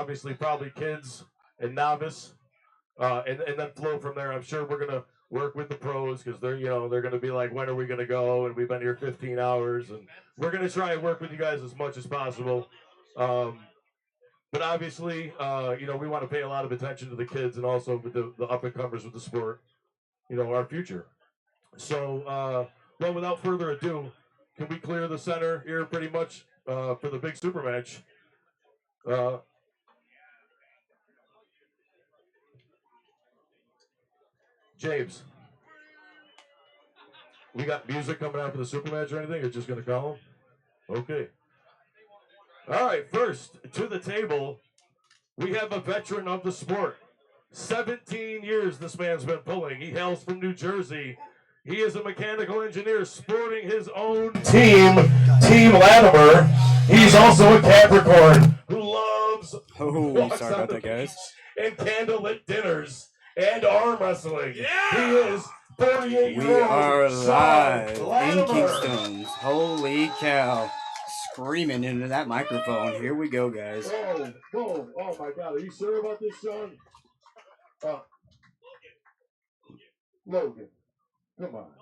obviously probably kids and novice, and then flow from there. I'm sure we're gonna work with the pros because they're gonna be like, when are we gonna go? And we've been here 15 hours, and we're gonna try and work with you guys as much as possible. Um, but obviously, we want to pay a lot of attention to the kids and also with the up and comers with the sport. Our future. So, well, without further ado, can we clear the center here pretty much for the big super match? Uh, James, we got music coming out for the super match or anything? Or just gonna call him? Okay. All right. First to the table, we have a veteran of the sport. 17 years this man's been pulling. He hails from New Jersey. He is a mechanical engineer sporting his own team, Team Latimer. He's also a Capricorn who loves walks on the beach and candlelit dinners and arm wrestling. Yeah! He is 48 We are live in Keystones. Holy cow. Screaming into that microphone. Here we go, guys. Oh my God. Are you sure about this, Sean? Logan, come on.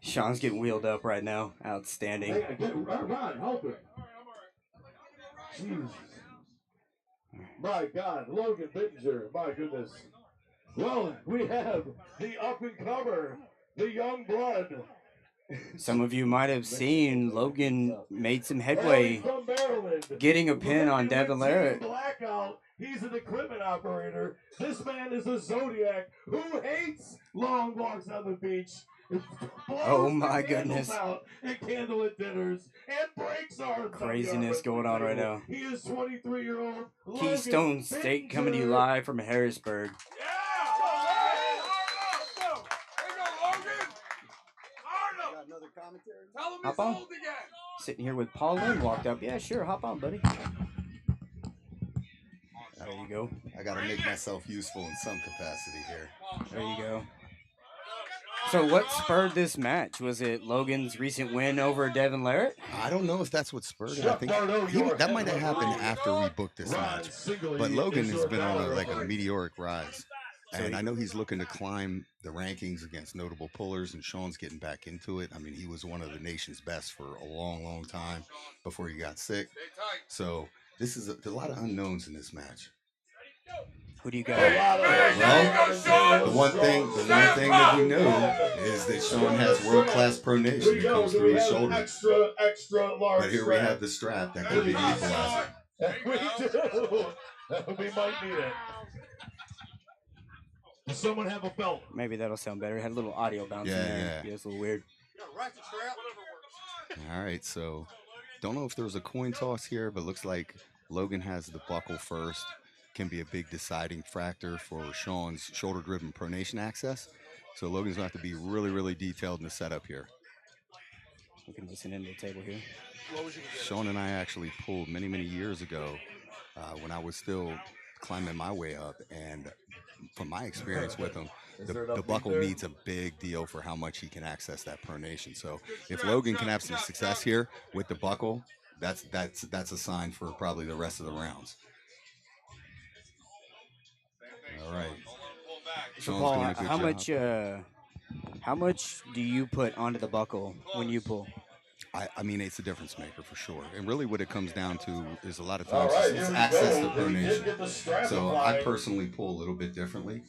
Sean's getting wheeled up right now. Outstanding. Hey, Ron, help him. Jesus. My God, Logan Bittinger. My goodness. Well, we have the up-and-comer, the young blood. Some of you might have seen Logan made some headway getting a pin on Devin Larrett. Blackout. He's an equipment operator. This man is a Zodiac who hates long walks on the beach. Oh my goodness. And candlelit dinners and breaks arms. Craziness going on right now. He is 23-year-old Keystone State coming to you live from Harrisburg. Hop on. Sitting here with Paul Lynn walked up. Yeah, sure. Hop on, buddy. There you go. I got to make myself useful in some capacity here. There you go. So what spurred this match? Was it Logan's recent win over Devin Larrett? I don't know if that's what spurred it. I think that might have happened after we booked this match. But Logan has been on a meteoric rise. And I know he's looking to climb the rankings against notable pullers, and Sean's getting back into it. I mean, he was one of the nation's best for a long, long time before he got sick. So this is a lot of unknowns in this match. Who do you got? Well, the one thing that we know is that Sean has world-class pronation. It comes through his shoulder. Extra large. But here we have the strap that could be the equalizer. We do. We might need it. Does someone have a belt? Maybe that'll sound better. It had a little audio bounce in there. Yeah, it's a little weird. All right, so don't know if there was a coin toss here, but looks like Logan has the buckle first. Can be a big deciding factor for Sean's shoulder-driven pronation access. So Logan's going to have to be really, really detailed in the setup here. We can listen into the table here. Sean and I actually pulled many, many years ago when I was still climbing my way up, and from my experience with him, the buckle means a big deal for how much he can access that pronation. So if Logan can have some success here with the buckle, that's a sign for probably the rest of the rounds. All right. So Paul, how much do you put onto the buckle when you pull? I mean, it's a difference maker for sure. And really what it comes down to is a lot of times it's access to pronation. So I personally pull a little bit differently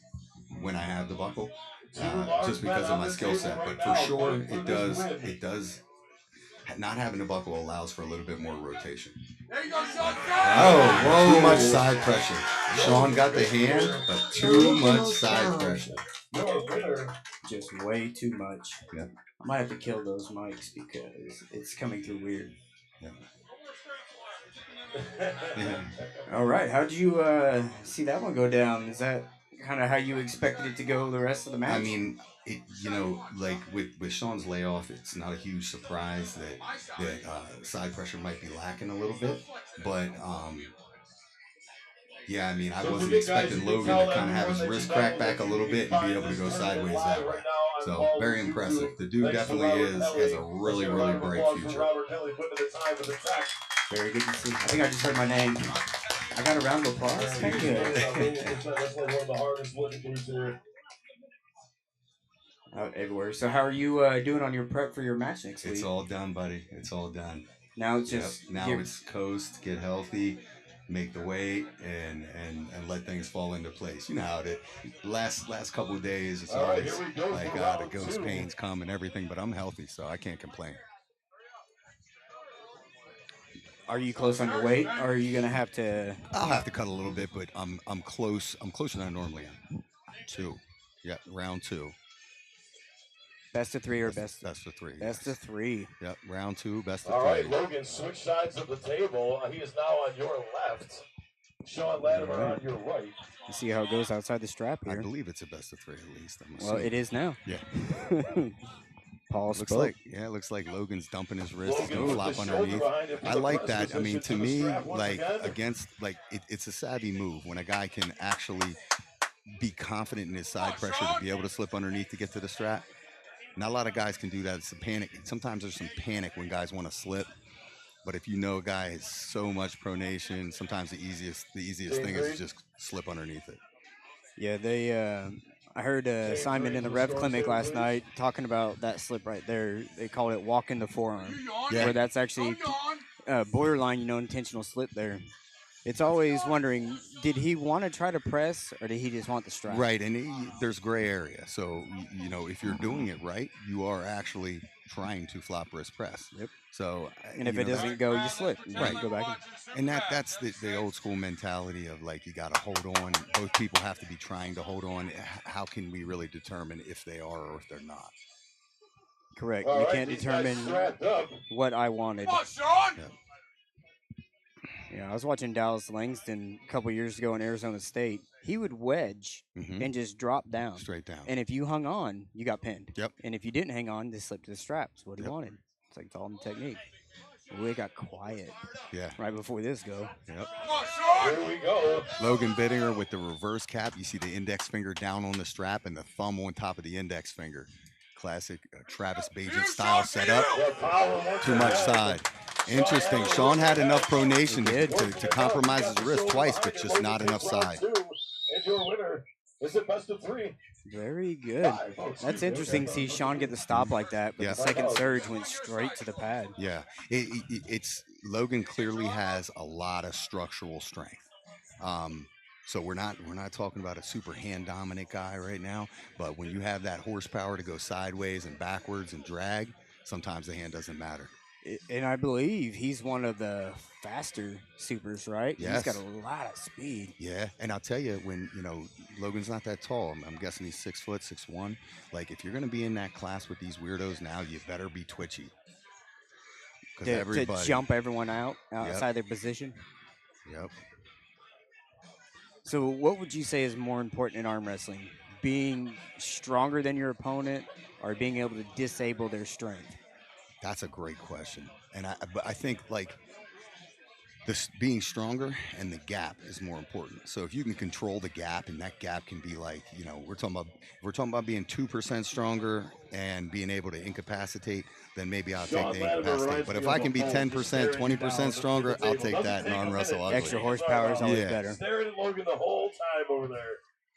when I have the buckle, just because of my skill set. But for sure, it does. Not having a buckle allows for a little bit more rotation. Oh, too much side pressure. Sean got the hand, but too much side pressure. Just way too much. Yeah. I might have to kill those mics because it's coming through weird. Yeah. Yeah. All right. How did you see that one go down? Is that kind of how you expected it to go the rest of the match? I mean, like with Sean's layoff, it's not a huge surprise that side pressure might be lacking a little bit. But, yeah, I mean, I wasn't expecting Logan to kind of have his wrist crack back a little bit and be able to go sideways that way. So, very impressive. The dude definitely has a really, really bright future. Very good to see. I think I just heard my name. I got a round of applause. Thank you. That's like one of the hardest looking moves here. Out everywhere. So how are you doing on your prep for your match next week? It's all done, buddy. It's all done. Now it's just now it's coast, get healthy, make the weight, and let things fall into place. You know how it is. Last couple of days, it's always like the ghost pains come and everything, but I'm healthy, so I can't complain. Are you close on your weight, or are you gonna have to? I'll have to cut a little bit, but I'm close. I'm closer than I normally am. 2, yeah, round 2. Best of 3 or best of 3. Best of 3. Yep, round 2, best of 3. All right, Logan, switch sides of the table. He is now on your left. Sean Latimer on your right. You see how it goes outside the strap here. I believe it's a best of 3 at least. Well, it is now. Yeah. Paul it looks like Logan's dumping his wrist. He's gonna flop underneath. I like that. I mean, to me, like against it's a savvy move when a guy can actually be confident in his side pressure to be able to slip underneath to get to the strap. Not a lot of guys can do that. It's a panic. Sometimes there's some panic when guys want to slip. But if you know a guy has so much pronation, sometimes the easiest thing is to just slip underneath it. Yeah, I heard Simon in the Rev Clinic last night talking about that slip right there. They call it walking the forearm, where that's actually borderline, intentional slip there. It's always wondering, did he want to try to press or did he just want the strap? Right, and there's gray area. So, if you're doing it right, you are actually trying to flop wrist press. Yep. So, and if it doesn't go, you slip. Right. You go back. And that's the old school mentality of like, you got to hold on. Both people have to be trying to hold on. How can we really determine if they are or if they're not? Correct. You can't determine what I wanted. Come on, Sean! Yeah. Yeah, I was watching Dallas Langston a couple years ago in Arizona State. He would wedge and just drop down. Straight down. And if you hung on, you got pinned. Yep. And if you didn't hang on, just slipped to the straps. What he wanted. It's like it's all in the technique. We got quiet. Yeah. Right before this go. Yep. Come on, Sean! Here we go. Logan Bittinger with the reverse cap. You see the index finger down on the strap and the thumb on top of the index finger. Classic Travis Bajan style setup. Too much side. Interesting. Sean had enough pronation to compromise his wrist twice, but just not enough side. And your winner is it best of 3. Very good. That's interesting to see Sean get the stop like that, but the second surge went straight to the pad. Yeah. It's Logan clearly has a lot of structural strength. So we're not talking about a super hand dominant guy right now, but when you have that horsepower to go sideways and backwards and drag, sometimes the hand doesn't matter. And I believe he's one of the faster supers, right? Yes. He's got a lot of speed. Yeah, and I'll tell you, when Logan's not that tall. I'm guessing he's 6 foot, 6'1". Like if you're gonna be in that class with these weirdos now, you better be twitchy. To jump everyone outside their position. Yep. So what would you say is more important in arm wrestling? Being stronger than your opponent or being able to disable their strength? That's a great question. And I think like this being stronger and the gap is more important. So if you can control the gap and that gap can be like, we're talking about being 2% stronger and being able to incapacitate, then maybe I'll take the incapacitate. But if I can be 10%, 20% stronger, I'll take that in arm wrestle. Extra horsepower is always better. Staring at Logan the whole time over there.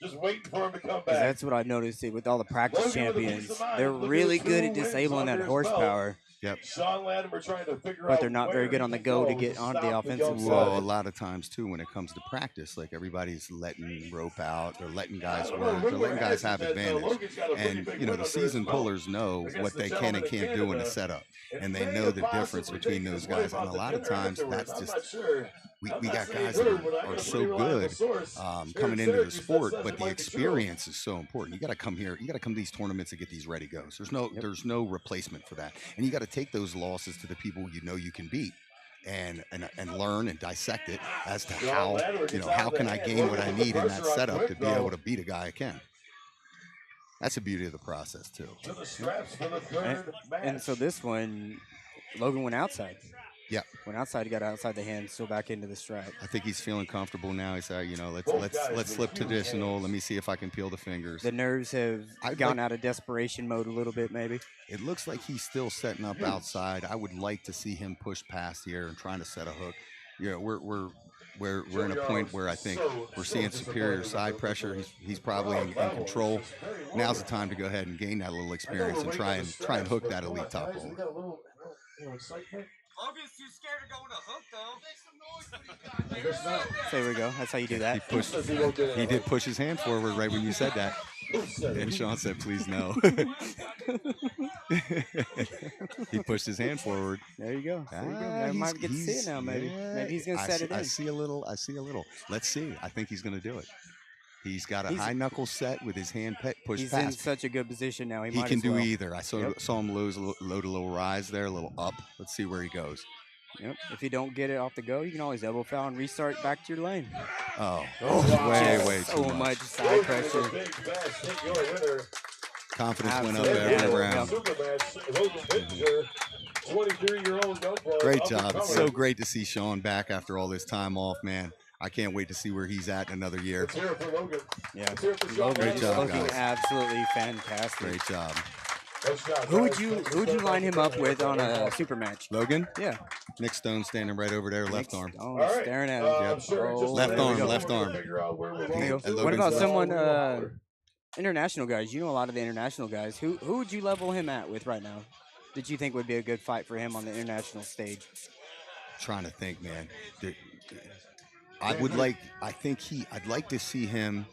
Just waiting for him to come back. That's what I've noticed with all the practice champions. They're really good at disabling that horsepower. Yep. Sean Latimer trying to figure out, but they're not very good on the go to get onto the offensive side. Well, a lot of times too, when it comes to practice, like everybody's letting rope out, they're letting guys work, they're letting guys have advantage. And the seasoned pullers know what they can and can't do in a setup, and they know the difference between those guys. And a lot of times, that's just we got guys that are so good coming into the sport, but the experience is so important. You got to come here, you got to come to these tournaments to get these ready goes. There's no replacement for that, and you got to take those losses to the people you can beat, and learn and dissect it as to how can I gain what I need in that setup to be able to beat a guy I can. That's the beauty of the process too. And so this one, Logan went outside. Yeah, went outside. He got outside the hand, still back into the strap. I think he's feeling comfortable now. He said, let's slip traditional. Let me see if I can peel the fingers. The nerves have gone out of desperation mode a little bit, maybe. It looks like he's still setting up outside. I would like to see him push past here and trying to set a hook. We're we're in a point where I think we're seeing superior side pressure. He's probably in control. Now's the time to go ahead and gain that little experience and try and hook that elite top roller. Logan's too scared to go in a hook, though. There we go. That's how you do that. He did push his hand forward right when you said that. And Sean said, please no. He pushed his hand forward. There you go. I might get to see it now, maybe. Maybe he's going to set it in. I see a little. Let's see. I think he's going to do it. He's got a high knuckle set with his hand pushed he's past. He's in such a good position now. He can do either. I saw him load a little rise there, a little up. Let's see where he goes. Yep. If you don't get it off the go, you can always elbow foul and restart back to your lane. Oh, wow. way too much side pressure. Confidence went up every round. 23-year-old great job. It's so great to see Sean back after all this time off, man. I can't wait to see where he's at in another year. Let's hear it for Logan. Yeah, great job, looking guys. absolutely fantastic. Great job. Who would you line him up with on a super match? Logan? Yeah. Nick Stone standing right over there, left arm. Oh, staring at him. Left arm. What about someone, international guys? You know a lot of the international guys. Who would you level him at with right now? Did you think would be a good fight for him on the international stage? Trying to think, man. I'd like to see him.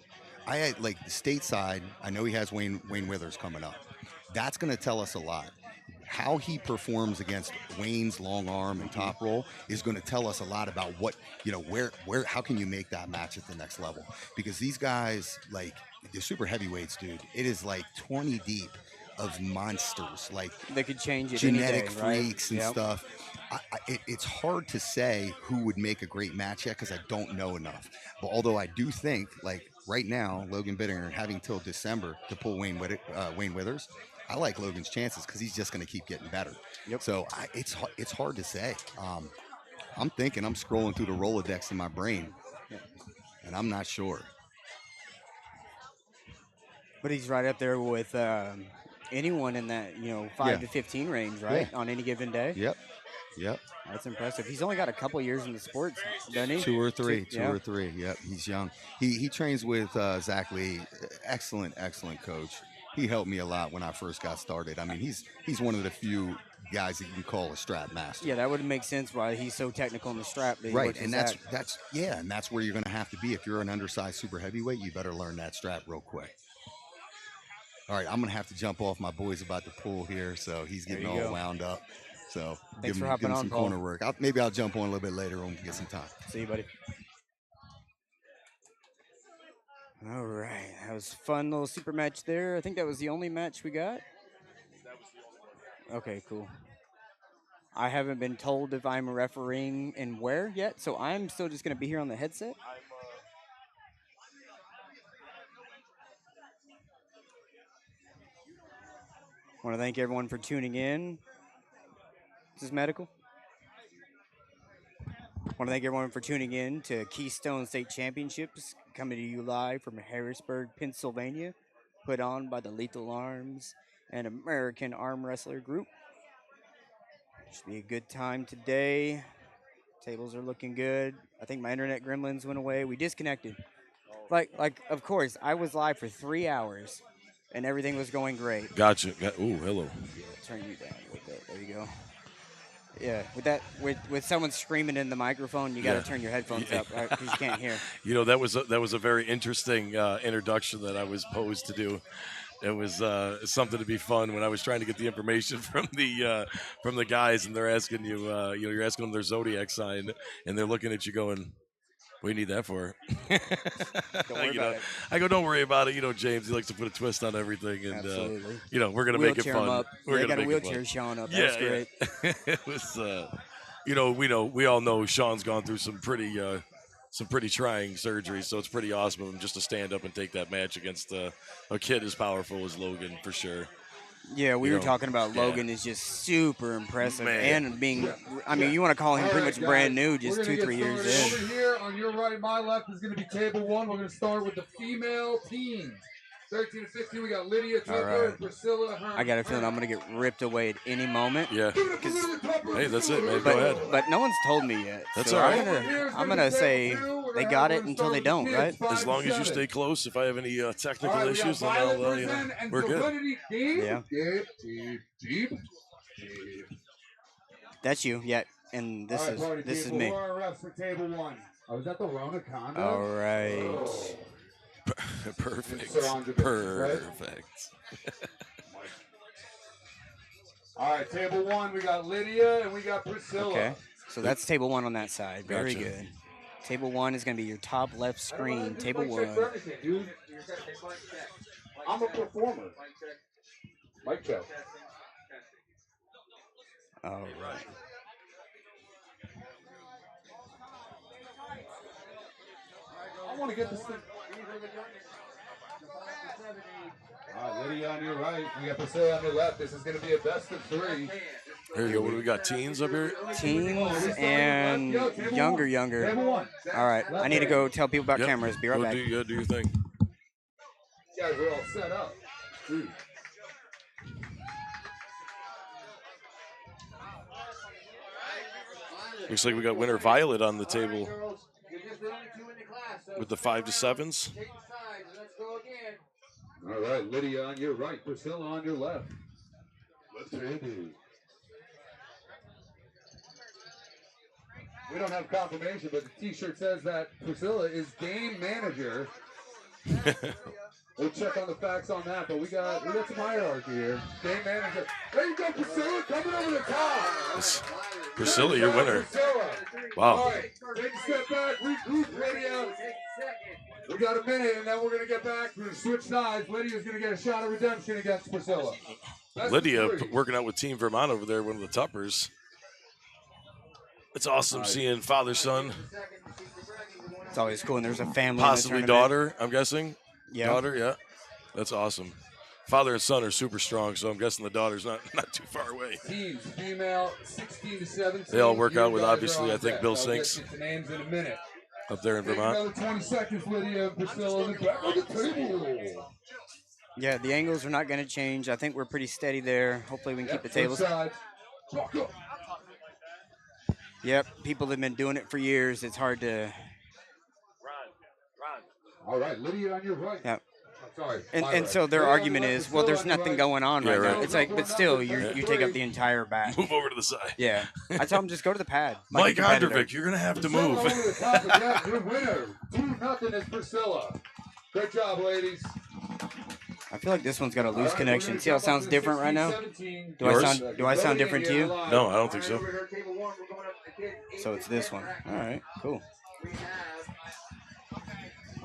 Like the stateside. I know he has Wayne Withers coming up. That's going to tell us a lot. How he performs against Wayne's long arm and top roll is going to tell us a lot about what, where, how can you make that match at the next level? Because these guys, like the super heavyweights, dude, it is like 20 deep of monsters, like they could change it genetic any day, right? freaks and stuff. It's hard to say who would make a great match yet because I don't know enough. But although I do think, like right now, Logan Bittinger having till December to pull Wayne Withers, I like Logan's chances because he's just going to keep getting better. Yep. So it's hard to say. I'm scrolling through the Rolodex in my brain, and I'm not sure. But he's right up there with anyone in that 5 to 15 range, right? On any given day. Yep. That's impressive. He's only got a couple years in the sports, doesn't he? Two or three. Yep, he's young. He trains with Zach Lee. Excellent coach. He helped me a lot when I first got started. I mean, he's one of the few guys that you can call a strap master. Yeah, that would make sense why he's so technical in the strap. Right, and that's where you're going to have to be. If you're an undersized super heavyweight, you better learn that strap real quick. All right, I'm going to have to jump off. My boy's about to pull here, so he's getting all wound up. So Thanks for give him hopping some on, corner work. Maybe I'll jump on a little bit later when we get some time. See you, buddy. All right, that was a fun little super match there. I think that was the only match we got. Okay, cool. I haven't been told if I'm refereeing and where yet, so I'm still just going to be here on the headset. I want to thank everyone for tuning in. This is medical. I want to thank everyone for tuning in to Keystone State Championships, coming to you live from Harrisburg, Pennsylvania, put on by the Lethal Arms and American Arm Wrestler Group. Should be a good time today. Tables are looking good. I think my internet gremlins went away. We disconnected. Like of course, I was live for 3 hours, and everything was going great. Gotcha. Ooh, hello. Turn you down a little bit. There you go. Yeah, with someone screaming in the microphone, you got to turn your headphones up because you can't hear. That was a very interesting introduction that I was posed to do. It was something to be fun when I was trying to get the information from the guys, and they're asking you, you're asking them their zodiac sign, and they're looking at you going, "What do you need that for?" Don't worry about it. I go, "Don't worry about it." James, he likes to put a twist on everything, and absolutely. We're gonna make it fun. We're gonna wheelchair Sean up. That's great. It was, we all know Sean's gone through some pretty trying surgery, so it's pretty awesome of him just to stand up and take that match against a kid as powerful as Logan, for sure. Yeah, we were talking about Logan is just super impressive, and being, you want to call him pretty much brand new, just 2-3 years in. Over here on your right, my left is going to be table one. We're going to start with the female team. 13 to 15, we got Lydia All Tucker, right. Priscilla Hearn. I got a feeling I'm gonna get ripped away at any moment. Yeah. Hey, that's it, man. Go ahead. But no one's told me yet. That's so all right. I'm gonna say they got it until they don't, right? As long as you stay close. If I have any technical issues, then I'll, we're good. Yeah. Deep. That's you. Yeah. And this is me. Refs for table 1. Oh, is that the Rona Conda? All right. Perfect. Perfect. All right, table 1, we got Lydia and we got Priscilla. Okay. So that's table 1 on that side. Very Gotcha. good. Table 1 is going to be your top left screen. Table 1. I'm a performer. Mic check. All right. I want to get this thing. All right, Lydia on your right. We got Priscilla on your left. This is going to be a best of 3. Here you go. What do we got? Teens up here? Teens and younger. Table 1. All right. I need to go tell people about Yep. cameras. Be right Go back. do your thing. You guys are all set up. Dude. Looks like we got winner Violet on the table with the 5 to 7s. All right, Lydia on your right, Priscilla on your left. Left-handed. We don't have confirmation, but the T-shirt says that Priscilla is game manager. We'll check on the facts on that, but we got some hierarchy here. Game manager. There you go, Priscilla, coming over the top. Priscilla, your winner. Priscilla. Wow. All right, take a step back, regroup, Lydia. We got a minute, and then we're going to get back. We're going to switch sides. Lydia's going to get a shot of redemption against Priscilla. Lydia working out with Team Vermont over there, one of the Tuppers. It's awesome seeing father-son. It's always cool when there's a family. Possibly in the tournament. daughter, I'm guessing. Yeah. Daughter, yeah. That's awesome. Father and son are super strong, so I'm guessing the daughter's not too far away. Teams, female, 16 to 17. They all work out with, You guys obviously, are on I think deck. Bill I'll get Sinks. you the names in a minute. Up there in Take Vermont. another 20 seconds, Lydia and Priscilla, and back on the table. Yeah, the angles are not going to change. I think we're pretty steady there. Hopefully we can keep the tables. Yep, people have been doing it for years. It's hard to. All right, Lydia on your right. Yep. Sorry. And so their argument is, well, there's nothing going on right now. It's like, but still, you take up the entire back. Move over to the side. Yeah. I tell them just go to the pad. Mike Ondrovic, you're going to have to move. Over the top again, your winner, 2-0 is Priscilla. Great job, ladies. I feel like this one's got a loose connection. See how it sounds different right now? Do I sound different to you? No, I don't think so. So it's this one. All right, cool.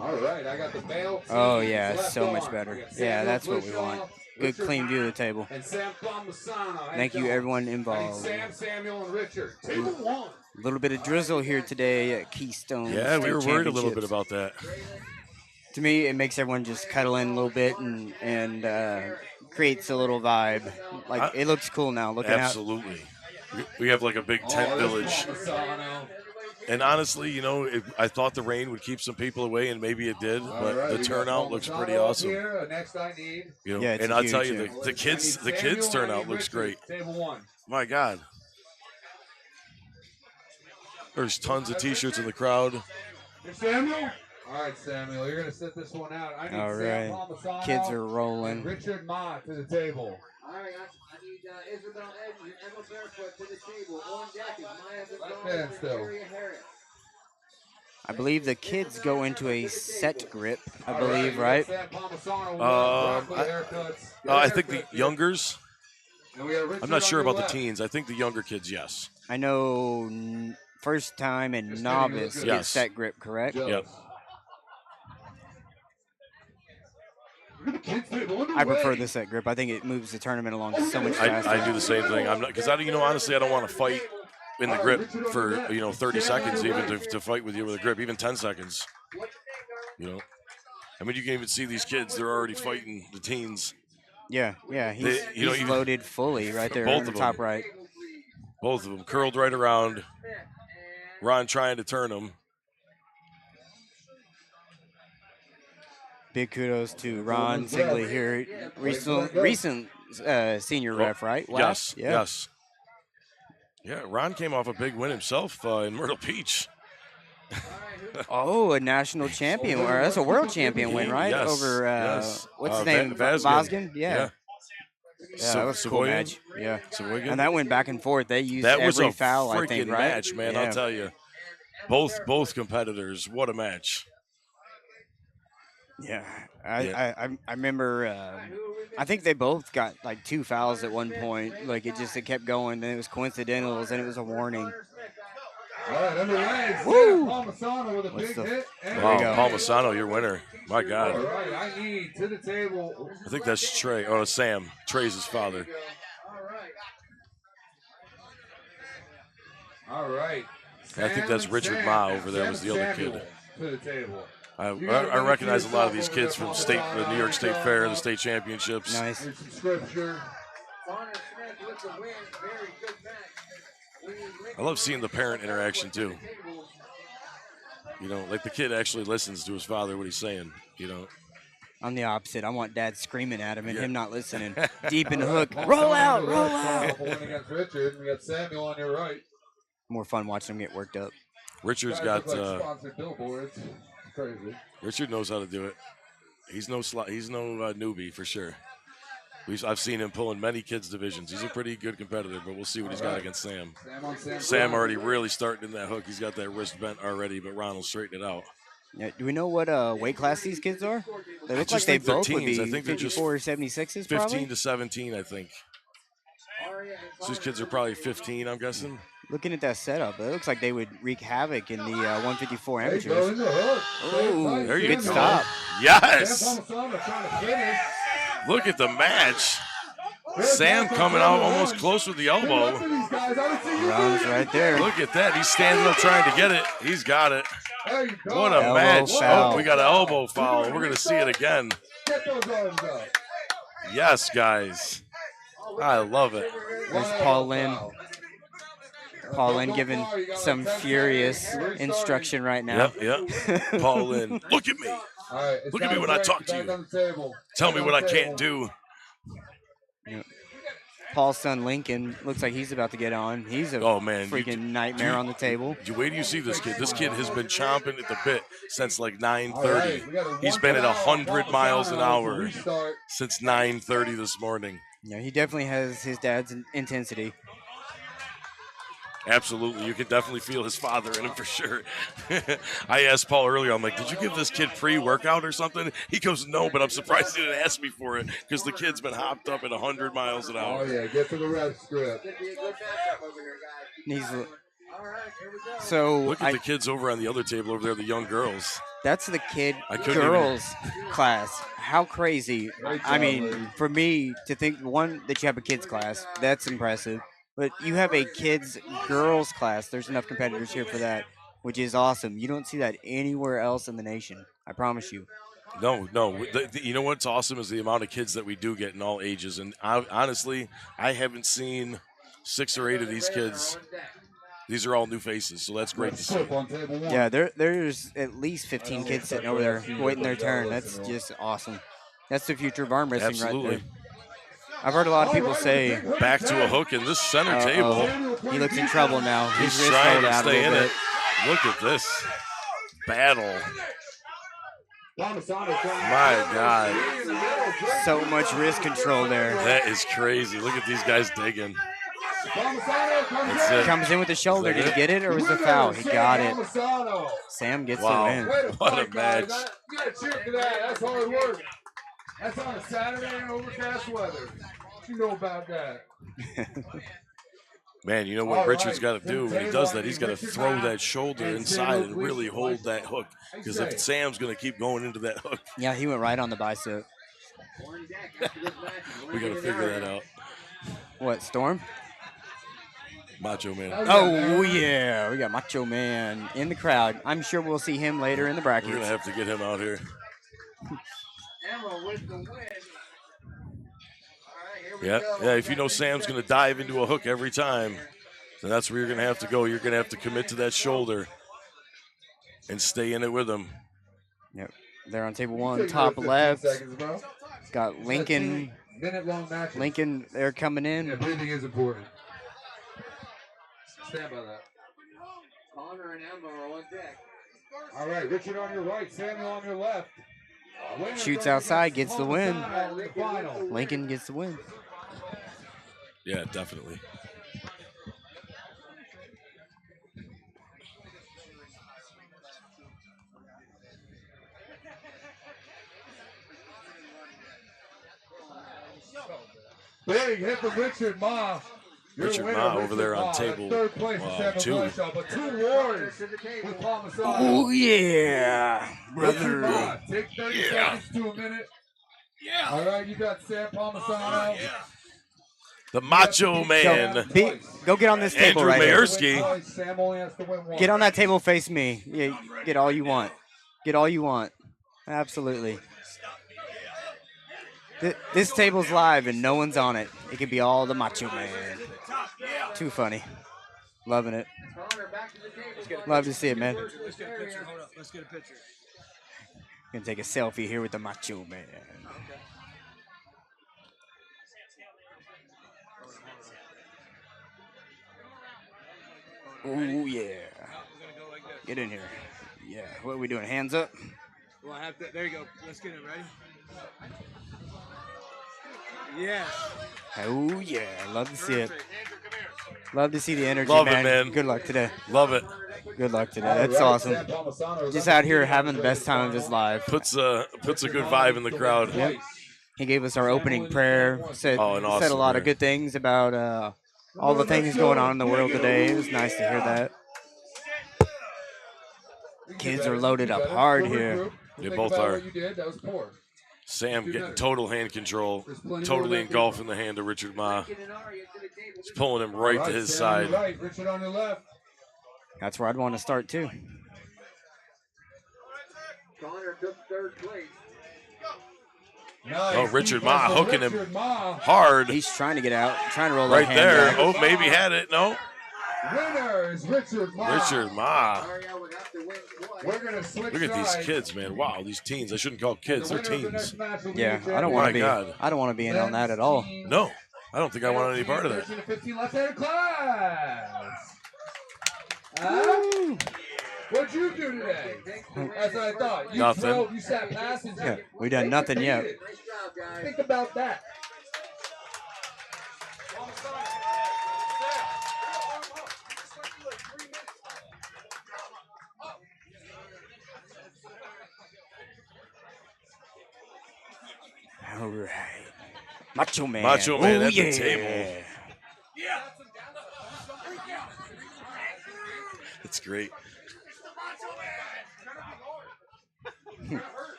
All right, I got the male. Oh yeah, so much better. Yeah, that's what we want. Good, clean view of the table. And Sam Palmisano. Thank you, everyone involved. Sam, Samuel, and Richard. Table 1. A little bit of drizzle here today at Keystones. Yeah, we were worried a little bit Championships. about that. To me, it makes everyone just cuddle in a little bit and creates a little vibe. Like it looks cool now. Looking Absolutely. We have like a big tent village. And honestly, you know, I thought the rain would keep some people away, and maybe it did. But right, the turnout looks pretty awesome. Next I need. You know, Yeah, it's and I'll huge, tell you, yeah. the kids turnout looks great. Table 1. My God, there's tons of T-shirts in the crowd. Samuel. All right, Samuel, you're gonna sit this one out. I need All Sam right. Palmisano Kids are and rolling. Richard Ma to the table. All right, I need Isabel Edge and Emma Barefoot to the table. On deck is Maya Left hand still. Victoria Harris. I believe the kids go into a set grip. I All believe, you right? got Sam Palmisano, haircuts. I think the youngers. And we have Richard I'm not sure on your about the left. teens. I think the younger kids, yes. I know first time and Just novice kidding, get yes. set grip, correct? Jealous. Yep. Look at the kids' table I prefer underway. the set grip. I think it moves the tournament along so much I faster. do the same thing. I'm not because honestly, I don't want to fight in the grip for 30 seconds even to fight with you with a grip, even 10 seconds. You know, I mean, you can even see these kids; they're already fighting the teens. Yeah, he's, you know, he's even- loaded fully right there Both on the of top them. right. Both of them curled right around. Ron trying to turn them. big kudos to Ron Singley here, recent senior ref, right? Yes, Yeah. yes. Yeah, Ron came off a big win himself in Myrtle Beach. Oh, a national champion, or that's a world champion win, right? Yes, Over yes. what's his name? Vazgen. Yeah. Yeah, that was a cool match. Yeah, Savoygan? and that went back and forth. They used that was every a foul, I freaking think, right? match, man. Yeah. I'll tell you, both competitors. What a match! Yeah, I remember. I think they both got like 2 fouls at one point. Like it kept going. Then it was coincidentals, and it was a warning. All right, underway. Woo! Palmisano with a big hit. Wow, Palmisano, your winner. My God. All right, I need to the table. I think that's Trey. Oh, Sam. Trey's his father. All right. I think that's Richard Ma over there was the other kid. To the table. I recognize a lot of these kids from the New York State Fair, the state championships. Nice. I love seeing the parent interaction too. You know, like the kid actually listens to his father, what he's saying, you know. I'm the opposite. I want dad screaming at him and him not listening. Deep in the hook. Roll out, roll out. Against Richard. We got Samuel on your right. More fun watching him get worked up. Richard's got sponsored billboards. Crazy. Richard knows how to do it. He's no newbie for sure. I've seen him pulling many kids divisions. He's a pretty good competitor, but we'll see what he's got against Sam. Sam already really starting in that hook. He's got that wrist bent already, but Ron will straighten it out. Yeah, do we know what weight class these kids are? They look like they both would be 54 or 76s, 15 probably? to 17, I think. So these kids are probably 15, I'm guessing. Looking at that setup, it looks like they would wreak havoc in the 154 amateurs. Oh, there you good go. stop. Yes. Look at the match. Sam coming out almost close with the elbow. Ron's right there. Look at that. He's standing up trying to get it. He's got it. What a Elbow match. foul. Oh, we got an elbow foul. We're going to see it again. Yes, guys. I love it. There's Paul Lynn. Paul Lynn giving some furious instruction right now. Yep. Paul Lynn. Look at me. Look at me when I talk to you. Tell me what I can't do. Yep. Paul's son Lincoln looks like he's about to get on. He's a freaking nightmare on the table. Wait till you see this kid. This kid has been chomping at the bit since like 9:30. He's been at 100 miles an hour since 9:30 this morning. Yeah, he definitely has his dad's intensity. Absolutely. You can definitely feel his father in him for sure. I asked Paul earlier, I'm like, did you give this kid pre-workout or something? He goes, no, but I'm surprised he didn't ask me for it because the kid's been hopped up at 100 miles an hour. Oh, yeah. Get to the rep script. So look at the kids over on the other table over there, the young girls. That's the girls class. How crazy. I mean, for me to think, one, that you have a kids class, that's impressive. But you have a kids girls class. There's enough competitors here for that, which is awesome. You don't see that anywhere else in the nation. I promise you. No. You know what's awesome is the amount of kids that we do get in all ages. And honestly, I haven't seen 6 or 8 of these kids. These are all new faces, so that's great to see. Yeah, there's at least 15 kids sitting over there waiting their turn. That's just awesome. That's the future of arm wrestling right there. I've heard a lot of people say back to a hook in this center table. He looks in trouble now. He's trying to stay in it. Look at this battle. My God. So much wrist control there. That is crazy. Look at these guys digging. That's it. Comes in with the shoulder. Did he get it or was it a foul? He got it. Sam gets the win. What a match. You gotta cheer for that. That's hard work. That's on a Saturday in overcast weather. You know about that. Man, you know what Richard's got to do when he does that? He's got to throw that shoulder inside and really hold that hook. Because if Sam's going to keep going into that hook. Yeah, he went right on the bicep. We got to figure that out. What, Storm? Macho Man. Oh, yeah. We got Macho Man in the crowd. I'm sure we'll see him later in the brackets. We're going to have to get him out here. Yeah. If you know Sam's going to dive into a hook every time, then that's where you're going to have to go. You're going to have to commit to that shoulder and stay in it with him. Yep. They're on table You 1, take top your 15 left. seconds, bro. Got Lincoln. Minute-long matches. Lincoln, they're coming Yeah, in. breathing is important. Stand by that. Connor and Emma are on deck. All right, Richard on your right, Samuel on your left. Winner Shoots goes outside, against gets the win. Palmisano in the final. Lincoln gets the win. Yeah, definitely. Big hit from Richard Ma. Your Richard winner, Ma over Richard there on Ma. table, Third place for Samuel 2. Bradshaw, but 2 wars with Palmisano. Oh, yeah, Richard Ma, brother. take 30 Yeah. seconds to a minute. Yeah. All right, you got Sam Palmisano. The Macho Man. Go get on this table Andrew right here. Mayersky. Sam only has to win one. Get on that table, face me. Yeah, get all you want. Get all you want. Absolutely. This table's live and no one's on it. It could be all the Macho Man. Too funny. Loving it. Love to see it, man. Let's get a picture. Hold up. Let's get a picture. Gonna take a selfie here with the Macho Man. Oh yeah. Get in here. Yeah. What are we doing? Hands up? Well, I have to. There you go. Let's get it ready. Yes. Oh yeah. Love to see it. Love to see the energy, Love it, man. man. Good luck today. Love it. Good luck today. That's awesome. Just out here having the best time of his life. Puts a good vibe in the crowd. Yep. He gave us our opening prayer. Said Oh, an awesome said a lot of prayer. good things about all the things going on in the world today. It was nice to hear that. Kids are loaded up hard here. They both are. That was poor. Sam getting total hand control, totally engulfing the hand of Richard Ma. He's pulling him right to his side. Right, Richard on your left. That's where I'd want to start too. Connor took third place. Nice. Oh, Richard Ma hooking him Richard Ma. hard He's trying to get out, trying to roll that right hand there. back. Oh, maybe had it. No. Winner is Richard Ma. Richard Ma. Mario would have to win twice. We're gonna switch Look at these sides. kids, man. Wow, these teens. I shouldn't call kids. The They're winner of the teens. next match will be Yeah, the I don't want to be. God. I don't want to be in on that at all. No, I don't think I want any part of 13 that. to 15 left-handed class. Huh? What'd you do today? As I thought. You Nothing. drove, you sat passenger. Yeah, we done nothing yet. Nice job, guys. Think about that. All right. Macho Man. Macho Man Oh, at the yeah. table. It's great.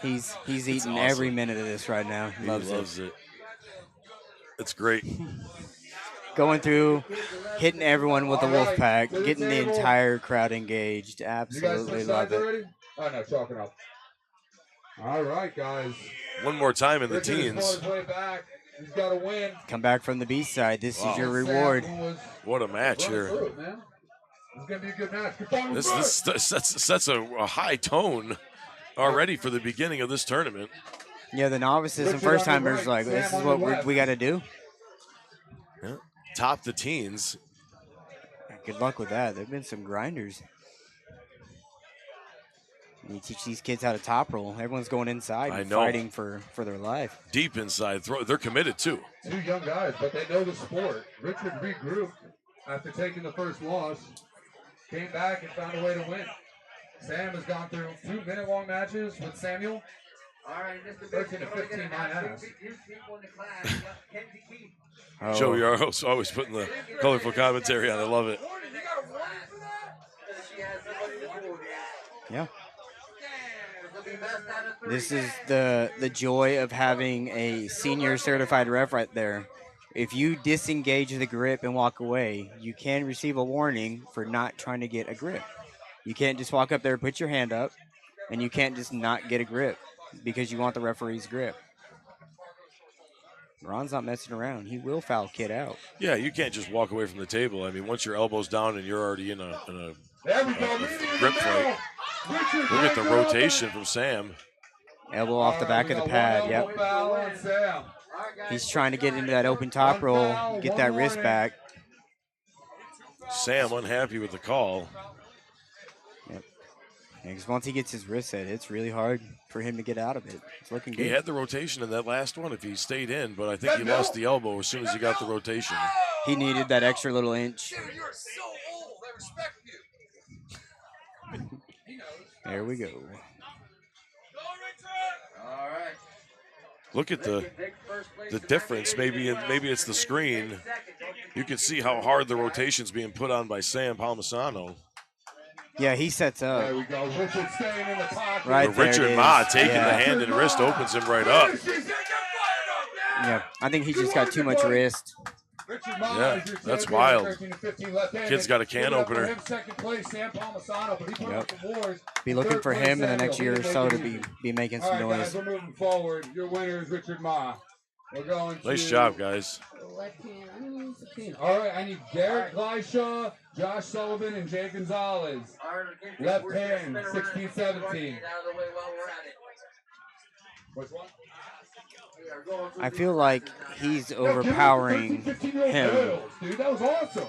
He's eating awesome. every minute of this right now. He Loves loves it. it. It's great. Going through, hitting everyone with the All wolf right, pack, to the getting the table. entire crowd engaged. You guys Absolutely switch love sides it. already? Oh, no, chalking up. All right, guys. One more time in the Richard has fought teens. his way back. He's got to win. Come back from the B side. This Wow. is your Sam, reward. who was What a match run here. through it, man. It's going to be a good match. Good ball, This sets a high tone already for the beginning of this tournament. Yeah, the novices and Richard on first the timers right, like Sam this is on what the left. we got to do. Yeah. Top the teens. Good luck with that. There've been some grinders. You teach these kids how to top roll. Everyone's going inside I and know. fighting for their life. Deep inside. They're committed too. Two young guys, but they know the sport. Richard regrouped after taking the first loss, came back and found a way to win. Sam has gone through 2 minute-long matches with Samuel. All right, Mr. 13 to Big, we're gonna 15, get my a ass. big people in the class. We got Kenzie Keith. Oh, Joey Arrows always putting the colorful commentary on. I love it. She has somebody to hold. yeah. It'll be best out of three. This is the joy of having a senior certified ref right there. If you disengage the grip and walk away, you can receive a warning for not trying to get a grip. You can't just walk up there, put your hand up, and you can't just not get a grip because you want the referee's grip. Ron's not messing around. He will foul kid out. Yeah, you can't just walk away from the table. I mean, once your elbow's down and you're already in a There we go. Meeting in the grip middle. fight. Richard Look at the Baker rotation from Sam. Elbow off the back of the pad. Yep. Foul on Sam. He's trying to get into that open top roll, get that wrist back. Sam unhappy with the call. Yep. Because once he gets his wrist set, it's really hard for him to get out of it. It's looking good. He had the rotation in that last one if he stayed in, but I think he lost the elbow as soon as he got the rotation. He needed that extra little inch. Dude, you're so old. I respect you. There we go. All right. Look at the difference. Maybe it's the screen. You can see how hard the rotation's being put on by Sam Palmisano. Yeah, he sets up. There we go. Richard staying in the pocket. Right there. Richard Ma taking the hand and wrist opens him right up. Yeah, I think he just got too much wrist. Yeah, that's wild. Kid's got a can opener. Yep. Be looking for him in the next year or so to be making some noise. Guys, we're moving forward. Your winner is Richard Ma. We're going to Nice job, guys. All right, I need Garrett Gleishaw, Josh Sullivan, and Jay Gonzalez. Left hand, 16-17. Which one? I feel like he's overpowering him. Dude, that was awesome.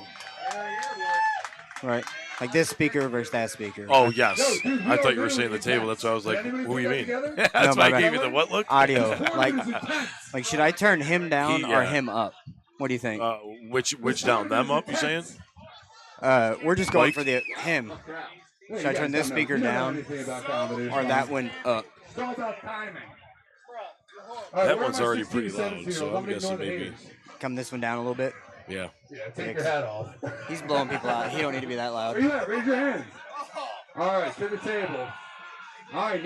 Right. Like this speaker versus that speaker. Oh, yes. I thought you were saying the table. That's why I was like, what do you mean? That's why I gave you the what look? Audio. Like should I turn him down or him up? What do you think? Which down? Them up, you saying? We're just going for the him. Should I turn this speaker down or that one up? It's all about timing. That one's already pretty loud, so I'm guessing maybe. Come this one down a little bit. Yeah. Yeah, take your hat off. He's blowing people out. He don't need to be that loud. Where you at? Raise your hands. All right, to the table. I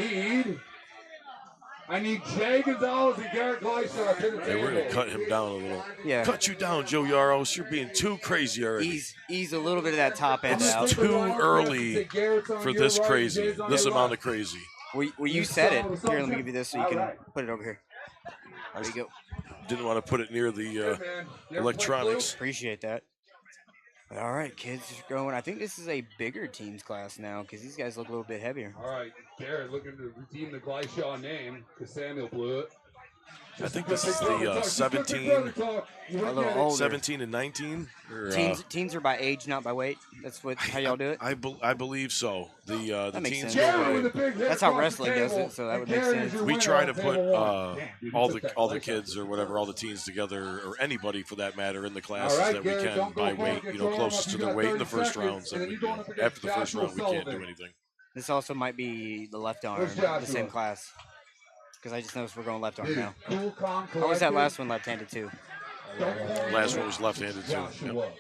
need Jay Gonzalez and Garrett Gleishaw to the table. Hey, we're going to cut him down a little. Yeah. Cut you down, Joe Yaros. You're being too crazy already. Ease a little bit of that top end out. It's too early for this crazy, this amount of crazy. Well, you said it. Here, let me give you this so you can put it over here. There you go. Didn't want to put it near the electronics. Appreciate that. But all right, kids are going. I think this is a bigger teams class now because these guys look a little bit heavier. All right, Garrett looking to redeem the Gleishaw name because Samuel blew it. I think this is the 17 and 19. Or, teens are by age, not by weight. That's how y'all do it. I believe so. The teens go by. That's how wrestling does it, so that would make sense. We try to put all the kids or whatever, all the teens together, or anybody for that matter, in the classes that we can by weight. Closest to their weight in the first rounds. That we do. After the first round, we can't do anything. This also might be the left arm, the same class. Because I just noticed we're going left arm now. How was that last one left-handed too? Last one was left-handed too. Yep.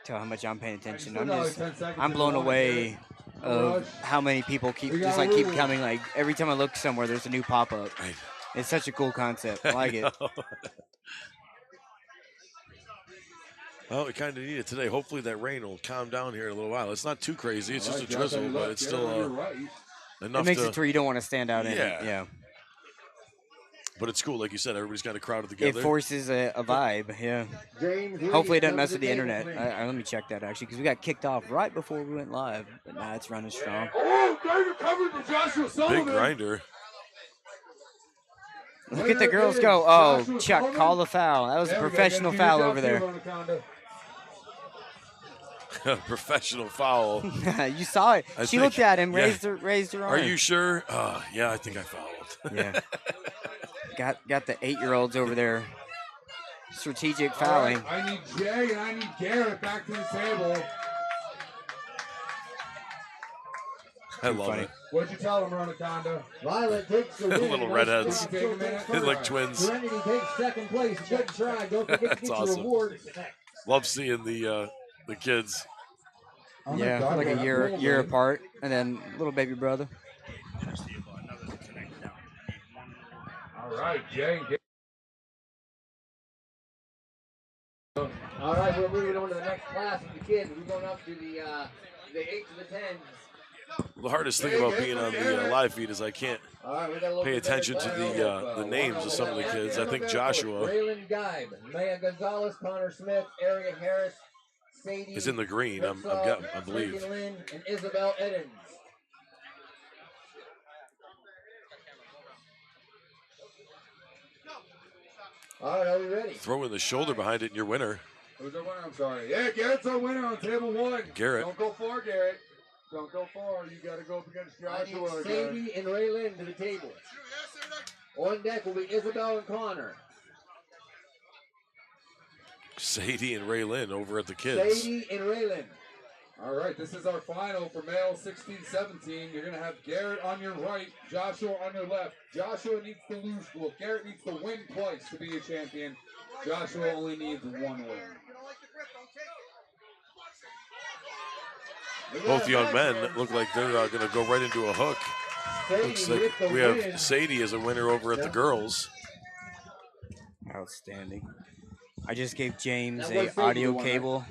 Tell how much I'm paying attention. I'm blown away of how many people keep coming. Like every time I look somewhere, there's a new pop-up. It's such a cool concept. I like it. Well, we kind of need it today. Hopefully that rain will calm down here in a little while. It's not too crazy. It's just a drizzle, but it's still enough. It makes it to where you don't want to stand out in it. Yeah. But it's cool, like you said. Everybody's kind of crowded together. It forces a vibe. Yeah. Hopefully it doesn't mess with the internet. Let me check that actually, because we got kicked off right before we went live, but now it's running strong. Oh, David covered to Joshua Sullivan. Big grinder. Look at the girls go. Oh, Chuck, call the foul. That was a professional foul over there. Professional foul. You saw it. She looked at him, raised her arm. Are you sure? Yeah, I think I fouled. Yeah. Got the 8-year-olds over there. Strategic fouling. Right, I need Jay and I need Garrett back to the table. I love it. What'd you tell them, Ronaconda? Violet takes the win. Little redheads. They look twins. Serenity takes second place. Good try. Don't forget to That's get your awesome. rewards. Love seeing the kids. Yeah, like a year apart, and then little baby brother. All right, Jay. All right, we're moving on to the next class of the kids. We're going up to the 8s to the 10s. The hardest thing about being on the live feed is I can't pay attention to the names of some of the kids. I think Joshua. Raylan Geib, Maya Gonzalez, Connor Smith, Arian Harris, Sadie is in the green. I believe. Megan Lynn, and Isabel Edens. All right, are we ready? Throw in the shoulder behind it, and your winner. Who's our winner? I'm sorry. Yeah, Garrett's our winner on table 1. Garrett. Don't go far, Garrett. Don't go far. You got to go up against Joshua. Sadie and Ray Lynn to the table. On deck will be Isabel and Connor. Sadie and Ray Lynn over at the kids. Sadie and Ray Lynn. All right, this is our final for male 16-17. You're going to have Garrett on your right, Joshua on your left. Joshua needs to lose. Well, Garrett needs to win twice to be a champion. Joshua only needs 1 win. Both young men look like they're going to go right into a hook. Looks like we have Sadie as a winner over at the girls. Outstanding. I just gave James a audio cable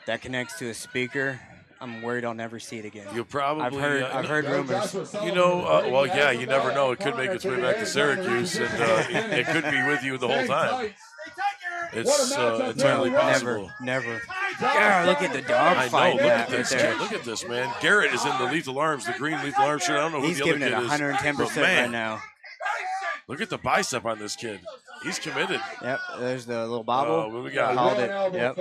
that connects to a speaker. I'm worried I'll never see it again. You'll probably. I've heard rumors. You know, well, yeah, you never know. It could make its way back to Syracuse, and it could be with you the whole time. It's entirely possible. Never. Yeah, look at the dog fight. Look at this kid. Look at this, man. Garrett is in the Lethal Arms, the green Lethal Arms shirt. I don't know who the other kid is. He's giving it 110% right now. Look at the bicep on this kid. He's committed. Yep, there's the little bobble. What we got? Called it. Yep.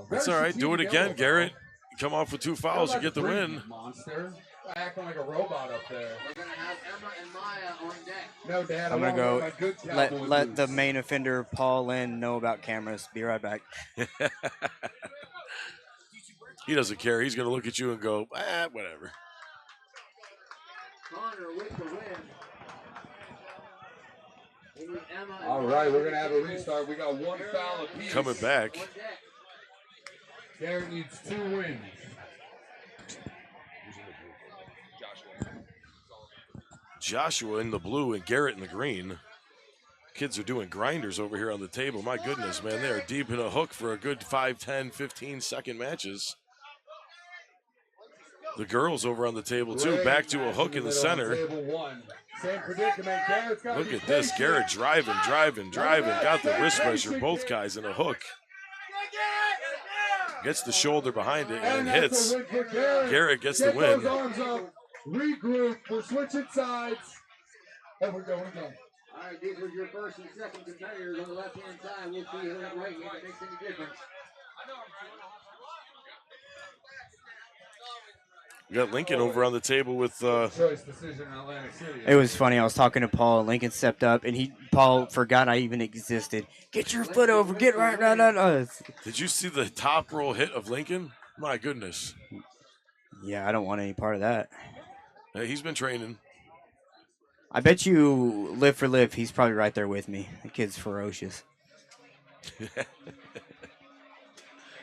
That's all right. Do it again, Garrett. You come off with 2 fouls, you get the win. Monster. Acting like a robot up there. We're going to have Emma and Maya on deck. No, Dad, I'm going to go let the main offender, Paul Lynn, know about cameras. Be right back. He doesn't care. He's going to look at you and go, whatever. Connor with the win. All right, we're going to have a restart. We got 1 foul apiece. Coming back. Garrett needs 2 wins. Joshua in the blue and Garrett in the green. Kids are doing grinders over here on the table. My goodness, man, they are deep in a hook for a good 5, 10, 15-second matches. The girls over on the table, too. Back to a hook in the center. Look at this. Garrett driving. Got the wrist pressure. Both guys in a hook. Gets the shoulder behind it and hits. Garrett gets the win. Regroup. We're switching sides. And we're going again. All right, these are your first and second competitors on the left-hand side. We'll see who that right hand makes any difference. We got Lincoln over on the table with. Choice decision in Atlantic City. It was funny. I was talking to Paul. Lincoln stepped up, and Paul forgot I even existed. Get your foot over. Get right on us. Did you see the top roll hit of Lincoln? My goodness. Yeah, I don't want any part of that. He's been training. I bet you live for live, he's probably right there with me. The kid's ferocious.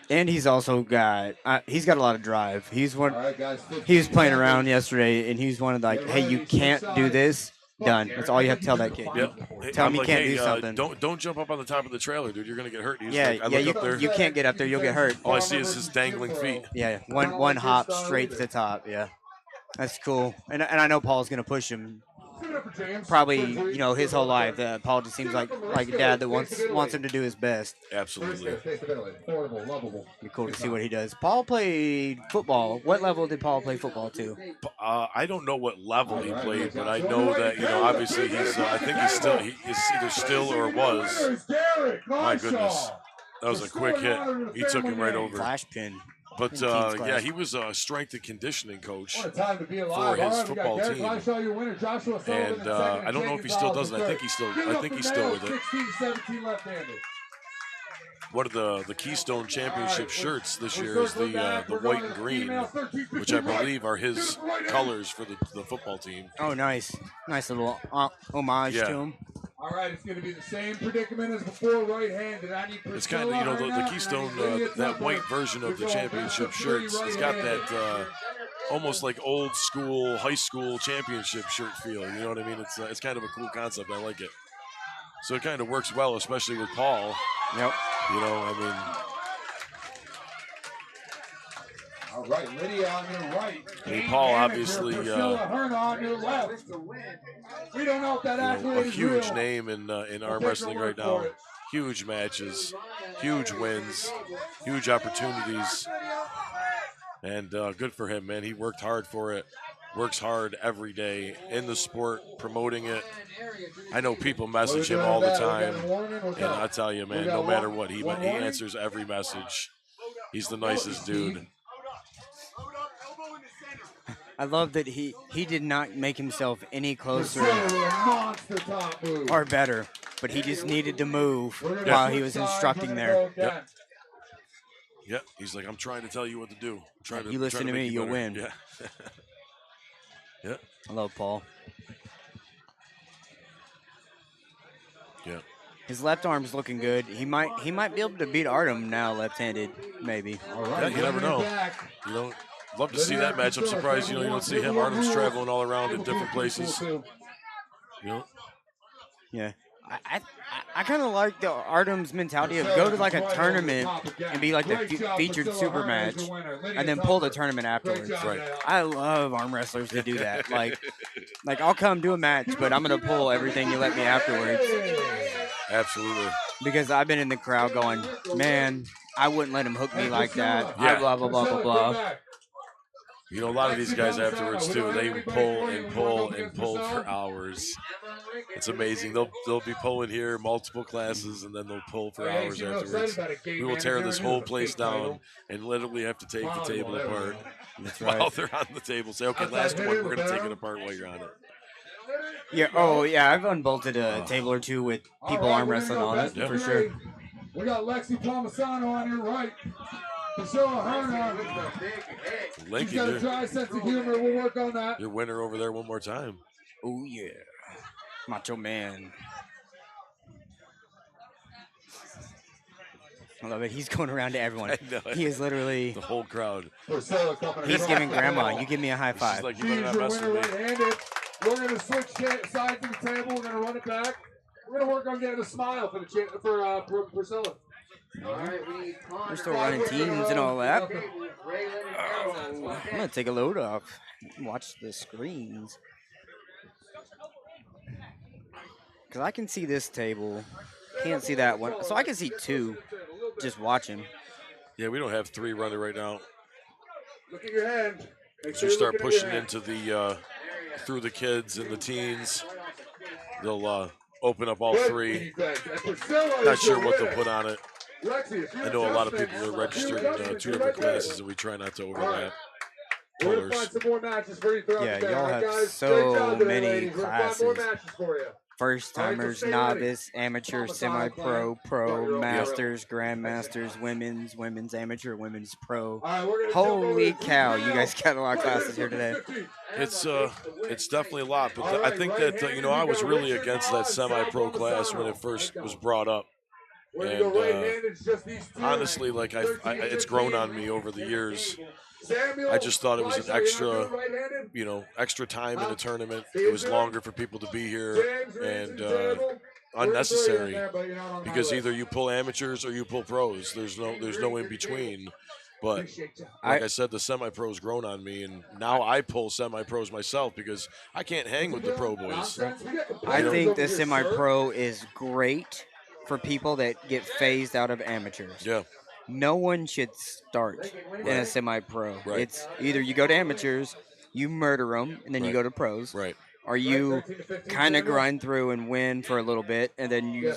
And he's also got he's got a lot of drive. He's one. Right, guys, he was playing around yesterday, and he's one of the, like, hey, you can't do this. Done. That's all you have to tell that kid. Yep. Tell him he can't do something. Don't jump up on the top of the trailer, dude. You're gonna get hurt. You can't get up there. You'll get hurt. All I see is his dangling feet. Yeah, one hop straight to the top. Yeah, that's cool. And I know Paul's gonna push him. Probably, his whole life. Paul just seems like a dad that wants him to do his best. Absolutely. Be cool to see what he does. Paul played football. What level did Paul play football to? I don't know what level he played, but I know that obviously he's. I think he's either still or was. My goodness, that was a quick hit. He took him right over. Flash pin. But, he was a strength and conditioning coach for his football team. And I don't know if he still does it. I think he's still with it. One of the Keystone Championship shirts this year is the white and green, which I believe are his colors for the football team. Oh, nice. Nice little homage to him. All right, it's going to be the same predicament as before, right-handed. It's kind of, the Keystone, that white version of the championship shirts, it's got that almost like old school, high school championship shirt feel. You know what I mean? It's kind of a cool concept. I like it. So it kind of works well, especially with Paul. Yep. All right, Lydia on your right. Paul obviously on your left. We don't know if that a huge name in arm wrestling right now. huge matches, huge wins, huge opportunities, and good for him, man. He worked hard for it. Works hard every day in the sport, promoting it. I know people message him all the time, and I tell you, man, no matter what, he answers every message. He's the nicest dude. I love that he did not make himself any closer or better, but he just needed to move while he was instructing there. Yep. Yep. He's like, I'm trying to tell you what to do. You listen to me, you'll win. Yeah. Yeah. I love Paul. Yeah. His left arm's looking good. He might be able to beat Artem now, left-handed, maybe. Yeah, you never know. You know, love to see that match. I'm surprised you don't see him. Artem's traveling all around in different places. You know. Yeah. I kind of like the Artem's mentality of go to like a tournament and be like the featured super match and then pull the tournament afterwards. Right. I love arm wrestlers to do that. Like I'll come do a match, but I'm going to pull everything you let me afterwards. Absolutely. Because I've been in the crowd going, man, I wouldn't let him hook me like that. Yeah. Blah, blah, blah, blah, blah. You know, a lot of these guys afterwards, too, they pull and pull and pull for hours. It's amazing. They'll be pulling here, multiple classes, and then they'll pull for hours afterwards. We will tear this whole place down and literally have to take the table apart. That's While right. they're on the table. Say, okay, last one, we're going to take it apart while you're on it. Yeah. Oh, yeah. I've unbolted a table or two with people arm wrestling on it, for sure. We got Lexi Palmisano on your right. Priscilla Hearn. She's got a dry sense of humor. We'll work on that. Your winner over there one more time. Oh, yeah. Macho Man. I love it. He's going around to everyone. I know. He is literally. The whole crowd. He's giving grandma. You give me a high five. She's like, you better not mess with me. Right-handed. We're going to switch sides of the table. We're going to run it back. We're going to work on getting a smile for Priscilla. We're still running teams and all that. I'm going to take a load off. Watch the screens. Because I can see this table. Can't see that one. So I can see two. Just watching. Yeah, we don't have three running right now. Look at your hand. So you start pushing into the through the kids and the teens. They'll open up all three. Not sure what they'll put on it. I know a lot of people are registered in two different classes, and we try not to overlap. Pullers. Yeah, y'all have so many classes. First timers, novice, amateur, semi-pro, pro, masters, grandmasters, women's amateur, women's pro. Holy cow, you guys got a lot of classes here today. It's definitely a lot, but I think that I was really against that semi-pro class when it first was brought up. And honestly, like it's grown on me over the years. I just thought it was an extra time in the tournament. It was longer for people to be here and unnecessary because either you pull amateurs or you pull pros. There's no in between. But like I said, the semi-pros grown on me, and now I pull semi-pros myself because I can't hang with the pro boys. I think the semi-pro is great for people that get phased out of amateurs. Yeah. No one should start in a semi-pro. Right. It's either you go to amateurs, you murder them, and then you go to pros. Right. Or you kind of grind through and win for a little bit, and then you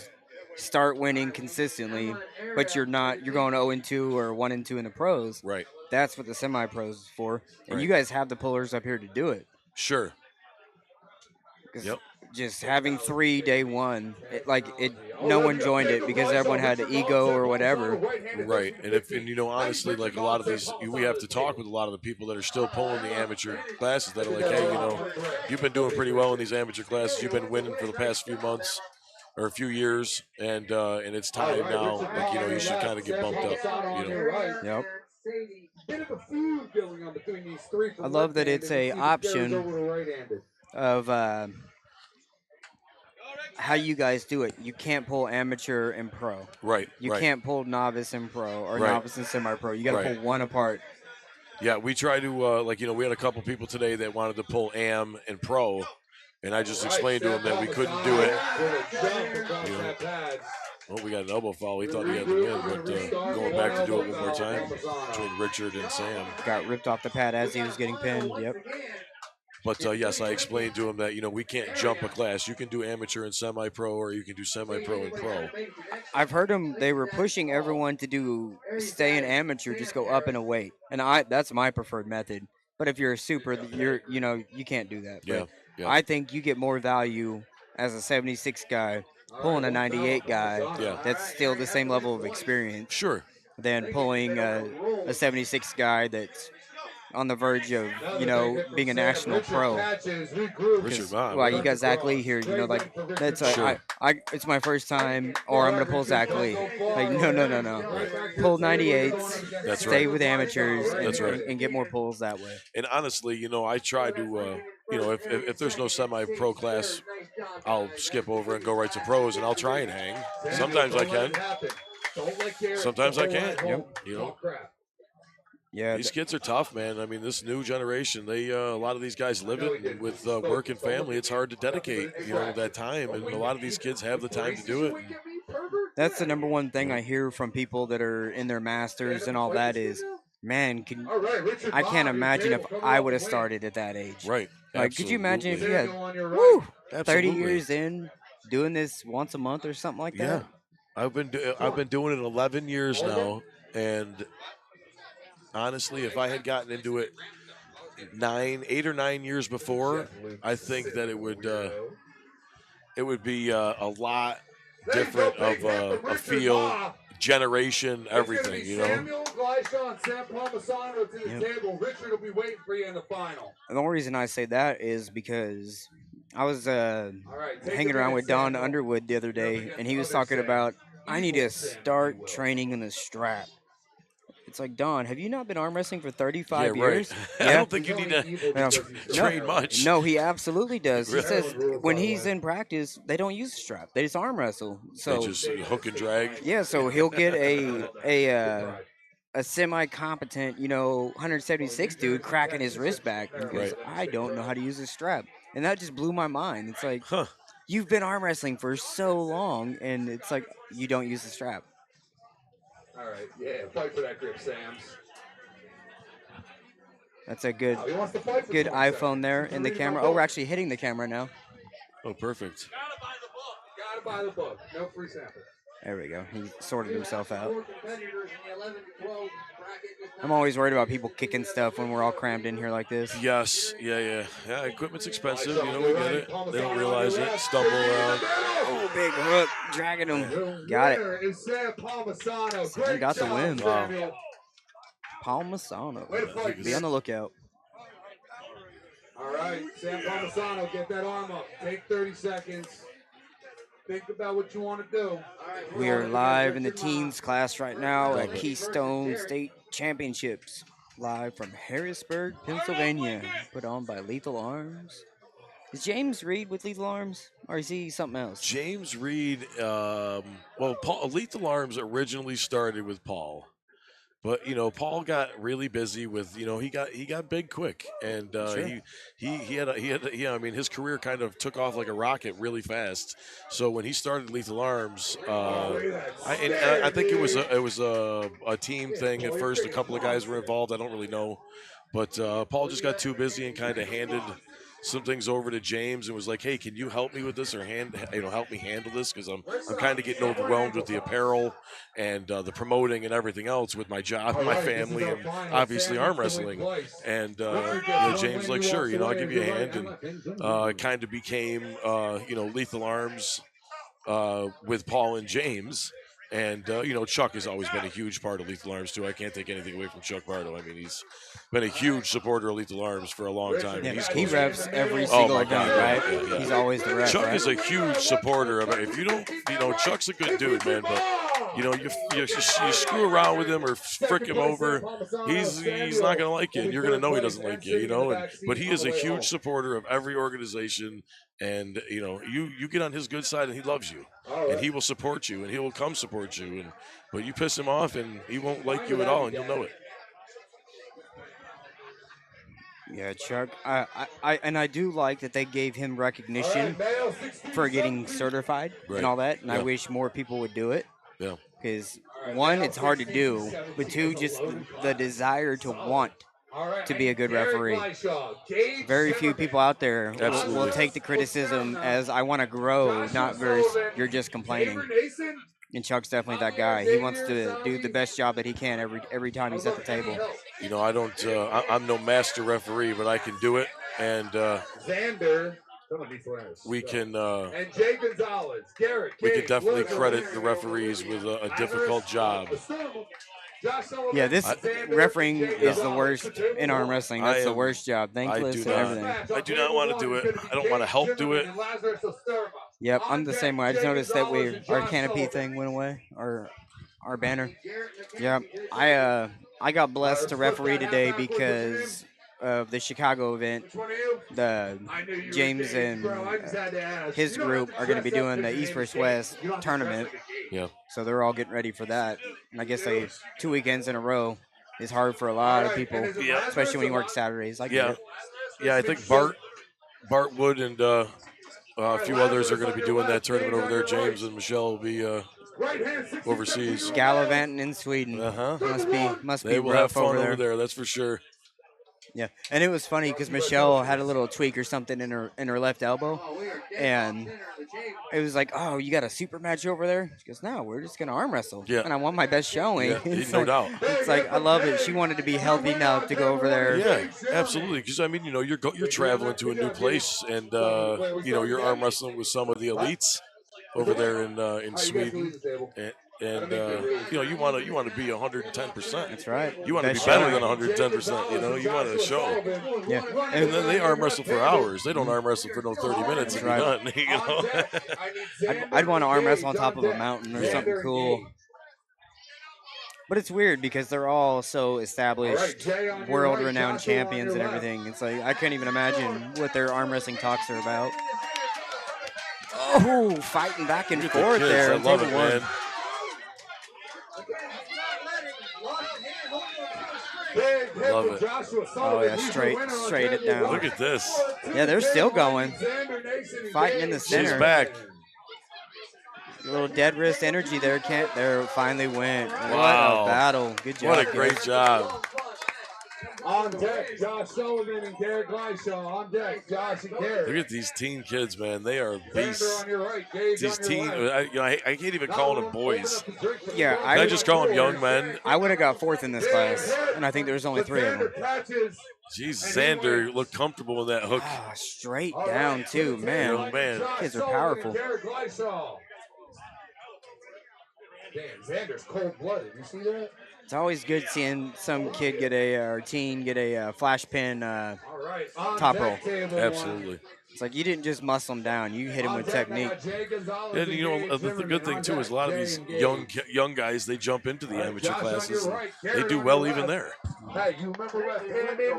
start winning consistently, but you're going 0-2 or 1-2 in the pros. Right. That's what the semi-pros is for. And Right. you guys have the pullers up here to do it. Sure. Yep. Just having 3 day one, no one joined it because everyone had an ego or whatever. Right, and honestly, like a lot of these, we have to talk with a lot of the people that are still pulling the amateur classes that are like, hey, you've been doing pretty well in these amateur classes. You've been winning for the past few months or a few years, and it's time now. Like you should kind of get bumped up. Yep. I love that it's a option of how you guys do it. You can't pull amateur and pro. Right. You can't pull novice and pro or novice and semi-pro. You got to pull one apart. Yeah, we try to we had a couple people today that wanted to pull am and pro, and I just explained to them that we couldn't do it. Well, we got an elbow foul. He thought he had the win, but going back to do it one more time between Richard and Sam. Got ripped off the pad as he was getting pinned. Yep. But yes, I explained to him that we can't jump a class. You can do amateur and semi-pro, or you can do semi-pro and pro. I've heard them. They were pushing everyone to stay an amateur, just go up in a weight, and that's my preferred method. But if you're a super, you can't do that. Yeah, But yeah. I think you get more value as a 76 guy pulling a 98 guy. Yeah. That's still the same level of experience. Sure. Than pulling a 76 guy that's on the verge of, being a national pro. Richard Vaughn. Well, you got Zach Lee here, that's Sure. it's my first time, or I'm gonna pull Zach Lee. Like, no. Pull 98s, That's stay right. with amateurs, and, That's right. and get more pulls that way. And honestly, I try to, if there's no semi-pro class, I'll skip over and go right to pros, and I'll try and hang. Sometimes I can. Sometimes I can't. Yep. Yeah, these kids are tough, man. I mean, this new generation, they a lot of these guys live it, and with work and family, it's hard to dedicate, that time. And a lot of these kids have the time to do it. That's the number one thing I hear from people that are in their masters and all that is, man, I can't imagine if I would have started at that age. Right. Like, could you imagine if you had 30 Absolutely. years in doing this once a month or something like that? Yeah, I've been doing it 11 years now, and honestly, if I had gotten into it 8 or 9 years before, I think that it would be a lot different of a feel, generation, everything. Samuel Gleishon, Sam Palmisano to the table. Richard will be waiting for you in the final. And the only reason I say that is because I was hanging around with Don Underwood the other day, and he was talking about, I need to start training in the strap. It's like, Don, have you not been arm wrestling for 35 years? I don't think you need to train much. No, he absolutely does. Really? He says when he's in practice, they don't use a strap. They just arm wrestle. So they just hook and drag. Yeah, so he'll get a semi-competent, 176 dude cracking his wrist back because I don't know how to use a strap. And that just blew my mind. It's like, you've been arm wrestling for so long, and it's like you don't use the strap. All right, fight for that grip, Sams. That's a good iPhone there in the camera. Oh, we're actually hitting the camera now. Oh, perfect. Gotta buy the book. No free sample. There we go. He sorted himself out. I'm always worried about people kicking stuff when we're all crammed in here like this. Yes, yeah. Equipment's expensive. We get it. They don't realize it. Stumble around. Oh, big hook, dragging him. Got it. Sam got the win. Wow. Palmisano. Be on the lookout. All right, Sam Palmisano, get that arm up. Take 30 seconds. Think about what you want to do. We are live in the teens class right now at Keystone State Championships. Live from Harrisburg, Pennsylvania. Put on by Lethal Arms. Is James Reed with Lethal Arms? Or is he something else? James Reed, Lethal Arms originally started with Paul. But Paul got really busy with he got big quick, and Sure. he had I mean his career kind of took off like a rocket really fast. So when he started Lethal Arms, I think it was a team thing at first. A couple of guys were involved. I don't really know, but Paul just got too busy and kind of handed some things over to James and was like, "Hey, can you help me with this or help me handle this because I'm kind of getting overwhelmed with the apparel and the promoting and everything else with my job and my family and obviously arm wrestling." And James like, "Sure, I'll give you a hand," and it kind of became Lethal Arms with Paul and James. And, Chuck has always been a huge part of Lethal Arms, too. I can't take anything away from Chuck Bardo. I mean, he's been a huge supporter of Lethal Arms for a long time. Yeah, he reps every single event, right? Yeah. He's always the rep, Chuck is a huge supporter of it. If you don't, Chuck's a good dude, man, but, you screw around with him or frick him over, he's not going to like you, and you're going to know he doesn't like you, but he is a huge supporter of every organization. And you get on his good side, and he loves you, and he will support you, and he will come support you. But you piss him off, and he won't like you at all, and you'll know it. Yeah, Chuck. I do like that they gave him recognition for getting certified and Right. all that, and I Yeah. wish more people would do it. Yeah. Because one, it's hard to do, but two, just the desire to want to be a good referee. Very few people out there will Absolutely. take the criticism as I want to grow, not versus you're just complaining. And Chuck's definitely that guy. He wants to do the best job that he can every time he's at the table. You know, I don't. I'm no master referee, but I can do it, and Xander. we can. And Jay Gonzalez, Garrett, We can definitely credit the referees with a difficult job. Yeah, this refereeing is the worst in arm wrestling. That's the worst job. Thankless and everything. I do not want to do it. I don't want to help do it. Yep, I'm the same way. I just noticed that our canopy thing went away, our banner. Yep, I got blessed to referee today because of the Chicago event. The James and his group are going to be doing the East vs. West tournament. Yeah. So they're all getting ready for that. And I guess 2 weekends in a row is hard for a lot of people, especially when you work Saturdays. I get it. Yeah, I think Bart Wood and a few others are going to be doing that tournament over there. James and Michelle will be overseas. Gallivanting in Sweden. Must be They will rough have fun over there. That's for sure. Yeah, and it was funny because Michelle had a little tweak or something in her left elbow, and it was like, "Oh, you got a super match over there?" She goes, "No, we're just gonna arm wrestle." Yeah. And I want my best showing. Yeah, no doubt. It's like I love it. She wanted to be healthy enough to go over there. Yeah, absolutely. Because I mean, you know, you're traveling to a new place, and you know, you're arm wrestling with some of the elites over there in Sweden, and you know, you want to be 110%. That's right. You want to be better than 110%. You know, you want to show. Yeah. And then they arm wrestle for hours. They don't arm wrestle for no 30 minutes and Right. done. You know. I'd want to arm wrestle on top of a mountain or something cool. But it's weird because they're all so established, world-renowned champions and everything. It's like I couldn't even imagine what their arm wrestling talks are about. Oh, fighting back and forth there. I love it, man. Love it. Oh yeah, straight it down. Look at this. Yeah, they're still going. Fighting in the center. She's back. A little dead wrist energy there. There finally went. Wow. What a battle. Good job. What a great job. On deck, Josh Sullivan and Garrett Gleishaw. On deck, Josh and Garrett. Look at these teen kids, man. They are beasts. On your right, Gage These on your teen, left. I can't even call them boys. Yeah, I just call them young men. I would have got fourth in this class, and I think there was only 3 of them. Jeez, Xander looked comfortable in that hook. Ah, straight down too, man. Oh, man. Kids are powerful. Damn, Xander's cold-blooded. You see that? It's always good seeing some kid or teen get a flash pin top roll. Absolutely. It's like you didn't just muscle them down; you hit them with technique. And you know, the good thing too is a lot of these young guys, they jump into the amateur classes. They do well even there. Hey, you remember left-handed?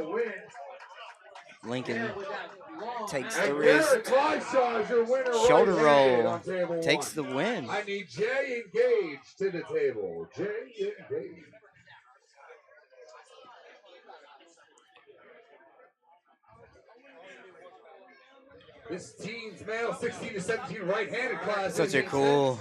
Lincoln takes the wrist. Shoulder roll. Takes the win. I need Jay and Gage to the table. Jay and Gage. This team's male 16 to 17 right-handed class. Such a cool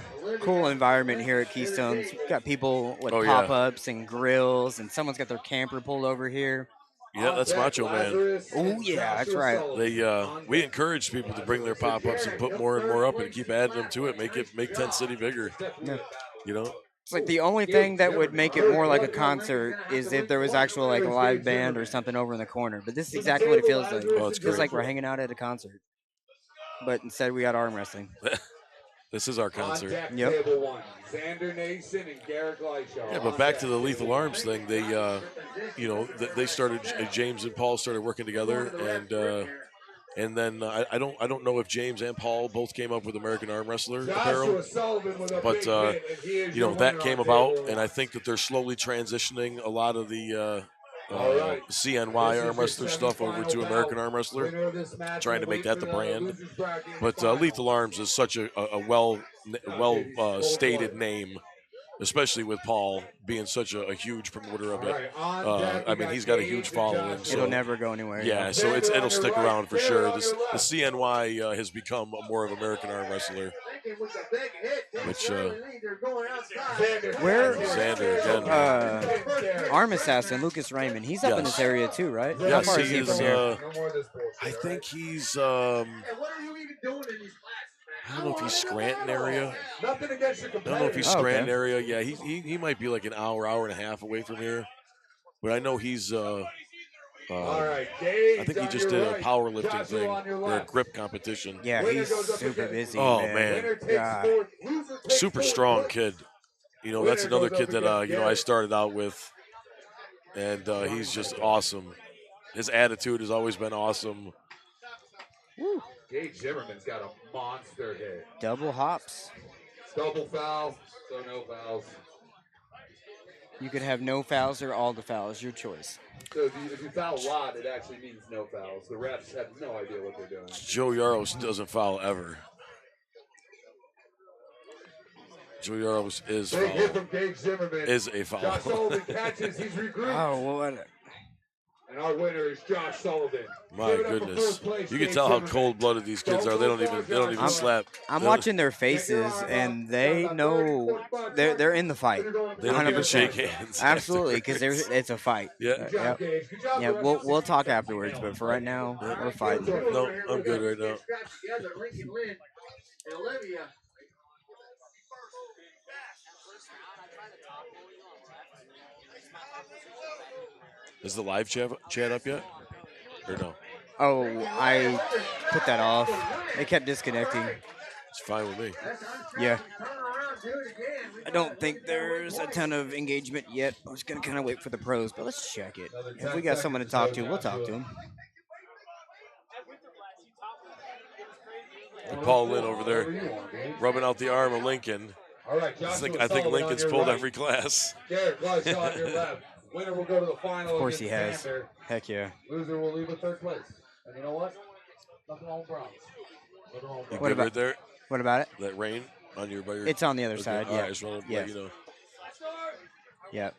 environment here at Keystones. Got people with pop-ups and grills, and someone's got their camper pulled over here. Yeah, that's Macho Man. Oh yeah, that's right. We encourage people to bring their pop-ups and put more and more up and keep adding them to it. Make Tent City bigger. Yeah. You know. It's like the only thing that would make it more like a concert is if there was actual like a live band or something over in the corner. But this is exactly what it feels like. Oh, it's It feels great. like we're hanging out at a concert. But instead we got arm wrestling. This is our concert. Yep. Xander Nason and Garrett Gleishaw. Yeah, but back to the Lethal Arms thing. They, they started. James and Paul started working together, and then I don't know if James and Paul both came up with American Arm Wrestler apparel, but that came about, and I think that they're slowly transitioning a lot of the CNY Arm Wrestler stuff over to American Arm Wrestler, trying to make that the brand. But Lethal Arms is such a well stated name especially with Paul being such a huge promoter of it. Alright, on deck, I we mean, got he's got a Gage huge and following. Josh. So It'll never go anywhere. yeah, so it'll stick around for Taylor sure. on your The left. CNY has become more of an American arm wrestler, which Where Xander again. Arm Assassin Lucas Raymond, he's up in Yes. this area too, right? How Yes, far he he is. from here? No more of this bullshit, I all think he's. What are you even doing in these classes, I don't know if he's Scranton area. Nothing against your I don't know if he's Oh, okay. Scranton area. Yeah, he might be like an hour and a half away from here. But I know he's. All right, Gage I think he on just your did a right. powerlifting Joshua thing on your or a left. grip competition. Yeah, Winner he's goes up super again. busy. Oh, man. man. Winner takes God. fourth, loser takes Super fourth strong place. kid. You know, that's Winner another goes up kid that against I Garrett. started out with, and he's just awesome. His attitude has always been awesome. Gage Zimmerman's got a monster hit. Double hops. Double foul, so no fouls. You could have no fouls or all the fouls, your choice. So if you foul a lot, it actually means no fouls. The refs have no idea what they're doing. Joe Yaros doesn't foul ever. Joe Yaros is Big hit foul. from Gage Zimmerman. Is a foul. Josh Sullivan catches. He's regrouped. Oh, what? And our winner is Josh Sullivan. My Give it up for goodness, fourth place, you can Gage tell how Zimmerman. cold-blooded these kids are. They don't even I'm- slap. I'm watching their faces, and they know they're in the fight. They don't even 100%. shake hands. Absolutely, because it's a fight. Yeah. Good Yep. job, Gage. Good job, Yeah, the rest we'll of the we'll team. talk afterwards, but for right now, we're fighting. No, I'm good right now. Is the live chat up yet? Or no? Oh, I put that off. They kept disconnecting. It's fine with me. Yeah. I don't think there's a ton of engagement yet. I was gonna kind of wait for the pros, but let's check it. If we got someone to talk to, we'll talk to them. And Paul Lynn over there rubbing out the arm of Lincoln. All right, I think Joshua Sullivan Lincoln's on your pulled right. every class. Garrett Gleishaw on your left. Winner will go to the final. Of course he against has. Xander. Heck yeah. Loser will leave with third place. And you know what? Nothing wrong with Browns. Nothing wrong with You Browns. What good about- right there? What about it? That rain on your by your. It's on the other Okay, side. all Yeah. right, just wanted to Yeah. let you know. Yeah.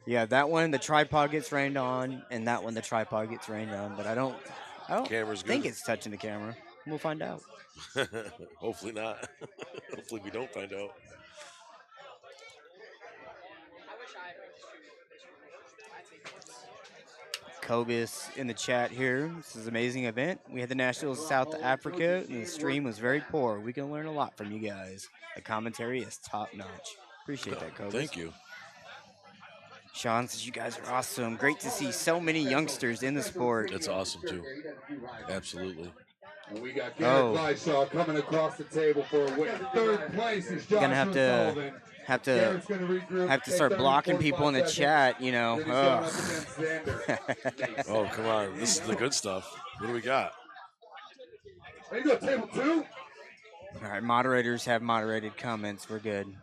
Yeah, that one the tripod gets rained on, and that one the tripod gets rained on. But I don't Camera's think good. it's touching the camera. We'll find out. Hopefully not. Hopefully we don't find out. Kobus in the chat here. This is an amazing event. We had the Nationals of South Africa, and the stream was very poor. We can learn a lot from you guys. The commentary is top notch. Appreciate that, Kobus. Thank you. Sean says you guys are awesome. Great to see so many youngsters in the sport. That's awesome too. Absolutely. And we got Garrett Oh. Gleishaw coming across the table for a win. Third place is You're Joshua gonna have to Sullivan. have to Garrett's gonna regroup. have to take start 30, blocking people in the 45 chat. You know. seconds. Then he's going Ugh. up against Xander. Oh come on, this is the good stuff. What do we got? There you go, table two. All right, moderators have moderated comments. We're good.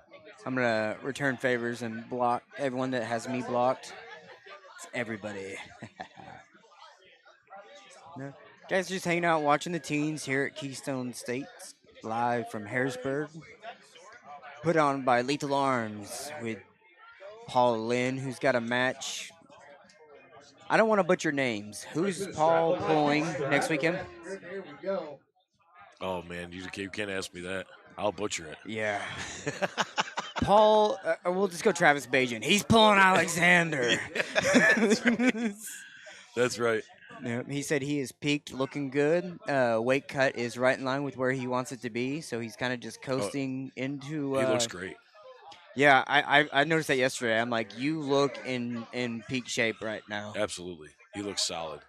I'm gonna return favors and block everyone that has me blocked. It's everybody. No. Guys, just hanging out watching the teens here at Keystone States, live from Harrisburg. Put on by Lethal Arms with Paul Lynn, who's got a match. I don't want to butcher names. Who's Paul pulling next weekend? Here we go. Oh man, you can't ask me that. I'll butcher it. Yeah. Paul, we'll just go Travis Bajan. He's pulling Alexander. That's right. Yeah, he said he is peaked, looking good. Weight cut is right in line with where he wants it to be, so he's kind of just coasting into. He looks great. Yeah, I noticed that yesterday. I'm like, you look in peak shape right now. Absolutely. He looks solid.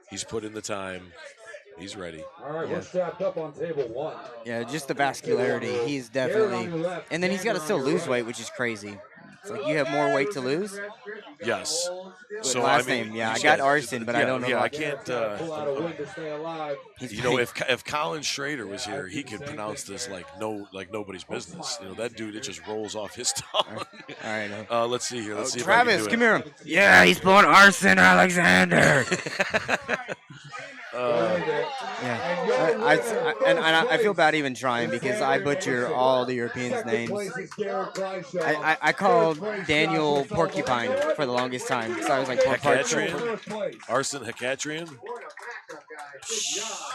He's put in the time. He's ready. All right, Yeah. we're strapped up on table one. Yeah, just the vascularity. He's definitely. And then he's got to still lose weight, which is crazy. It's like you have more weight to lose. Yes. So last I mean, name, yeah, he's I got Arson, but I don't know. Yeah, I like, can't. Pull out a win to stay alive. he's You know, peaked. if Colin Schrader was here, he could pronounce this like nobody's business. You know, that dude, it just rolls off his tongue. All right. Let's see here. Let's see Travis, if I come can here. Yeah, he's pulling Arson Alexander. Yeah, I feel bad even trying because I butcher all the Europeans' names. I called Daniel Porcupine for the longest time because I was like, Hakatrian? Arsen Hakatrian?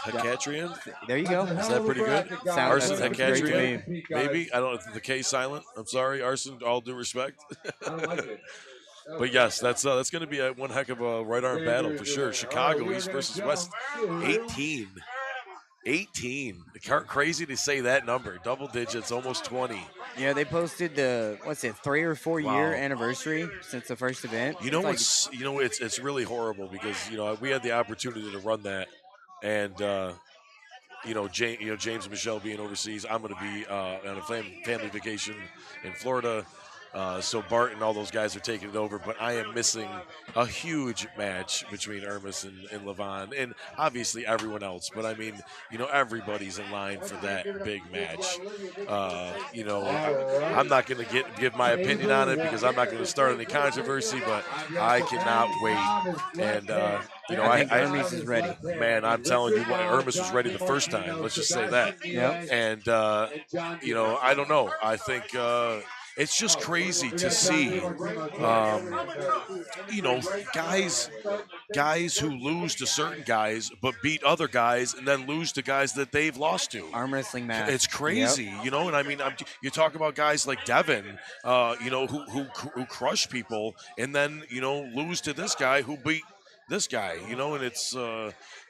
Hakatrian? There you go. Is that pretty good? Arsen Sounds great to Hakatrian? me. Maybe. I don't know. The K silent. I'm sorry, Arsen. All due respect. But yes, that's going to be one heck of a right arm battle for sure. Chicago East versus West, 18. 18. Crazy to say that number. Double digits, almost 20. Yeah, they posted the 3 or 4 year anniversary since the first event. You know what's it's really horrible because we had the opportunity to run that, and James and Michelle being overseas, I'm going to be on a family vacation in Florida. So Bart and all those guys are taking it over, but I am missing a huge match between Ermis and Levon, and obviously everyone else. But I mean, everybody's in line for that big match. I'm not going to give my opinion on it because I'm not going to start any controversy, but I cannot wait. And I think Ermis is ready. Man, I'm telling you, Ermis was ready the first time. Let's just say that. Yep. And I don't know. I think. It's just crazy to see, guys who lose to certain guys but beat other guys and then lose to guys that they've lost to. Arm wrestling match. It's crazy, and I mean, you talk about guys like Devin, who crush people and then lose to this guy who beat this guy, and it's.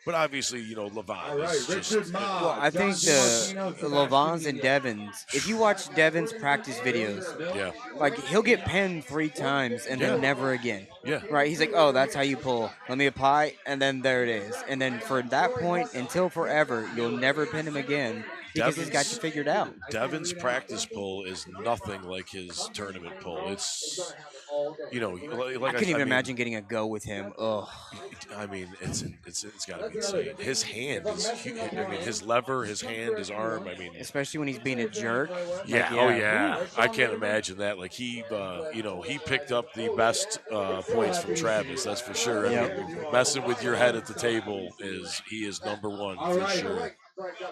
But obviously, Levon is just. Well, I think the Levons and Devins, if you watch Devin's practice videos, like he'll get pinned 3 times and then never again. Yeah. Right? He's like, oh, that's how you pull. Let me apply, and then there it is. And then for that point, until forever, you'll never pin him again because he's got you figured out. Devin's practice pull is nothing like his tournament pull. It's. I couldn't even imagine getting a go with him. Oh, I mean, it's got to be insane. His hand is huge. I mean, his lever, his hand, his arm. I mean, especially when he's being a jerk. Yeah. Oh yeah. I can't imagine that. Like he picked up the best points from Travis. That's for sure. I mean, messing with your head at the table is number one for sure.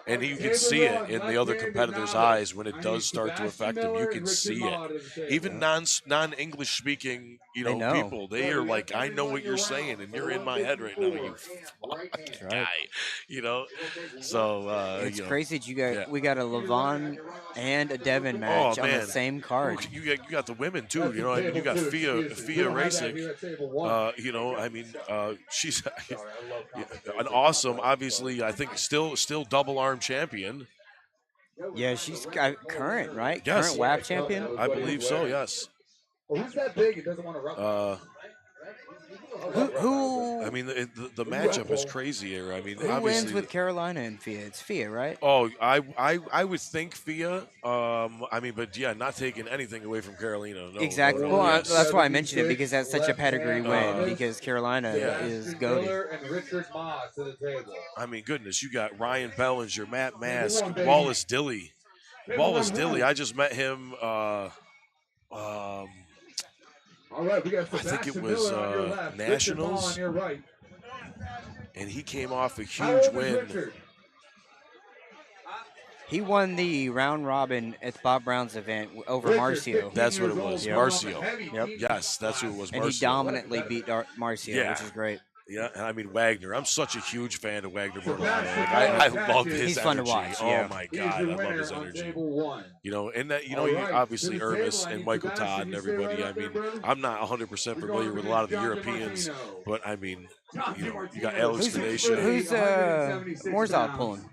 And you can see it in the other competitors' eyes when it does start to affect them. You can see it. Even non-English speaking, people, they are like, I know what you're saying, and you're in my head right now, you fucking guy. So it's crazy that we got a Levon and a Devin match on the same card. You got the women too. I mean, you got Fia Racing. I mean, she's an awesome, obviously, I think still double arm champion. Yeah, she's current, right? Yes. Current WAP champion? I believe so, yes. Who's that big? It doesn't want to rub. Who? I mean, the matchup is crazy here. I mean, who wins with Carolina and Fia? It's Fia, right? Oh, I would think Fia. I mean, but yeah, not taking anything away from Carolina. No, exactly. No, well, that's why I mentioned it because that's such a pedigree win because Carolina is goated. I mean, goodness, you got Ryan Bellinger, Matt Mask, Wallace Dilly. Wallace Dilly, I just met him. All right, we got I think it was Nationals, and he came off a huge win. He won the round robin at Bob Brown's event over Marcio. That's what it was, Marcio. Yep. Yes, that's who it was, Marcio. And he dodominantly beat Marcio, which is great. Yeah, and I mean Wagner. I'm such a huge fan of Wagner Bordello. I love his He's energy. Fun to watch. Oh my God, I love his energy. And that obviously Ermis and Michael Todd and everybody. I mean, I'm not 100% familiar with a lot of the Europeans, but I mean, you got Alex Ganesha. Who's Morzov pulling?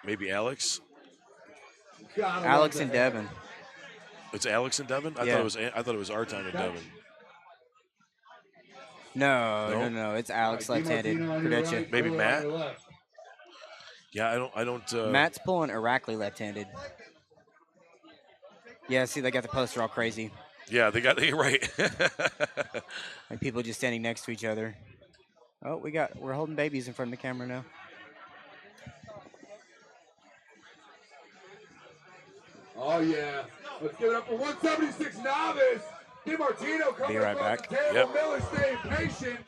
Maybe Alex. Alex and Devin. It's Alex and Devin. I thought it was Arton and Devin. No. It's Alex left-handed. Prediction. Maybe Matt. Yeah, I don't. Matt's pulling Irakli left-handed. Yeah, see, they got the poster all crazy. Yeah, they got right. And people just standing next to each other. Oh, we're holding babies in front of the camera now. Oh yeah, let's give it up for 176 novice. DiMartino coming Be right across back. the table. Yep. Miller staying patient.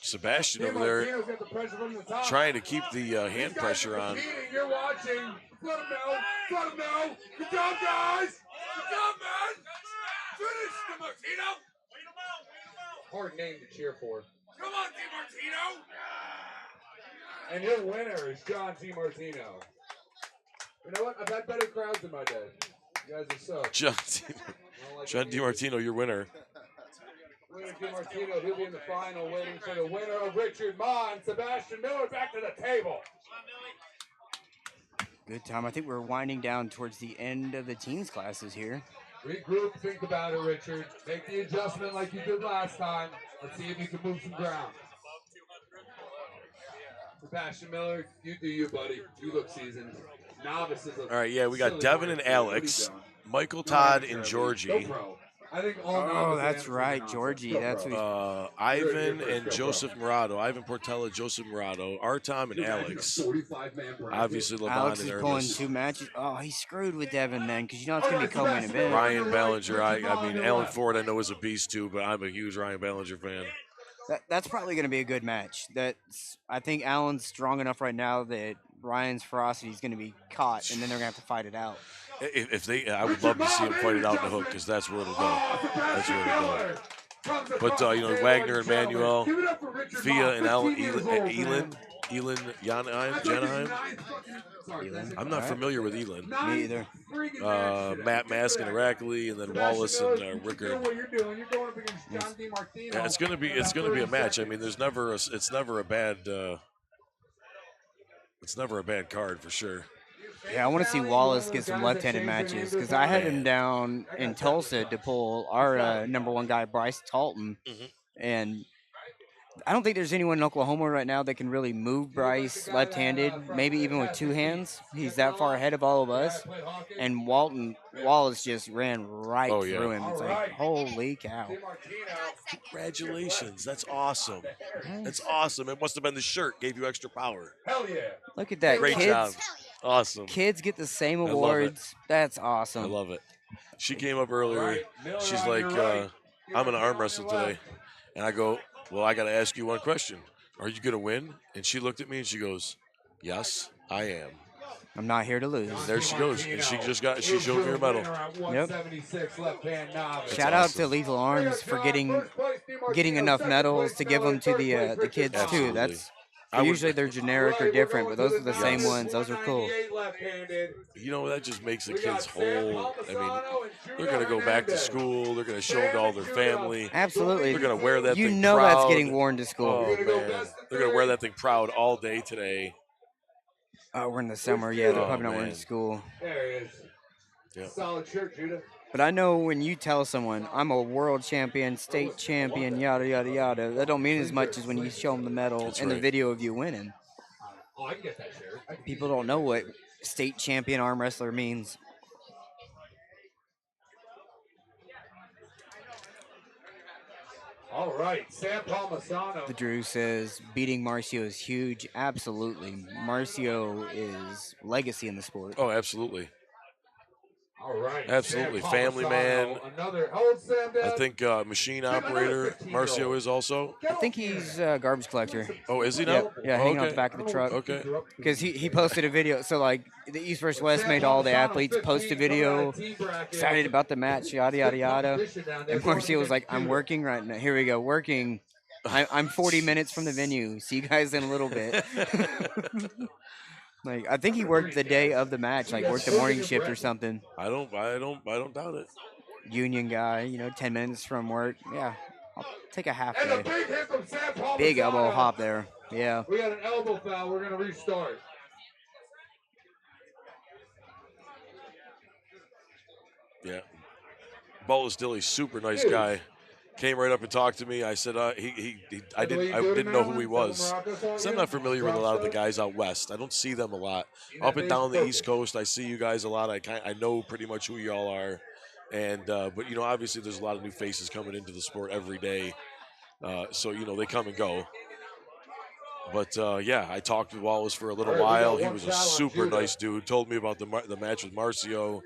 Sebastian over there Martino's got the pressure from the top. trying to keep the hand These guys pressure are on. competing. You're watching. Let him know. Let him know. Good job, guys. Good job, man. Finish the Martino. Hard name to cheer for. Come on, DiMartino. And your winner is John DiMartino. You know what? I've had better crowds in my day. You guys are so. John DiMartino, your winner. Winner DiMartino, he'll be in the final, waiting for the winner of Richard Mon. Sebastian Miller back to the table. Good time. I think we're winding down towards the end of the teens classes here. Regroup, think about it, Richard. Make the adjustment like you did last time. Let's see if you can move some ground. Sebastian Miller, you do you, buddy. You look seasoned. Novices. All right, yeah, we got Devin and Alex, Michael, Todd, and Georgie. I think all Oh, that's right, Georgie. That's who. Ivan and Joseph Murado. Ivan Portella, Joseph Murado, Artom, and Alex. Obviously, LeBron Alex and is pulling Ernest. 2 matches. Oh, he's screwed with Devin then, because you know it's going to be co-main event. Ryan Ballinger. I mean, Alan Ford I know is a beast too, but I'm a huge Ryan Ballinger fan. That's probably going to be a good match. I think Alan's strong enough right now that Ryan's ferocity is going to be caught, and then they're going to have to fight it out. I would love to see him fight it out in the hook because that's where it'll go. That's where it'll go. But you know, Wagner and Manuel, Fia and Elin Janaheim. I'm not familiar with Elin. Me either. Matt Mask and Irakli, and then Wallace and Rickard. Yeah, it's gonna be a match. I mean, it's never a bad card for sure. Yeah, I want to see Wallace get some left-handed matches because I had him down in Tulsa to pull our #1 guy, Bryce Talton, and I don't think there's anyone in Oklahoma right now that can really move Bryce left-handed, maybe even with 2 hands. He's that far ahead of all of us, and Wallace just ran right through him. It's like, holy cow. Congratulations. That's awesome. That's awesome. It must have been the shirt gave you extra power. Hell yeah. Look at that. Great job. Awesome. Kids get the same awards. That's awesome. I love it. She came up earlier. She's like, I'm going to arm wrestle today. And I go, well, I got to ask you one question. Are you going to win? And she looked at me and she goes, yes, I am. I'm not here to lose. There she goes. And she showed me her medal. Yep. Shout out to Lethal Arms for getting enough medals to give them to the kids Absolutely. too. That's usually they're generic or different, but those are the same ones. Those are cool. You know, that just makes the kids whole. I mean, they're going to go back to school. They're going to show them to all their family. Absolutely. They're going to wear that thing You know proud. that's getting worn to school. Oh, man. They're going to wear that thing proud all day today. Oh, we're in the summer. Yeah, they're Oh, probably not wearing man. to school. There it is. Yep. Solid shirt, Judah. But I know when you tell someone, I'm a world champion, state champion, yada, yada, yada, that don't mean as much as when you show them the medal That's and the right. video of you winning. Oh, I can get that shirt. People don't know what state champion arm wrestler means. All right, Sam Palmisano. The Drew says beating Marcio is huge. Absolutely. Marcio is legacy in the sport. Oh, absolutely. All right. Absolutely. Sam Family Palmisano, man. Another. How old's Sam, Dad? I think machine operator Marcio is also. I think he's a garbage collector. Oh, is he now? Yep. Yeah, hanging okay. out the back of the truck. Okay. Because he posted a video. So, like, the East vs. West made all the athletes post a video, excited about the match, yada, yada, yada. And Marcio was like, I'm working right now. Here we go, working. I'm 40 minutes from the venue. See you guys in a little bit. Like, I think he worked the day of the match, like worked the morning shift or something. I don't doubt it. Union guy, 10 minutes from work. Yeah, I'll take a half And a day. big hit from Sam Palmisano. Big elbow hop there. Yeah. We got an elbow foul. We're going to restart. Yeah. Bolus Dilly, super nice guy. Came right up and talked to me. I said I didn't know who he was. So I'm not familiar with a lot of the guys out west. I don't see them a lot. Up and down the East Coast, I see you guys a lot. I know pretty much who y'all are. And but obviously there's a lot of new faces coming into the sport every day. So they come and go. But yeah, I talked with Wallace for a little while. He was a super nice dude. Told me about the match with Marcio.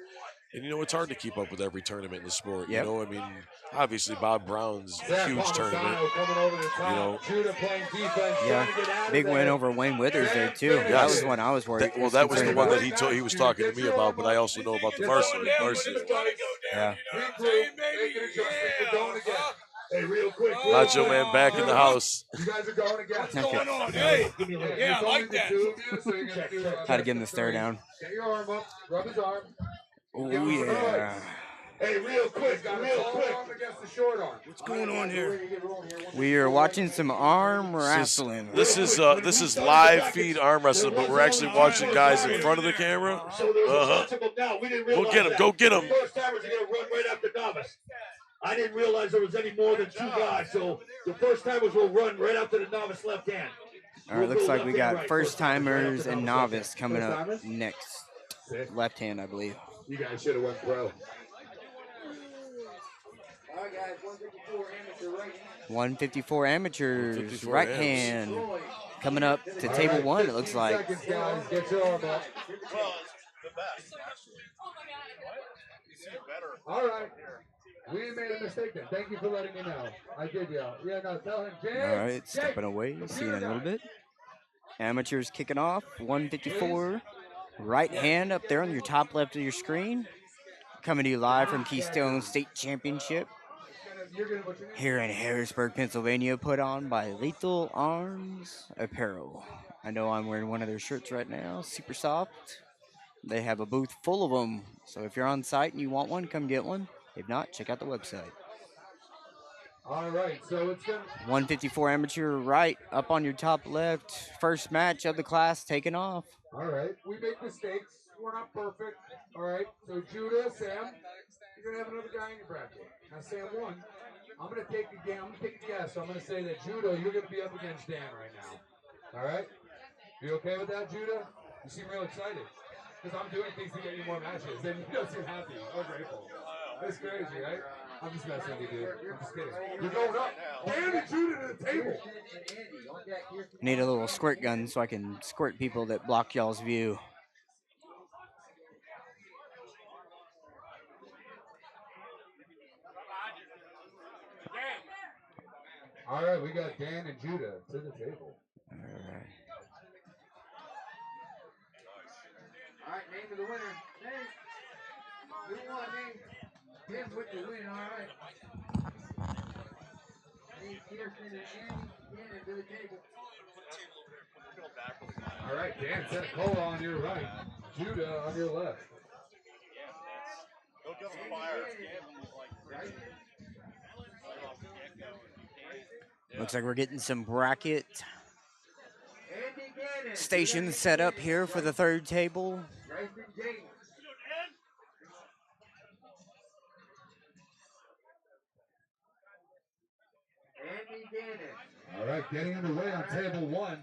And it's hard to keep up with every tournament in the sport. Yep. I mean, obviously Bob Brown's a huge tournament. Coming over the top. Judah playing defense, trying to get out of Big win there. over Wayne Withers there too. Yes. That was one I was worried. That was the one that concerned he was talking to me about, but I also know about the varsity. Yeah. Regroup, make an adjustment. You're going again. Hey, real quick. Macho Man back in the house. You guys are going again. What's going on? Hey, Yeah, I like that. How to give him the stare down. Get your arm up. Rub his arm. Oh yeah. Hey, real quick. Against the short arm. What's going on here? We are watching some arm wrestling. This is live feed arm wrestling, but we're actually watching guys in front of the camera. We'll get him. Go get him. First timers are going to run right after novice. I didn't realize there was any more than 2 guys, so the first timers will run right after the novice left hand. All right, looks like we got first timers and novice coming up next. Left hand, I believe. You guys should have went pro. 154 amateurs, right hand. Coming up to table 1, it looks like. Seconds, guys. Get your arm up. All right. We made a mistake then. Thank you for letting me know. I did yell. Yeah, no, tell him, James. All right, stepping away. See you in a little bit. Amateurs kicking off. 154. Right hand up there on your top left of your screen. Coming to you live from Keystones State Championship here in Harrisburg, Pennsylvania, put on by Lethal Arms Apparel. I know I'm wearing one of their shirts right now, super soft. They have a booth full of them, so if you're on site and you want one, come get one. If not, check out the website. All right, so it's going to... 154 amateur right up on your top left. First match of the class taken off. All right, we make mistakes. We're not perfect. All right, so Judah, Sam, you're going to have another guy in your bracket. Now, Sam won. I'm going to take a guess. So I'm going to say that Judah, you're going to be up against Dan right now. All right? You okay with that, Judah? You seem real excited. Because I'm doing things to get you more matches, and you don't seem happy or grateful. That's crazy, right? I'm just messing with you, dude. I'm just kidding. You're going up. Dan and Judah to the table. Need a little squirt gun so I can squirt people that block y'all's view. All right, we got Dan and Judah to the table. All right. All right, name of the winner. Name. Who won, name? Tim with the win, all right. Name Peterson and Andy. Dan to the table. All right, Dan, set a cola on your right. Judah on your left. Go give him fire. Looks like we're getting some bracket stations set up here for the third table. All right, getting underway on table 1.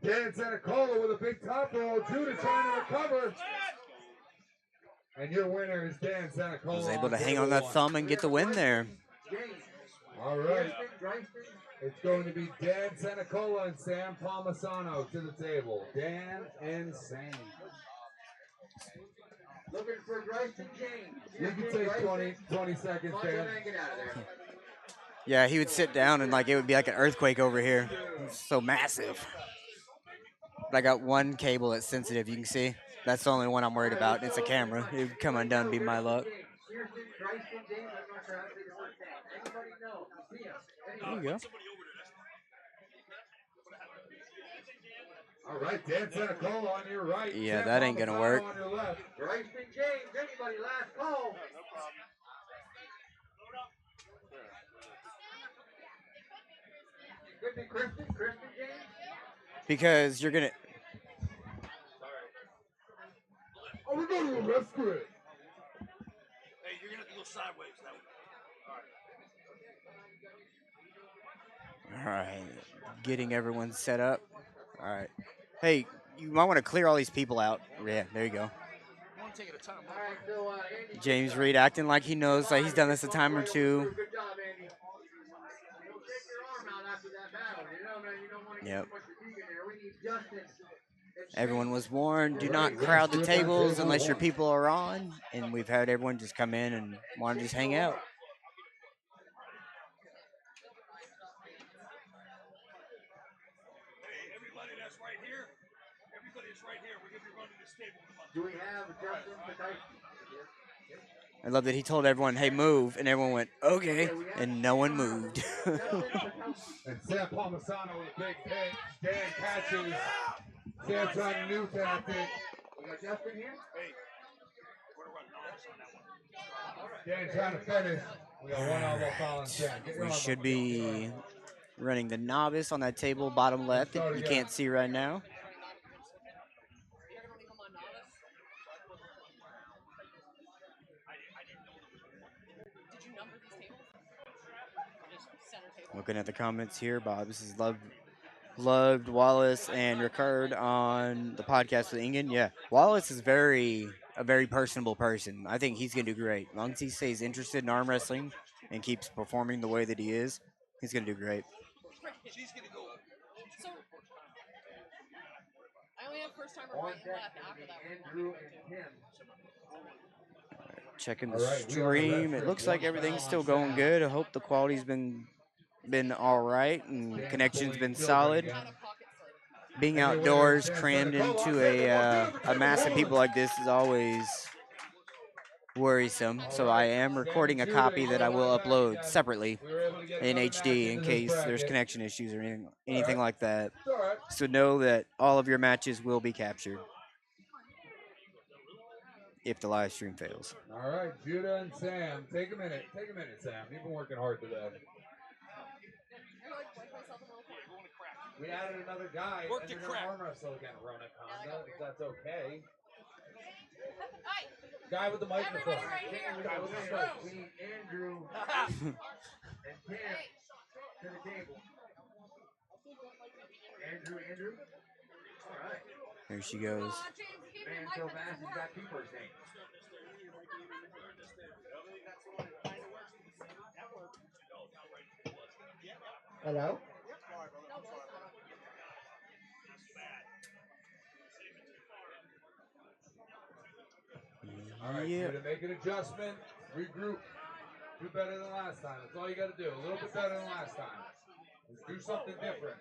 Dan Sanacola with a big top roll. Judah trying to recover. And your winner is Dan Sanacola. Was able to hang on that thumb and get the win there. All right. It's going to be Dan Sanacola and Sam Palmisano to the table. Dan and Sam. Looking for Grayson James. You can take 20 seconds, Dan. Yeah, he would sit down and like it would be like an earthquake over here. It's so massive. But I got one cable that's sensitive, you can see. That's the only one I'm worried about. It's a camera. It would come undone, be my luck. There you go. All right, Dan Sanacola on your right. Yeah, Sam that ain't gonna work. on your left. Grayson James, anybody last call? Could be Kristen James. Because you're gonna. Oh, we're going to the rest of it. Hey, you're gonna have to go sideways now. All right, getting everyone set up. All right. Hey, you might want to clear all these people out. Yeah, there you go. One take at a time. All right, so, Andy, James Reed acting like he knows, like he's done this a time or two. good job, Andy. You'll take your arm out after that battle. You know, man, you don't want to Yep. get too much fatigue in there. We need Justin. Everyone was warned, do not crowd the tables unless your people are on. And we've had everyone just come in and want to just hang out. Everybody that's right here. Everybody that's right here. We're going to be running this table. Do we have Justin tonight? I love that he told everyone, hey, move. And everyone went, okay. And no one moved. And Sam Palmisano with a big pitch. Dan catches. Sam's on Newton, I think. We got Justin here? Dan trying to finish. We got one elbow foul on Sam. We should be running the novice on that table, bottom left, that you can't see right now. Looking at the comments here, Bob, this is loved Wallace and Ricard on the podcast with Ingen. Yeah, Wallace is a very personable person. I think he's gonna do great. As long as he stays interested in arm wrestling and keeps performing the way that he is, he's gonna do great. She's going to go. So, I only have first timer right and left after that one. Checking the stream. It looks like everything's still going good. I hope the quality's been all right and connection's been solid. Being outdoors, crammed into a mass of people like this is always worrisome. So I am recording a copy that I will upload separately in HD in case there's connection issues or anything like that. So know that all of your matches will be captured if the live stream fails. All right, Judah and Sam. Take a minute. Take a minute, Sam. You've been working hard today. We added another guy. Work and your then crack. arm wrestle again, Rona Conda, if that's okay. Guy with the microphone. Everybody right here. Guy with the mic. We need Andrew and Tim to the table. Andrew. All right. Here she goes. Man, so fast he's got keepers name. Hello? All right, Yeah. to make an adjustment, regroup, do better than last time. That's all you got to do. A little bit better than last time. Let's do something different.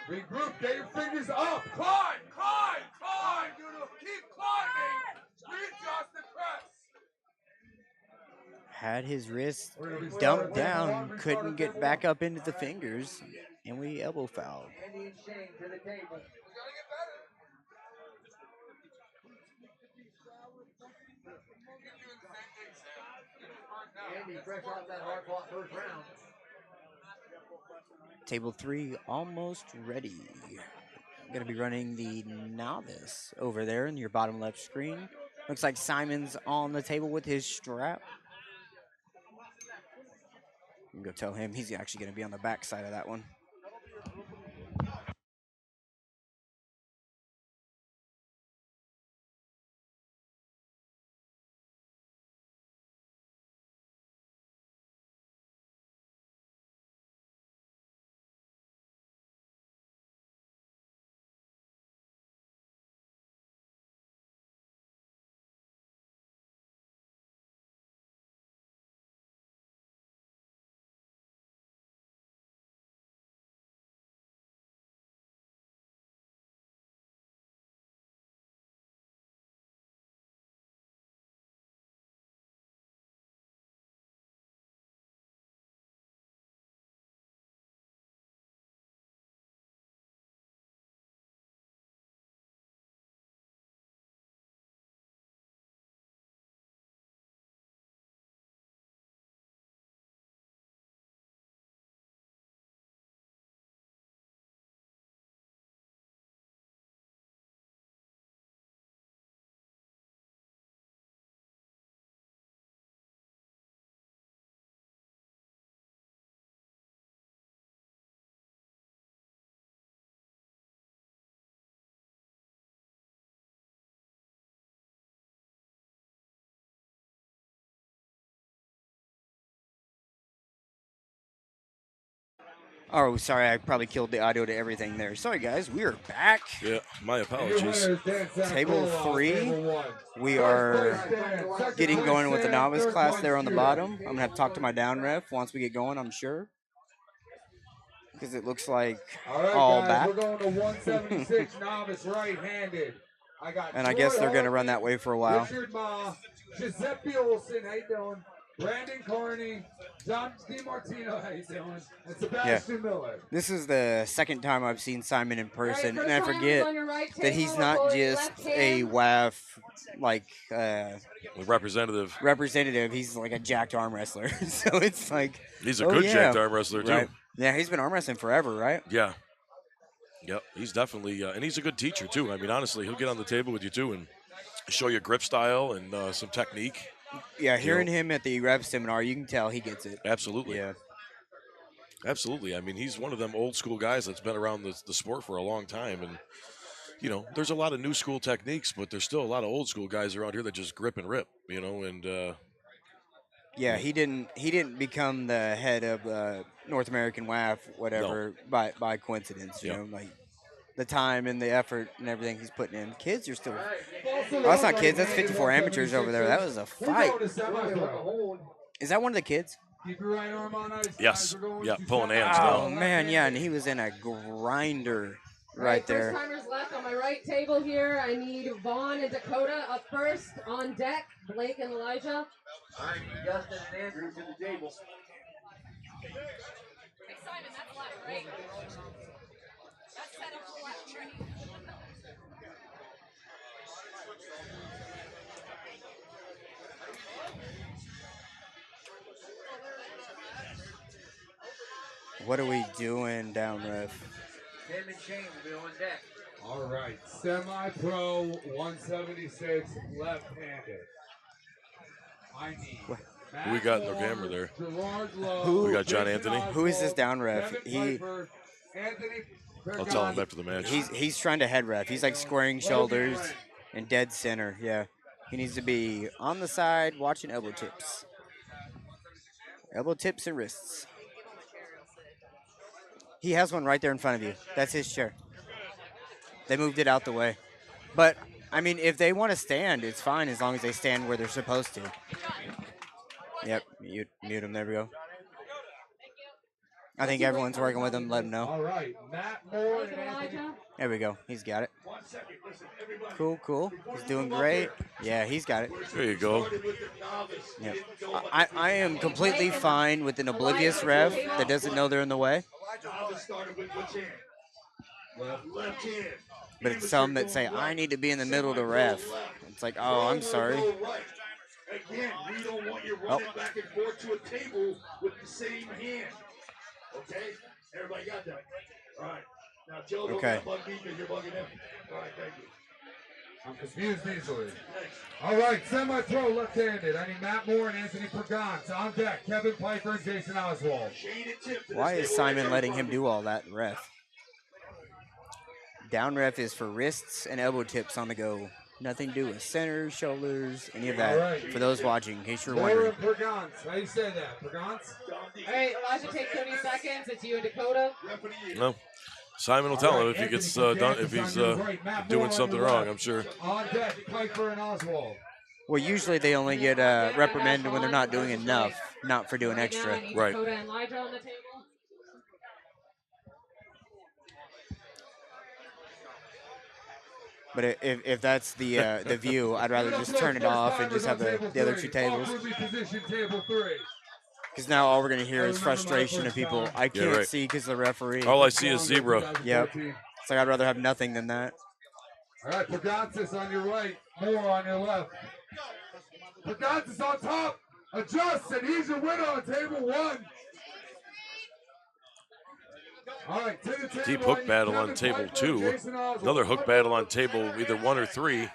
Regroup, get your fingers up. Climb! Keep climbing! Readjust the press! Had his wrist dumped down, couldn't get back up into the fingers, and we elbow fouled. Andy and Shane to the table. We gotta get better. Andy, fresh off that hard fought first round. Table 3 almost ready. Going to be running the novice over there in your bottom left screen. Looks like Simon's on the table with his strap. You can go tell him he's actually going to be on the back side of that one. Oh, sorry, I probably killed the audio to everything there. Sorry, guys, we are back. Yeah, my And your apologies. winner is Dan Table Sanacola, 3. Table 1. We First are place Dan, second getting place going with the Sam, novice third class place there on the Judah. bottom. I'm gonna have to talk to my down ref once we get going, I'm sure, because it looks like All right, all guys, back. we're going to 176 novice right-handed. I got And I Troy guess they're gonna run Hartman, that way for a while. Richard Ma, Giuseppe Olsen, how you doing? Brandon Carney, John DiMartino, how you doing? And Sebastian Miller. This is the second time I've seen Simon in person, All right, and I first forget timers on your right that he's table, not we're going just left a hand. WAF like The representative. representative. He's like a jacked arm wrestler. So it's like He's a oh, good yeah. jacked arm wrestler too. Right. Yeah, he's been arm wrestling forever, right? Yeah. Yep. He's definitely, and he's a good teacher too. I mean, honestly, he'll get on the table with you too and show you grip style and some technique. Yeah, hearing him at the rep seminar, you can tell he gets it. Absolutely. Yeah. Absolutely. I mean, he's one of them old school guys that's been around the sport for a long time. And, you know, there's a lot of new school techniques, but there's still a lot of old school guys around here that just grip and rip, you know, and Yeah, he didn't become the head of North American WAF, whatever, by coincidence. You Yep. know, like the time and the effort and everything he's putting in. Kids are still. Oh, that's not kids. That's 54 amateurs over there. That was a fight. Is that one of the kids? Keep your right arm on ice. yes. Guys, we're going Yeah, to pulling semifinals. hands Oh now. man, yeah, and he was in a grinder right First there. timers left on my right table here. I need Vaughn and Dakota up first on deck. Blake and Elijah. Alright, Justin and Andrew to the table. Hey Simon, that's left, right? That's set up for left, right? What are we doing down ref? Tim and Shane will be on deck. All right, semi-pro 176 left-handed. I need. Who we got in the camera there? Gerard Lowe, Who- We got John Anthony. Who is this down ref? Kevin He Piper, Anthony I'll tell him after the match. he's trying to head ref. He's like squaring shoulders and dead center. Yeah, he needs to be on the side watching elbow tips, and wrists. He has one right there in front of you. That's his chair. They moved it out the way. But, I mean, if they want to stand, it's fine as long as they stand where they're supposed to. Yep, mute him. There we go. I think everyone's working with him. Let him know. All right, Matt Moore Blake and and Anthony. Elijah. There we go. He's got it. Cool. He's doing great. Yeah, he's got it. There you go. Yep. I am completely fine with an oblivious ref that doesn't know they're in the way. But it's some that say, I need to be in the middle of the ref. It's like, oh, I'm sorry. Again, we don't want you running back and forth to a table with the same hand. Okay? Everybody got that? All right. Now, Joe, don't Okay. bug me because you're bugging him. All right, thank you. I'm confused easily. Thanks. All right, semi-pro left-handed. I need Matt Moore and Anthony Pagans. On deck, Kevin Piper and Jason Oswald. Shane and Tim to this Why is table Simon right letting there. him do all that ref? Down ref is for wrists and elbow tips on the go. Nothing to do with centers, shoulders, any of that. All right. For those watching, in case you're Moore wondering. and Pagans. How you say that? Pagans? All right, Elijah, take 30 seconds. It's you and Dakota. No. Simon will tell him if he gets done, if he's doing something wrong, I'm sure. On deck, Piper and Oswald. Well, usually they only get reprimanded when they're not doing enough, not for doing Right now, extra. I need Right. Dakota and Elijah on the table. But if that's the view, I'd rather just turn it off and just have the other two tables. Awkwardly positioned table 3. Because now all we're going to hear is frustration of people. I can't right. see because of the referee. All I see is zebra. Yep. It's like I'd rather have nothing than that. All right, Pagantis on your right, Moore on your left. Pagantis on top, adjusts, and he's your winner on table 1. All right, to the table. Deep hook I need battle on Kevin table Piper, 2. Jason Oswald. Another hook battle on table either 1 or 3.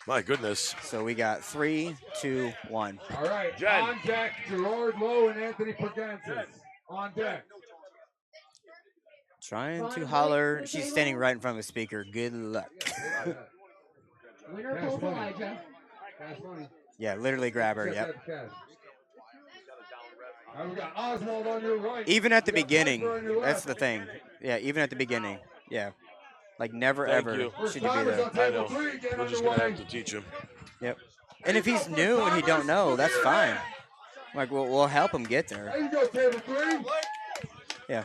My goodness. So we got 3, 2, 1. All right, Jen. on deck, Gerard Lowe and Anthony Pagantis. On deck. Trying to holler. She's standing right in front of the speaker. Good luck. Winner Cash pulls money. Elijah. Cash money. Yeah, literally grab her. Check Yep. out the cash. Now we got Oswald on your right. Even at the We got beginning, Piper on your that's left. the thing. Yeah, even at the beginning. Yeah. Like never Thank ever you. should you be Timers there. on I table know. 3, get We're just gonna underway. have to teach him. Yep. And if he's new and he don't know, that's fine. Like we'll help him get there. There you go, table 3. Yeah.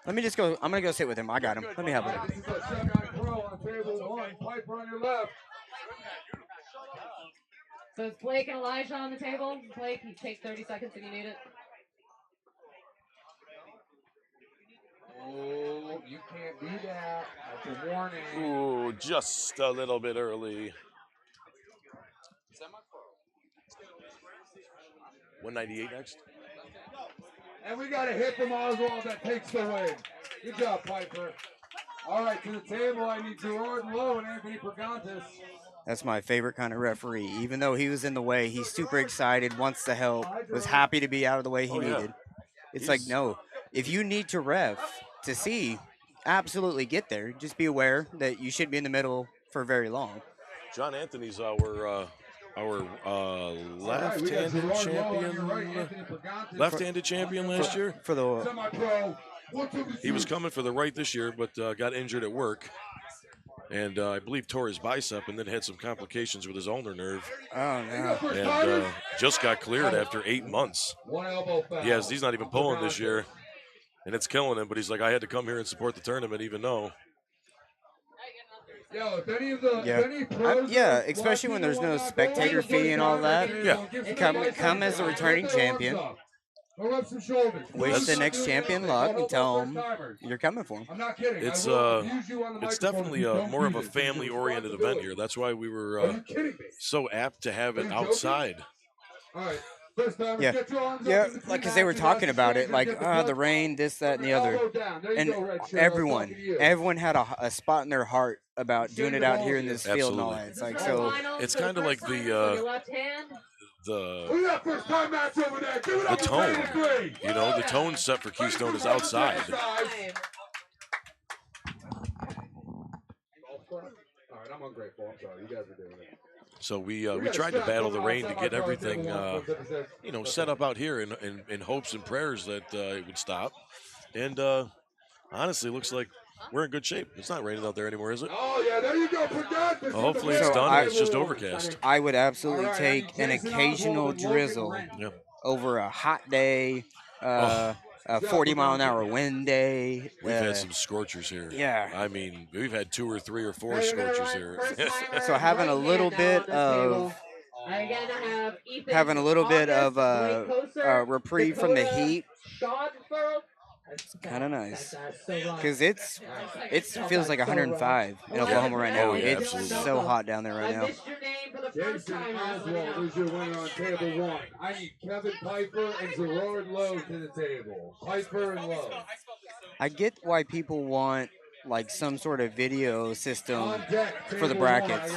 Let me just go. I'm gonna go sit with him. I got him. Let me help All right, him. this is a semi-pro on table 1. Piper on your left. So it's Blake and Elijah on the table. Blake, you take 30 seconds if you need it. Oh, you can't do that. That's a warning. Ooh, just a little bit early. 198 next. And we got a hit from Oswald that takes the win. Good job, Piper. All right, to the table, I need Gerard Lowe and Anthony Pergantis. That's my favorite kind of referee. Even though he was in the way, he's super excited, wants to help, was happy to be out of the way he Oh, yeah. needed. It's like, no, if you need to ref to see, absolutely get there. Just be aware that you shouldn't be in the middle for very long. John Anthony's our Right, we got left-handed Gerard Lowe on your right, champion. Anthony Pergantis Left-handed champion last year. For the Semi-pro. He was coming for the right this year, but got injured at work. And I believe tore his bicep and then had some complications with his ulnar nerve. oh no, And just got cleared after 8 months. One elbow foul. Yes, he's not even pulling this year. And it's killing him, but he's like, I had to come here and support the tournament even though. Yo, if any of the Yeah. if any pros yeah, or especially when there's no black spectator people fee and all that. Yeah. Come as a returning champion. Throw up some shoulders. Wish the next champion luck and tell him you're coming for him. I'm not kidding. It's I will use you on the it's microphone definitely if you don't more of do a this. It's your family-oriented event here. That's why we Are were you kidding me? so apt to have Are it you joking? outside. All right. First time, Yeah. get your arms Yeah, up in between like because they were the talking axes, about so it, you like get the the rain, this, that, and the other, elbow down. There you and go, red shirt. I'm talking to everyone you. had a spot in their heart about doing it out here in this field and all Absolutely. that. It's like so. It's kind of like the your left hand. Who's that first time match over there? Give it the up for tone. table 3. You know, the tone set for Keystone is outside. All right, I'm ungrateful. I'm sorry. You guys are doing it. So we tried to battle the rain to get everything set up out here in hopes and prayers that it would stop. And honestly, looks like we're in good shape. It's not raining out there anymore, is it? Oh yeah, there you go. Forgot this. Well, hopefully it's So done. It's just overcast. I would absolutely All right, take I an mean, Jason occasional Oswald and Logan drizzle Wren. Yeah. over a hot day, a 40-mile-an-hour wind day. We've had some scorchers here. Yeah. I mean, we've had 2 or 3 or 4 scorchers here. So having a little bit of reprieve from the heat, kind of nice. Because it feels like 105 in Oklahoma right now. Oh, yeah, It's absolutely. so hot down there right now. Jason Oswald is your winner on table 1. I need Kevin Piper and Gerard Lowe to the table. Piper and Lowe. I get why people want like some sort of video system On deck, for the table 1. brackets.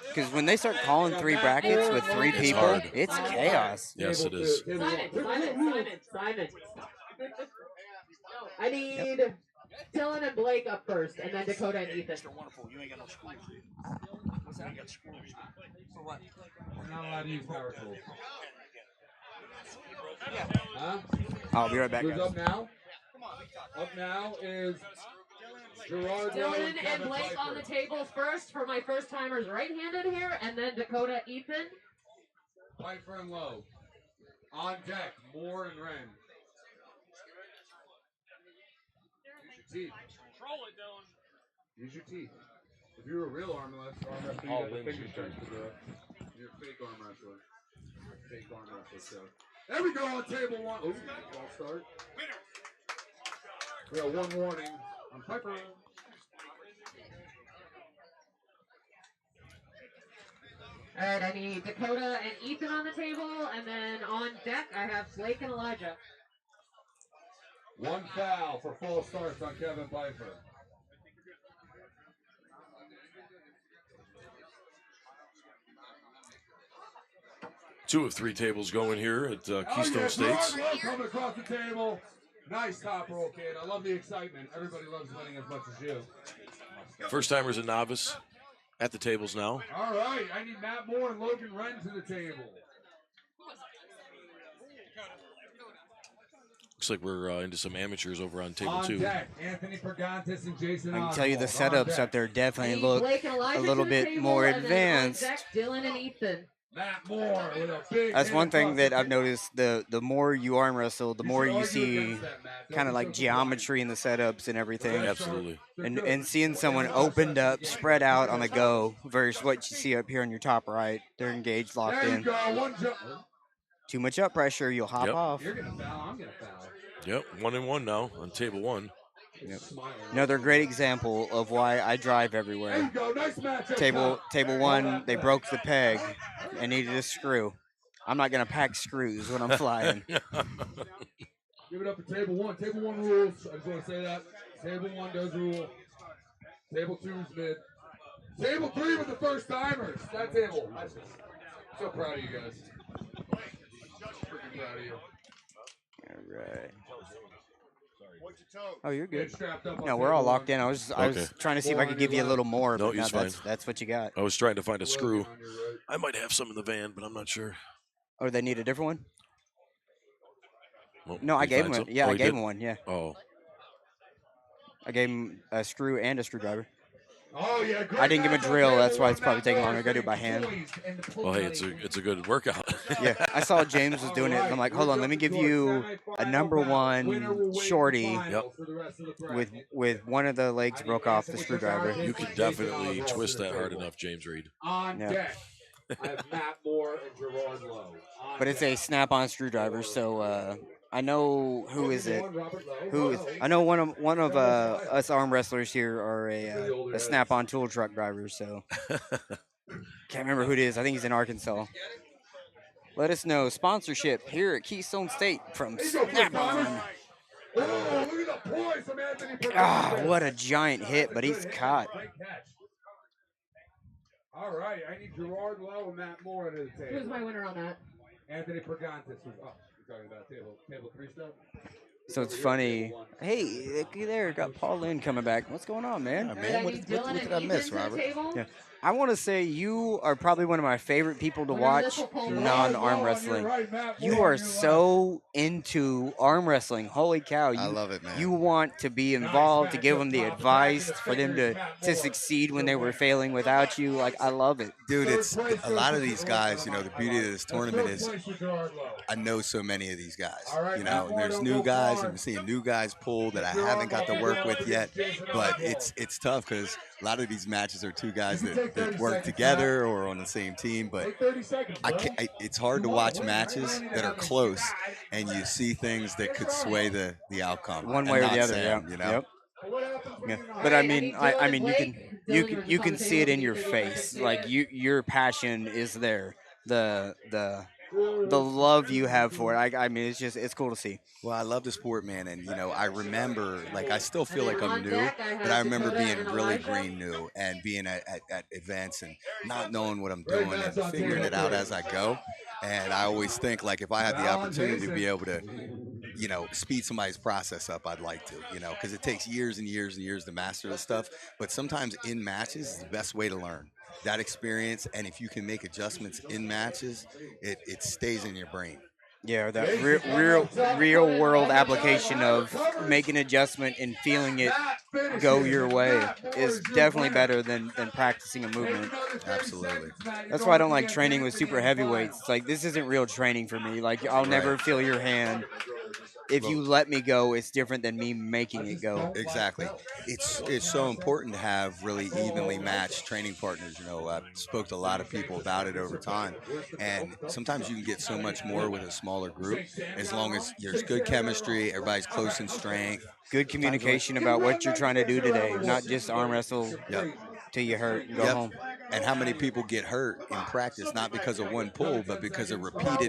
Because when they start calling 3 brackets with 3 people, hard. it's chaos. Yes, it is. Simon. I need Dylan and Blake up first, and then Dakota and Ethan. We're not allowed to use power tools. Huh? I'll be right back, Who's guys. up now? Up now is Gerard Lowe Dylan and and Kevin Blake on the Piper. table first for my first timers right-handed here, and then Dakota, Ethan. Piper and Lowe. On deck, Moore and Wren. Use your teeth. Use your teeth. If you're a real arm wrestler, you got the finger strength to do it. You're a fake arm wrestler. Fake arm wrestler, so. There we go on table 1. Ooh, false start. We got 1 warning on Piper. All right, I need Dakota and Ethan on the table, and then on deck I have Blake and Elijah. 1 foul for false starts on Kevin Piper. Two of 3 tables going here at Keystone States. Coming across the table. Nice top roll, kid. I love the excitement. Everybody loves winning as much as you. First timers and novice at the tables now. All right, I need Matt Moore and Logan Wren to the table. Looks like we're into some amateurs over on table On 2. deck, Anthony Pergantis and Jason I can tell you the Oswald. On setups deck. up there definitely I need look Blake and Elijah a little to the bit table, more and then on advanced. deck, Dylan and Ethan. Matt Moore with a big That's hit one thing across that the I've noticed. The more you arm wrestle, the more should you argue see against that, Matt. Don't kind of be like so surprised. geometry in the setups and everything. Absolutely. They're And good. and seeing someone opened up, spread out on the go versus what you see up here on your top right. They're engaged, locked There you in. go. One jump. Too much up pressure, you'll hop Yep. off. You're gonna foul. I'm gonna foul. Yep, 1-1 now on table 1. Yep. Smiling. Another great example of why I drive There everywhere. you go. Nice match. up Table top. table All one, that they back. broke the peg and needed a screw. I'm not gonna pack screws when I'm flying. Give it up for table 1. Table 1 rules. I just want to say that. Table 1 does rule. Table 2 is mid. Table 3 with the first timers. That table. I'm so proud of you guys. Freaking proud of you. All right. Oh, you're good. Get strapped up on No, we're all table locked one. in. I was Okay. trying to see if I could give you a little more, No, but he's no, fine. that's what you got. I was trying to find a screw. Logan on your right. I might have some in the van, but I'm not sure. Oh, they need a different one? Well, No, I did you gave find him. some? Yeah, Oh, I you gave did? him one. Yeah, Oh, I gave him a screw and a screwdriver. Oh, yeah, great I didn't give him a match on drill. table That's why one. it's probably Matt taking Moore longer. I gotta do it by getting hand. poised and the well, hey, it's a good workout. Yeah, I saw James was doing it. And I'm like, hold on, let me give you a number one shorty with one of the legs broke off the screwdriver. You can definitely twist that hard enough, James Reed. On Yeah. deck, I have Matt Moore and Gerard Lowe. On But it's a deck. snap-on screwdriver, so I know who is it. Robert Lowe. Who is? I know one of us arm wrestlers here are a snap-on tool truck driver. So can't remember who it is. I think he's in Arkansas. Let us know sponsorship here at Keystone State from Snap-on. Oh, look at the poise from Anthony Pergantis. Ah, what a giant hit, but he's caught. Great catch. All right, I need Gerard Lowe and Matt Moore under the table. Who's my winner on that? Anthony Pergantis. Oh, you're talking about table 3 stuff? So it's funny. Hey, looky there, got Paul Lynn coming back. What's going on, man? All right, man, I what need did Dylan I and miss, Ethan to the Robert? table. Yeah. I want to say you are probably one of my favorite people to Whenever watch this will pull non-arm Gerard Lowe on wrestling. your right, Matt You Moore are on your left. so into arm wrestling. Holy cow. I You, love it, man. you want to be involved, to give them the advice, for them to succeed when they were failing without you. Like, I love it. Dude, it's a lot of these guys. You know, the beauty of this tournament Third is place with Gerard Lowe. I know so many of these guys. All right, You know, Matt Moore, there's don't new go guys. far. I'm seeing new guys pull that I haven't got to work with yet. But it's tough because a lot of these matches are two guys that work together or on the same team. But Take 30 seconds, I bro. can't, it's hard to watch matches that are close and you see things that could sway the outcome. One and way or not the other, Sam, yeah. You know? Yep. What happens when Yeah. you're not- But I Alright, mean, need I Dylan mean, and you Blake. you Dylan, can you're you just on can the see it table. in your Can you take a face. seat? Like your passion is there. The love you have for it. I mean, it's cool to see. Well, I love the sport, man, and you know, I remember, like, I still feel And like then I'm on new, deck, I but have I remember Dakota being and really Elijah. green new and being at events and not knowing what I'm doing and figuring it out as I go. And I always think, like, if I had the opportunity to be able to, you know, speed somebody's process up, I'd like to, you know, because it takes years and years and years to master this stuff. But sometimes in matches is the best way to learn that experience. And if you can make adjustments in matches, it stays in your brain. Yeah, that real world application of making adjustment and feeling it go your way is definitely better than practicing a movement. Absolutely. That's why I don't like training with super heavyweights. It's like, this isn't real training for me. Like, I'll never feel your hand. If you let me go, it's different than me making it go. Exactly. It's so important to have really evenly matched training partners. You know, I've spoke to a lot of people about it over time, and sometimes you can get so much more with a smaller group as long as there's good chemistry, everybody's close in strength. Good communication about what you're trying to do today, not just arm wrestle till you hurt and go home. And how many people get hurt in practice, not because of one pull, but because of repeated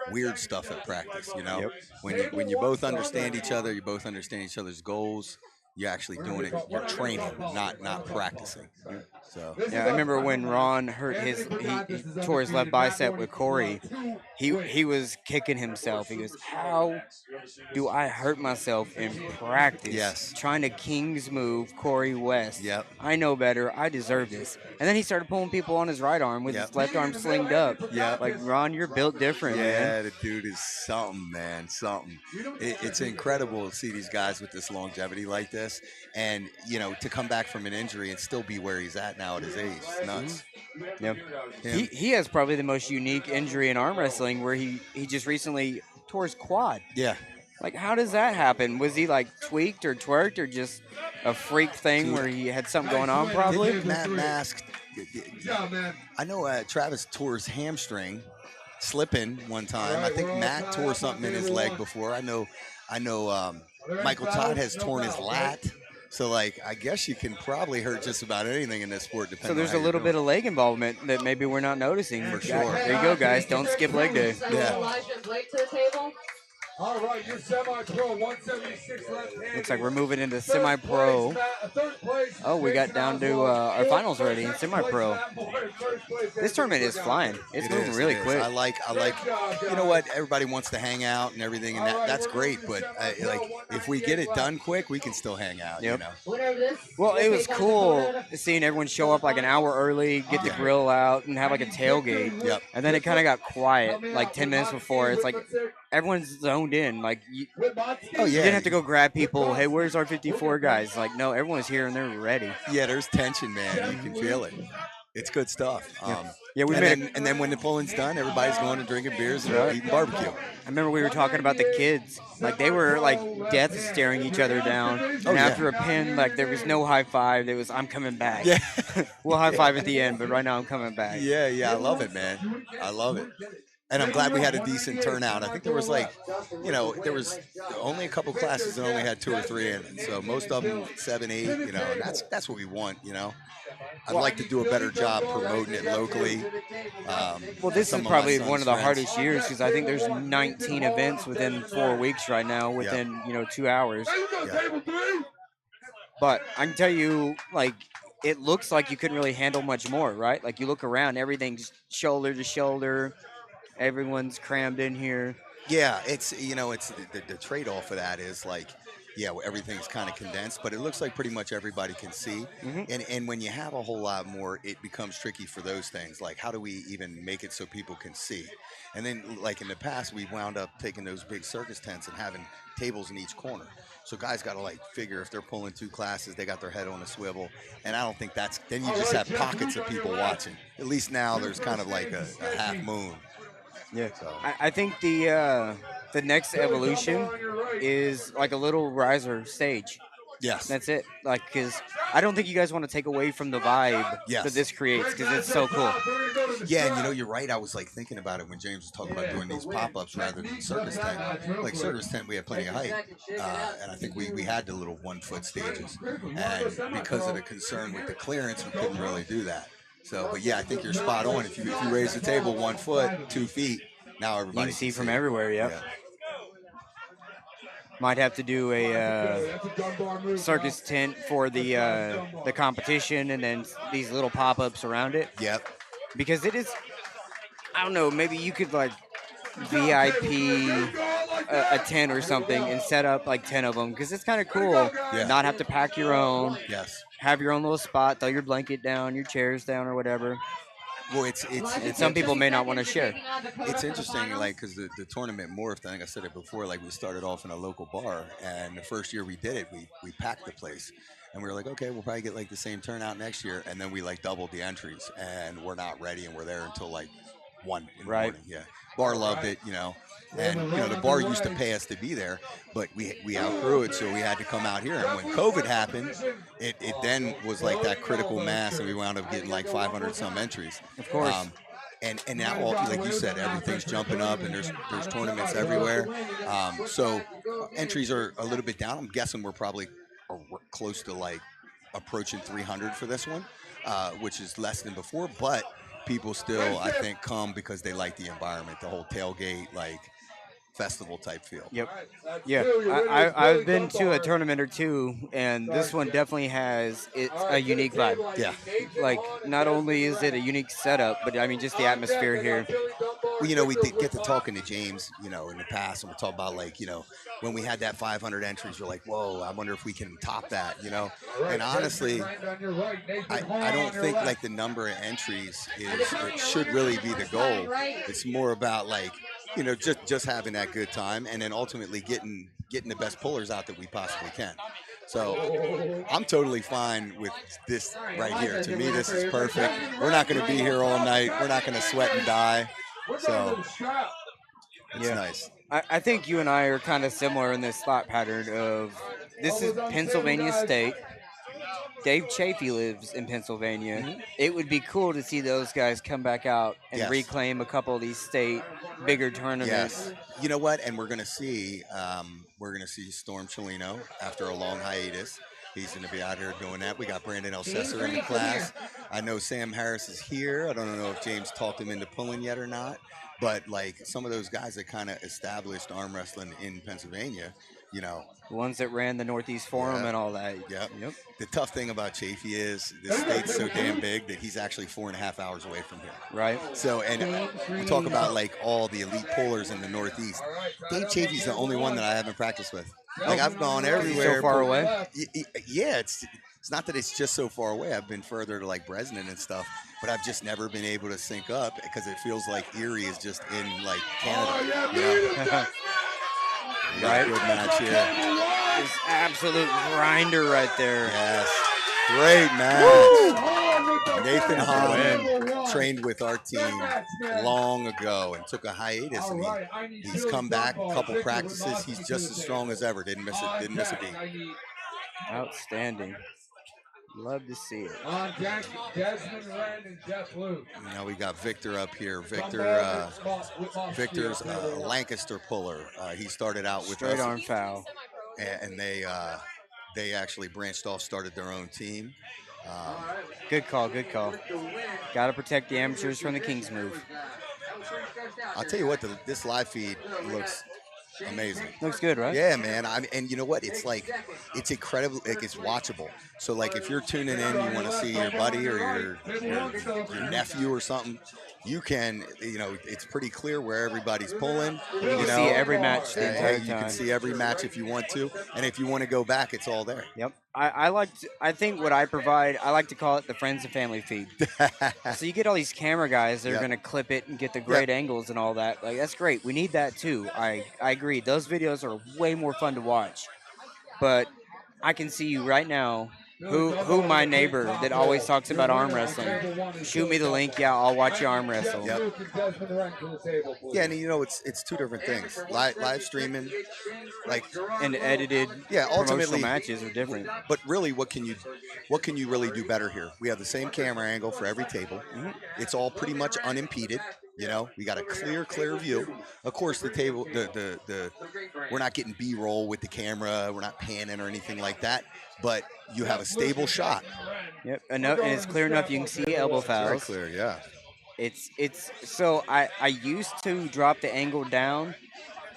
weird stuff at practice, you know? When you both understand each other, you both understand each other's goals, you're actually doing it. You're training, not practicing. So Yeah, I remember when Ron hurt he tore his left bicep with Corey. He was kicking himself. He goes, "How do I hurt myself in practice? Yes. Trying to King's move Corey West. Yep. I know better. I deserve this." And then he started pulling people on his right arm with his left arm slinged up. Yep. Like, Ron, you're built different, man. Yeah, the dude is something, man, something. It's incredible to see these guys with this longevity like this, and to come back from an injury and still be where he's at now at his age. It's nuts. Yep. He has probably the most unique injury in arm wrestling, where he just recently tore his quad. Yeah. Like, how does that happen? Was he like tweaked or twerked or just a freak thing where he had something going on? Probably. Didn't Matt Mask. I know Travis tore his hamstring slipping one time. I think Matt tore something in his leg before. I know. Michael Todd has torn his lat. So, like, I guess you can probably hurt just about anything in this sport. Depending. So there's a little bit of leg involvement that maybe we're not noticing. For sure. There you go, guys. Don't skip leg day. Yeah. Elijah's late to the table. All right, you're semi-pro, 176 left-handed. Looks like we're moving into semi-pro. Oh, we got down to our finals already in semi-pro. This tournament is flying. It's moving really quick. I like. You know what? Everybody wants to hang out and everything, and that's great. But if we get it done quick, we can still hang out. Yep. You know. Well, it was cool seeing everyone show up like an hour early, get the grill out, and have like a tailgate. Yep. And then it kind of got quiet, like 10 minutes before. It's like everyone's zoned in. Like, you didn't have to go grab people. Hey, where's our 54 guys? Like, no, everyone's here and they're ready. Yeah, there's tension, man. You can feel it. It's good stuff. And then when the pulling's done, everybody's going and drinking beers and eating barbecue. I remember we were talking about the kids. Like, they were like death staring each other down. And after a pin, like, there was no high five. There was, I'm coming back. Yeah. We'll high five at the end, but right now I'm coming back. Yeah, I love it, man. I love it. And I'm glad we had a decent turnout. I think there was there was only a couple classes that only had 2 or 3 in it. So most of them 7, 8, and that's what we want, I'd like to do a better job promoting it locally. Well, this is probably one of the hardest years because I think there's 19 events within 4 weeks right now, within 2 hours. Yeah. But I can tell you, like, it looks like you couldn't really handle much more, right? Like, you look around, everything's shoulder to shoulder. Everyone's crammed in here. Yeah, it's the trade-off of that is like, everything's kind of condensed, but it looks like pretty much everybody can see. Mm-hmm. And when you have a whole lot more, it becomes tricky for those things. Like, how do we even make it so people can see? And then, like in the past, we wound up taking those big circus tents and having tables in each corner. So guys got to figure if they're pulling 2 classes, they got their head on a swivel. And I don't think then you just have pockets of people watching. At least now there's kind of like a half moon. Yeah, so. I think the next evolution is like a little riser stage. Yes. That's it. Like, because I don't think you guys want to take away from the vibe that this creates, because it's so cool. Yeah, and you're right. I was thinking about it when James was talking about doing these pop-ups rather than circus tent. Like circus tent, we had plenty of height, and I think we had the little 1-foot stages. And because of the concern with the clearance, we couldn't really do that. So, but yeah, I think you're spot on. If you raise the table 1 foot, 2 feet, now everybody can see from everywhere. Yep. Yeah. Might have to do a circus tent for the competition, and then these little pop-ups around it. Yep. Because it is, I don't know, maybe you could like VIP a tent or something and set up like 10 of them, because it's kind of cool. Yeah. Not have to pack your own. Yes. Have your own little spot, throw your blanket down, your chairs down, or whatever. Well, it's some people may not want to share. It's interesting, like, because the tournament morphed. I think I said it before. Like, we started off in a local bar, and the first year we did it, we packed the place, and we were like, okay, we'll probably get like the same turnout next year, and then we like doubled the entries, and we're not ready, and we're there until like 1 in the morning. Yeah, bar loved it, And the bar used to pay us to be there, but we outgrew it, so we had to come out here. And when COVID happened, it then was like that critical mass, and we wound up getting like 500 some entries. Of course. And now, like you said, everything's jumping up, and there's tournaments everywhere. So entries are a little bit down. I'm guessing we're probably close to like approaching 300 for this one, which is less than before, but people still, I think, come because they like the environment, the whole tailgate, like. festival type feel. Yep. Yeah, I've been to a tournament or two, and this one definitely has a unique vibe. Yeah. Like, not only is it a unique setup, but I mean, just the atmosphere here. Well, you know, we did get to talking to James, you know, in the past, and we talk about, like, you know, when we had that 500 entries, we're like, whoa, I wonder if we can top that, you know. And honestly, I don't think like the number of entries it should really be the goal. It's more about, like, you know, just having that good time, and then ultimately getting the best pullers out that we possibly can. So I'm totally fine with this right here. To me, this is perfect. We're not going to be here all night. We're not going to sweat and die. So it's nice. I think you and I are kind of similar in this thought pattern of this is Pennsylvania State. Dave Chafee lives in Pennsylvania. Mm-hmm. It would be cool to see those guys come back out and reclaim a couple of these state bigger tournaments. Yes. You know what? And we're gonna see Storm Chelino after a long hiatus. He's going to be out here doing that. We got Brandon Elsesser in the class. I know Sam Harris is here. I don't know if James talked him into pulling yet or not. But, like, some of those guys that kind of established arm wrestling in Pennsylvania, you know. The ones that ran the Northeast Forum and all that. Yep. The tough thing about Chafee is this state's so damn big that he's actually 4.5 hours away from here. Right. So, and we talk about, like, all the elite pullers in the Northeast. Dave Chafee's the only one that I haven't practiced with. Like, I've gone everywhere. So far away? Yeah, it's not that it's just so far away. I've been further to, like, Bresnan and stuff, but I've just never been able to sync up because it feels like Erie is just in, like, Canada. You know? Right? Good match here. This absolute grinder right there. Yes. Great match. Nathan Hahn trained with our team long ago and took a hiatus, and he's come back a couple practices. He's just as strong as ever. Didn't miss a beat. Outstanding. Love to see it. On deck, Desmond Wren and Jeff Luke. Now we got Victor up here. Victor's a Lancaster puller. He started out with straight us, arm foul, and they actually branched off, started their own team. Good call. Got to protect the amateurs from the King's move. I'll tell you what, this live feed looks amazing. Looks good, right? Yeah, man. And you know what? It's like, it's incredible. Like, it's watchable. So, like, if you're tuning in, you want to see your buddy or your nephew or something, you can, you know, it's pretty clear where everybody's pulling. You can see every match the entire time. You can see every match if you want to. And if you want to go back, it's all there. Yep. I think what I provide, I like to call it the friends and family feed. So you get all these camera guys that are going to clip it and get the great angles and all that. Like, that's great. We need that too. I agree. Those videos are way more fun to watch. But I can see you right now, who my neighbor that always talks about arm wrestling. Shoot me the link. Yeah, I'll watch you arm wrestle. Yep. Yeah, and you know, it's two different things. Live streaming, like, and edited. Yeah, ultimately matches are different. But really, what can you really do better here? We have the same camera angle for every table. Mm-hmm. It's all pretty much unimpeded. You know, we got a clear view. Of course, the table, we're not getting B-roll with the camera. We're not panning or anything like that. But you have a stable shot. Yep, and it's clear enough. You can see elbow fouls. Very clear, yeah. It's so I used to drop the angle down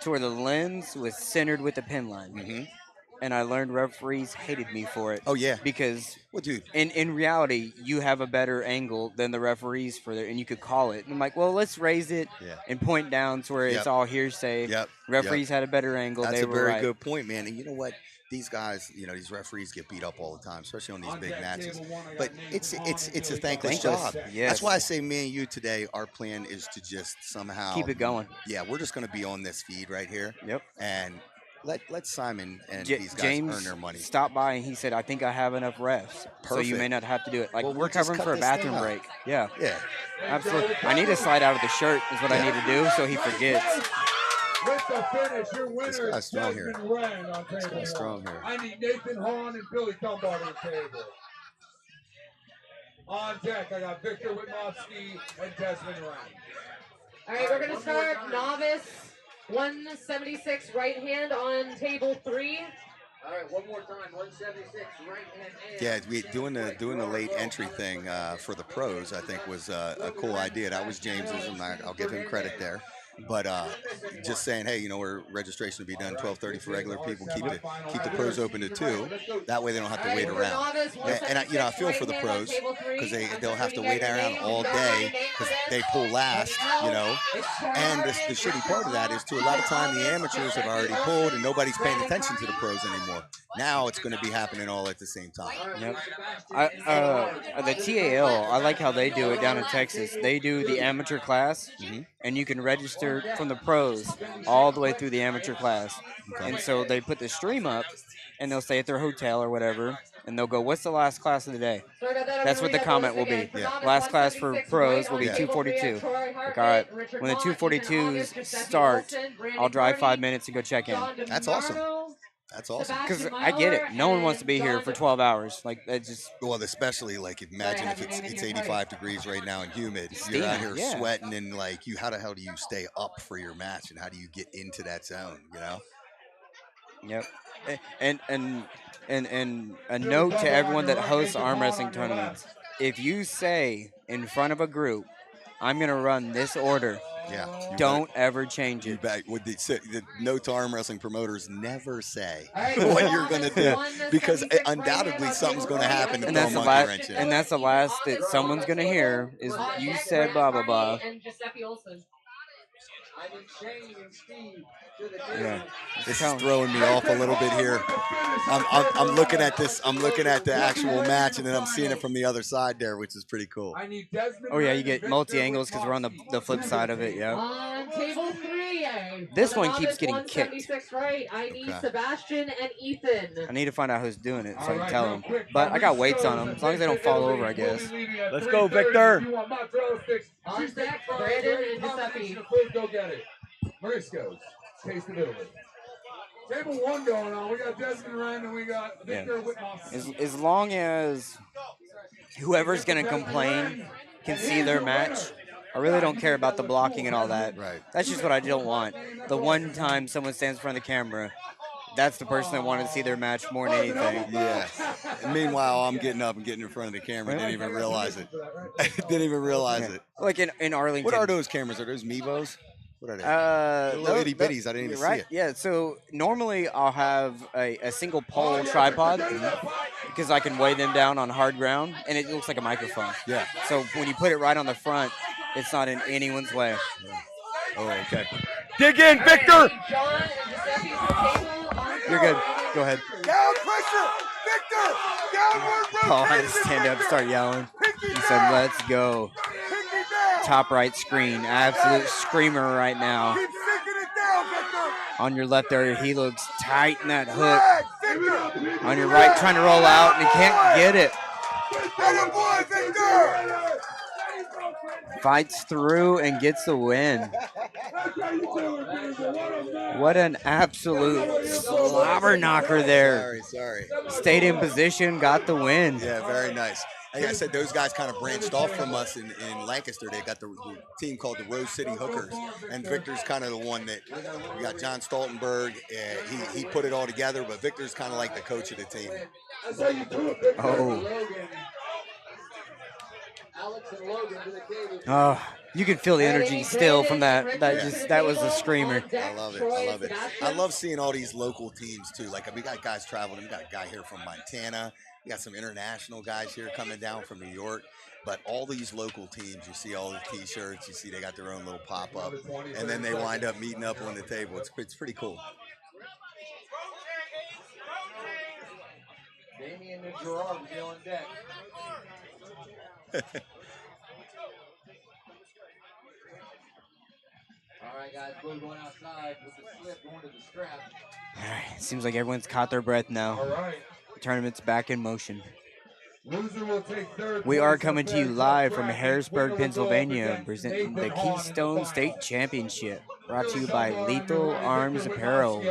to where the lens was centered with the pin line. Mm-hmm. And I learned referees hated me for it. Oh, yeah. Because, well, dude, in reality, you have a better angle than the referees for it, and you could call it. And I'm like, well, let's raise it and point down to where it's all hearsay. Yep. Referees had a better angle. That's they were a very good point, man. And you know what? These guys, you know, these referees get beat up all the time, especially on these big matches. But it's a thankless job. Yes. That's why I say me and you today, our plan is to just somehow keep it going. Yeah, we're just going to be on this feed right here. Yep. And let Simon and these guys James earn their money. Stopped by and he said, I think I have enough refs. Perfect. So you may not have to do it. Like, well, we're covering for a bathroom break. Yeah. Yeah. Absolutely. I need to slide out of the shirt is what I need to do so he forgets. With the finish, your winner, this guy's strong here. This guy's strong here. I need Nathan Hahn and Billy Dunbar on the table. On deck, I got Victor Witnowski and Desmond Wren. All right, we're going to start novice 176 right hand on table 3. All right, one more time. 176 right hand. Yeah, doing the late entry thing for the pros, I think was a cool idea. That was James's, and I'll give him credit there. But just saying, hey, we're registration to be done 12:30 for regular people. Keep the pros open to 2. That way they don't have to wait around. And I feel for the pros because they'll have to wait around all day because they pull last. And the shitty part of that is too. A lot of time the amateurs have already pulled and nobody's paying attention to the pros anymore. Now it's going to be happening all at the same time. Yep. The TAL, I like how they do it down in Texas. They do the amateur class, and you can register from the pros all the way through the amateur class. Okay. And so they put the stream up, and they'll stay at their hotel or whatever, and they'll go, "What's the last class of the day?" That's what the comment will be. Yeah. Last class for pros will be Yeah. 242. Like, all right, when the 242s start, I'll drive 5 minutes and go check in. That's awesome. That's awesome. Because I get it. No one wants to be here for 12 hours. Like, that just. Well, especially like imagine if it's 85 degrees right now and humid. You're out here Yeah. sweating and like how the hell do you stay up for your match and how do you get into that zone? Yep. And a note to everyone that hosts arm wrestling tournaments: if you say in front of a group, "I'm gonna run this order," Yeah. don't ever change You it. bet. With the note to arm wrestling promoters: never say what you're gonna do because undoubtedly something's gonna happen. And that's the last. And that's the last that someone's gonna hear is you said blah blah blah. Yeah. This is throwing me off a little bit here. I'm looking at this. I'm looking at the actual match, and then I'm seeing it from the other side there, which is pretty cool. Oh yeah, you get multi angles because we're on the flip side of it. Yeah. On table 3, This one keeps getting kicked. 176 right. I need Okay. Sebastian and Ethan. I need to find out who's doing it so I can tell them. But I got weights on them, as long as they don't fall over, I guess. Let's go, Victor. On deck, Brandon and Giuseppe. Go get it. Marisco's. Taste of Italy. Table 1 going on. We got Desmond Rand and we got Victor Whitmoss. As long as whoever's gonna complain can see their match, I really don't care about the blocking and all that. Right. That's just what I don't want. The one time someone stands in front of the camera, that's the person that wanted to see their match more than anything. Yeah. And meanwhile, I'm getting up and getting in front of the camera. Didn't even realize it. Didn't even realize it. Like in Arlington. What are those cameras? Are those Mevos? What are they? Little little itty bitties. I didn't even see it. Yeah, so normally I'll have a single pole tripod because I can weigh them down on hard ground, and it looks like a microphone. Yeah. So when you put it right on the front, it's not in anyone's way. Oh, okay. Dig in, Victor! John and Giuseppe's table on You're good. Go ahead. Down pressure! Victor! Downward rotation! Oh, I had to stand up, start yelling. He said, "Let's go." Top right screen, absolute screamer right now. Keep sinking it down, Victor! On your left there, he looks tight in that hook. On your right, trying to roll out, and he can't get it. Boy, Victor! Fights through and gets the win. What an absolute slobber knocker there. Sorry. Stayed in position, got the win. Yeah, very nice. Like I said, those guys kind of branched off from us in Lancaster. They got the team called the Rose City Hookers, and Victor's kind of the one that we got. John Stoltenberg, he put it all together, but Victor's kind of like the coach of the team. Oh. Oh, you can feel the energy still from that. That was a screamer. I love it. I love it. I love seeing all these local teams too. Like we got guys traveling. We got a guy here from Montana. We got some international guys here coming down from New York. But all these local teams, you see all the T-shirts. You see they got their own little pop-up, and then they wind up meeting up on the table. It's pretty cool. Damien and Gerard will be on deck. All right, guys, we're going outside with the slip going to the strap. All right, seems like everyone's caught their breath now. All right. The tournament's back in motion. Loser will take third. We are coming to you live from Harrisburg, Pennsylvania, presenting the Keystone State Championship, brought to you by Lethal Arms Apparel.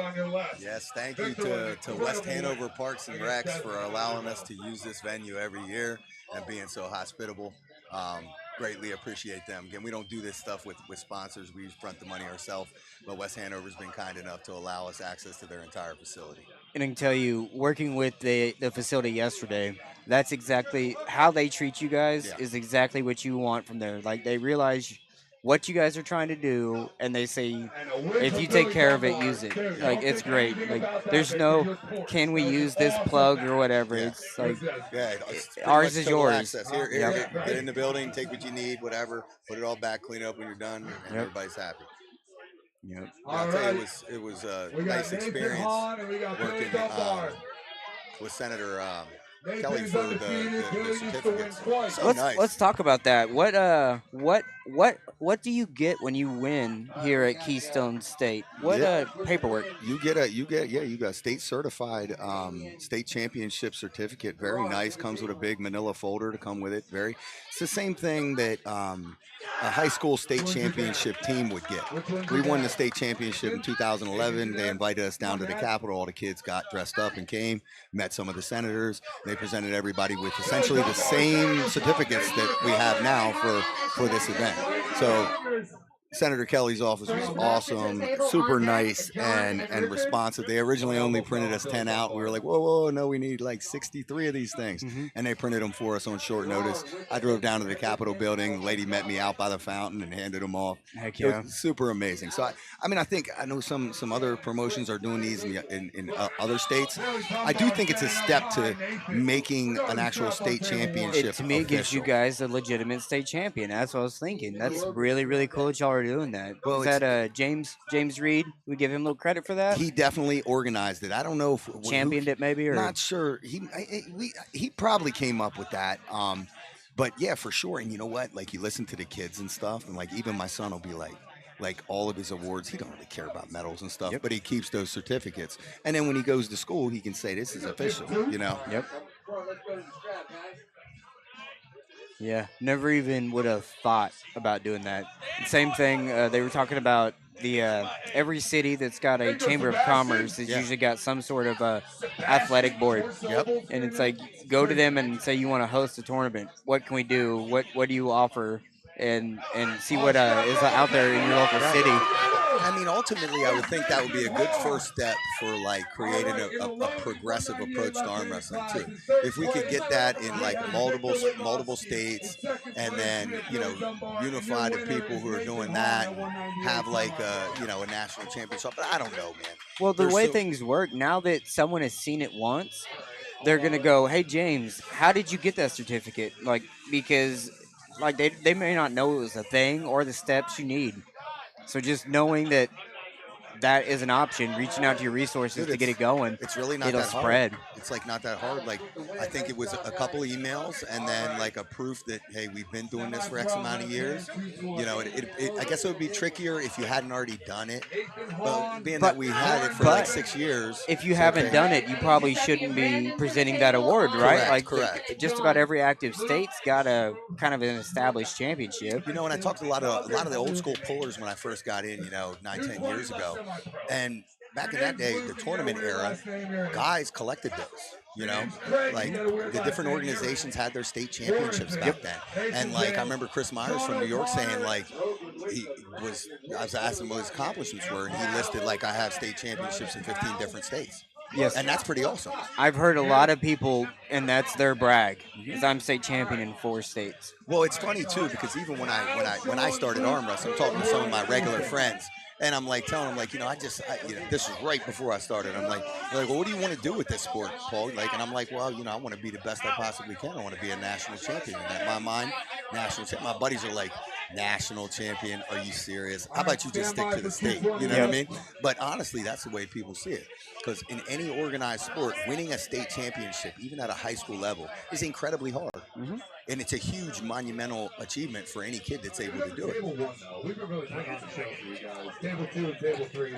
Yes, thank you to West Hanover Parks and Recs for allowing us to use this venue every year and being so hospitable. Greatly appreciate them. Again, we don't do this stuff with sponsors. We front the money ourselves, but West Hanover's been kind enough to allow us access to their entire facility. And I can tell you, working with the facility yesterday, that's exactly how they treat you guys is exactly what you want from there. Like, they realize what you guys are trying to do, and they say, if you take care of it, use it. Like, it's great. Like, there's no, can we use this plug or whatever. Yeah. It's like, It's pretty ours much is total yours. access. Here, Yep. get in the building, take what you need, whatever, put it all back, clean up when you're done, and Yep. everybody's happy. Yep. I'll tell you, it was a nice experience working with Senator Kelly for the certificates. So nice. Let's talk about that. What do you get when you win here at Keystone State? What paperwork? You got state certified state championship certificate. Very nice. Comes with a big manila folder to come with it. It's the same thing that a high school state championship team would get. We won the state championship in 2011. They invited us down to the Capitol. All the kids got dressed up and came, met some of the senators. They presented everybody with essentially the same certificates that we have now for this event. So Senator Kelly's office was awesome, super nice and responsive. They originally only printed us 10 out. We were like, whoa, no, we need like 63 of these things. And they printed them for us on short notice. I drove down to the Capitol building. The lady met me out by the fountain and handed them off. Heck yeah. Super amazing. So, I know some other promotions are doing these in other states. I do think it's a step to making an actual state championship. To me, it gives you guys a legitimate state champion. That's what I was thinking. That's really, really cool that y'all are doing that. Well, is that James Reed? We give him a little credit for that. He definitely organized it. I don't know if championed it, maybe, or not sure. He probably came up with that. But yeah, for sure. And you know what? Like, you listen to the kids and stuff, and like even my son will be like all of his awards, he don't really care about medals and stuff, but he keeps those certificates. And then when he goes to school, he can say this is official. You know. Yep. Yeah, never even would have thought about doing that. Same thing, they were talking about the every city that's got a chamber of commerce has usually got some sort of athletic board. Yep. And it's like, go to them and say you want to host a tournament. What can we do? What do you offer? And see what is out there in your local city. I mean, ultimately, I would think that would be a good first step for like creating a progressive approach to arm wrestling too. If we could get that in like multiple states, and then unify the people who are doing that, have like a national championship. But I don't know, man. Well, the way things work now that someone has seen it once, they're gonna go, "Hey, James, how did you get that certificate?" Like, because like they may not know it was a thing or the steps you need. So just knowing that is an option, reaching out to your resources to get it going. It's really not it'll that spread. Hard. It's like not that hard. Like, I think it was a couple of emails and then like a proof that, hey, we've been doing this for X amount of years. I guess it would be trickier if you hadn't already done it. But being that we had it for like 6 years. If you haven't done it, you probably shouldn't be presenting that award, right? Correct. Just about every active state's got a kind of an established championship. And I talked to a lot of the old school pullers when I first got in, 9-10 years ago. And back in that day, the tournament era, guys collected those, like the different organizations had their state championships back then. And like, I remember Chris Myers from New York saying like, I was asking what his accomplishments were, and he listed like, I have state championships in 15 different states. Yes. And that's pretty awesome. I've heard a lot of people, and that's their brag, is I'm state champion in 4 states. Well, it's funny too, because even when I started arm wrestling, I'm talking to some of my regular friends. And I'm like telling them, like, this was right before I started. I'm like, they're like, well, what do you want to do with this sport, Paul? Like, and I'm like, well, I want to be the best I possibly can. I want to be a national champion. And in my mind, national champion. My buddies are like, national champion? Are you serious? How about you just stick to the state? You know what I mean? But honestly, that's the way people see it. Because in any organized sport, winning a state championship, even at a high school level, is incredibly hard. Mm-hmm. And it's a huge monumental achievement for any kid that's able to do it.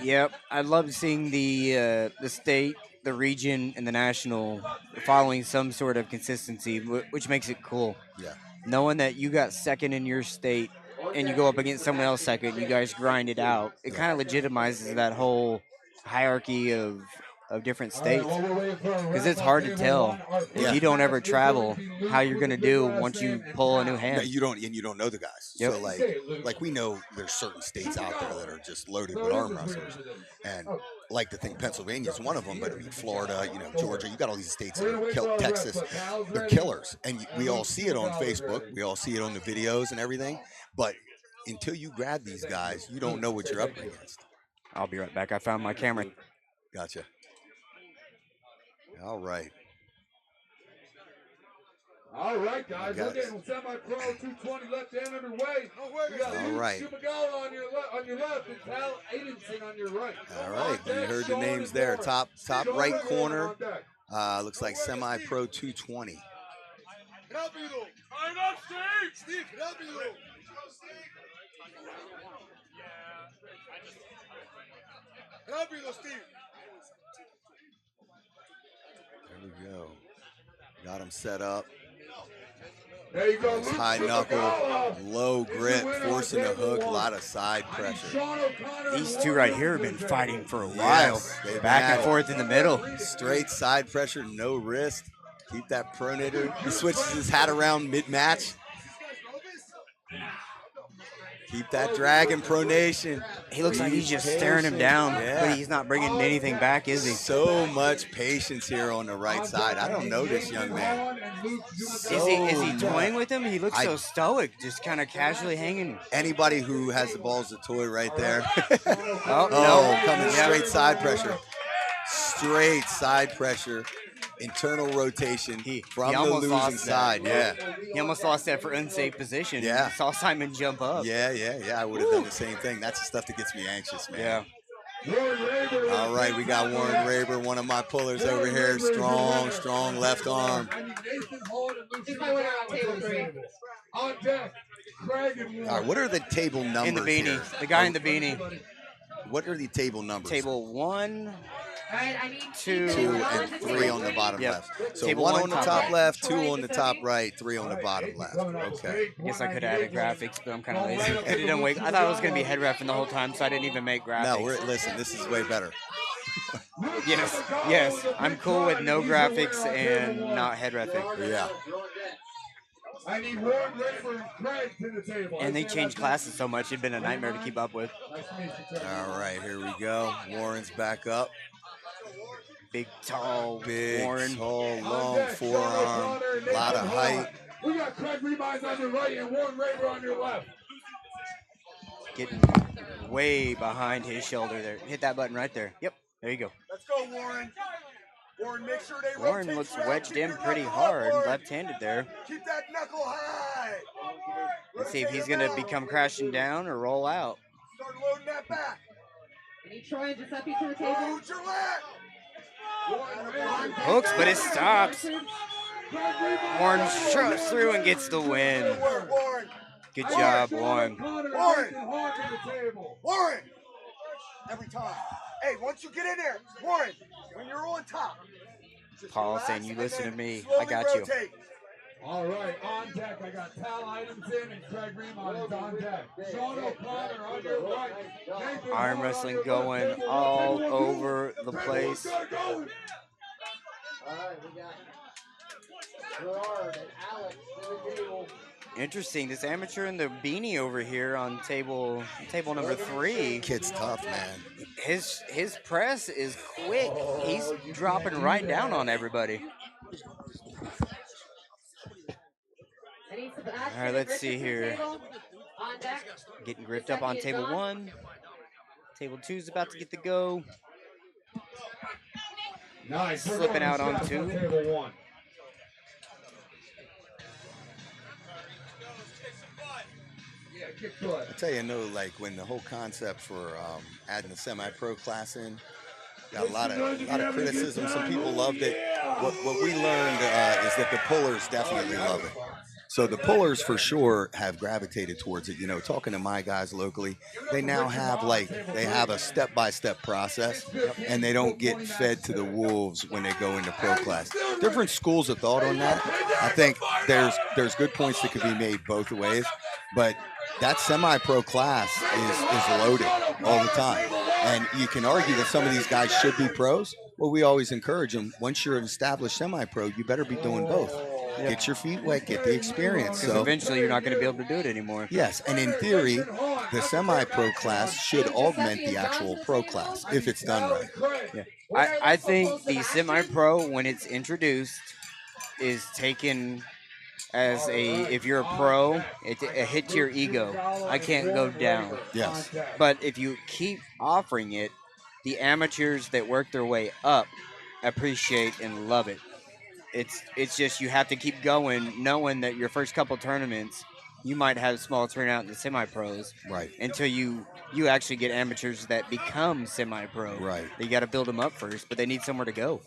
Yep, I love seeing the state, the region, and the national following some sort of consistency, which makes it cool. Yeah. Knowing that you got second in your state and you go up against someone else second, you guys grind it out. It kind of legitimizes that whole hierarchy of different states, because it's hard to tell if you don't ever travel how you're going to do once you pull a new hand. You don't know the guys. Yep. So like we know there's certain states out there that are just loaded with arm wrestlers, and like to think Pennsylvania is one of them, but I mean, Florida, Georgia, you got all these states, Texas, they're killers, and we all see it on Facebook, we all see it on the videos and everything, but until you grab these guys, you don't know what you're up against. I'll be right back. I found my camera. Gotcha. All right. All right, guys. We're getting semi-pro 220 left hand underway. We got All right. Shumagala on your left and Tal Aidenson on your right. All right. You heard the names there. Top right corner. Looks like semi-pro 220. Rápido. Line up, Steve. Steve, rápido. Rápido, Steve. There we go. Got him set up. There you go. Nice high knuckle, low grip, forcing the hook, a lot of side pressure. These two right here have been fighting for a while. Yes, back and forth in the middle. Straight side pressure, no wrist. Keep that pronator. He switches his hat around mid-match. Keep that dragon pronation. He looks like he's just staring him down, but he's not bringing anything back, is he? So much patience here on the right side. I don't know this young man. Is he toying with him? He looks so stoic, just kind of casually hanging. Anybody who has the balls to toy right there. No. Coming straight side pressure. Straight side pressure. Internal rotation from the losing side. Yeah. He almost lost that for unsafe position. Yeah. Saw Simon jump up. Yeah. I would have done the same thing. That's the stuff that gets me anxious, man. Yeah. All right, we got Warren Raber, one of my pullers over here. Strong left arm. He's my winner on table 3. On deck, Craig and All right, what are the table numbers In the beanie. here? The guy in the beanie. What are the table numbers? Table 1, All right, I need 2, 2 and 3 on the bottom left. So Table 1 one, on the top top right. left, 2 on the top right, 3 on the bottom left. Okay. I guess I could have added graphics, but I'm kind of lazy. I thought it was going to be head reffing the whole time, so I didn't even make graphics. No, listen, this is way better. Yes. I'm cool with no graphics and not head reffing. Yeah. I need Warren Raber and Craig to the table. And they changed classes so much, it'd been a nightmare to keep up with. All right, here we go. Warren's back up. Big, tall Warren. Tall, long forearm, a lot of height. We got Craig Remines on your right and Warren Raber on your left. Getting way behind his shoulder there. Hit that button right there. Yep, there you go. Let's go, Warren. Warren, make sure they Warren rotate looks throughout. wedged Keep in your pretty knuckle hard, up, Warren. left-handed there. Keep that knuckle high. Let's see if he's going to become crashing down or roll out. Start loading that back. I need Troy and Giuseppe to the table. Hold your leg. Hooks, but it stops. Warren shoves through and gets the win. Warren. Good job, Warren. Warren. Warren. Every time. Hey, once you get in there, Warren, when you're on top. just Paul relax saying, you and listen then to me. slowly I got you. rotate. All right, on deck, I got Tal Aidenson and Craig Remines on deck. Sean O'Connor on your right. Nathan Arm Hall wrestling on your left. going Table all one, over the Table place. one, gotta go. Interesting. This amateur in the beanie over here on table number 3. Kid's tough, man. His press is quick. He's dropping right down on everybody. All right, let's see here. Getting gripped up on table 1. Table 2's about to get the go. Nice. Slipping out on 2. Table 1. I tell you, no, like when the whole concept for adding the semi-pro class in, got a lot of criticism. Some people loved it. What we learned is that the pullers definitely love it. So the pullers for sure have gravitated towards it. You know, talking to my guys locally, they now have a step-by-step process, and they don't get fed to the wolves when they go into pro class. Different schools of thought on that. I think there's good points that could be made both ways, but that semi-pro class is loaded all the time. And you can argue that some of these guys should be pros. Well, we always encourage them, once you're an established semi-pro, you better be doing both. Get your feet wet, get the experience. Because eventually you're not going to be able to do it anymore. Yes, and in theory, the semi-pro class should augment the actual pro class if it's done right. Yeah. I think the semi-pro, when it's introduced, is taken if you're a pro, it hits your ego. I can't go down. Yes. But if you keep offering it, the amateurs that work their way up appreciate and love it. It's just you have to keep going, knowing that your first couple tournaments you might have a small turnout in the semi-pros, Right. until you actually get amateurs that become semi-pro. Right. You got to build them up first, but they need somewhere to go.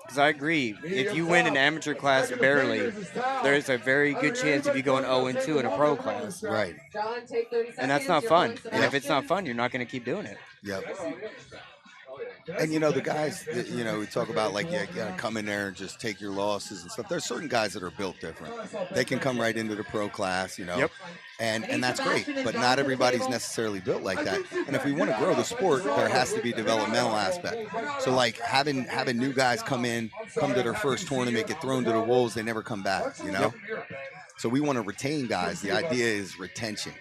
Because I agree, if you win an amateur class barely, there's a very good chance if you go an 0-2 in a pro class. Right. And that's not fun. And if it's not fun, you're not going to keep doing it. Yep. And the guys, we talk about like you gotta come in there and just take your losses and stuff. There's certain guys that are built different. They can come right into the pro class, Yep. and that's great. But not everybody's necessarily built like that. And if we want to grow the sport, there has to be a developmental aspect. So like having new guys come to their first tournament, get thrown to the wolves, they never come back. So we want to retain guys. The idea is retention.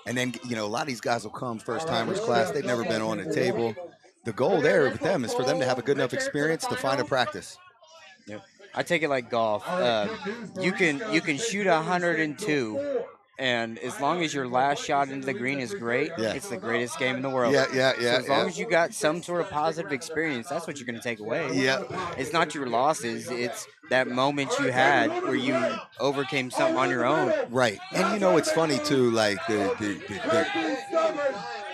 And then a lot of these guys will come first timers class. They've never been on a table. The goal there with them is for them to have a good enough experience to find a practice. Yep. I take it like golf. You can shoot 102, and as long as your last shot into the green is great, it's the greatest game in the world. Yeah. So as long as you got some sort of positive experience, that's what you're going to take away. Yeah. It's not your losses. It's that moment you had where you overcame something on your own. Right. And it's funny too, like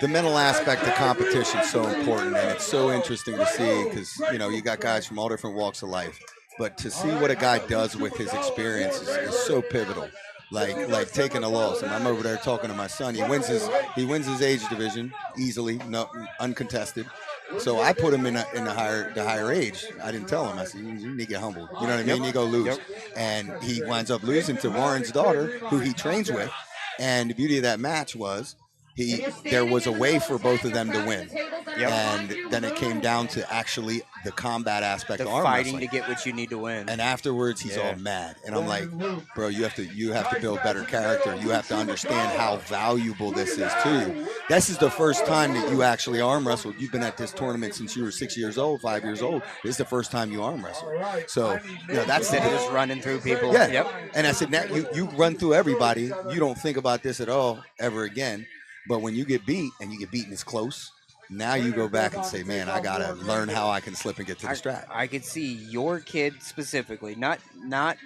the mental aspect of competition is so important, and it's so interesting to see because you got guys from all different walks of life, but to see what a guy does with his experience is so pivotal. Like taking a loss, and I'm over there talking to my son. He wins his age division easily, no uncontested. So I put him in the higher age. I didn't tell him. I said, you need to get humbled. You know what I mean? You go lose. And he winds up losing to Warren's daughter, who he trains with. And the beauty of that match was there was a way for both of them to win. And then it came down to actually the combat aspect of arm fighting wrestling. to get what you need to win. And afterwards, he's all mad. And I'm like, bro, you have to build better character. You have to understand how valuable this is to you. This is the first time that you actually arm wrestled. You've been at this tournament since you were 6 years old, 5 years old. This is the first time you arm wrestled. So, that's just running through people. Yeah. Yep. And I said, now you run through everybody. You don't think about this at all ever again. But when you get beat and you get beaten as close, now you go back and say, man, I got to learn how I can slip and get to the strap. I could see your kid specifically, not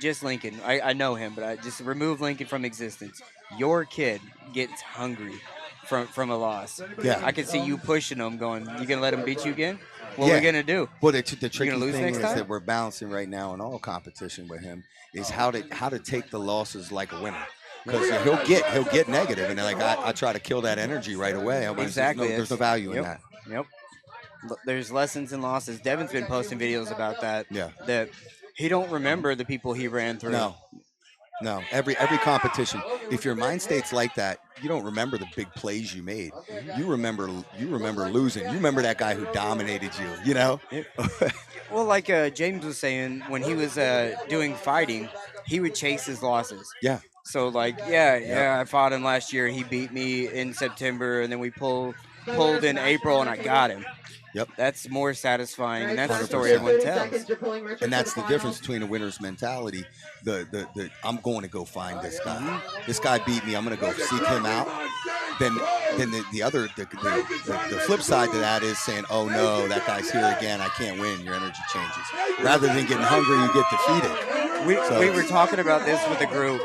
just Lincoln. I know him, but I just remove Lincoln from existence. Your kid gets hungry from a loss. Yeah. I could see you pushing him, going, you going to let him beat you again? What are we going to do? Well, the tricky lose thing next is time? that we're balancing right now in all competition with him is how to take the losses like a winner. Because he'll get negative, and like I try to kill that energy right away. Exactly. There's no value in that. Yep. There's lessons and losses. Devin's been posting videos about that. Yeah. That he don't remember the people he ran through. No. Every competition, if your mind state's like that, you don't remember the big plays you made. You remember losing. You remember that guy who dominated you. Well, like James was saying, when he was doing fighting, he would chase his losses. Yeah. So like, I fought him last year. He beat me in September, and then we pulled in April, and I got him. Yep. That's more satisfying, and that's the 100%. story everyone tells. And that's the difference between a winner's mentality. The I'm going to go find this guy. This guy beat me. I'm going to go seek him out. Then the flip side to that is saying, oh no, that guy's here again. I can't win. Your energy changes. Rather than getting hungry, you get defeated. We were talking about this with the group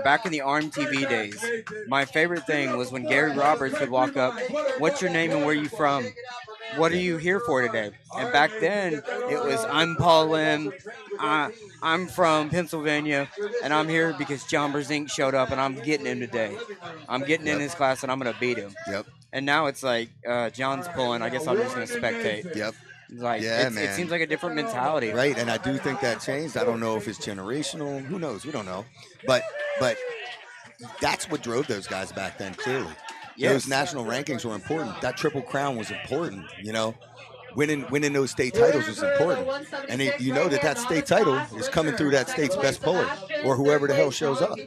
back in the ARM TV days. My favorite thing was when Gary Roberts would walk up, what's your name and where you from? What are you here for today? And back then, it was, I'm Paul Lim, I'm from Pennsylvania, and I'm here because John Brezink showed up, and I'm getting him today. I'm getting in his class, and I'm going to beat him. Yep. And now it's like, John's pulling, I guess I'm just going to spectate. Yep. Like, man. It seems like a different mentality. Right, and I do think that changed. I don't know if it's generational. Who knows? We don't know. But that's what drove those guys back then, clearly. Yes. Those national rankings were important. That Triple Crown was important, Winning those state titles was important. And that state title is coming through that state's best puller or whoever the hell shows up.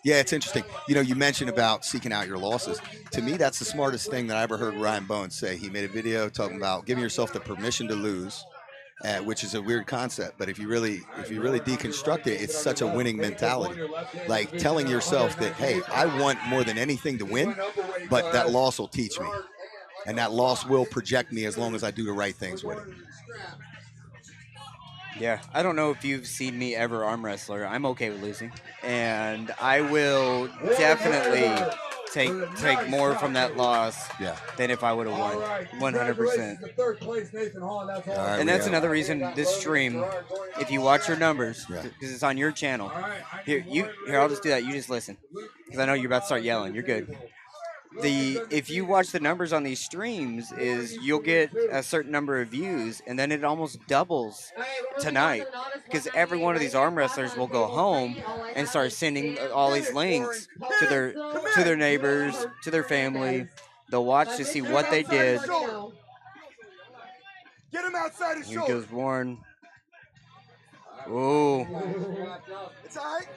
Yeah, it's interesting. You mentioned about seeking out your losses. To me, that's the smartest thing that I ever heard Ryan Bones say. He made a video talking about giving yourself the permission to lose which is a weird concept. But if you really deconstruct it, it's such a winning mentality. Like telling yourself that, hey, I want more than anything to win, but that loss will teach me. And that loss will project me as long as I do the right things with it. Yeah, I don't know if you've seen me ever arm wrestler. I'm okay with losing, and I will definitely take more from that loss than if I would have won. 100%. And that's another reason this stream, if you watch your numbers, because it's on your channel. Here, I'll just do that. You just listen, because I know you're about to start yelling. You're good. If you watch the numbers on these streams, is you'll get a certain number of views, and then it almost doubles tonight, because every one of these arm wrestlers will go home and start sending all these links to their neighbors, to their family. They'll watch to see what they did. Get him outside his shoulder. Here goes Warren. Ooh. It's all right.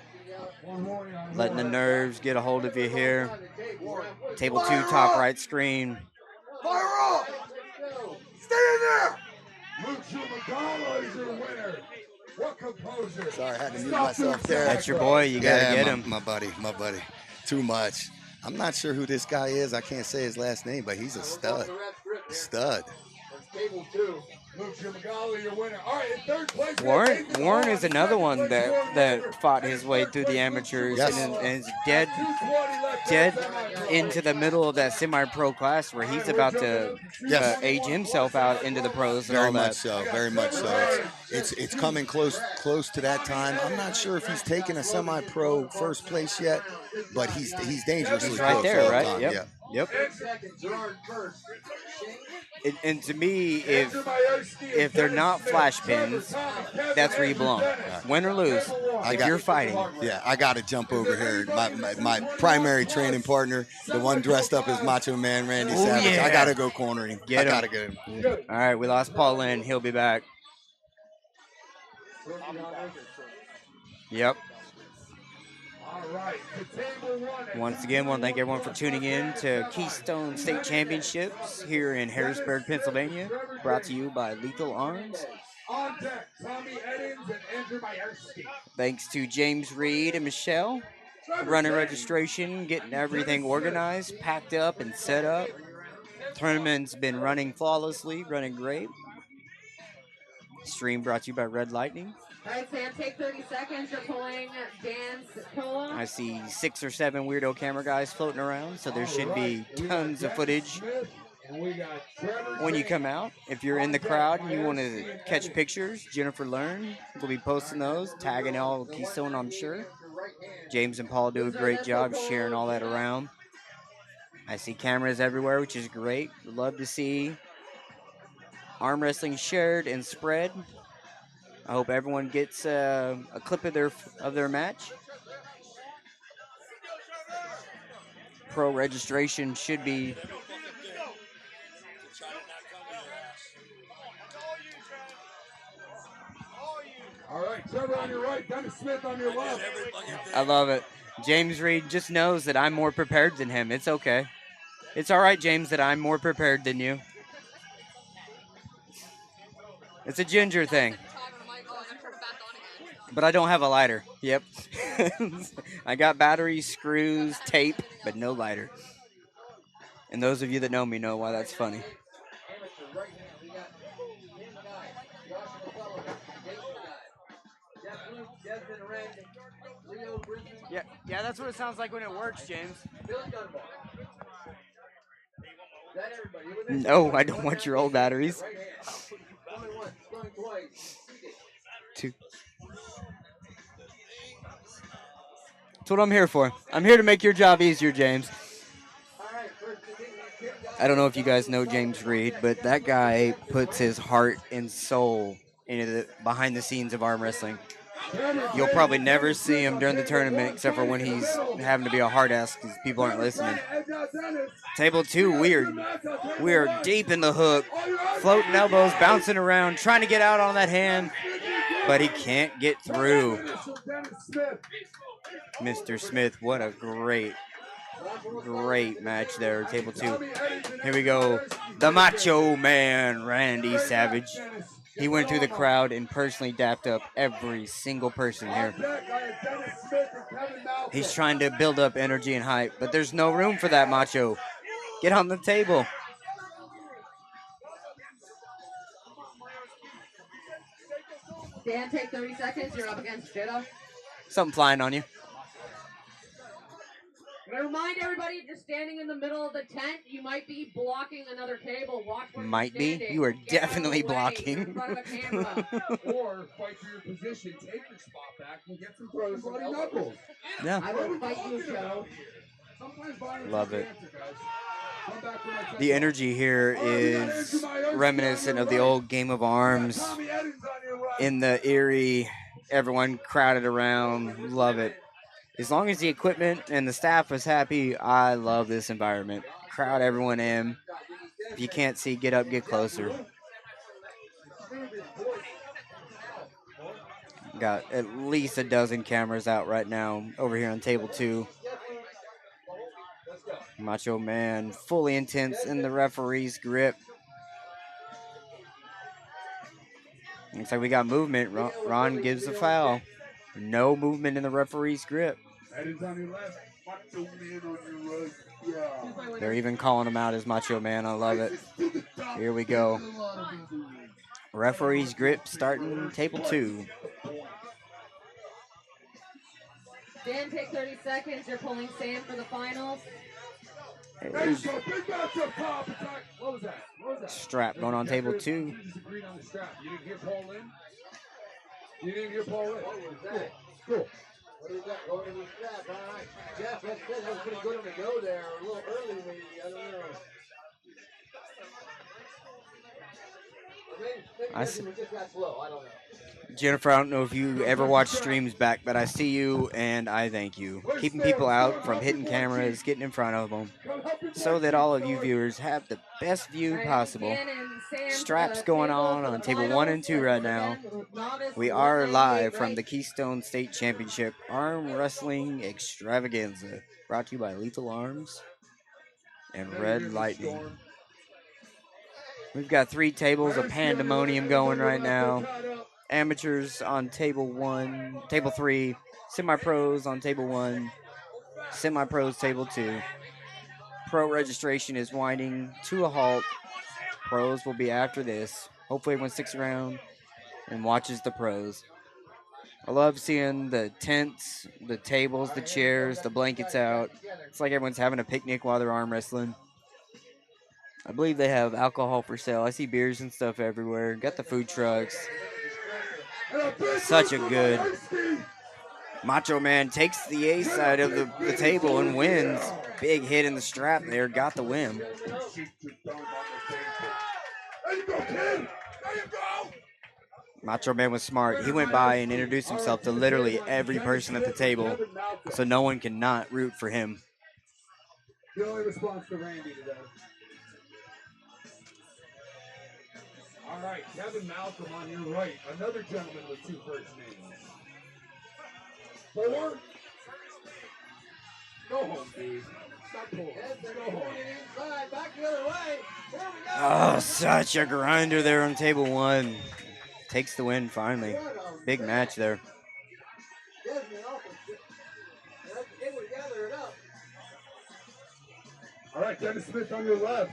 Letting the nerves get a hold of you here. Table 2, top right screen. Fire off! Stay in there! What composure? Sorry, I had to mute myself there. That's your boy. You gotta get him. My buddy. Too much. I'm not sure who this guy is. I can't say his last name, but he's a stud. Stud. Table 2. Your winner. All right, in third place, Warren is another one that fought his way through the amateurs and is dead into the middle of that semi-pro class where he's about to age himself out into the pros. And Very all much that. so. Very much so. It's coming close to that time. I'm not sure if he's taken a semi-pro first place yet, but he's dangerously He's right close there, all the right? time. Yep. Yeah. Yep. And to me, if they're not flash pins, that's where you belong. Win or lose, you're fighting. Yeah, I got to jump over here. My primary training partner, the one dressed up as Macho Man Randy Savage. Yeah. I got to go corner him. Get him. I got to get him. All right, we lost Paul Lynn. He'll be back. Yep. Once again, I want to thank everyone for tuning in to Keystone State Championships here in Harrisburg, Pennsylvania, brought to you by Lethal Arms. Thanks to James Reed and Michelle, running registration, getting everything organized, packed up, and set up. Tournament's been running flawlessly, running great. Stream brought to you by Red Lightning. All right, Sam, take 30 seconds. You're pulling Dan's cola. I see 6 or 7 weirdo camera guys floating around, so there should be tons of footage when you come out. If you're in the crowd and you want to catch pictures, Jennifer Learn will be posting those, tagging all of Keystone, I'm sure. James and Paul do a great job sharing all that around. I see cameras everywhere, which is great. Love to see arm wrestling shared and spread. I hope everyone gets a clip of their match. Pro registration should be. All right, Trevor on your right, Dennis Smith on your left. I love it. James Reed just knows that I'm more prepared than him. It's okay. It's all right, James, that I'm more prepared than you. It's a ginger thing. But I don't have a lighter. Yep. I got batteries, screws, tape, but no lighter. And those of you that know me know why that's funny. Yeah, that's what it sounds like when it works, James. No, I don't want your old batteries. 2. That's what I'm here for. I'm here to make your job easier, James. I don't know if you guys know James Reed, but that guy puts his heart and soul into the behind the scenes of arm wrestling. You'll probably never see him during the tournament except for when he's having to be a hard ass because people aren't listening. Table 2, we are deep in the hook, floating elbows, bouncing around, trying to get out on that hand, but he can't get through. Mr. Smith, what a great Great match there, table 2. Here we go. The Macho Man, Randy Savage. He went through the crowd and personally dapped up every single person here. He's trying to build up energy and hype, but there's no room for that, Macho. Get on the table. Dan, take 30 seconds. You're up against Jitta. Something flying on you. I remind everybody, if you're standing in the middle of the tent, you might be blocking another table. Watch where Might you're be. standing. You are Get definitely out of the way. blocking. You're in front of a camera. Or fight for your position, take your spot back, and get some throws bloody knuckles. Yeah. I will fight you, Joe. Love it. The energy here is reminiscent of the old Game of Arms in the Erie. Everyone crowded around. Love it. As long as the equipment and the staff was happy, I love this environment. Crowd everyone in. If you can't see, get up, get closer. Got at least a dozen cameras out right now over here on table 2. Macho Man fully intense in the referee's grip. Looks like we got movement. Ron gives a foul. No movement in the referee's grip. They're even calling him out as Macho Man. I love it. Here we go. Referee's grip starting table 2. Dan, take 30 seconds. You're pulling Sam for the finals. What was that? Strap going on table 2. You disagreed on the strap. You didn't hear Paul Lynn? You didn't hear Paul Lynn? Cool. What do you got going to the strap? All right. Jeff, that said it was pretty good to go there. A little early, maybe. I don't know. Maybe it just got slow. I don't know. Jennifer, I don't know if you ever watch streams back, but I see you and I thank you. Keeping people out from hitting cameras, getting in front of them, so that all of you viewers have the best view possible. Straps going on table 1 and 2 right now. We are live from the Keystone State Championship Arm Wrestling Extravaganza, brought to you by Lethal Arms and Red Lightning. We've got 3 tables of pandemonium going right now. Amateurs on table 3, semi-pros on table 1, semi-pros table 2. Pro registration is winding to a halt. Pros will be after this. Hopefully everyone sticks around and watches the pros. I love seeing the tents, the tables, the chairs, the blankets out. It's like everyone's having a picnic while they're arm wrestling. I believe they have alcohol for sale. I see beers and stuff everywhere. Got the food trucks. Such a good. Macho Man takes the A side of the table and wins. Big hit in the strap there. Got the win. Macho Man was smart. He went by and introduced himself to literally every person at the table, so no one can not root for him. The only response to Randy today. All right, Kevin Malcolm on your right. Another gentleman with 2 first names. 4. Go home, dude. Stop pulling. Go home. Inside, back the other way. Here we go. Oh, such a grinder there on table 1. Takes the win finally. Big match there. All right, Dennis Smith on your left.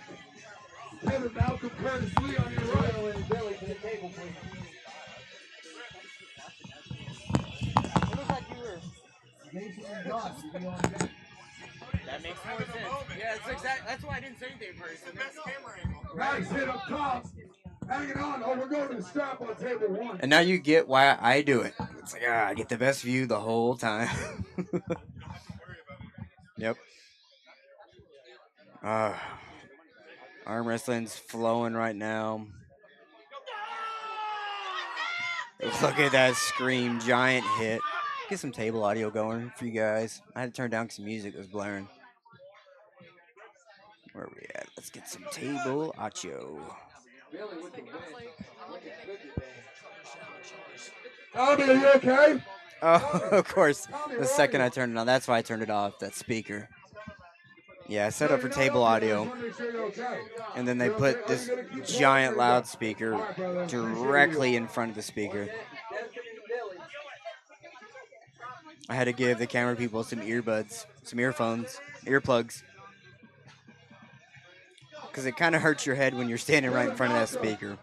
Kevin Malcolm, Curtis Lee on your right. Billy to the table, please. It looks like you were Jason and Josh. That makes more sense. Yeah, that's why I didn't say anything first. Nice hit up top. Hanging on. Oh, we're going to the strap on table 1. And now you get why I do it. It's like, I get the best view the whole time. Yep. Arm wrestling's flowing right now. Look at that scream, giant hit. Get some table audio going for you guys. I had to turn down because the music was blaring. Where are we at? Let's get some table audio. Tommy, are you okay? Oh, of course. The second I turned it on, that's why I turned it off, that speaker. Yeah, set up for table audio. And then they put this giant loudspeaker directly in front of the speaker. I had to give the camera people some earbuds, some earphones, earplugs. Because it kind of hurts your head when you're standing right in front of that speaker.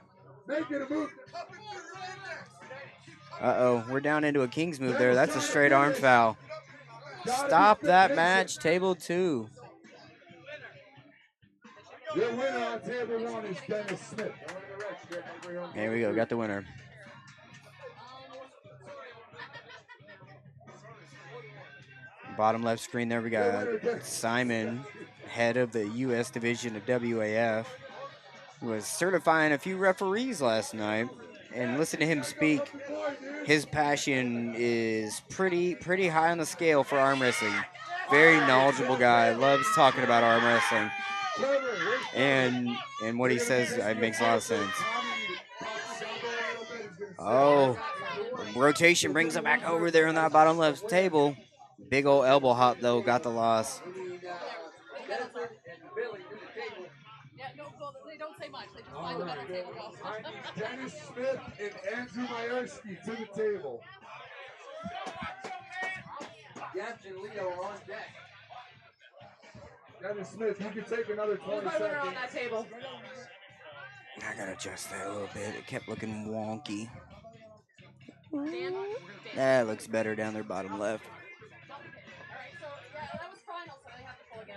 Uh-oh, we're down into a King's move there. That's a straight arm foul. Stop that match, table 2. Your winner on table 1 is Dennis Smith. There we go, got the winner. Bottom left screen there, we got Simon, head of the U.S. division of WAF, who was certifying a few referees last night. And listen to him speak. His passion is pretty high on the scale for arm wrestling. Very knowledgeable guy, loves talking about arm wrestling. And what he says makes a lot of sense. Oh, rotation brings him back over there on that bottom left table. Big old elbow hop, though, got the loss. Don't say much. They just find the better table. I need Dennis Smith and Andrew Majerski to the table. Jeff and Leo are on deck. Dennis Smith, you can take another 20 Who's my winner on seconds. that table? I gotta adjust that a little bit. It kept looking wonky. Dan? That looks better down there, bottom left. Alright, so yeah, that was final, so I have to pull again.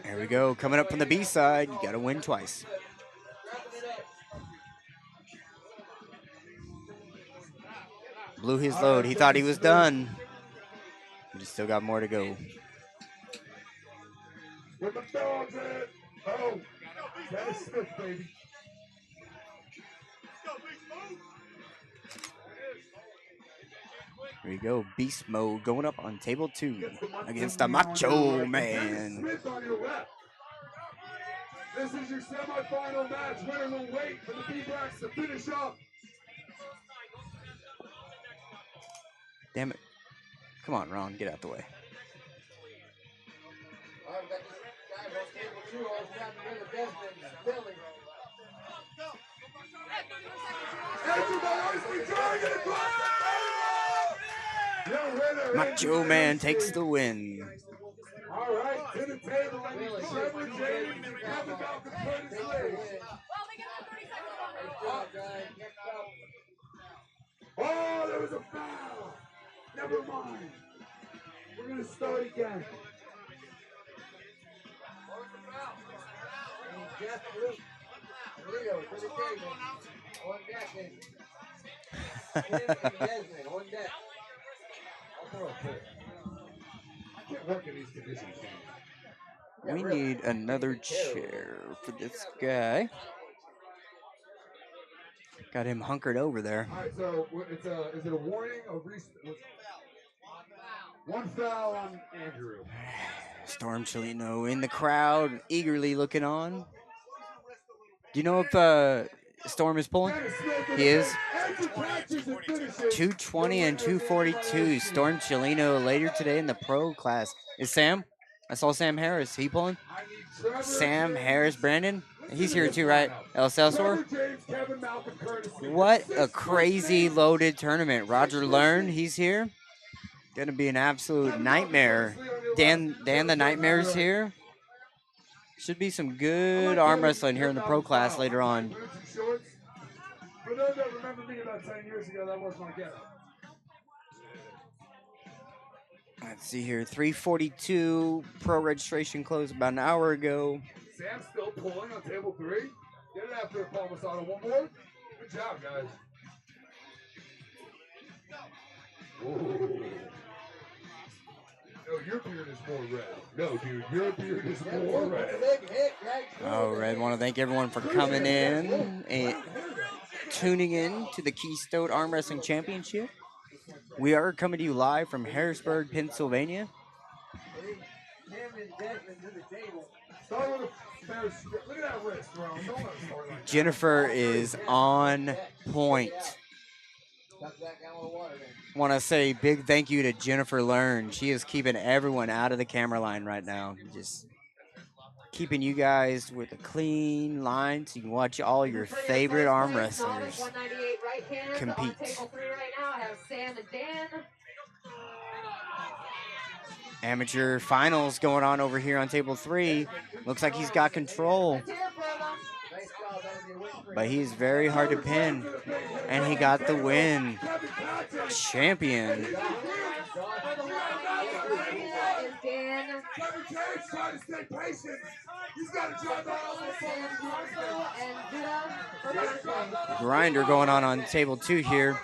There we go. Coming up from the B side, you gotta win twice. Blew his load. He thought he was done. But he still got more to go. With the dogs in it. Oh, Dennis Smith, baby. Here we go. Beast mode going up on table 2 against the Macho Man. Smith on your left. This is your semifinal match. Winner will wait for the D-backs to finish up. Damn it. Come on, Ron. Get out the way. Macho Man takes the win. All right, to the table. I need Trevor James and Kevin Malcolm Curtis Lee. Well, they get another 30 seconds on. Oh, there was a foul. Never mind. We're going to start again. Jeff and Leo to the table. On deck. Desmond on deck. I'll throw a foot. I can't work in these conditions. We need another chair for this guy. Got him hunkered over there. All right, so is it a warning? One foul on Andrew. Storm Chelino in the crowd, eagerly looking on. Do you know if Storm is pulling? He is. 220 and 242. Storm Chelino later today in the pro class. Is Sam? I saw Sam Harris. He pulling? Sam Harris, Brandon? He's here too, right? El Salsor? What a crazy loaded tournament. Roger Learn, he's here. Gonna be an absolute nightmare. Dan the Nightmare's here. Should be some good arm wrestling here in the pro class later on. For those that remember me about 10 years ago, that was my getup. Let's see here. 3:42. Pro registration closed about an hour ago. Sam's still pulling on table 3. Get it after Paul Masada. One more. Good job, guys. Ooh. No, your beard is more red. No, dude, your beard is more red. All right, want to thank everyone for coming in and tuning in to the Keystone Arm Wrestling Championship. We are coming to you live from Harrisburg, Pennsylvania. Look at that wrist, bro. Don't let it start like Jennifer is on point. Tuck that gallon of water then. Want to say big thank you to Jennifer Learn. She is keeping everyone out of the camera line right now. Just keeping you guys with a clean line so you can watch all your favorite arm wrestlers 198 right hand compete. on table 3 right now. I have Sam and Dan. Amateur finals going on over here on table 3. Looks like he's got control, but he's very hard to pin, and he got the win. Champion. Grinder going on table 2 here.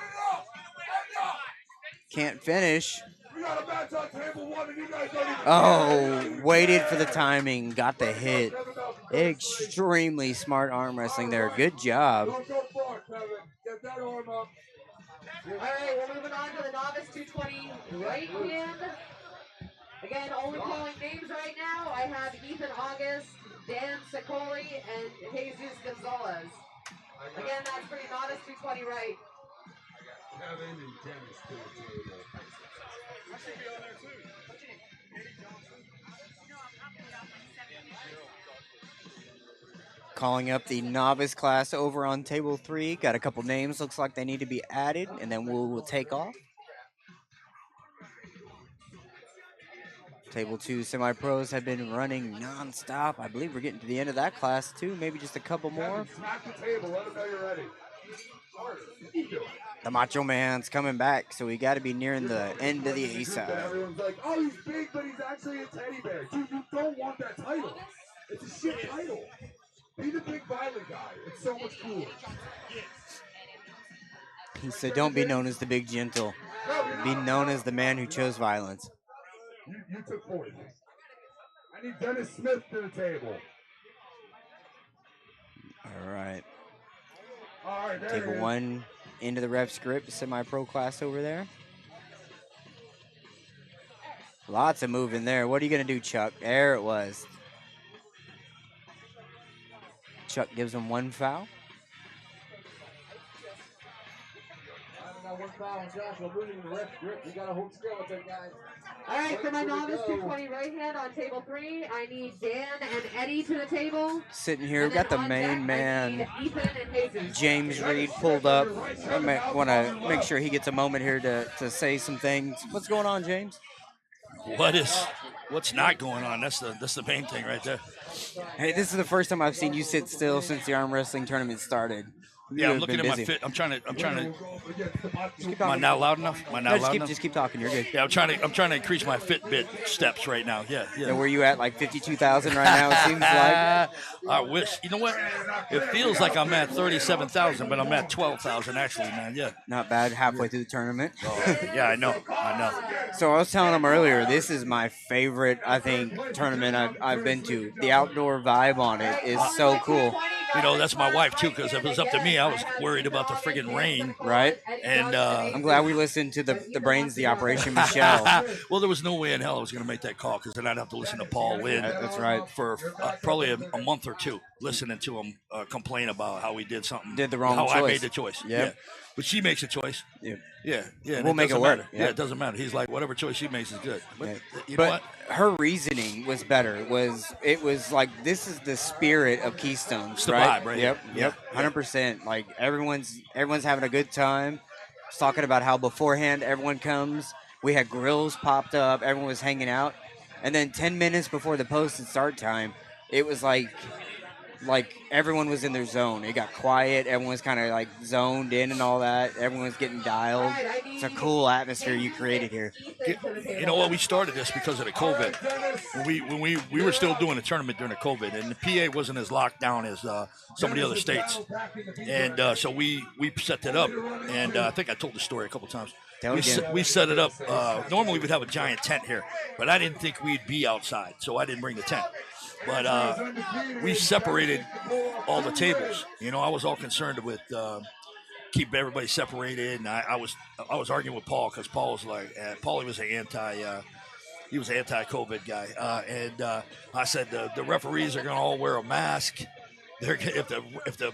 Can't finish. Oh, waited for the timing, got the hit. Extremely smart arm wrestling there. Good job. All right, we're moving on to the novice 220 right hand. Again, only calling names right now. I have Ethan August, Dan Sicoli, and Jesus Gonzalez. Again, that's for your novice 220 right. Kevin and Dennis to the table. I should be on there too. What's your name? Calling up the novice class over on table 3. Got a couple names. Looks like they need to be added, and then we'll take off. Table 2 semi-pros have been running non-stop. I believe we're getting to the end of that class too. Maybe just a couple more. Smack the table. Let them know you're ready. The Macho Man's coming back, so we got to be nearing the end of the A side. Everyone's like, oh, he's big, but he's actually a teddy bear. Dude, you don't want that title. It's a shit title. Be the big violent guy. It's so much cooler. He said, don't be known as the big gentle. Be known as the man who chose violence. You took 40. I need Dennis Smith to the table. All right. All right, there Table it is. 1 into the ref script, semi-pro class over there. Lots of moving there. What are you going to do, Chuck? There it was. Chuck gives him 1 foul. All right, for my novice 220 right hand on table 3, I need Dan and Eddie to the table. Sitting here, And we've got the then on main deck, I man, need Ethan and Jesus. James Reed, pulled up. I want to make sure he gets a moment here to say some things. What's going on, James? What's not going on? That's the main thing right there. Hey, this is the first time I've seen you sit still since the arm wrestling tournament started. Yeah, You I'm have looking been at my busy. fit. I'm trying to. Keep Am I talking. not loud enough? Am I No, not loud enough? just keep talking. You're good. Yeah, I'm trying to increase my Fitbit steps right now. Yeah. And where you at, like 52,000 right now, it seems like? I wish. You know what? It feels like I'm at 37,000, but I'm at 12,000 actually, man. Yeah. Not bad, halfway through the tournament. Yeah, I know. So I was telling him earlier, this is my favorite, I think, tournament I've been to. The outdoor vibe on it is so cool. You know, that's my wife too, because if it was up to me, I was worried about the friggin' rain. Right? And I'm glad we listened to the brains, the Operation Michelle. Well, there was no way in hell I was going to make that call, because then I'd have to listen to Paul Lynn. That's right. For probably a month or two, listening to him complain about how we did something. Did the wrong how choice. I made the choice. Yep. Yeah. But she makes a choice. Yep. Yeah. And We'll make it doesn't work. matter. Yep. Yeah, it doesn't matter. He's like, whatever choice she makes is good. But, Yeah. you know But what? her reasoning was better. It was like, this is the spirit of Keystones, It's the right? vibe, right? Yep, Yeah. 100%. Like everyone's having a good time. I was talking about how beforehand everyone comes. We had grills popped up. Everyone was hanging out, and then 10 minutes before the posted start time, it was like everyone was in their zone. It got quiet. Everyone was kind of like zoned in and all that. Everyone was getting dialed. It's a cool atmosphere you created here. You know what? We started this because of the COVID. When we were still doing the tournament during the COVID, and the PA wasn't as locked down as some of the other states, and so we set that up. And I think I told the story a couple times. We set it up. Normally we'd have a giant tent here, but I didn't think we'd be outside, so I didn't bring the tent. But we separated all the tables. You know, I was all concerned with keep everybody separated, and I was arguing with Paul, because Paul was like, Paulie was an anti-COVID guy, and I said the referees are going to all wear a mask. If the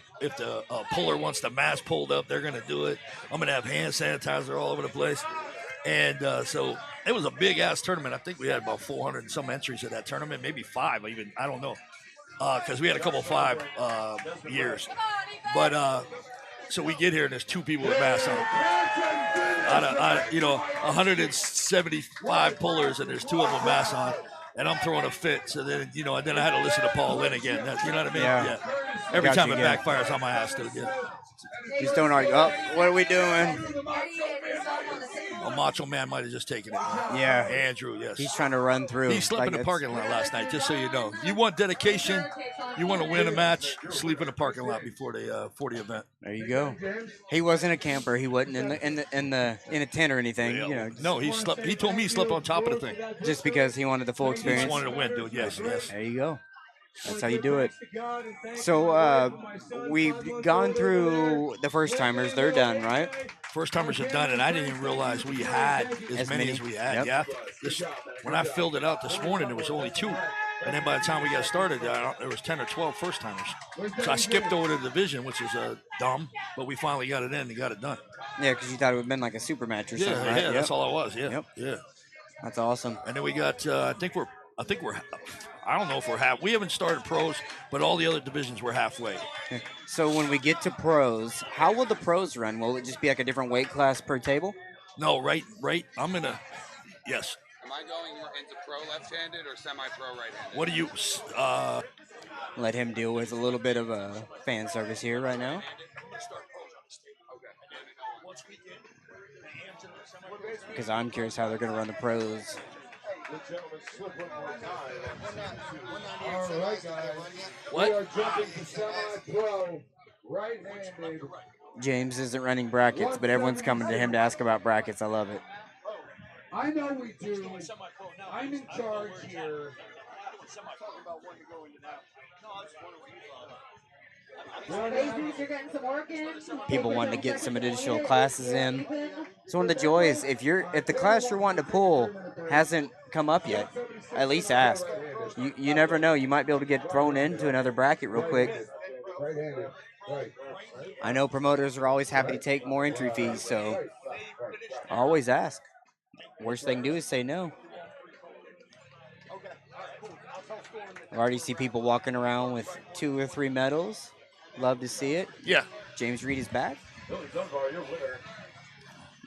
puller wants the mask pulled up, they're going to do it. I'm going to have hand sanitizer all over the place. And so it was a big ass tournament. I think we had about 400 and some entries at that tournament, maybe 5 even. I don't know, because we had a couple of 5 years. But so we get here and there's 2 people with masks on. Out of 175 pullers and there's 2 of them masks on. And I'm throwing a fit. So then, and then I had to listen to Paul Lynn again. You know what I mean? Yeah. Every Got time you it again. backfires on my ass, dude. Yeah. Just don't argue. Oh, what are we doing? A Macho Man might have just taken it. Yeah. Andrew, yes. He's trying to run through. He slept in the parking lot last night, just so you know. You want dedication, you want to win a match, sleep in the parking lot before the event. There you go. He wasn't a camper. He wasn't in a tent or anything. No, he slept. He told me he slept on top of the thing. Just because he wanted the full He experience. just wanted to win, dude. Yes. There you go. That's how you do it. So we've gone through the first timers. They're done, right? First timers are done, and I didn't even realize we had as many as we had. Yep. Yeah. When I filled it out this morning, there was only 2. And then by the time we got started, there was 10 or 12 first timers. So I skipped over to the division, which is dumb, but we finally got it in and got it done. Yeah, because you thought it would have been like a super match or something, right? Yeah, that's all it was. Yeah. Yep. Yeah. That's awesome. And then we got, I think we're, I don't know if we're we haven't started pros, but all the other divisions were halfway. So when we get to pros, how will the pros run? Will it just be like a different weight class per table? No, right. I'm going to, yes. Am I going into pro left-handed or semi-pro right-handed? What do you, Let him deal with a little bit of a fan service here right now. Because I'm curious how they're going to run the pros. All right, guys. What? We are jumping to semi-pro right-handed. James isn't running brackets, but everyone's coming to him to ask about brackets. I love it. I know we do. I'm in charge here. Ladies, you're getting some work in. People wanting to get some additional classes in. So one of the joys, if the class you're wanting to pull hasn't come up yet, at least ask. You never know. You might be able to get thrown into another bracket real quick. Right-handed. Right. I know promoters are always happy to take more entry fees, so always ask. Worst they can do is say no. I already see people walking around with 2 or 3 medals. Love to see it. Yeah. James Reed is back. You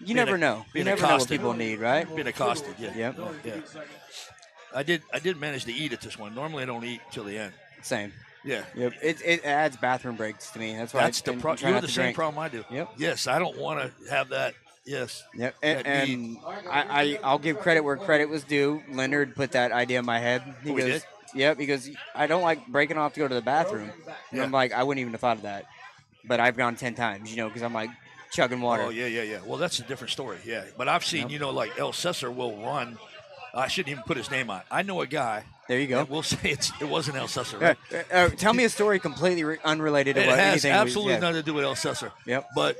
Being never know. You being never know what accosted. people need, right? Being accosted, yeah. Yep. Yeah. I did manage to eat at this one. Normally I don't eat till the end. Same. Yeah. Yep. It adds bathroom breaks to me. That's why That's the I'm problem. trying You not have the to same drink. problem I do. Yep. Yes, I don't want to have that. Yes. Yep. That And I'll give credit where credit was due. Leonard put that idea in my head. He Oh, he goes, did? yep, because I don't like breaking off to go to the bathroom. And I'm like, I wouldn't even have thought of that. But I've gone 10 times, because I'm like chugging water. Oh, yeah. Well, that's a different story, yeah. But I've seen, like El Cesar will run. I shouldn't even put his name on. I know a guy. There you go. We'll say it wasn't El Cesar, right? Tell me a story completely unrelated to It what has anything absolutely was, nothing to do with El Cesar. Yep. But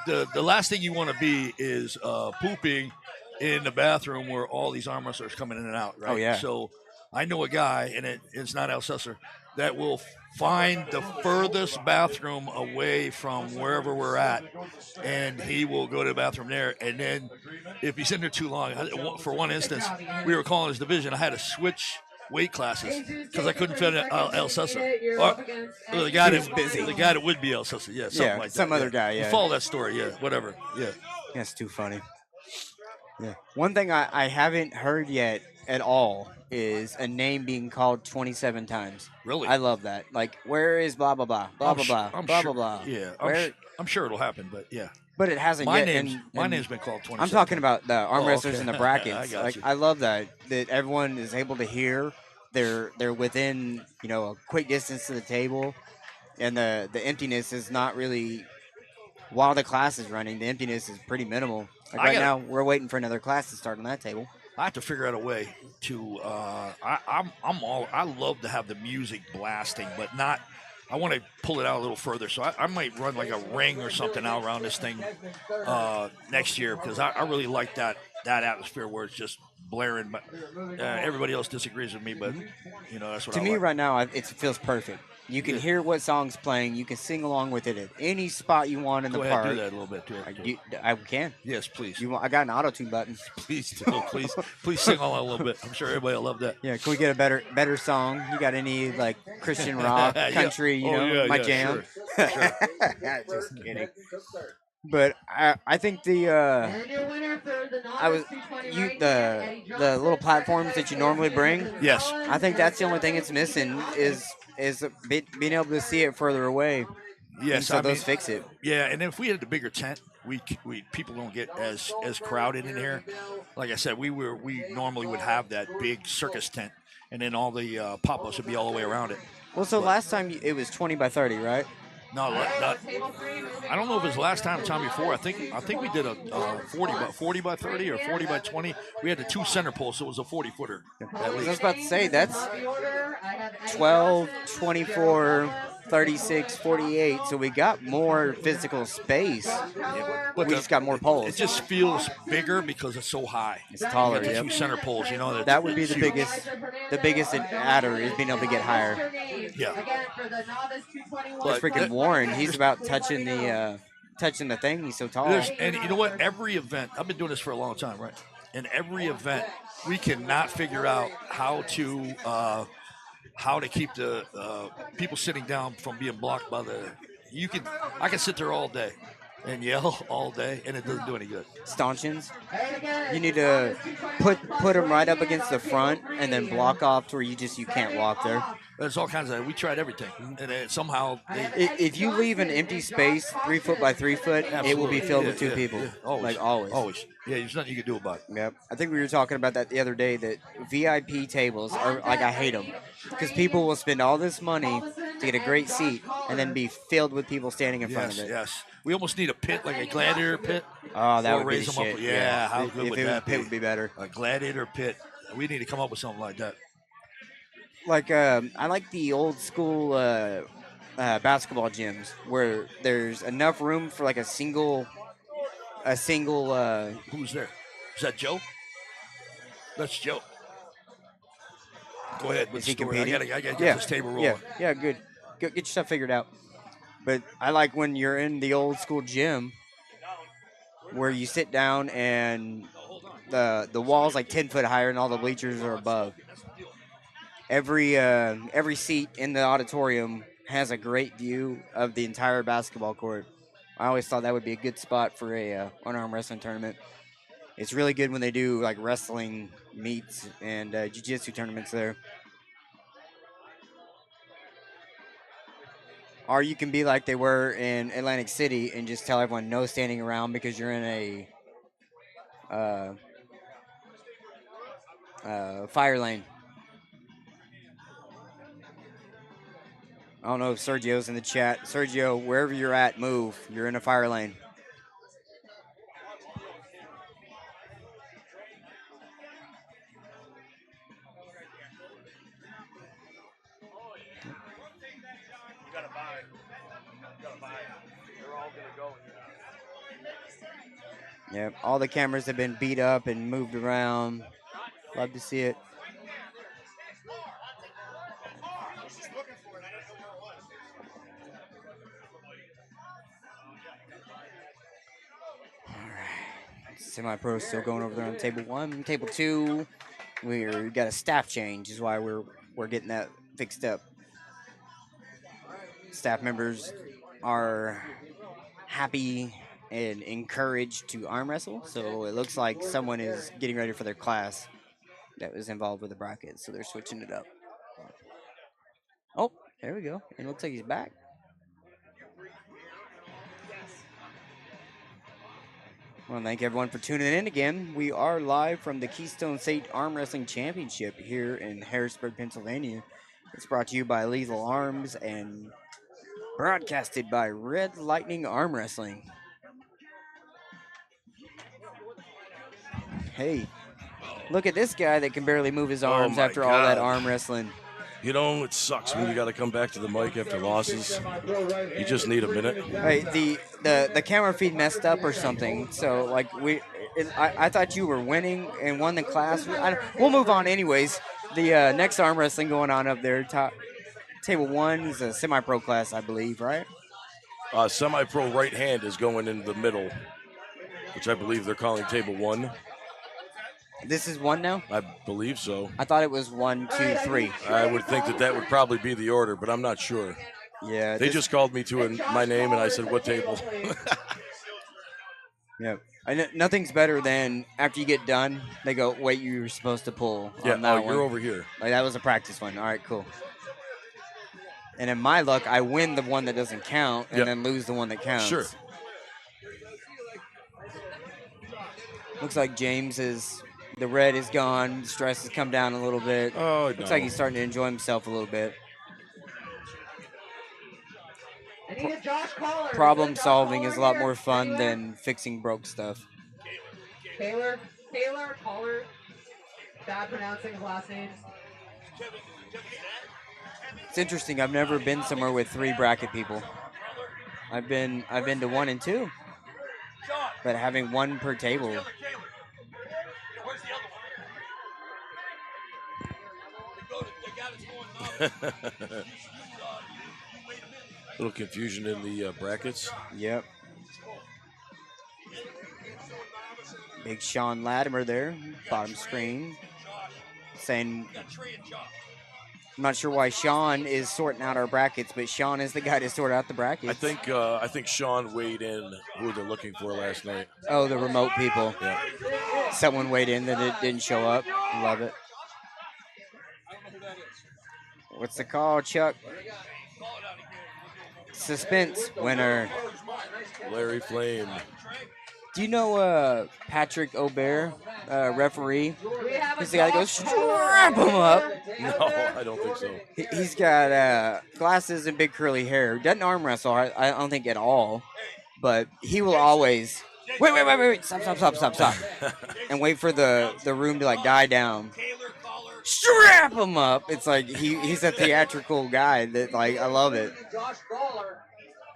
the last thing you want to be is pooping in the bathroom where all these arm wrestlers coming in and out, right? Oh, yeah. So I know a guy, and it's not El Cesar, that will find the furthest bathroom away from wherever we're at, and he will go to the bathroom there. And then if he's in there too long, for one instance, we were calling his division. I had to switch weight classes because I couldn't fit El Cesar. The guy that would be El Cesar, yeah, something like that. Some other guy, You follow that story, yeah, whatever, yeah. That's too funny. Yeah. One thing I haven't heard yet at all is a name being called 27 times. Really? I love that. Like, where is blah, blah, blah, blah, blah, blah, blah, blah, blah. Yeah, Where, I'm sure it'll happen, but yeah. but it hasn't My yet. name's been called 27. I'm talking about the arm wrestlers okay. and the brackets. I got you. I love that everyone is able to hear. They're within, a quick distance to the table. And the emptiness is not really, while the class is running, the emptiness is pretty minimal. Like right now, we're waiting for another class to start on that table. I have to figure out a way to. I love to have the music blasting, but not. I want to pull it out a little further, so I might run like a ring or something out around this thing next year because I really like that atmosphere where it's just blaring. But everybody else disagrees with me, but that's what to I me like. right now, it feels perfect. You can hear what song's playing. You can sing along with it at any spot you want in the Go ahead, park. do that a little bit. Do it. I can. Yes, please. I got an auto tune button. Please do. Please sing along a little bit. I'm sure everybody will love that. Yeah, can we get a better song? You got any like Christian rock, country? My jam. Sure. Just kidding. But I think the the little platforms that you normally bring. Yes. I think that's the only thing it's missing is being able to see it further away. Yes, so those fix it. Yeah, and if we had the bigger tent, we people don't get as crowded in here. Like I said, we normally would have that big circus tent, and then all the pop-ups would be all the way around it. Well, so last time it was 20 by 30, right? No, I don't know if it was last time before. I think we did a 40 by 30 or 40 by 20. We had the 2 center poles, so it was a 40-footer. I was about to say, that's 12, 24, 36, 48. So we got more physical space. Yeah, but we just got more poles. It just feels bigger because it's so high. It's taller. You got the 2 center poles. That would be the biggest. The biggest adder is being able to get higher. Yeah. But freaking Warren, he's about touching the thing. He's so tall. And you know what? Every event, I've been doing this for a long time, right? In every event, we cannot figure out how to keep the people sitting down from being blocked by the. I can sit there all day and yell all day, and it doesn't do any good. Stanchions, you need to put them right up against the front, and then block off to where you can't walk there. There's all kinds of. We tried everything, and then somehow. If you leave an empty space 3 foot by 3 foot, it will be filled with 2 people. Yeah. Always. Always. Yeah, there's nothing you can do about it. Yep. I think we were talking about that the other day. That VIP tables are like, I hate them because people will spend all this money to get a great seat and then be filled with people standing in front of it. Yes. We almost need a pit, like a gladiator pit. Oh, that would be raise the them shit. up. Yeah, how good would that be? Pit would be better. A gladiator pit. We need to come up with something like that. Like I like the old school basketball gyms where there's enough room for like a single. Who's there? Is that Joe? That's Joe. Go ahead. Is he competing? I gotta get this table rolling. Yeah, good. Get your stuff figured out. But I like when you're in the old school gym where you sit down and the wall's like 10 foot higher and all the bleachers are above. Every seat in the auditorium has a great view of the entire basketball court. I always thought that would be a good spot for an arm wrestling tournament. It's really good when they do like wrestling meets and jiu-jitsu tournaments there. Or you can be like they were in Atlantic City and just tell everyone no standing around because you're in a fire lane. I don't know if Sergio's in the chat. Sergio, wherever you're at, move. You're in a fire lane. Yep, all the cameras have been beat up and moved around. Love to see it. Semi-pro still going over there on table 1. Table 2, we got a staff change, is why we're getting that fixed up. Staff members are happy and encouraged to arm wrestle, so it looks like someone is getting ready for their class that was involved with the bracket, so they're switching it up. Oh, there we go. And it looks like he's back. I want to thank everyone for tuning in again. We are live from the Keystone State Arm Wrestling Championship here in Harrisburg, Pennsylvania. It's brought to you by Lethal Arms and broadcasted by Red Lightning Arm Wrestling. Hey, look at this guy that can barely move his arms after all that arm wrestling. You know, it sucks when you got to come back to the mic after losses. You just need a minute. Right, the camera feed messed up or something. So like I thought you were winning and won the class. We'll move on anyways. The next arm wrestling going on up there, top Table 1 is a semi-pro class, I believe, right? Semi-pro right hand is going in the middle, which I believe they're calling table 1. This is 1 now? I believe so. I thought it was 1, 2, 3. I would think that would probably be the order, but I'm not sure. Yeah. They just called me to my name, and I said, what table? Yep. Nothing's better than after you get done, they go, wait, you were supposed to pull on that one. You're over here. Like, that was a practice one. All right, cool. And in my luck, I win the one that doesn't count and then lose the one that counts. Sure. Looks like the red is gone. The stress has come down a little bit. Oh, no. Looks like he's starting to enjoy himself a little bit. Problem solving is a lot more fun than fixing broke stuff. Taylor, caller. Bad pronouncing of last names. It's interesting. I've never been somewhere with 3 bracket people. I've been to 1 and 2, but having 1 per table. Little confusion in the brackets. Yep. Big Sean Latimer there, bottom screen, saying, I'm not sure why Sean is sorting out our brackets, but Sean is the guy to sort out the brackets. I think Sean weighed in who they're looking for last night. Oh, the remote people. Yeah. Someone weighed in that it didn't show up. Love it. What's the call, Chuck? Suspense winner. Larry Flame. Do you know Patrick Aubert, referee? He's the guy that goes, strap him up. No, I don't think so. He's got glasses and big curly hair. Doesn't arm wrestle, I don't think at all. But he will always, wait, stop. And wait for the room to like die down. Strap him up. It's like he's a theatrical guy that like, I love it.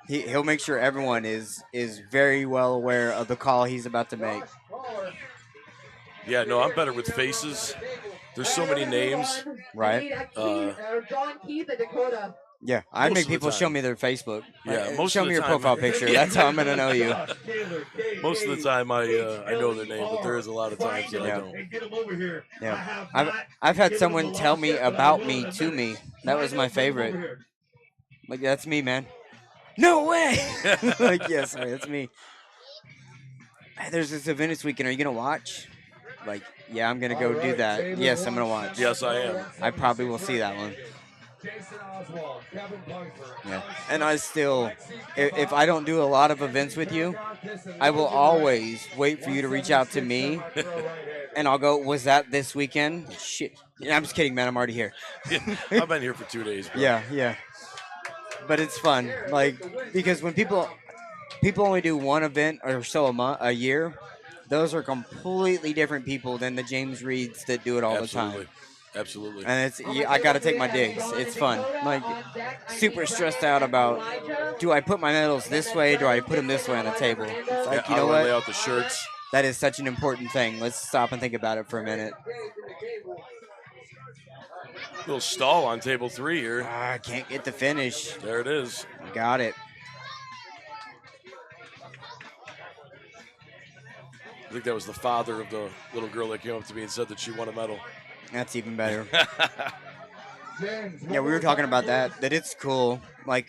He'll make sure everyone is very well aware of the call he's about to make. Yeah, no, I'm better with faces. There's so many names. Right. John Keith at Dakota. Yeah, I make people show me their Facebook. Yeah, show me your profile picture. That's how I'm gonna know you. Most of the time, I know their name, but there is a lot of times that I don't. Yeah, I've had someone tell me about me to me. That was my favorite. Like, that's me, man. No way! Like, yes, that's me. Hey, there's this event this weekend. Are you gonna watch? Like, yeah, I'm gonna go do that. Yes, I'm gonna watch. Yes, I am. I probably will see that one. Yeah, and I still, if I don't do a lot of events with you, I will always wait for you to reach out to me, and I'll go, was that this weekend? Shit. Yeah, I'm just kidding, man. I'm already here. Yeah, I've been here for 2 days, bro. Yeah. But it's fun, like, because when people only do one event or so a year, those are completely different people than the James Reeds that do it all the time. Absolutely. And I got to take my digs. It's fun. Like, super stressed out about, do I put my medals this way? Do I put them this way on the table? It's like, you know what? Lay out the shirts. That is such an important thing. Let's stop and think about it for a minute. Little stall on table 3 here. I can't get the finish. There it is. Got it. I think that was the father of the little girl that came up to me and said that she won a medal. That's even better. Yeah, we were talking about that it's cool. Like,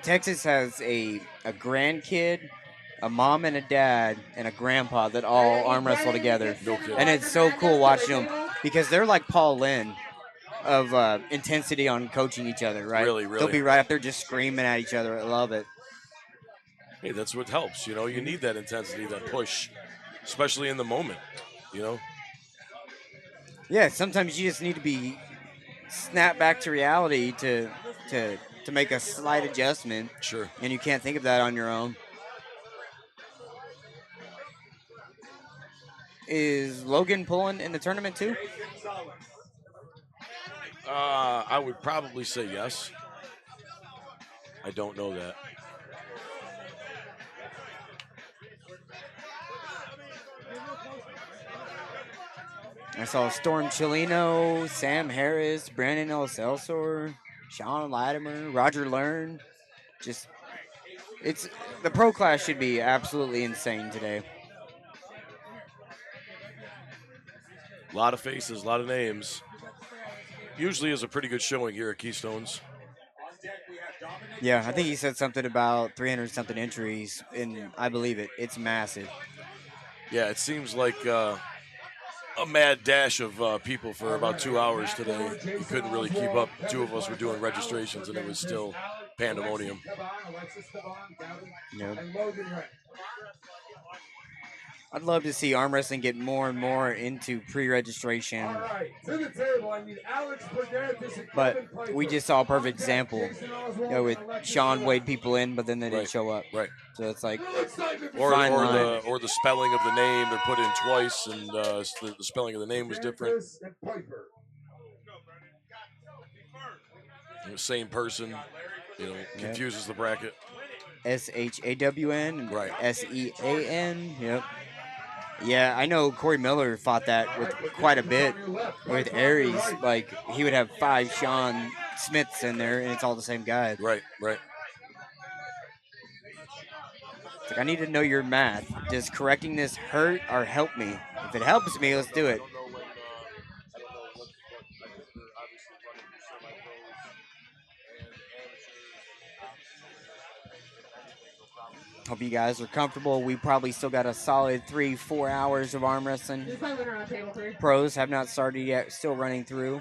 Texas has a grandkid, a mom and a dad, and a grandpa that all arm wrestle together. No kidding. And it's so cool watching them because they're like Paul Lynn of intensity on coaching each other, right? Really. They'll be right up there just screaming at each other. I love it. Hey, that's what helps. You know, you need that intensity, that push, especially in the moment, you know? Yeah, sometimes you just need to be snap back to reality to make a slight adjustment. Sure. And you can't think of that on your own. Is Logan pulling in the tournament too? I would probably say yes. I don't know that. I saw Storm Chilino, Sam Harris, Brandon Elselsor. Sean Latimer, Roger Learn. Just, the pro class should be absolutely insane today. A lot of faces, a lot of names. Usually is a pretty good showing here at Keystones. Yeah, I think he said something about 300 something entries, and I believe it. It's massive. Yeah, it seems like a mad dash of people for about 2 hours today. We couldn't really keep up. Two of us were doing registrations, and it was still pandemonium. Yep. I'd love to see arm wrestling get more and more into pre-registration. All right, to the table, I need Alex Bergantis and But Kevin Piper. we just saw a perfect example, with Sean weighed people in, but then they didn't show up. Right. So it's like, Or fine line. the spelling of the name, they're put in twice, and the spelling of the name was different. Same person, confuses the bracket. SHAWN, right? SEAN, yep. Yeah, I know Corey Miller fought that with quite a bit with Aries. Like, he would have 5 Sean Smiths in there, and it's all the same guy. Right. It's like, I need to know your math. Does correcting this hurt or help me? If it helps me, let's do it. Hope you guys are comfortable. We probably still got a solid 3-4 hours of arm wrestling. Pros have not started yet, still running through.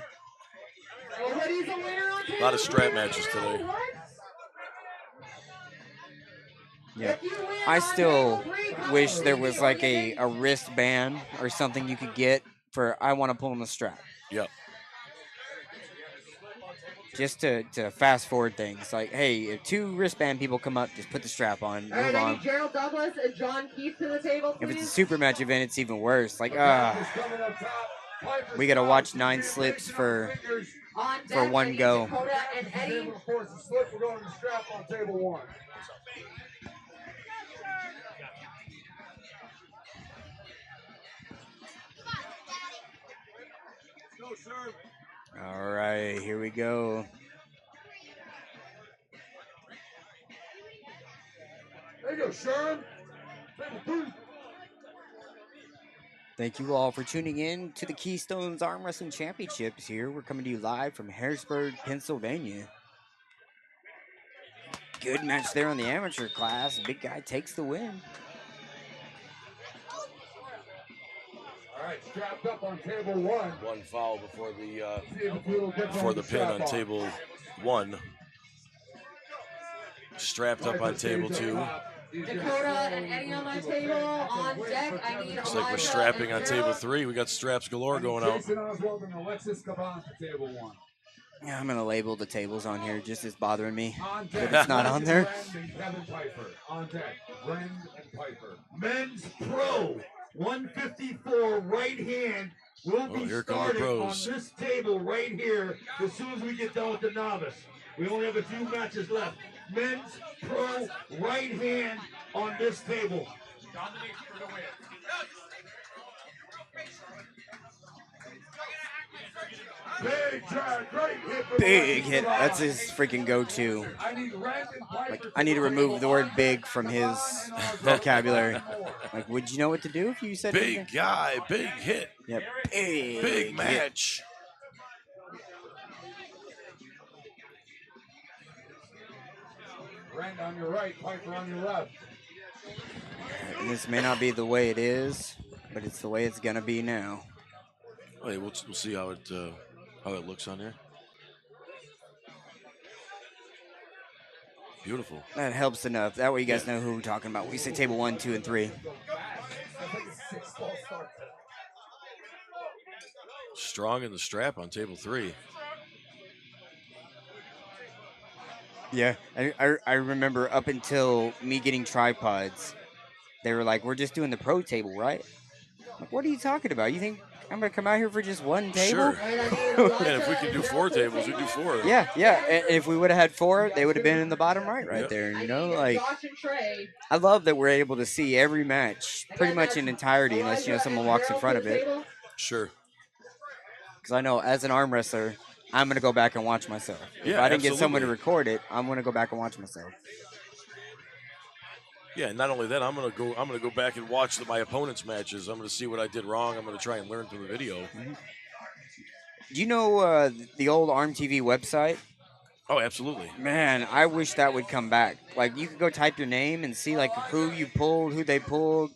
A lot of strap matches today. Yeah. I still wish there was like a wristband or something you could get for I want to pull on the strap. Yep. Just to fast forward things. Like, hey, if 2 wristband people come up, just put the strap on. All right, I need Gerald Douglas and John Keith to the table, please. If it's a super match event, it's even worse. Like, we got to watch 9 slips for one go. We're going to strap on table 1. All right, here we go. There you go, Sherm. Thank you all for tuning in to the Keystones Arm Wrestling Championships here. We're coming to you live from Harrisburg, Pennsylvania. Good match there on the amateur class. Big guy takes the win. All right, strapped up on table 1. One foul before the pin on table 1. Strapped up on table 2. Dakota and Eddie on my table. On deck, I need Looks like we're strapping on table 3. We got straps galore going out. Yeah, I'm gonna label the tables on here. Just it's bothering me that it's not on there. Kevin Piper on deck. Brand and Piper. Men's Pro 154 right hand will be starting on this table right here as soon as we get done with the novice. We only have a few matches left. Men's Pro right hand on this table. Dominic for the win. Big hit. That's his freaking go-to. Like, I need to remove the word big from his vocabulary. Like, would you know what to do if you said big anything? guy, big hit. Yep. Big match. Brand on your right, Piper on your left. And this may not be the way it is, but it's the way it's gonna be now. Hey, we'll see how it looks on there. Beautiful. That helps enough. That way you guys know who we're talking about. We say table 1, 2, and 3. Strong in the strap on table 3. Yeah, I remember up until me getting tripods, they were like, we're just doing the pro table, right? I'm like, what are you talking about? You think I'm going to come out here for just one table? Sure. And if we could do 4 tables, we'd do 4. Yeah. And if we would have had 4, they would have been in the bottom right there. You know, like, I love that we're able to see every match pretty much in entirety, unless, someone walks in front of it. Sure. Because I know as an arm wrestler, I'm going to go back and watch myself. If Yeah, I didn't get someone to absolutely. record it, I'm going to go back and watch myself. Yeah, not only that, I'm gonna go back and watch my opponent's matches. I'm gonna see what I did wrong. I'm gonna try and learn from the video. Mm-hmm. Do you know the old ArmTV website? Oh, absolutely. Man, I wish that would come back. Like, you could go type your name and see, like, who you pulled, who they pulled,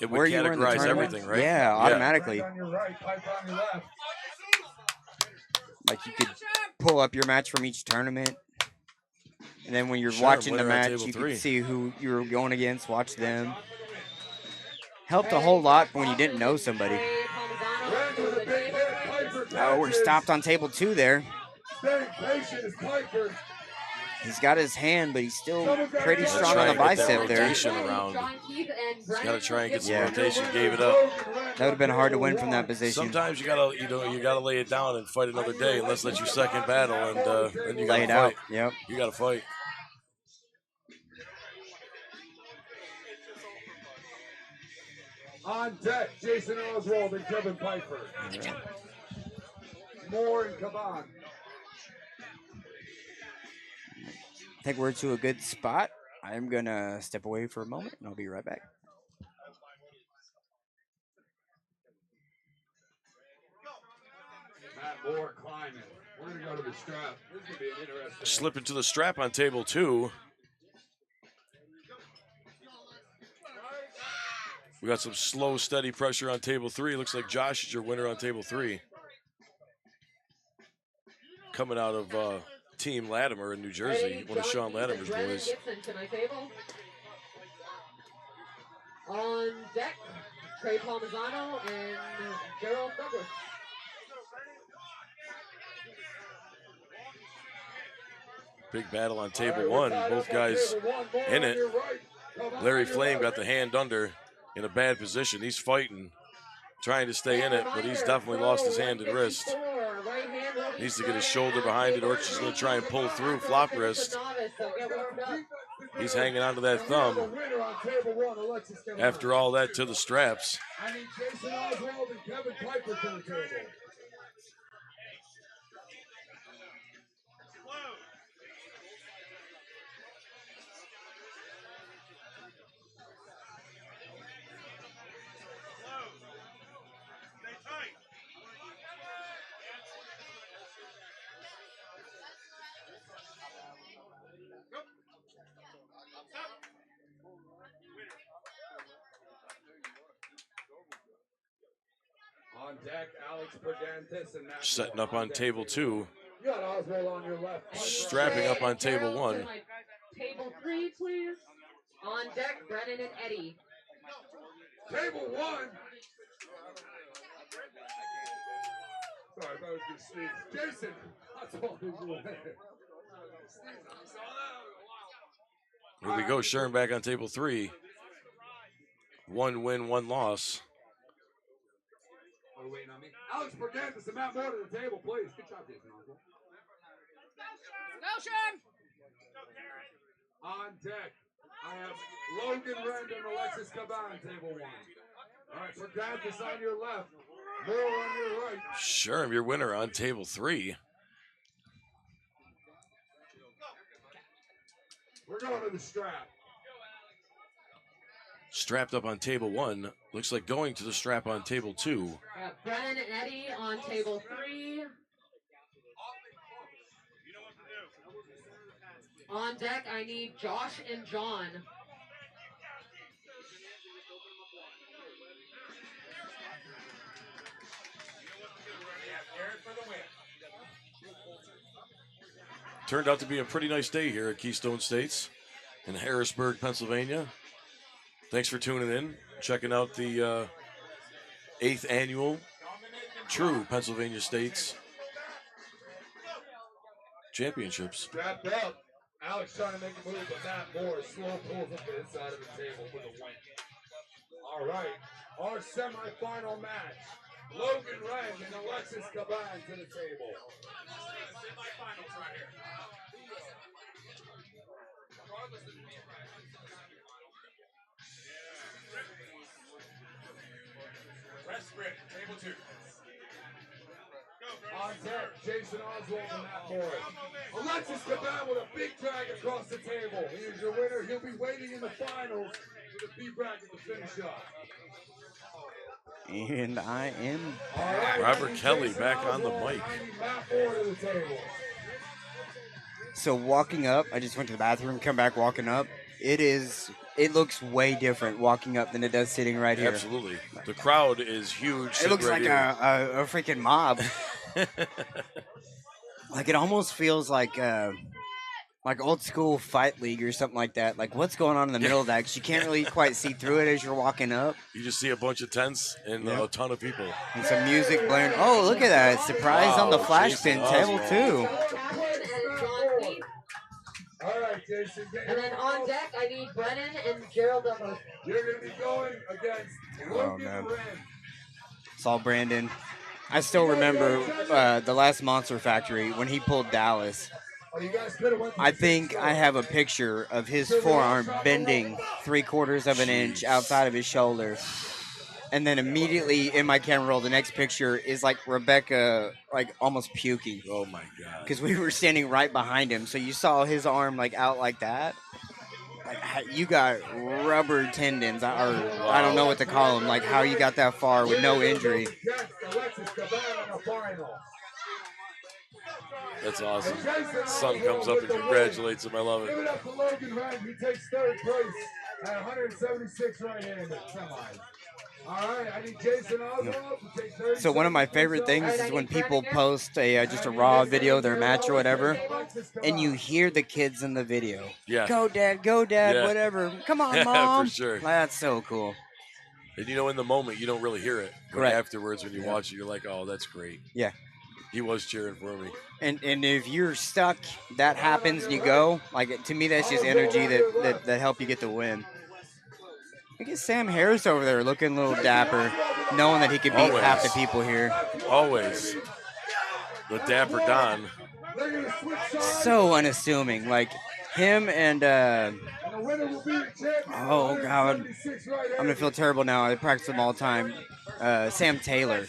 It would where you were in the categorize tournament. everything, right? Yeah, automatically. On your right, pipe on your left. Like, you could pull up your match from each tournament. And then when you're Sure, watching the winner on match, table you three. could see who you were going against, watch them. Helped a whole lot when you didn't know somebody. Oh, we're stopped on table 2 there. Staying patient is Piper. He's got his hand, but he's still pretty strong on the bicep there. Around. He's got to try and get some Yeah. rotation. Gave it up. That would have been hard to win from that position. Sometimes you gotta lay it down and fight another day, and let's let you second battle, and then you gotta Lay it fight. out. Yep. You gotta fight. On deck, Jason Oswald and Kevin Piper. Moore and Caban. I think we're to a good spot. I'm going to step away for a moment, and I'll be right back. Matt Moore climbing. We're going to go to the strap. This is going to be an interesting. Slip into the strap on table 2. We got some slow, steady pressure on table 3. Looks like Josh is your winner on table 3. Coming out of Team Latimer in New Jersey, one of Sean Latimer's boys. On deck, Trey Palmisano and Gerald Douglas. Big battle on table 1. Both guys in it. Larry Flame got the hand under in a bad position. He's fighting, trying to stay in it, but he's definitely lost his hand and wrist. Needs to get his shoulder behind it, or she's going to try and pull through flop wrist. He's hanging onto that thumb. After all that, to the straps. I need Jason Oswald and Kevin Piper to the table. On deck, Alex Bergantis and Matt Setting up on table 2. You got Oswald on your left. Strapping up on table 1. Table 3, please. On deck, Brennan and Eddie. Table 1. Sorry, I thought it was just Steve. Jason, Oswald is your winner. Here we go, Sherm back on table 3. 1 win, 1 loss. Oh, waiting on me. Alex Bergantis and Matt Moore to the table, please. Good job, Jason Oswald. Go, Sherm! On deck, I have Logan Rend and Alexis Caban, table 1. All right, Bergantis on your left, Moore on your right. Sherm, your winner on table 3. We're going to the strap. Strapped up on table 1. Looks like going to the strap on table 2. Brennan and Eddie on table 3. On deck, I need Josh and John. Turned out to be a pretty nice day here at Keystone States in Harrisburg, Pennsylvania. Thanks for tuning in, checking out the 8th annual True Pennsylvania States Championships. Strapped up. Alex trying to make a move, but Matt Moore slow pulls up the inside of the table with a win. All right, our semifinal match. Logan Rand and Alexis Caban to the table. Semifinals right here. Press spread, table 2. On deck, Jason Oswald and Matt Morris. Alexis Caban with a big drag across the table. He is your winner. He'll be waiting in the finals for the B bracket to finish up. And I am Robert Kelly back on the mic. So walking up, I just went to the bathroom, come back walking up. It looks way different walking up than it does sitting right here. Absolutely. The crowd is huge. It looks right like a freaking mob. Like it almost feels like old school fight league or something like that. Like what's going on in the middle of that? Because you can't really quite see through it as you're walking up. You just see a bunch of tents and a ton of people. And some music blaring. Oh, look at that. Surprise on the flash pin table, too. All right, Jason. And then on deck, I need Brennan and Gerald Douglas. You're going to be going against Logan Wren. Saw Brandon. I still remember the last Monster Factory when he pulled Dallas. I think I have a picture of his forearm bending 3/4 of an inch outside of his shoulder. And then immediately in my camera roll, the next picture is like Rebecca, like almost puking. Oh my God. Because we were standing right behind him. So you saw his arm like out like that. Like you got rubber tendons, or I don't know what to call them. Like how you got that far with no injury. That's awesome. Son comes up and congratulates him. I love it. Give it up to Logan Wren. He takes third place at 176 right-handed semis. All right, I need Jason Oswald to take third. So one of my favorite things is when people post just a raw video of their match or whatever, and you hear the kids in the video. Yeah. Go dad, whatever. Come on, mom. For sure. That's so cool. And you know, in the moment, you don't really hear it. But Correct. afterwards, when you watch it, you're like, oh, that's great. Yeah. He was cheering for me. And if you're stuck, that happens and you go. Like to me, that's just energy that help you get the win. Look at Sam Harris over there looking a little dapper, knowing that he could beat half the people here. Always. The Dapper Don. So unassuming. Like him and oh God, I'm gonna feel terrible now. I practice them all the time. Sam Taylor.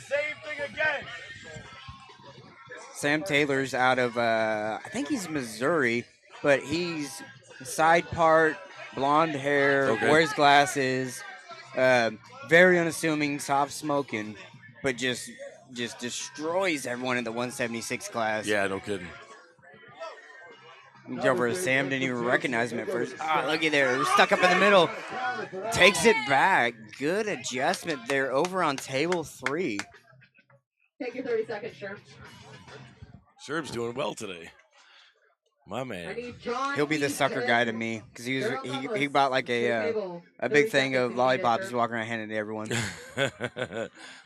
Sam Taylor's out of I think he's Missouri, but he's side part, blonde hair, wears glasses, very unassuming, soft smoking, but just destroys everyone in the 176 class. Yeah, no kidding. Over Sam didn't even recognize him at first. Ah, look at there, stuck up in the middle. Takes it back. Good adjustment there over on table 3. Take your 30 seconds, Sherm. Sherm's doing well today. My man. He'll be the sucker guy to me because he bought like a big thing of lollipops walking around handing to everyone.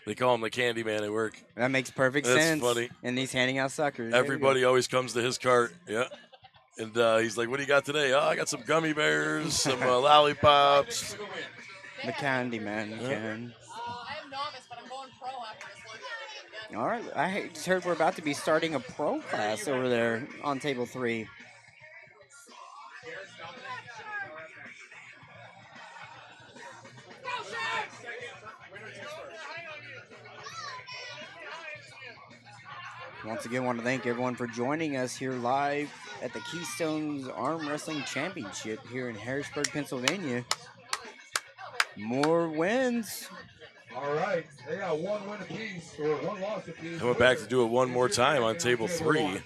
They call him the candy man at work. That makes perfect That's sense. funny. And he's handing out suckers. Everybody always comes to his cart. Yeah. And he's like, what do you got today? Oh, I got some gummy bears, some lollipops. The candy man can. I am novice, but I'm going pro after this one. All right, I just heard we're about to be starting a pro class over there on table 3. Once again, want to thank everyone for joining us here live at the Keystones Arm Wrestling Championship here in Harrisburg, Pennsylvania. More wins. All right, they got 1 win apiece, or 1 loss apiece. Coming back to do it one more time on table 3.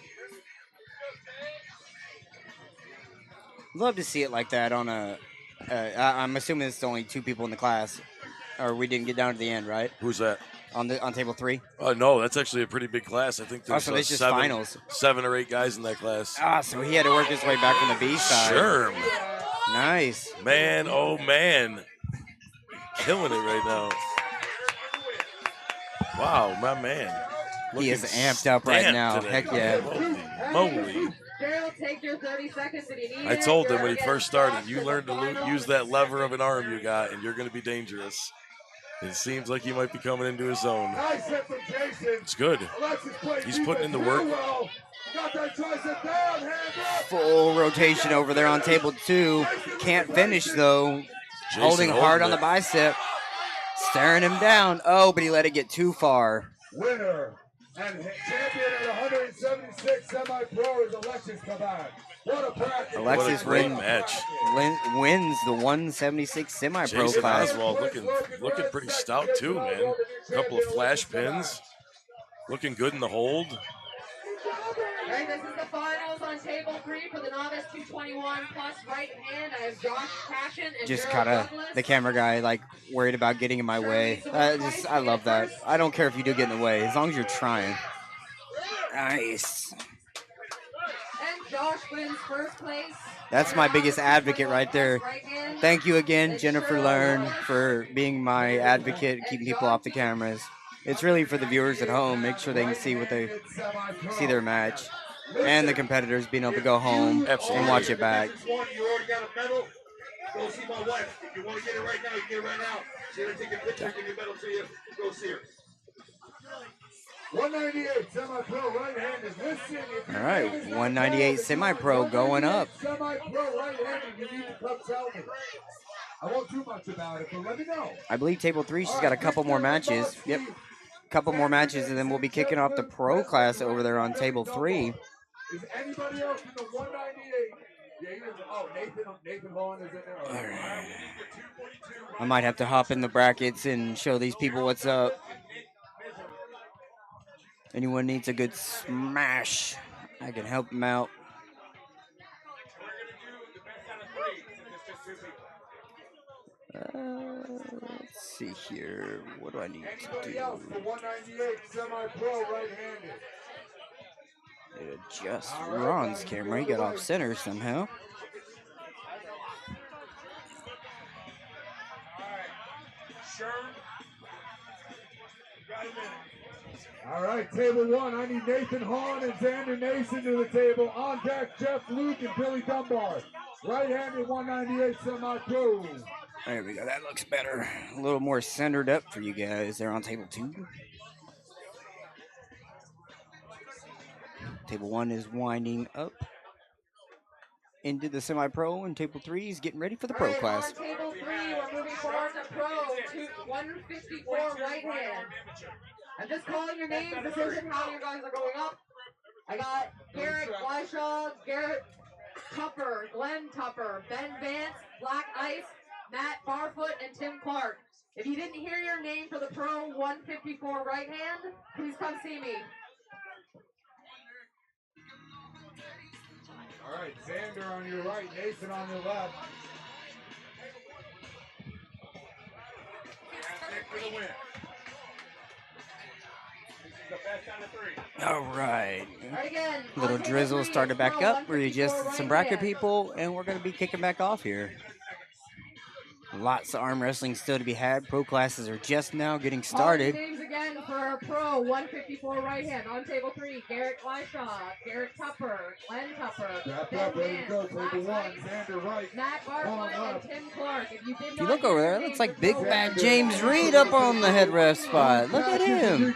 Love to see it like that on a. I'm assuming it's only 2 people in the class, or we didn't get down to the end, right? Who's that? On table 3. No, that's actually a pretty big class. I think there's so it's just 7 or 8 guys in that class. Ah, so he had to work his way back from the B side. Sure. Nice. Man, oh man. Killing it right now. Wow, my man. He is amped up right now. Today. Heck yeah. Holy moly. Gerald, take your 30 seconds if you need I told him when he first started, you learn to use that lever of an arm you got, and you're going to be dangerous. It seems like he might be coming into his own. It's good. He's putting in the work. Full rotation over there on table 2. Can't finish, though. Holding hard on the bicep. Staring him down. Oh, but he let it get too far. Winner, And champion at 176 semi-pro is Alexis Caban. What a practice. Alexis What a great match. wins the 176 semi-pro Jason class. Oswald looking pretty stout too, man. A couple of flash pins. Looking good in the hold. Alright, this is the finals on table 3 for the novice 221 plus right hand. I have Josh Passion and Just Gerald kind of Douglas. the camera guy, like, worried about getting in my way. I love that. I don't care if you do get in the way, as long as you're trying. Nice. And Josh wins first place. That's my biggest advocate right there. Thank you again, Jennifer Learn, for being my advocate, keeping people off the cameras. It's really for the viewers at home, make sure they can see their match, and the competitors being able to go home and watch it back. You already got a medal. Go see my wife. If you want to get it right now, you can get it right now. She gonna take a picture, give your medal to you. Go see her. 198 semi-pro right-handed. Listen, if All right, 198 semi-pro going up. Semi-pro right-handed, you need to come tell me. I won't do much about it, but let me know. I believe table 3, she's got a couple more matches. Yep, couple more matches, and then we'll be kicking off the pro class over there on table 3. Is anybody else in the 198? Nathan Vaughn is in there. All right. I might have to hop in the brackets and show these people what's up. Anyone needs a good smash, I can help them out. Let's see here. What do I need to do? Else for 198 semi-pro right-handed. Adjust Ron's camera. He got off center somehow. All right, table 1. I need Nathan Hahn and Xander Nason to the table. On deck, Jeff Luke and Billy Dunbar. Right-handed 198 semi-pro. There we go. That looks better. A little more centered up for you guys. They're on table 2. Table 1 is winding up into the semi-pro, and table 3 is getting ready for the pro class. On table 3, we're moving forward to pro 154 right hand. I'm just calling your names. This isn't how you guys are going up. I got Garrett Weishaw, Garrett Tupper, Glenn Tupper, Ben Vance, Black Ice, Matt Barfoot, and Tim Clark. If you didn't hear your name for the pro 154 right hand, please come see me. All right, Xander on your right, Nathan on your left. For the win. All right. Again, Little drizzle started back up. We're just some bracket people, and we're going to be kicking back off here. Lots of arm wrestling still to be had. Pro classes are just now getting started. Names again for our pro 154 right hand. On table 3, Garrett Weishaw, Garrett Tupper, Glenn Tupper, Ben Vance, Black Ice, Xander right. Matt Barfoot, and Tim Clark. If you look over there, it looks like Big Bad James Reed up on the head ref spot. Look at him.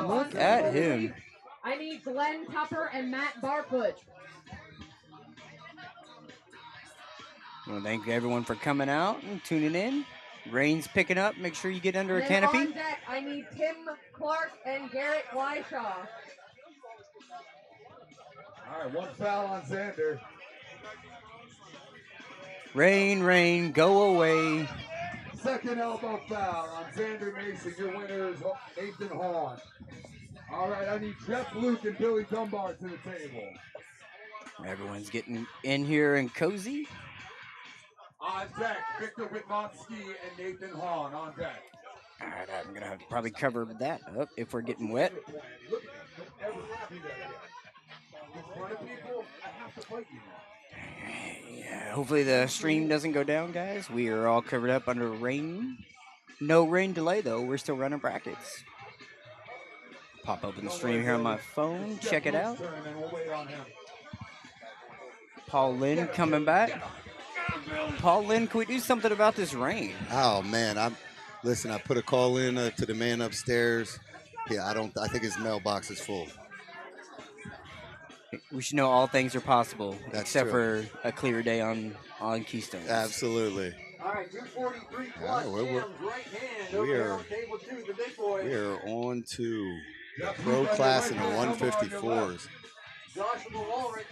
Look at him. I need Glenn Tupper and Matt Barfoot. Well, thank you everyone for coming out and tuning in. Rain's picking up. Make sure you get under a On canopy. deck, I need Tim Clark and Garrett Weishaw. All right, one foul on Xander. Rain, go away. Second elbow foul on Xander Mason. Your winner is Nathan Hahn. All right, I need Jeff Luke and Billy Dunbar to the table. Everyone's getting in here and cozy. On deck, Victor Wittmanski and Nathan Hahn on deck. All right, I'm going to have to probably cover that up if we're getting wet. Look, don't ever do that again. In front of people, I have to fight you now. Yeah, hopefully the stream doesn't go down, guys. We are all covered up under rain. No rain delay, though. We're still running brackets. Pop open the stream here on my phone. Check it out. Paul Lynn coming back. Paul Lynn, can we do something about this rain? Oh man, listen. I put a call in to the man upstairs. Yeah, I think his mailbox is full. We should know all things are possible, That's except true. for a clear day on Keystones. Absolutely. All right, 243 plus All right, Jams, right hand we over here are- on table 2, the big boy. We are on to the pro class in the 154s.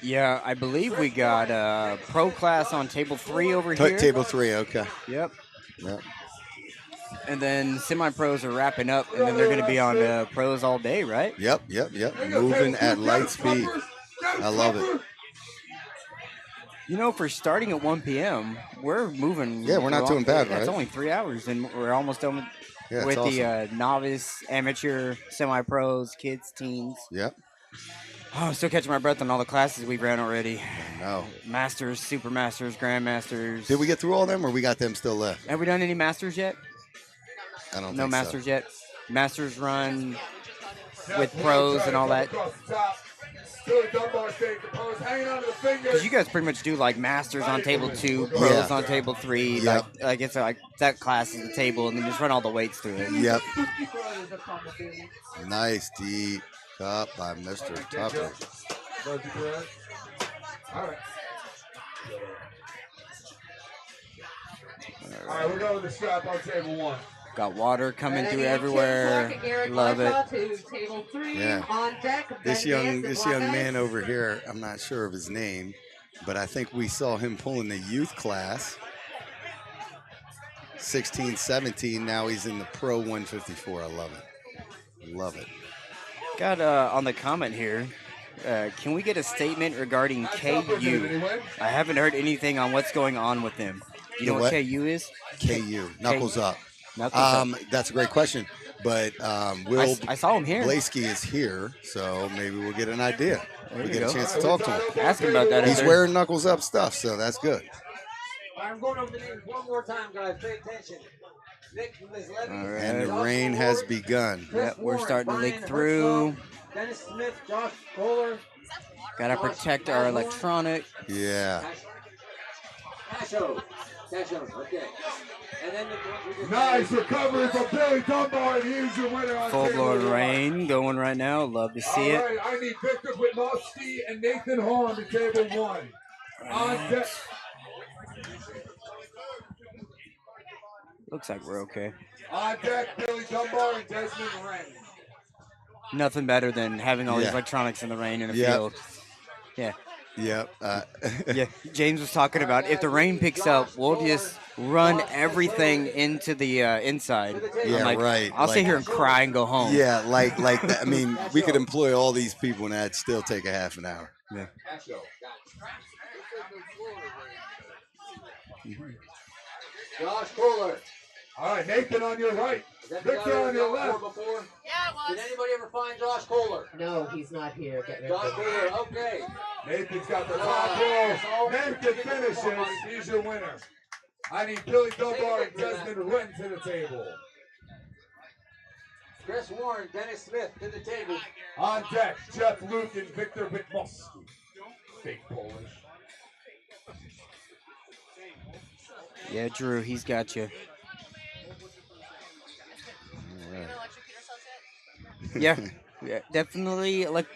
Yeah, I believe we got pro class on table 3 over here. Table 3, okay. Yep. Yep. And then semi-pros are wrapping up, and then they're going to be on pros all day, right? Yep. Moving at light speed. I love it. You know, for starting at 1 p.m., we're moving. Yeah, we're not doing bad, right? It's only 3 hours, and we're almost done with awesome. the novice, amateur, semi-pros, kids, teens. Yep. Oh, I'm still catching my breath on all the classes we've ran already. No. Masters, Super Masters, Grandmasters. Did we get through all of them, or we got them still left? Have we done any Masters yet? I don't think No Masters yet. Masters run with pros and all that. Because you guys pretty much do like Masters on table 2, pros on table 3. Yep. Like it's like that class is the table, and then just run all the weights through it. Yep. Nice deep cut by Mr. Tupper. All right, we're going to the strap on table 1. Got water coming through everywhere. Love it. Yeah. This young man over here, I'm not sure of his name, but I think we saw him pulling the youth class. 16, 17. Now he's in the pro 154. I love it. Love it. Got on the comment here. Can we get a statement regarding KU? I haven't heard anything on what's going on with them. You know what KU is? KU. Knuckles up. Knuckles up. That's a great question. But I saw him here. Blaski is here, so maybe we'll get an idea. We get a chance to talk to him. Ask him about that. He's wearing Knuckles up stuff, so that's good. I'm going over the names one more time, guys. Pay attention. Nick, Liz Levy, And the rain has begun. Yep, we're starting to leak through. Dennis Smith, Josh Kohler. Gotta protect our electronic. Yeah. Casho, okay. And then nice recovery from Billy Dunbar, and here's your winner on full-blown rain going right now. Love to see it. All right, I need Victor Whitnowski and Nathan Horn to table 1. On deck. Looks like we're okay. On deck, Billy Dunbar and Desmond Wren. Nothing better than having all these electronics in the rain in a field. Yeah. Yep. Yeah. James was talking about if the rain picks up, we'll just run everything into the inside. Yeah, right. I'll sit here and cry and go home. Yeah, like that. I mean, we could employ all these people and that'd still take a half an hour. Yeah. Josh Kohler. All right, Nathan on your right. Victor on your left. Yeah, it was. Did anybody ever find Josh Kohler? No, he's not here. Josh Kohler, okay. Nathan's got the top roll. Nathan finishes. He's your winner. I need Billy Dunbar and Desmond Wren to the table. Chris Warren, Dennis Smith to the table. On deck, Jeff Luke and Victor Whitnowski. Big Polish. Yeah, Drew, he's got you. Yeah, definitely. Like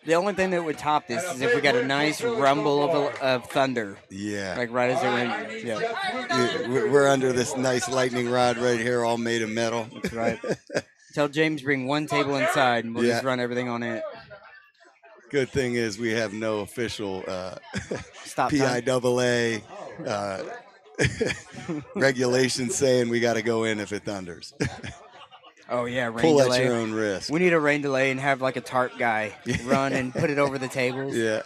the only thing that would top this is if we got a nice rumble of thunder. Yeah. Like right as it rains. Yeah. We're under this nice lightning rod right here, all made of metal. That's right. Tell James bring one table inside, and we'll just run everything on it. Good thing is we have no official Stop PIAA regulations saying we got to go in if it thunders. Oh, yeah, rain Pull delay. at your own risk. We need a rain delay and have like a tarp guy run and put it over the tables. Yeah.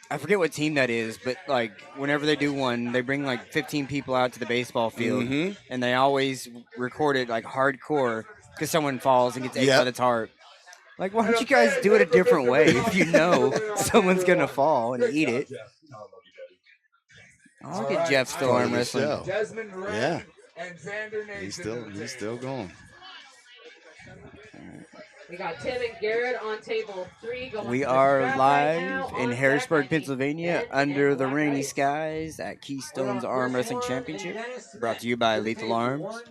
I forget what team that is, but like whenever they do one, they bring like 15 people out to the baseball field, and they always record it like hardcore because someone falls and gets ate by the tarp. Like, why don't you guys do it a different way if you know someone's going to fall and eat it? Oh, look at Jeff still arm wrestling. Desmond Wren. Yeah. And Xander Nathan. He's still going. We got Tim and Garrett on table 3. We are live in Harrisburg, Pennsylvania, under the rainy skies at Keystones Arm Wrestling Championship, brought to you by Lethal Arms.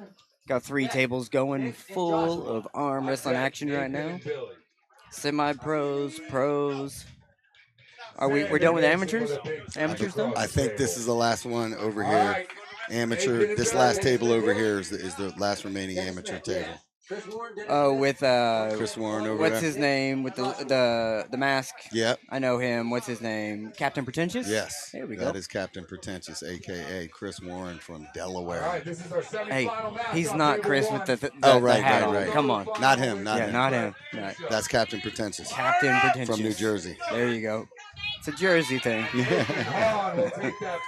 Got 3 tables going, full of arm wrestling action right now. Semi-pros, pros. We're done with amateurs? Amateurs done? I think this is the last one over here. Amateur. This last table over here is the last remaining amateur table. Oh, with Chris Warren over what's there. his name with the mask? Yep. I know him. What's his name? Captain Pretentious? Yes. There we go. That is Captain Pretentious, aka Chris Warren from Delaware. All right, this is our Hey, semifinal match he's on not table Chris one. with the Oh, right, hat right, on. right. Come on. Not him. Not Yeah, him. not him. No. That's Captain Pretentious. Captain Pretentious. From New Jersey. There you go. It's a Jersey thing. Hold on, we'll take that.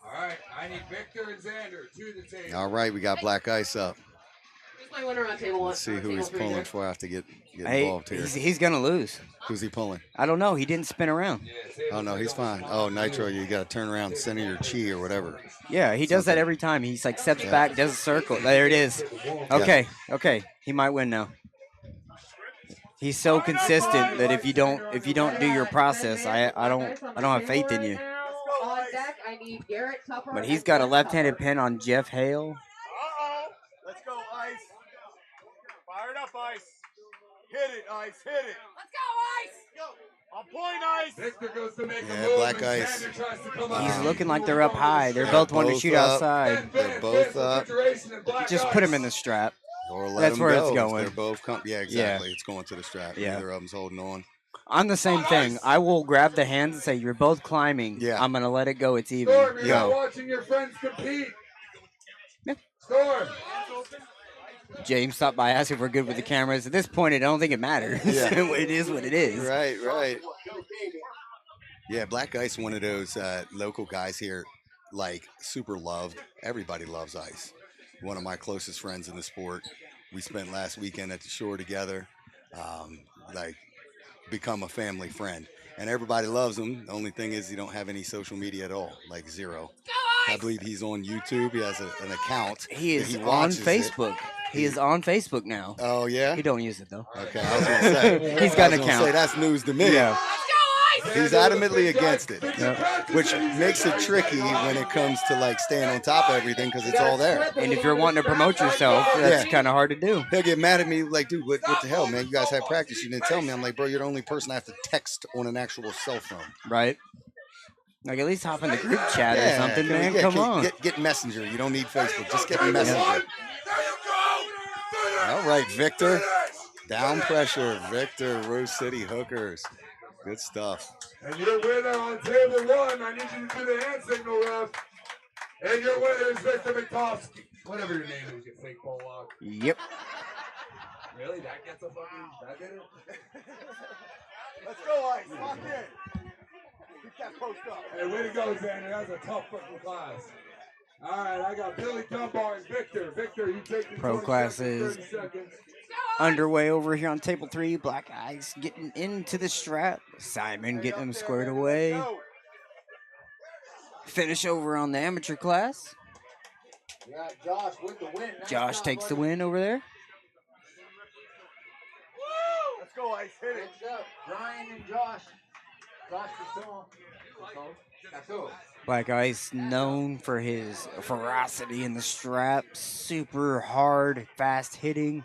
All right, I need Victor and Xander to the table. All right, we got Black Ice up. Who's my winner on table one? Let's see who he's pulling for. I have to get Hey, involved here. he's gonna lose. Who's he pulling? I don't know. He didn't spin around. Oh no, he's fine. Oh, Nitro, you got to turn around, and center your chi or whatever. Yeah, he does that every time. He's like steps back, does a circle. There it is. Okay, okay. He might win now. He's so consistent that if you don't do your process, I don't have faith in you. On deck, I need Garrett Tupper. But he's got a left-handed pin on Jeff Hale. Let's go, Ice. Fire it up, Ice. Hit it, Ice. Hit it. Let's go, Ice! On point, Ice. Victor goes to make a Yeah, move, Black and Ice. Xander tries to come He's out. looking like they're up high. They're both wanting to shoot up. outside. They're both up. Just put him in the strap. Or let That's them where go it's if going. They're both yeah, exactly. It's going to the strap. Yeah. Neither of them's holding on. I'm the same thing. I will grab the hands and say, "You're both climbing." Yeah. I'm gonna let it go. It's even. Storm, you're not Yo. watching your friends compete. Yeah. Storm. James stopped by, asked if we're good with the cameras. At this point, I don't think it matters. Yeah. It is what it is. Right, right. Yeah, Black Ice, one of those local guys here, like super loved. Everybody loves Ice. One of my closest friends in the sport. We spent last weekend at the shore together. Like, become a family friend. And everybody loves him. The only thing is he don't have any social media at all, like zero. I believe he's on YouTube. He has an account. He is that on watches Facebook. it. He is on Facebook now. Oh, yeah? He don't use it though. Okay, I was going to say. He's got I an was gonna account. say, that's news to me. Yeah. He's adamantly against it, which makes it tricky when it comes to like staying on top of everything because it's all there. And if you're wanting to promote yourself, that's Yeah. kind of hard to do. He'll get mad at me like, dude, what the hell, man? You guys had practice. You didn't tell me. I'm like, bro, you're the only person I have to text on an actual cell phone. Right? Like at least hop in the group chat or something, man. Come on. Get Messenger. You don't need Facebook. Just get Messenger. All right, Victor. Down pressure. Victor, Rose City Hookers. Good stuff. And your winner on table one, I need you to do the hand signal, ref. And your winner is Victor McToskey. Whatever your name is, you fake bulldog. Yep. Really? That gets a fucking... That did it? Let's go, Ice. Lock in. Keep that post up. Hey, way to go, Xander. That was a tough fucking class. All right, I got Billy Dunbar and Victor. Victor, you take the Pro 20 classes. seconds, 30 seconds. Underway over here on table 3. Black Ice getting into the strap. Simon getting him squared away. Finish over on the amateur class. You got Josh with the win. Nice Josh job, takes the buddy. win over there. Let's go, Ice. Hit it. Next up, Brian and Josh. Josh Castillo. Black Ice known for his ferocity in the strap. Super hard, fast hitting.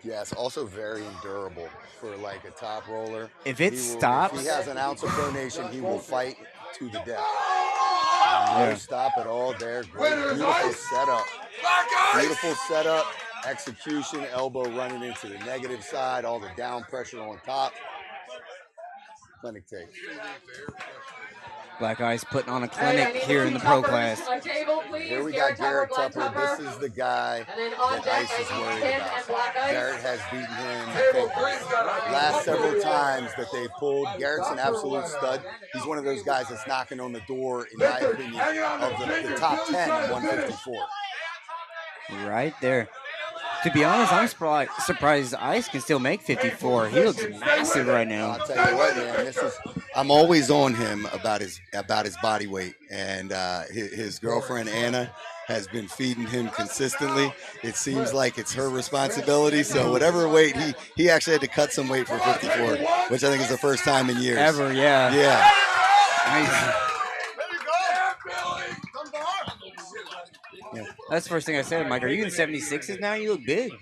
Yes, also very endurable for like a top roller. If it He will- stops- if he has an ounce of pronation, he will fight to the death. Yeah. No stop at all there. Great, beautiful setup. Beautiful setup, execution, elbow running into the negative side, all the down pressure on top. Clinic take. Black Ice putting on a clinic here in the pro class. Here we got Garrett Tupper. This is the guy that Ice is worried about. Garrett has beaten him, I think, last several times that they pulled. Garrett's an absolute stud. He's one of those guys that's knocking on the door, in my opinion, of the top 10 at 154. Right there. To be honest, I'm surprised Ice can still make 54. He looks massive right now. I'll tell you what, man. I'm always on him about his body weight, and his girlfriend Anna has been feeding him consistently. It seems like it's her responsibility. So whatever weight he actually had to cut some weight for 54, which I think is the first time in years. Ever, yeah. Yeah. Yeah. That's the first thing I said. I'm like, are you in 76s now? You look big.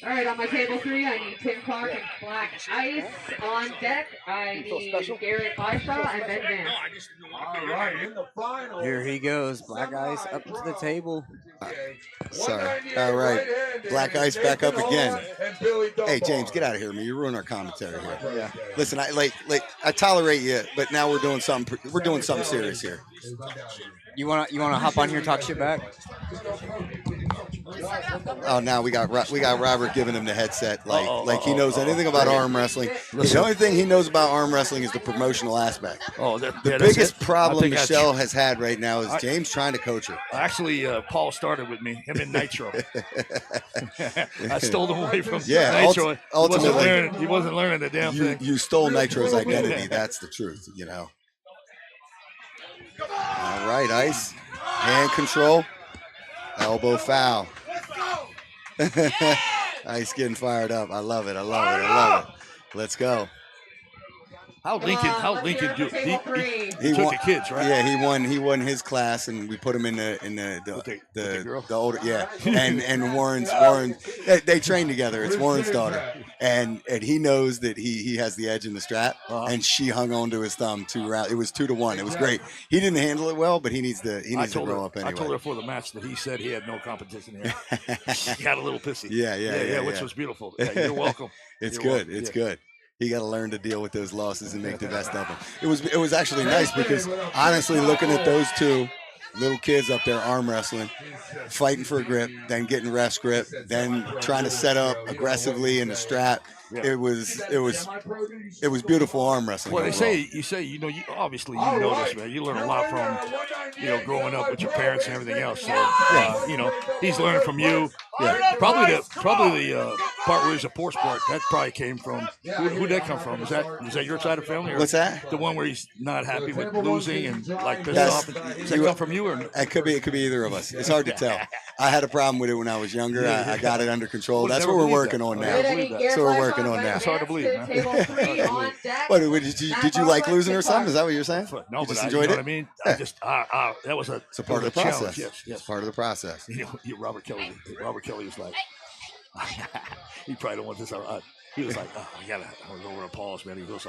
All right, on my table 3, I need Tim Clark and Black Ice. On deck, I need Garrett Beistraw and Ben Vance. All right, in the final. Here he goes. Black Ice up to the table. Sorry. All right. Black Ice back up again. Hey, James, get out of here, man. You ruin our commentary here. Yeah. Listen, I tolerate you, but now we're doing something serious here. You wanna hop on here and talk shit back? Oh, now we got Robert giving him the headset, like he knows anything about arm wrestling. The only thing he knows about arm wrestling is the promotional aspect. The biggest problem Michelle has had right now is James trying to coach her. Actually, Paul started with me, him and Nitro. I stole him away from Nitro. Ultimately, he wasn't learning the damn thing. You stole Nitro's identity. That's the truth, you know. All right, Ice. Hand control. Elbow foul. Ice getting fired up. I love it. Let's go. How Lincoln do? He took the kids, right? Yeah, he won his class, and we put him in the older, yeah. And Warren's they train together. It's Warren's daughter, and he knows that he has the edge in the strap, and she hung on to his thumb 2 rounds. It was 2-1. It was great. He didn't handle it well, but he needs to grow up anyway. I told her before the match that he said he had no competition here. He got a little pissy. Yeah, which was beautiful. Yeah, you're welcome. It's good. It's good. He got to learn to deal with those losses and make the best of them. It was actually nice because honestly, looking at those two little kids up there arm wrestling, fighting for a grip, then getting ref's grip, then trying to set up aggressively in the strap. It was beautiful arm wrestling. Well, you obviously know this, man. You learn a lot from, growing up with your parents and everything else. So, he's learning from you. Yeah. Probably the part where he's a poor sport, that probably came from, who'd that come from? Is that your side of the family? Or what's that? The one where he's not happy with losing and pissed off? Does that come from you? Or it could be either of us. It's hard to tell. I had a problem with it when I was younger. I got it under control. That's what we're working on now. So we're working on now. It's hard to believe, man. What, did you like losing or something? Is that what you're saying? No, you but enjoyed it? it? I mean, that was it's a part of the process. Yes. It's part of the process. Robert Kelly was like, he probably don't want this. He was like, I was over to Paul's, man. He goes,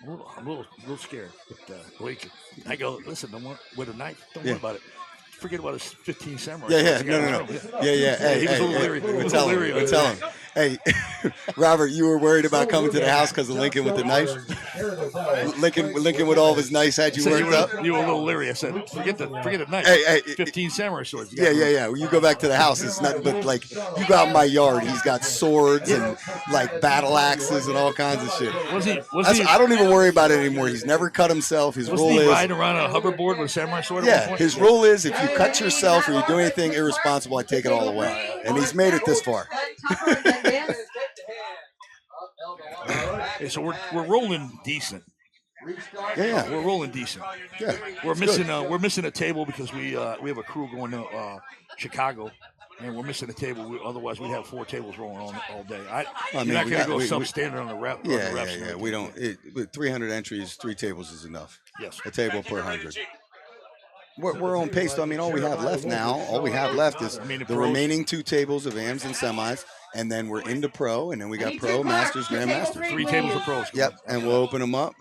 I'm a little scared. But, I go, listen, with a knife, don't worry about it. Forget about his 15 samurai. No. Yeah. Hey, he was a little leery. We're telling him. Hey, Robert, you were worried about coming to the house because of Lincoln with the knife? Lincoln with all of his knives had you worked up? You were a little leery. I said, forget the knife. Hey, 15 samurai swords. Yeah. When you go back to the house, it's nothing but you go out in my yard, he's got swords and battle axes and all kinds of shit. I don't even worry about it anymore. He's never cut himself. His rule is riding around a hoverboard with a samurai sword. Yeah, his rule is if you cut yourself or you do anything irresponsible, I take it all away. And he's made it this far. Hey, so we're rolling decent. Yeah, we're rolling decent. Yeah, we're missing a table because we have a crew going to Chicago, and we're missing a table. Otherwise, we'd have 4 tables rolling all day. You're not going to go substandard on the rep. Yeah. We don't. With 300 entries, 3 tables is enough. Yes, a table per 100. We're on pace. I mean, all we have left is the remaining 2 tables of AMs and semis, and then we're into pro, and then we got pro, masters, grandmasters. 3 tables of pros. Yep, and we'll open them up.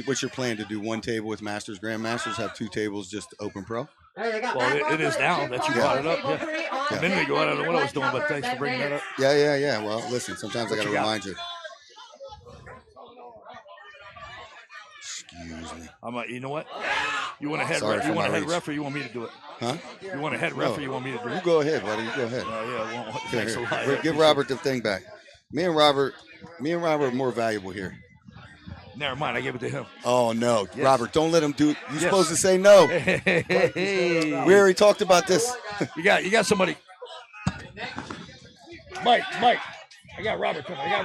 What's your plan to do 1 table with masters, grandmasters, have 2 tables just open pro? Well, it is now that you brought it up. Yeah. A minute ago, I don't know what I was doing, but thanks for bringing that up. Yeah. Well, listen, sometimes I got to remind you. Excuse me. You know what? You want a head ref? You want a head ref, or you want me to do it? Huh? You want a head ref, or you want me to do it? You go ahead, buddy. You go ahead. Thanks a lot. Give Robert the thing back. Me and Robert are more valuable here. Never mind. I gave it to him. Oh no, yes. Robert! Don't let him do it. You're supposed to say no. Hey. We already talked about this. You got somebody. Mike. I got Robert coming. All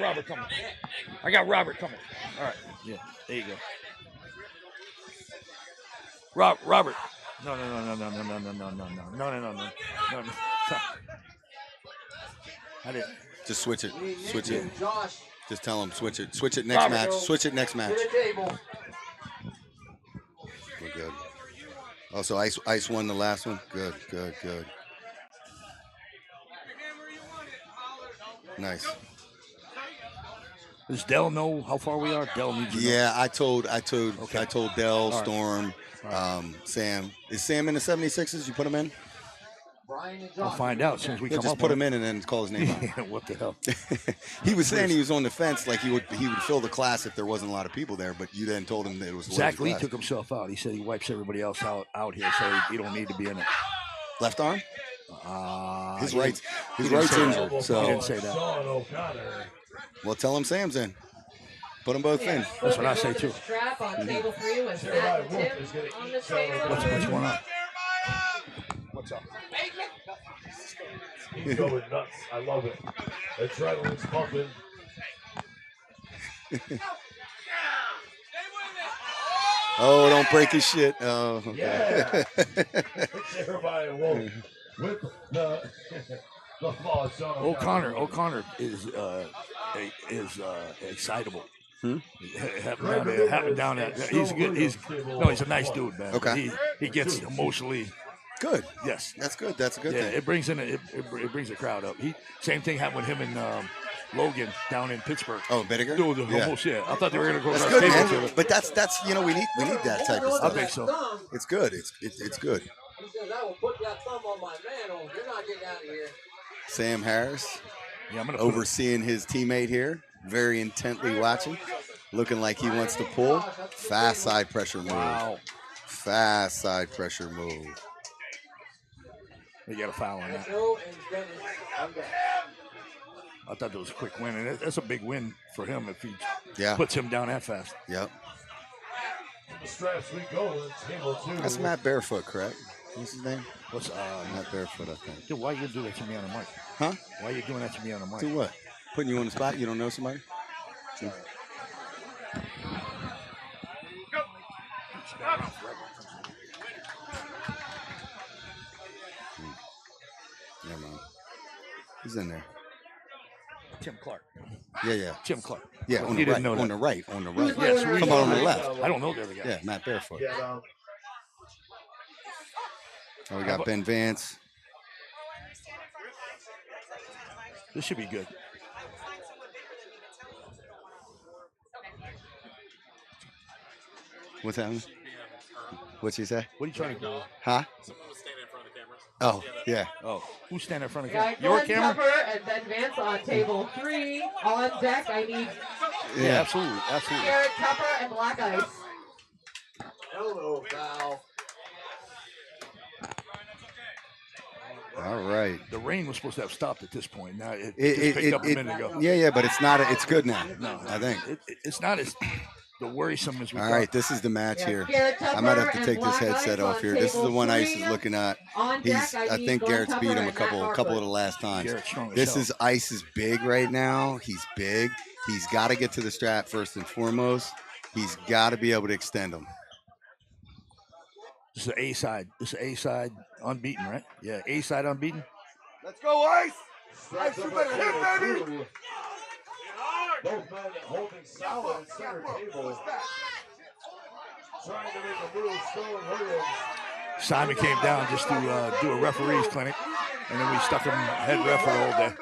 right. Yeah. There you go. Robert. No. I didn't. Just switch it. Just tell him switch it. Switch it next match. Switch it next match. We're good. Oh, so Ice won the last one. Good. Nice. Does Dell know how far we are? Dell needs to know. Yeah, I told Dell, All right. Storm, Sam. Is Sam in the 76s? You put him in? I'll find out as soon as we come just up. put him in and then call his name out. Yeah, what the hell? He was saying he was on the fence, like he would fill the class if there wasn't a lot of people there. But you then told him that it was Zach Lee class. took himself out. He said he wipes everybody else out here, so he don't need to be in it. Left arm? His right's he didn't say injured. that. So He didn't say that. well, tell him Sam's in. Put them both in. That's what I say too. Strap on table 3 with Matt and Tim on the table. What's going on? What's up? He's going nuts. I love it. Adrenaline's pumping. Oh, don't break his shit. Oh, okay. Yeah. Everybody woke with the fall. O'Connor is excitable. Happened down at. He's good. He's a nice dude, man. Okay. He gets emotionally. Good. Yes. That's good. That's a good thing. It brings in it brings the crowd up. Same thing happened with him and Logan down in Pittsburgh. Oh, Bittiger? Almost, yeah. I thought they were gonna go. That's across good, tables man. with it. But that's we need that type of stuff. I think so. It's good. It's good. He says, I will put that thumb on my man. Oh, you're not getting out of here. Sam Harris, I'm gonna overseeing his teammate here, very intently watching, looking like he wants to pull. Fast side pressure move. Wow. Fast side pressure move. They got a foul on that. I thought that was a quick win, and that's a big win for him if he puts him down that fast. Yep. The straps we go to table 2. That's Matt Barefoot, correct? What's his name? What's Matt Barefoot, I think. Dude, why you do that to me on the mic? Huh? Why you doing that to me on the mic? Do what? Putting you on the spot? You don't know somebody? Yeah. Never mind. He's in there. Tim Clark. Yeah. Tim Clark. Yeah, on He the didn't know right. that. On the right. On the right. Yes, Come on the left. I don't know the other guy. Yeah, Matt Barefoot. Yeah, Oh, we got Ben Vance. This should be good. What's happening? What's he say? What are you trying to do? Huh? Oh, yeah. Oh, who's standing in front of Got him? Your Glenn camera? Tupper and Ben Vance on table 3. On deck, I need Yeah, absolutely. Garrett Tupper and Black Ice. Hello, pal. All right. The rain was supposed to have stopped at this point. Now it picked up a minute ago. Yeah, but it's not. It's good now. No, I think. It's not as the worrisome as we All thought. right, this is the match here. Garrett I might have to Tupper take and this Black headset Ice off on here. This is the table one Ice 3. is looking at. On deck, I need think Glenn Garrett's beat Tupper him a and couple Matt of the Harper. last times. Garrett's strong as This hell. is Ice is big right now. He's big. He's got to get to the strap first and foremost. He's got to be able to extend him. This is the A side. This is A side unbeaten, right? Yeah, A side unbeaten. Let's go, Ice! Ice, you better hit, baby! Both men holding solid at center table. Trying to make a move. Stone Williams. Simon came down just to do a referee's clinic, and then we stuck him head ref for the whole day.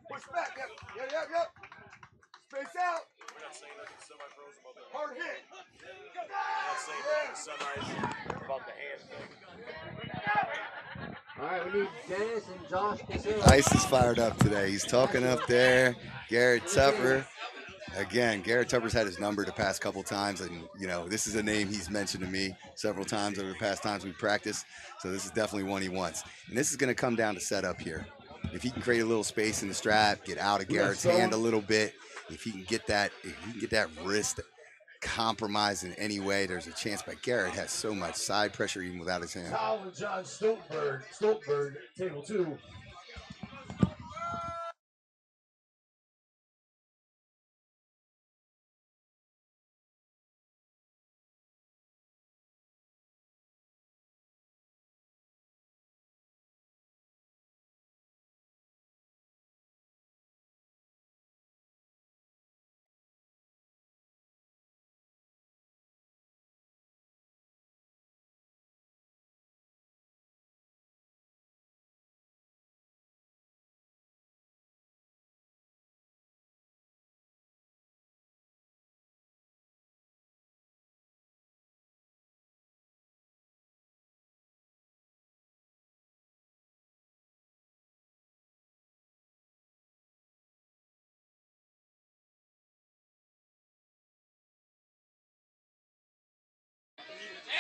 Push back, yep. Space out. Hard hit. All right, we need Dennis and Josh Casilla. Ice is fired up today. He's talking up there. Garrett Tupper. Again, Garrett Tupper's had his number the past couple times, and this is a name he's mentioned to me several times over the past times we practiced. So this is definitely one he wants. And this is going to come down to setup here. If he can create a little space in the strap, get out of Garrett's hand a little bit, if he can get that wrist compromised in any way, there's a chance. But Garrett has so much side pressure even without his hand. Kyle and John Stoltenberg, table 2.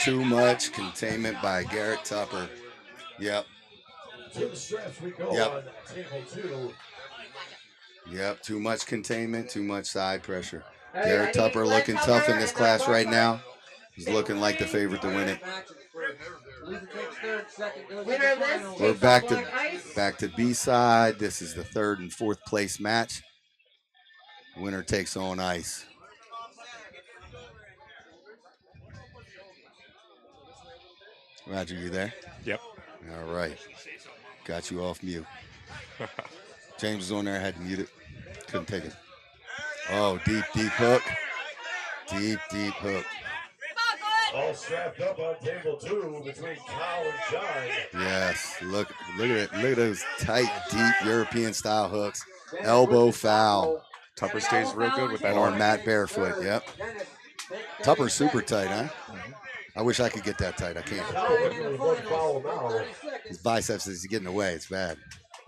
too much containment by Garrett Tupper. Yep. To the stretch we go Yep. on table 2. Yep, too much containment, too much side pressure. All right, Garrett Tupper looking tough in this class Tupper. right now. He's looking like the favorite to win it. Winner of this, We're takes back on to Black Ice. back to B side. This is the 3rd and 4th place match. Winner takes on Ice. Roger, you there? Yep. All right. Got you off mute. James was on there, had to mute it. Couldn't take it. Oh, deep hook. Deep hook. All strapped up on table 2 between Kyle and John. Yes, look at it. Look at those tight, deep European style hooks. Elbow foul. Tupper stays real good with that Or arm. Matt Barefoot, yep. Tupper's super tight, huh? I wish I could get that tight. I can't. His biceps is getting away. It's bad.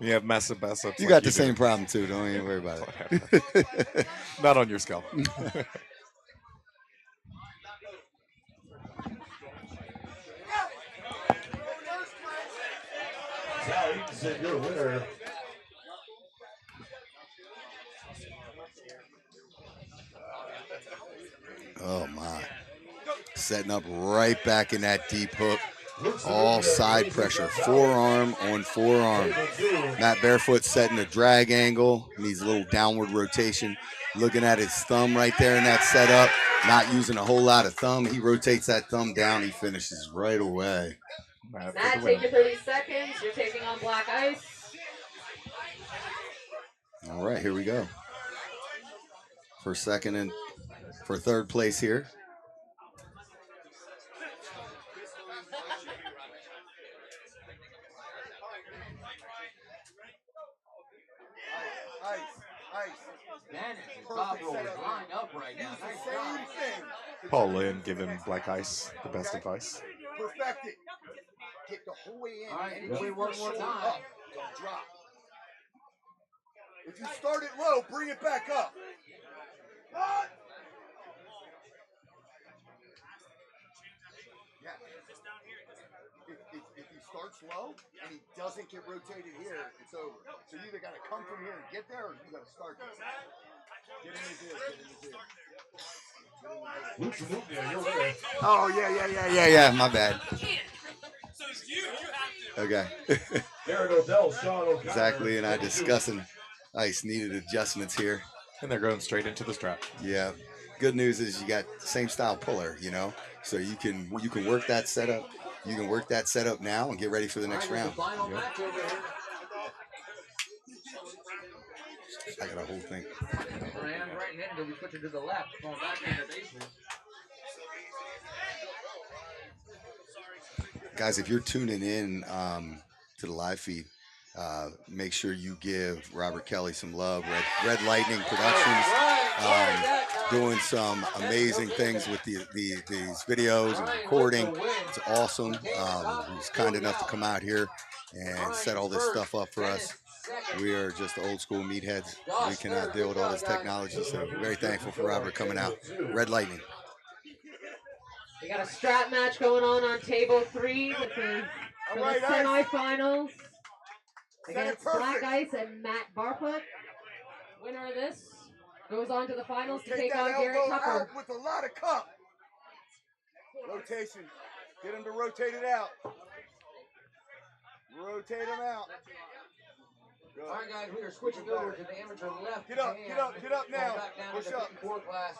You have massive biceps. You got the same problem, too. Don't even worry about it. Not on your scalp. Sal Eatonson, your winner. Oh, my. Setting up right back in that deep hook. All side pressure. Forearm on forearm. Matt Barefoot setting a drag angle. Needs a little downward rotation. Looking at his thumb right there in that setup. Not using a whole lot of thumb. He rotates that thumb down. He finishes right away. Matt, take your 30 seconds. You're taking on Black Ice. All right, here we go. For 2nd and for 3rd place here. Lined up right now. Paul Lynn giving Black Ice the best advice. Perfect it. Get the whole way in. All right, And wait one more time. Up. Don't drop. If you start it low, bring it back up. Yeah. If he starts low and he doesn't get rotated here, it's over. So you either got to come from here and get there, or you got to start there. Get in the deal. Oh, yeah. My bad. Okay. Exactly, and I discussing Ice needed adjustments here. And they're going straight into the strap. Yeah. Good news is you got the same style puller, you know, so you can work that setup. You can work that setup now and get ready for the next round. I got a whole thing. Right-handed, will be switching to the left, going back to the basement. Guys, if you're tuning in to the live feed, make sure you give Robert Kelly some love. Red Lightning Productions doing some amazing things with these videos and recording. It's awesome. He's kind enough to come out here and set all this stuff up for us. We are just old school meatheads. We cannot deal with all this technology, so very thankful for Robert coming out. Red Lightning. We got a strap match going on table 3 with the semifinals against Black Ice and Matt Barefoot. Winner of this goes on to the finals to take on Garrett Tupper. With a lot of cup. Rotation. Get him to rotate it out. Rotate him out. All right, guys, we are switching over to the amateur left. Get up now. Back down Push to the up. 4 class.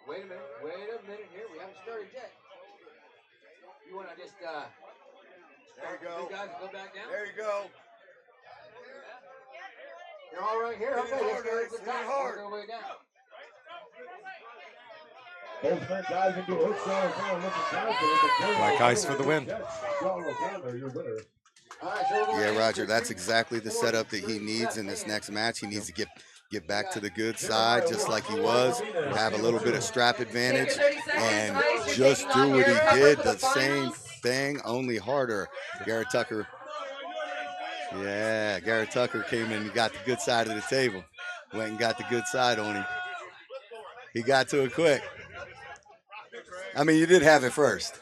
Wait a minute here. We haven't started yet. You want to just, there you go. You guys go back down? There you go. You're all right here? Okay, let's go to the top. Hard. Work our way down. Both men dive into a hook shot and Black Ice for the win. Yeah, Roger, that's exactly the setup that he needs in this next match. He needs to get back to the good side just like he was, have a little bit of strap advantage, and just do what he did, the same thing, only harder. Garrett Tucker came in and got the good side of the table. Went and got the good side on him. He got to it quick. I mean, you did have it first.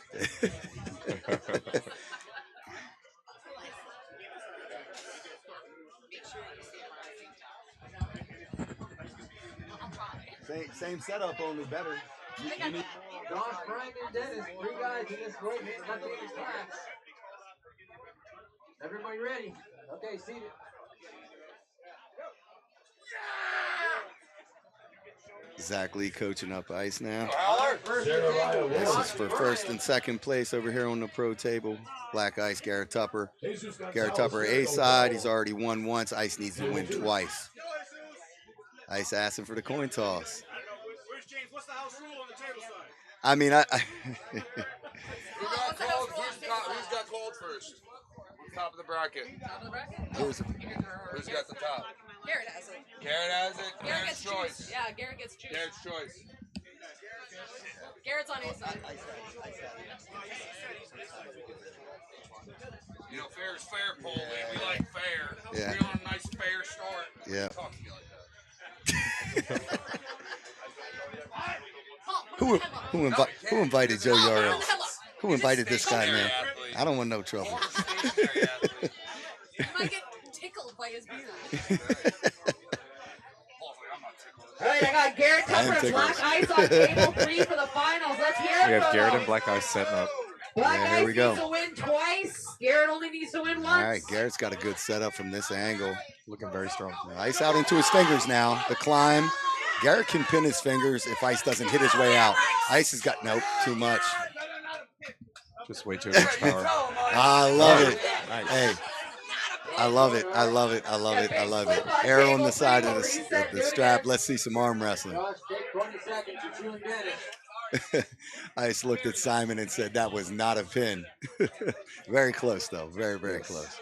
Same setup, only better. Josh, Brian, and Dennis, 3 guys in this right hand left hand class. Everybody ready? Okay, seated. Zach Lee coaching up Ice now. This This is for first and second place over here on the pro table. Black Ice, Garrett Tupper. Garrett Tupper A side. He's already won once. Ice needs to win twice. Ice asking for the coin toss. Where's James? What's the house rule on the table side? I mean, Who's got called first? Top of the bracket. Top of the bracket? Who's got the top? Garrett has it. Garrett has it. Garrett Garrett's gets choice. choice. Yeah, Garrett gets choice. Garrett's choice. Garrett's on his side. You know, fair is fair, Paul. We like fair. Yeah. We on a nice fair start. Yeah. Talk to me like Who invited Joe Yarrow? Who invited this guy, man? I don't want no trouble. You might get tickled by his beard. All right, I got Garrett Tupper and Black Ice on table 3 for the finals. Let's hear it. We have from Garrett them. and Black Ice setting up. Black Yeah, Ice here we go. needs to win twice. Garrett only needs to win once. All right, Garrett's got a good setup from this angle. Looking very strong. Ice out into his fingers now. The climb. Garrett can pin his fingers if Ice doesn't hit his way out. Ice has got, nope, too much. Just way too much power. I love it. Nice. Hey, I love it. I love it. I love it. I love it. Arrow on the side of the strap. Let's see some arm wrestling. Josh, take 20 seconds. You're chewing Dennis. Ice looked at Simon and said that was not a pin. Very close, though. Very, very close.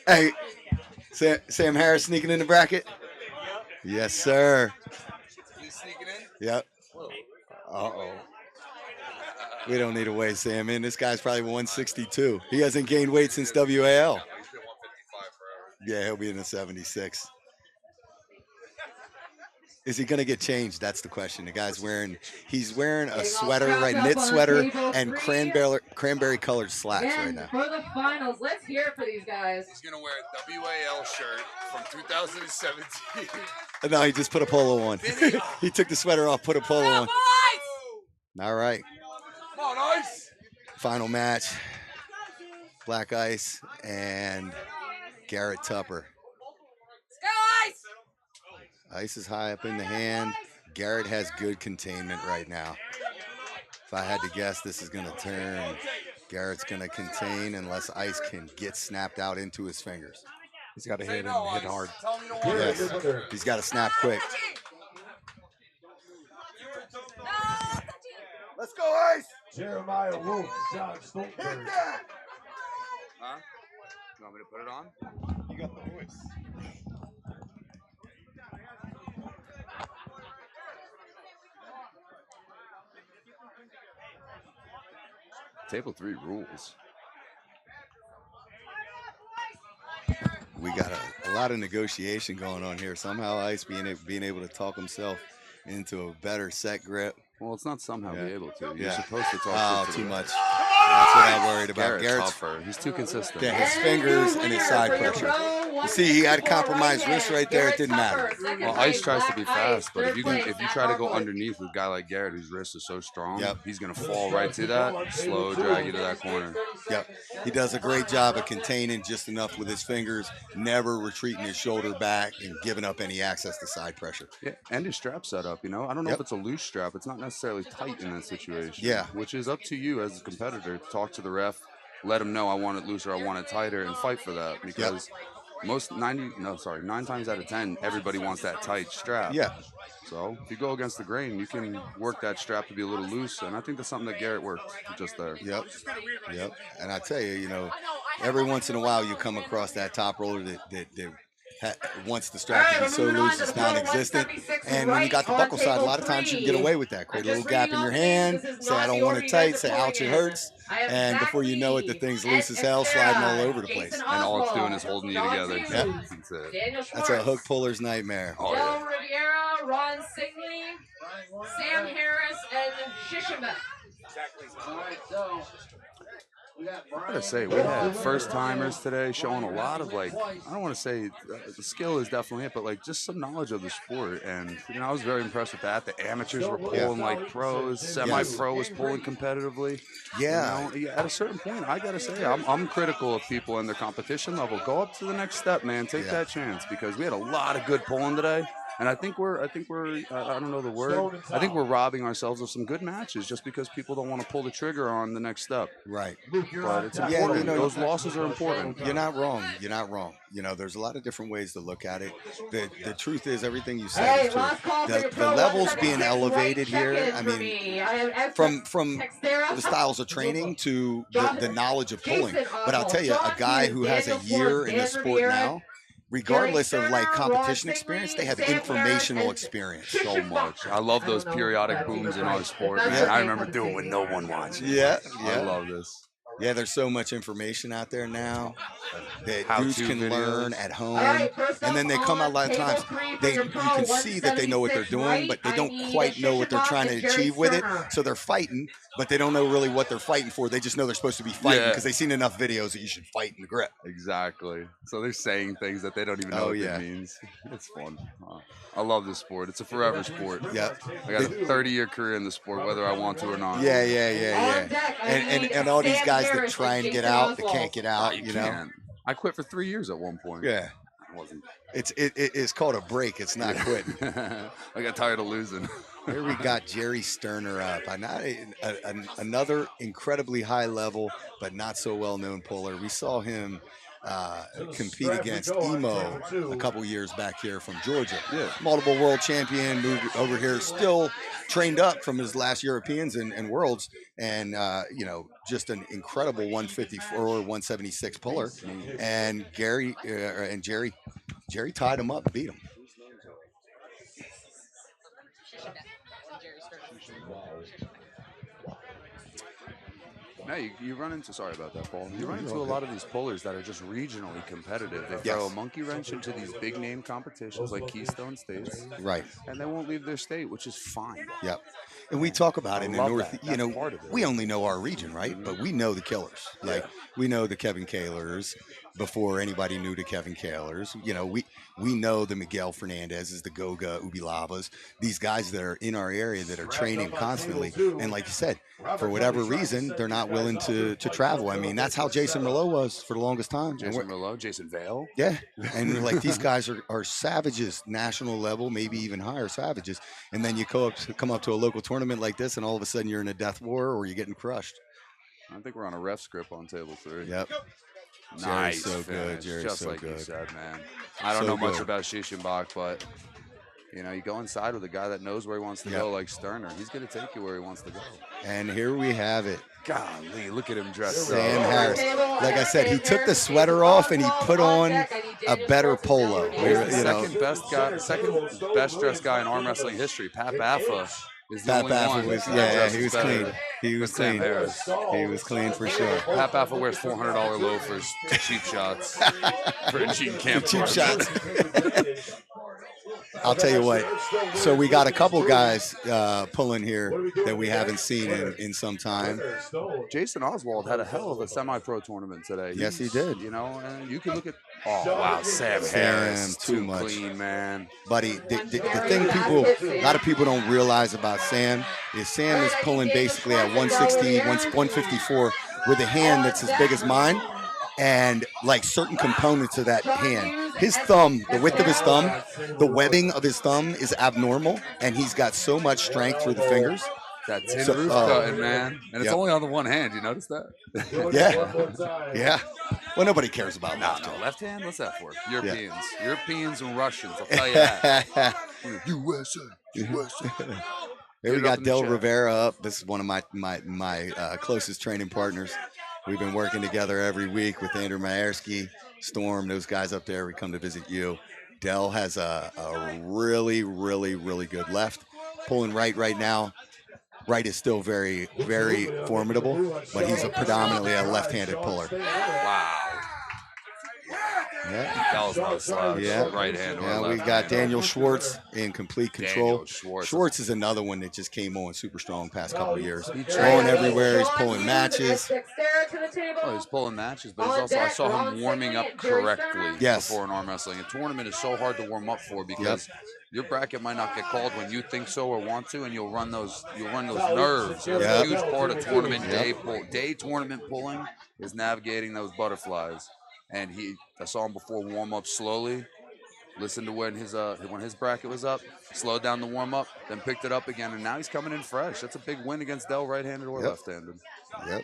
Hey, Sam Harris sneaking in the bracket? Yes, sir. He's sneaking in? Yep. Uh-oh. We don't need to weigh Sam in. This guy's probably 162. He hasn't gained weight since WAL. He's been 155 forever. Yeah, he'll be in the 76. Is he gonna get changed? That's the question. The guy's he's wearing a sweater, right, knit sweater, and cranberry colored slacks right And now. for the finals, let's hear it for these guys. He's going to wear a WAL shirt from 2017. No, he just put a polo on. He took the sweater off, put a polo on. All right. Come on, Ice. Final match. Black Ice and Garrett Tupper. Go, Ice! Ice is high up in the hand. Garrett has good containment right now. If I had to guess, this is going to turn. Garrett's going to contain unless Ice can get snapped out into his fingers. He's got to hit and hit hard. Yes. He's got to snap quick. Let's go, Ice! Jeremiah Wolf, John Stoltenberg. Huh? You want me to put it on? You got the voice. Table 3 rules. We got a lot of negotiation going on here. Somehow Ice being able to talk himself into a better set grip. Well, it's not somehow be able to. You're Yeah. supposed to talk Oh, to too the- much. That's what I'm worried about. Garrett's Garrett's tougher. He's too consistent. Yeah, his fingers and his side pressure. You see, he had compromised wrist right there. It didn't matter. Well, Ice tries to be fast, but if you try to go underneath with a guy like Garrett, whose wrist is so strong, he's gonna fall right to that, slow drag you to that corner. Yep. He does a great job of containing just enough with his fingers, never retreating his shoulder back and giving up any access to side pressure. Yeah, and his strap setup, you know. I don't know if it's a loose strap. It's not necessarily tight in that situation. Yeah. Which is up to you as a competitor to talk to the ref, let him know I want it looser, I want it tighter, and fight for that. Because 9 times out of 10, everybody wants that tight strap. Yeah. So if you go against the grain, you can work that strap to be a little loose, and I think that's something that Garrett worked just there. Yep. And I tell you, every once in a while you come across that top roller that once the strap is so loose, it's non-existent. And when you got the buckle side, a lot of times you can get away with that. Create a little gap in your hand, say I don't want it tight, say ouch, it hurts. And before you know it, the thing's loose as hell, sliding all over the place. And all it's doing is holding you together. Yep. That's it. That's a hook puller's nightmare. Joe Riviera, Ron Singley, Sam Harris, and Shishima. Exactly. All right, so I gotta say, we had first timers today showing a lot of, like, I don't want to say the skill is definitely it, but like just some knowledge of the sport. And I was very impressed with that. The amateurs were pulling like pros, semi-pro was pulling competitively. Yeah. At a certain point, I gotta say, I'm critical of people in their competition level. Go up to the next step, man. Take that chance, because we had a lot of good pulling today. And I think we're I don't know the word. I think we're robbing ourselves of some good matches just because people don't want to pull the trigger on the next step. Right. But it's important. Those losses are important. You're not wrong. You're not wrong. There's a lot of different ways to look at it. The truth is, everything you said is true. The levels being elevated here, I mean, from the styles of training to the knowledge of pulling. But I'll tell you, a guy who has a year in the sport now, regardless of like competition experience, they have informational experience. So much. I love those periodic booms in our sport, man. I remember doing when no one watched. Yeah. I love this. Yeah, there's so much information out there now that dudes can videos. learn at home, and then they come out a lot of times. You can see that they know what they're doing, but they don't quite know what they're trying to achieve with it. So they're fighting, but they don't know really what they're fighting for. They just know they're supposed to be fighting because they've seen enough videos that you should fight in the grip. Exactly. So they're saying things that they don't even know what it means. It's fun. I love this sport. It's a forever sport. Yeah. I got a 30-year career in the sport, whether I want to or not. Yeah. And all these guys that try and get out, that can't get out, you know. I quit for 3 years at one point. Yeah. It's called a break. It's not quitting. I got tired of losing. Here we got Jerry Sterner up. Another incredibly high level, but not so well known puller. We saw him compete against Emo a couple years back here from Georgia. Yeah. Multiple world champion, moved over here, still trained up from his last Europeans and Worlds, and just an incredible 154 or 176 puller. And Jerry tied him up, beat him. Now you run into, sorry about that, Paul. You run into a lot of these pullers that are just regionally competitive. They throw a monkey wrench into these big name competitions like Keystone States, right? And they won't leave their state, which is fine. Yep. And we talk about it in the North. That. We only know our region, right? But we know the killers. Like we know the Kevin Kahlers before anybody knew the Kevin Kahlers. We know the Miguel Fernandezes, the Goga Ubilavas, these guys that are in our area that are training constantly. And like you said, for whatever reason, they're not willing to travel. I mean, that's how Jason Merlot was for the longest time. Jason Merlot, Jason Vale. Yeah. And like these guys are savages, national level, maybe even higher savages. And then you come up to a local tournament like this, and all of a sudden you're in a death war or you're getting crushed. I think we're on a ref script on table 3. Yep. Nice. Jerry's so good. Jerry's just so like good. you said, man. I don't know much about Shishimbach, but you go inside with a guy that knows where he wants to go, like Sterner. He's going to take you where he wants to go. And here we have it. Golly, look at him dressed. Sam Harris. Like I said, he took the sweater off and he put on a better polo. Second best dressed guy in arm wrestling history. Pat Baffa is the only one. He was clean. He was clean. He was clean for sure. Pat Baffa wears $400 loafers to cheap shots for a cheap camp. Cheap shots. I'll tell you what. So we got a couple guys pulling here that we haven't seen in some time. Jason Oswald had a hell of a semi-pro tournament today. Yes, he did. And you can look at. Oh wow, Sam Harris, too much clean, man. Buddy, the thing a lot of people don't realize about Sam is Sam is pulling basically at 160, 154 with a hand that's as big as mine, and like certain components of that hand. His thumb, the width of his thumb, the webbing of his thumb is abnormal, and he's got so much strength through the fingers. That tin roof cutting, man. And it's only on the one hand. You notice that? Yeah. Well, nobody cares about left hand. Left hand? What's that for? Europeans. Yeah. Europeans and Russians. I'll tell you that. USA. Here we got Del Rivera up. This is one of my closest training partners. We've been working together every week with Andrew Mayersky, Storm, those guys up there. We come to visit you. Dell has a really, really, really good left. Pulling right now. Right is still very, very formidable, but he's predominantly a left-handed puller. Wow. Yeah. Dell's no slouch. Yeah. Right hand or left we got hand. Daniel Schwartz in complete control. Daniel Schwartz is another one that just came on super strong past couple of years. He's going everywhere. He's pulling matches. Oh, he's pulling matches, but he's also, I saw him warming up correctly before an arm wrestling. A tournament is so hard to warm up for because your bracket might not get called when you think so or want to, and you'll run those nerves. A huge part of tournament day tournament pulling is navigating those butterflies. And I saw him before warm up slowly. Listened to when his bracket was up, slowed down the warm up, then picked it up again, and now he's coming in fresh. That's a big win against Dell, right-handed or left-handed. Yep.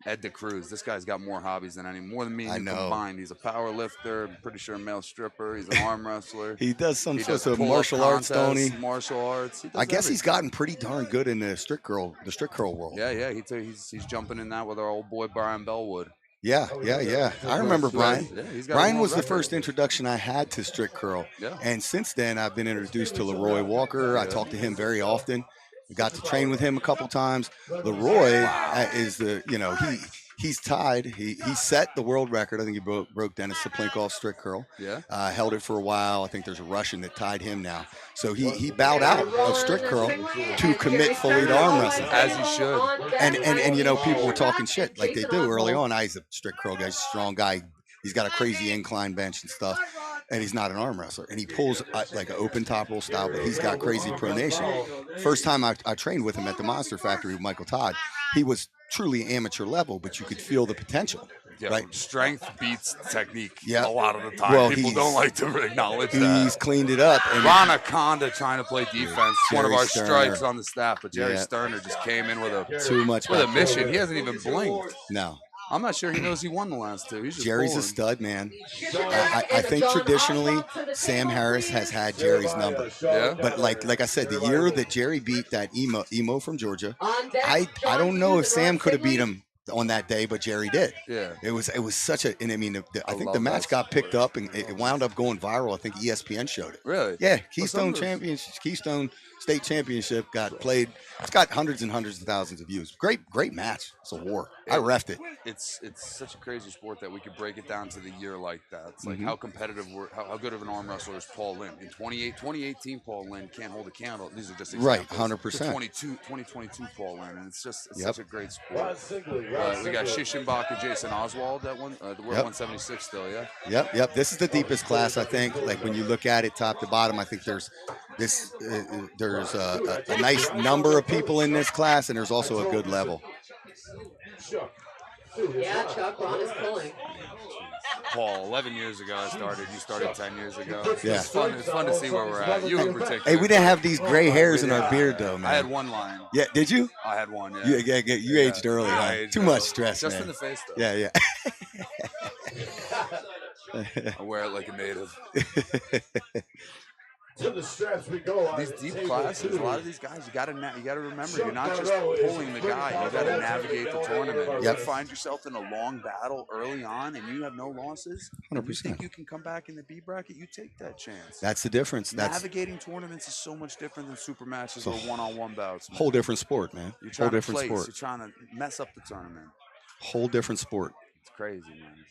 Ed DeCruz, this guy's got more hobbies than more than me and him combined. He's a power lifter, I'm pretty sure a male stripper. He's an arm wrestler. He does some sorts of martial arts, don't he? Martial arts. I guess he's gotten pretty darn good in the strict curl world. Yeah. He's jumping in that with our old boy Brian Bellwood. Yeah. I remember Brian. Yeah, Brian was the first introduction I had to strict curl. Yeah. And since then, I've been introduced to Leroy Walker. I talk to him very often. Got to train with him a couple times. Leroy is he's tied. He set the world record. I think he broke Dennis Saplinkoff's strict curl. Yeah. Held it for a while. I think there's a Russian that tied him now. So he bowed out of strict curl to commit fully to arm wrestling. As he should. And people were talking shit like they do early on. He's a strict curl guy. He's a strong guy. He's got a crazy incline bench and stuff. And he's not an arm wrestler. And he pulls like an open top roll style, but he's got crazy pronation. First time I trained with him at the Monster Factory with Michael Todd, he was truly amateur level, but you could feel the potential. Yeah, right? Strength beats technique a lot of the time. Well, people don't like to acknowledge that. He's cleaned it up. And Ron Aconda trying to play defense. One of our Sterner. strikes on the staff, but Jerry Sterner just came in with a mission. He hasn't even blinked. No. I'm not sure he knows he won the last two. He's just Jerry's pulling. a stud, man. I think traditionally Sam Harris has had Jerry's number. Yeah. But like I said, the year that Jerry beat that emo from Georgia, I don't know if Sam could have beat him on that day, but Jerry did. Yeah. It was such a, and I mean, I think the match got picked up and it wound up going viral. I think ESPN showed it. Really? Yeah. Keystone State Championship got played. It's got hundreds and hundreds of thousands of views. Great match. It's a war. I reffed it. It's such a crazy sport that we could break it down to the year like that. It's like how competitive how good of an arm wrestler is Paul Lynn. In 2018, Paul Lynn can't hold a candle. These are just examples. Right, 100%. 2022 Paul Lynn, and it's such a great sport. We got Shishimbach and Jason Oswald that one. We're 176 still, yeah. Yep. This is the deepest class, I think. Like when you look at it top to bottom, I think there's a nice number of people in this class, and there's also a good level. Yeah, Chuck, Ron is pulling. Paul, 11 years ago I started. You started 10 years ago. Yeah. It's fun to see where we're at. You in particular. Hey, we didn't have these gray hairs in our beard, though, man. I had one line. Yeah, did you? I had one, yeah. You aged early, huh? Too much stress, Just man. in the face, though. Yeah. I wear it like a native. To the straps we go. These deep classes, a lot of these guys, you gotta remember, you're not just pulling the guy. You gotta navigate the tournament. If you find yourself in a long battle early on and you have no losses, 100%. You think you can come back in the B bracket, you take that chance. That's the difference. Navigating tournaments is so much different than super matches or one-on-one bouts. Man. Whole different sport, man. Whole different sport. You're trying to mess up the tournament. Whole different sport. It's crazy, man.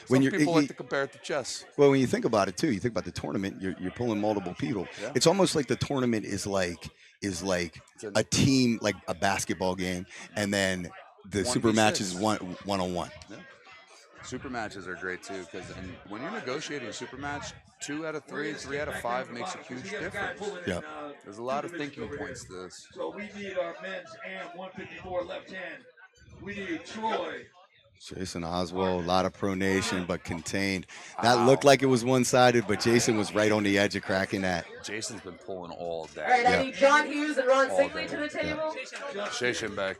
When people like to compare it to chess. Well, when you think about it too, you think about the tournament. You're pulling multiple people. Yeah. It's almost like the tournament is like a team, like a basketball game, and then the super match is one-on-one. Yeah. Super matches are great too because when you're negotiating a super match, 2 out of 3, 3 out of 5 makes a huge difference. Yeah. There's a lot of thinking points to this. So we need our men's and 154 left hand. We need Troy. Jason Oswald, a lot of pronation, but contained. That looked like it was one-sided, but Jason was right on the edge of cracking that. Jason's been pulling all day. All right, I need John Hughes and Ron Singley to the table. Shashenbeck.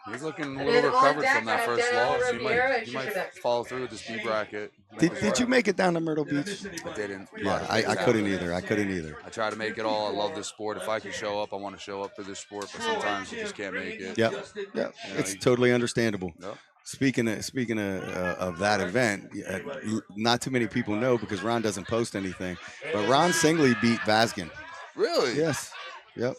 He's looking a little recovered from that first loss. He might follow through with this B bracket. Did you make it down to Myrtle Beach? I didn't. Yeah, I couldn't either. I I try to make it all. I love this sport. If I can show up, I want to show up for this sport, but sometimes you just can't make it. Yep. It's totally understandable. Yep. Speaking of that event, not too many people know because Ron doesn't post anything, but Ron Singley beat Vazgen. Really? Yes. Yep.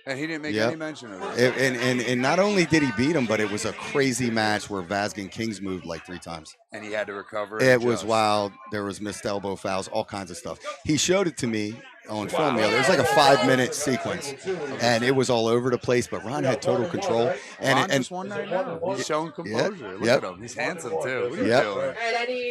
And he didn't make Yep. any mention of it. And not only did he beat him, but it was a crazy match where Vazgen Kings moved like 3 times. And he had to recover. It was wild. There was missed elbow fouls, all kinds of stuff. He showed it to me on film the other. It was like a 5-minute sequence, and it was all over the place. But Ron had total control. Ron just won right now. He's showing composure. Look at him. He's handsome too. What are you doing?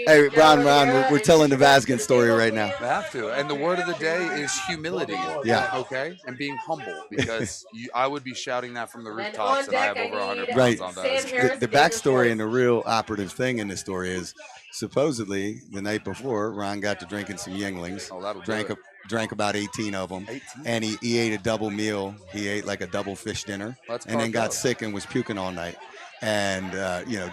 Hey, Ron, we're telling the Vazgen story right now. I have to. And the word of the day is humility. Yeah. Okay. And being humble, because I would be shouting that from the rooftops, and I have over 100 pounds Right. on that. The backstory and the real operative thing in the story is supposedly the night before, Ron got to drinking some Yinglings. Drank about 18 of them, and he ate a double meal. He ate like a double fish dinner, and then got sick and was puking all night. And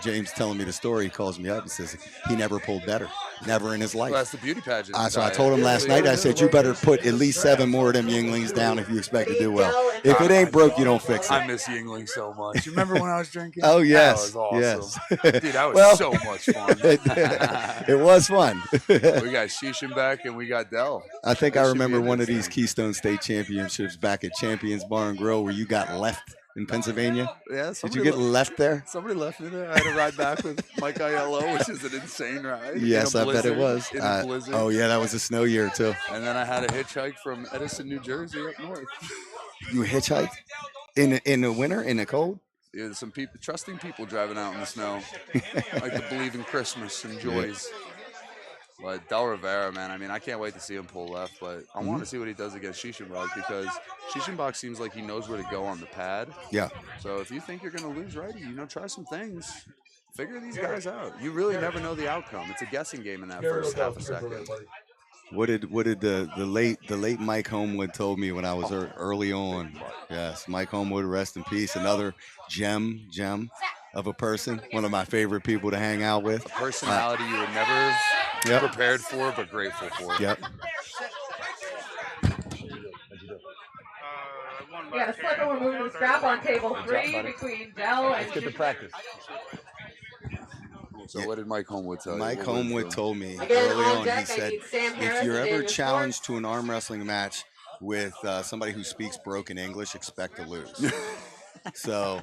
James telling me the story, he calls me up and says he never pulled better, never in his life. Well, that's the beauty pageant. So I told him last night, I said, you better put at least 7 more of them Yinglings down if you expect to do well. If it ain't broke, you don't fix it. I miss Yingling so much. You remember when I was drinking? Oh, yes. That was awesome. Yes. Dude, that was so much fun. It was fun. We got Sheeshenbeck and we got Dell. I think I remember one of these Keystone State Championships back at Champions Bar and Grill where you got left in Pennsylvania. Yeah, did you get left there? Somebody left me there. I had to ride back with Mike Aiello, which is an insane ride. Yes, I bet it was. In a blizzard. Oh yeah, that was a snow year too. And then I had a hitchhike from Edison, New Jersey, up north. You hitchhiked in the winter, in the cold? Yeah, some people, trusting people driving out in the snow, like to believe in Christmas and joys. But Del Rivera, man, I mean, I can't wait to see him pull left, but I want to see what he does against Sheeshenbach, because Sheeshenbach seems like he knows where to go on the pad. Yeah. So if you think you're going to lose righty, try some things. Figure these guys out. You really never know the outcome. It's a guessing game in that first half a second. What did the late Mike Homewood told me when I was early on? Yes, Mike Homewood, rest in peace. Another gem of a person. One of my favorite people to hang out with. A personality you were never prepared for, but grateful for. Yep. We got a slipper. We're moving to the strap on table 3 between Dell and. Let's get to practice. So what did Mike Homewood tell you? Mike Homewood told me Again, early on on, deck, he I said, need Sam Harris if you're and ever David challenged to an arm wrestling match with somebody who speaks broken English, expect to lose. So,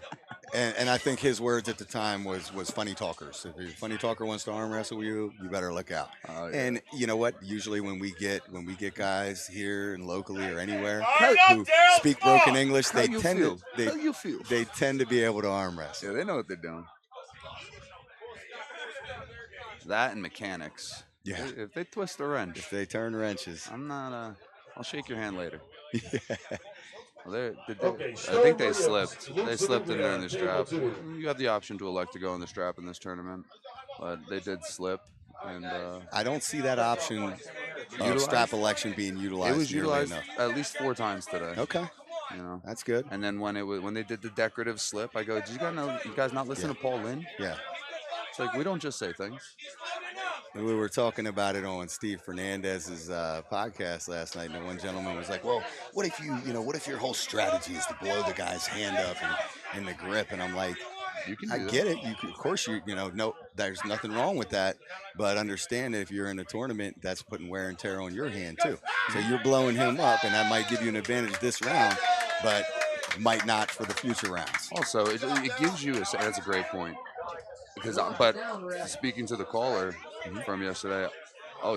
and I think his words at the time was funny talkers. If a funny talker wants to arm wrestle you, you better look out. Yeah. And you know what? Usually when we get guys here and locally or anywhere who speak broken English, they tend to be able to arm wrestle. Yeah, they know what they're doing. That and mechanics. Yeah. If they twist a wrench. If they turn wrenches. I'm not, I'll shake your hand later. Yeah. Well, I think they slipped. They slipped in there in the strap. You have the option to elect to go in the strap in this tournament, but they did slip. And I don't see that option of strap election being utilized. It was utilized enough. at least 4 times today. Okay. That's good. And then when they did the decorative slip, I go, "Did you guys not listen to Paul Lynn?" Yeah. It's like, we don't just say things. We were talking about it on Steve Fernandez's podcast last night, and the one gentleman was like, "Well, what if what if your whole strategy is to blow the guy's hand up and the grip?" And I'm like, I get it. Of course, no, there's nothing wrong with that. But understand that if you're in a tournament, that's putting wear and tear on your hand too. So you're blowing him up, and that might give you an advantage this round, but might not for the future rounds. Also, it gives you that's a great point. But speaking to the caller from yesterday,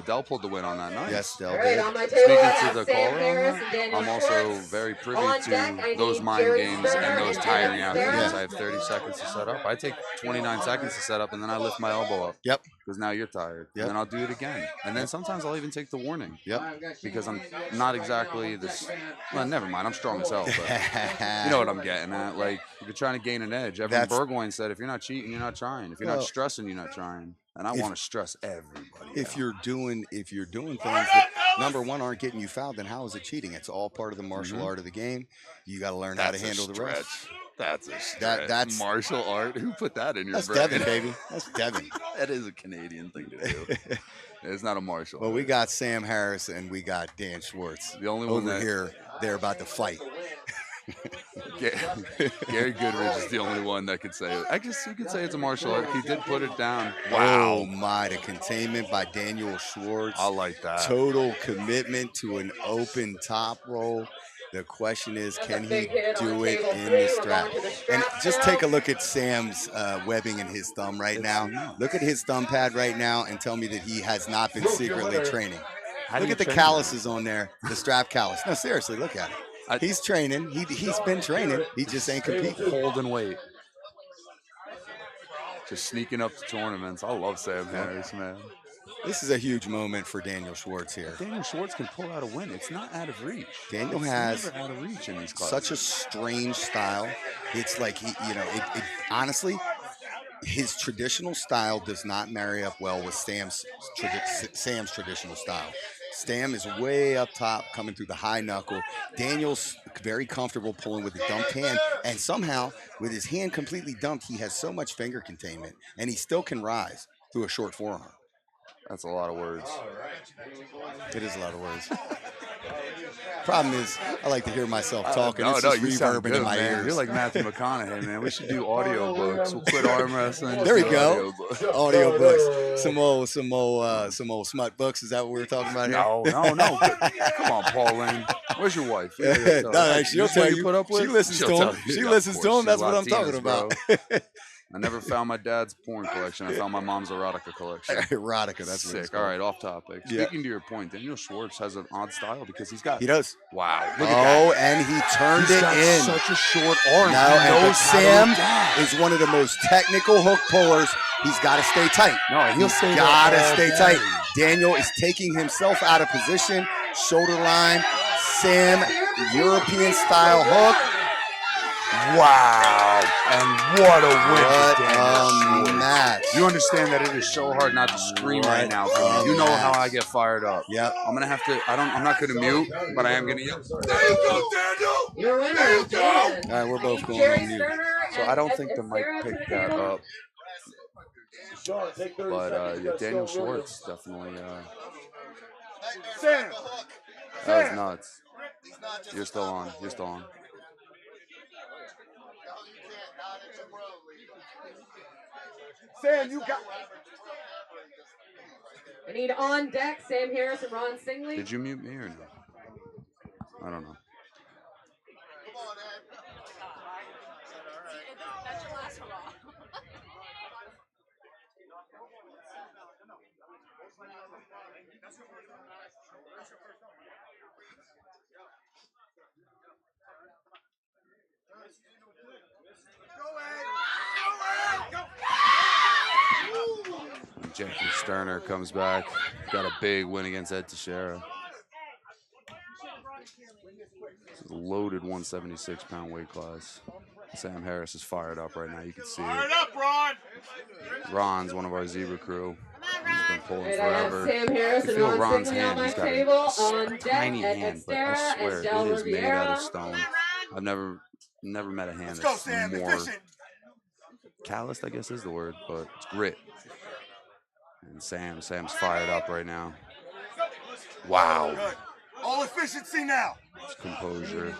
Dell pulled the win on that night. Yes, Dell Right, did. on my table, Speaking to the caller, I'm also very privy to those mind games and those tiring out games. I have 30 seconds to set up. I take 29 seconds to set up, and then I lift my elbow up. Yep. Because now you're tired. Yep. And then I'll do it again. And then sometimes I'll even take the warning. Yep. Because I'm not exactly this. Well, never mind. I'm strong as hell. But you know what I'm getting at. Like, if you're trying to gain an edge, Evan Burgoyne said, if you're not cheating, you're not trying. If you're not stressing, you're not trying. And I want to stress everybody. If you're doing things that number one aren't getting you fouled, then how is it cheating? It's all part of the martial art of the game. You got to learn how to handle the rest. That's a stretch. That's martial art. Who put that in your That's brain? Devin, baby. That's Devin. That is a Canadian thing to do. It's not a martial Well, art. we got Sam Harris and we got Dan Schwartz. The only one over here, they're about to fight. Gary Goodrich is the only one that could say it. I guess you could say it's a martial art. He did put it down. Wow. Oh, my. The containment by Daniel Schwartz. I like that. Total commitment to an open top roll. The question is, can he do it in the strap? And just take a look at Sam's webbing in his thumb right now. Look at his thumb pad right now and tell me that he has not been secretly training. Look at the calluses on there, the strap callus. No, seriously, look at it. He's training. He's been training. He just ain't competing. Holding weight. Just sneaking up to tournaments. I love Sam Harris, man. This is a huge moment for Daniel Schwartz here. Daniel Schwartz can pull out a win. It's not out of reach. Daniel has out of reach in these classes. Such a strange style. It's like honestly, his traditional style does not marry up well with Sam's traditional style. Sam is way up top, coming through the high knuckle. Daniel's very comfortable pulling with a dumped hand, and somehow, with his hand completely dumped, he has so much finger containment, and he still can rise through a short forearm. That's a lot of words. It is a lot of words. Problem is, I like to hear myself talking. No, it's you sound reverbing good, in my man. ears. You're like Matthew McConaughey, man. We should do audio books. We'll quit arm wrestling. There we go. Audio books. Some old smut books. Is that what we're talking about here? No. Come on, Pauline. Where's your wife? No, she'll tell you. Put up with? She listens to him. She listens to him. That's what I'm talking about. I never found my dad's porn collection. I found my mom's erotica collection. Erotica, that's sick. All right, off topic. Yeah. Speaking to your point, Daniel Schwartz has an odd style because he's got. He does. Wow. Look at that. And he turned He's it got in. Such a short arm. And Sam is one of the most technical hook pullers. He's got to stay tight. No, he'll stay got to stay day. tight. Daniel is taking himself out of position. Shoulder line. Sam, European style hook. Wow. And what a win. What a match. You understand that it is so hard not to scream right now. You know how I get fired up. Yep. I'm going to have to, I'm not going to mute, but I am going to yell. There you go, Daniel. Your winner is All right, we're both going on mute. So I don't think the mic picked that up. But yeah, Daniel Schwartz definitely. Sam. That was nuts. You're still on. Sam, you got. I need on deck Sam Harris and Ron Singley. Did you mute me or no? I don't know. That should last a while. Jackie Sterner comes back. Got a big win against Ed Teixeira. It's a loaded 176-pound weight class. Sam Harris is fired up right now. You can see it. Fired up, Ron! Ron's one of our Zebra crew. He's been pulling Right, I have forever. Sam Harris I and feel Ron Ron's Singley on hand. my He's got table on a deck tiny at hand, but I Xterra swear and Del it is made out Riviera. of stone. I've never met a hand Let's go, that's Sam. more Efficient. calloused, I guess is the word, but it's grit. And Sam's fired up right now. Wow. Good. All efficiency now. It's composure.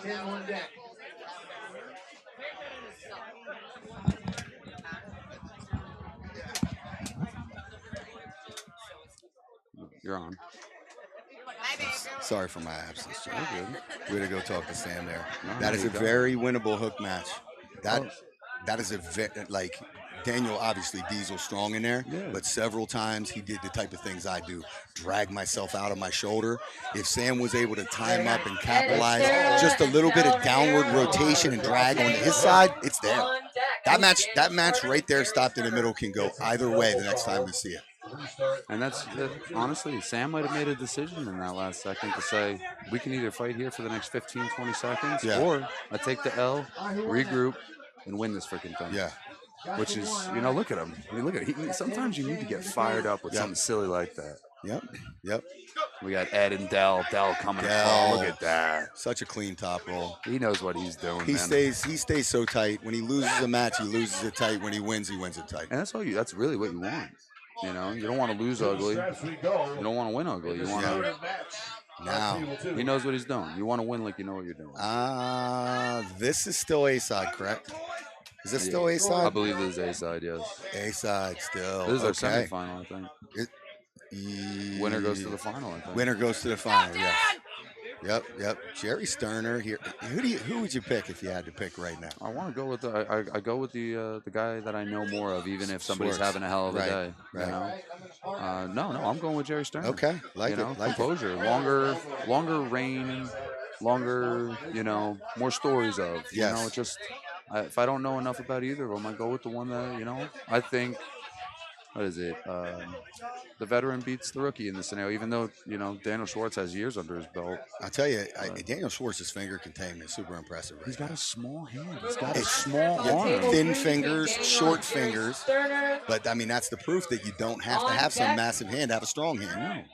You're on. Sorry for my absence, Joe. Way to go talk to Sam there. No, That is a you got very winnable hook match. That is like Daniel, obviously Diesel strong in there, but several times he did the type of things I do, drag myself out of my shoulder. If Sam was able to time up and capitalize just a little bit of downward rotation and drag onto his side, it's there. That match right there, stopped in the middle, can go either way the next time we see it. And honestly, Sam might have made a decision in that last second to say, we can either fight here for the next 15, 20 seconds, or I take the L, regroup, and win this freaking thing. Yeah. Which is, look at him. Sometimes you need to get fired up with something silly like that. Yep. We got Ed and Dell coming in. Look at that. Such a clean top roll. He knows what he's doing. He stays so tight. When he loses a match, he loses it tight. When he wins it tight. And that's really what you want. You don't want to lose ugly. You don't want to win ugly. You want to Now he knows what he's doing. You want to win like you know what you're doing. This is still A-side, correct? Is this still A-side? I believe this is A-side, yes. A-side still. This is our okay. semifinal, I think. Winner goes to the final, I think. Winner goes to the final, yes. Yep. Jerry Sterner here. Who would you pick if you had to pick right now? I want to go with I go with the guy that I know more of, even if somebody's having a hell of a day. Right. You know? No, I'm going with Jerry Sterner. Okay, like you know, it. Like composure, longer reign, longer. You know, more stories of. You know, just if I don't know enough about either of them, I go with the one that I think. What is it? The veteran beats the rookie in this scenario, even though Daniel Schwartz has years under his belt. I'll tell you, Daniel Schwartz's finger containment is super impressive. He's got a small hand. He's got a small arm. Thin fingers, short fingers. But I mean, that's the proof that you don't have to have some massive hand to have a strong hand.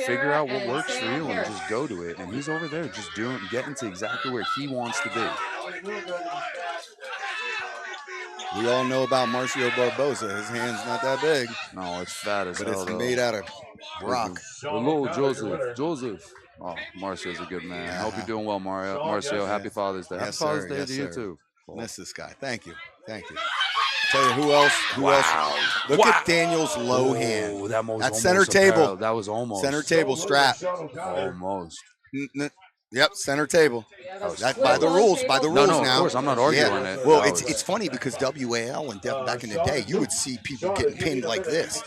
Figure out what works for you and just go to it. And he's over there just getting to exactly where he wants to be. We all know about Marcio Barboza. His hand's not that big. No, it's fat as but hell. But it's made out of rock. Hello, Joseph. Oh, Marcio's a good man. I hope you're doing well, Mario. Marcio, happy Father's Day. Happy Father's Day to you, too. Cool. Miss this guy. Thank you. I'll tell you who else. Look at Daniel's low hand. That's center table. That was almost. Center table strap. Almost. Yep, center table. That by the rules. By the rules no, now. Of course, I'm not arguing it. Well, it's funny because WAL and back in the day, you would see people getting pinned like this.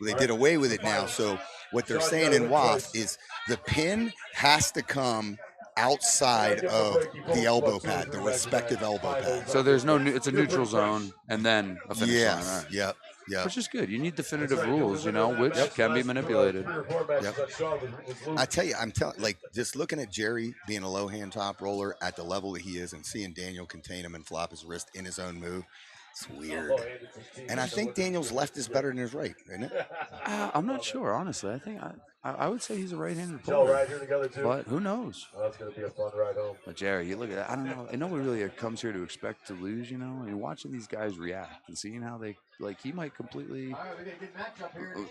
They did away with it now. So what they're saying in WAF is the pin has to come outside of the elbow pad, the respective elbow pad. So there's it's a neutral zone and then a finish line. Right? Yep. Which is good. You need definitive rules, which can be manipulated. Yep. I tell you, just looking at Jerry being a low hand top roller at the level that he is and seeing Daniel contain him and flop his wrist in his own move, it's weird. And I think Daniel's left is better than his right, isn't it? I'm not sure, honestly. I think I would say he's a right-handed player. But who knows? That's going to be a fun ride home. But Jerry, you look at that. I don't know. And nobody really comes here to expect to lose, And watching these guys react and seeing how they, he might completely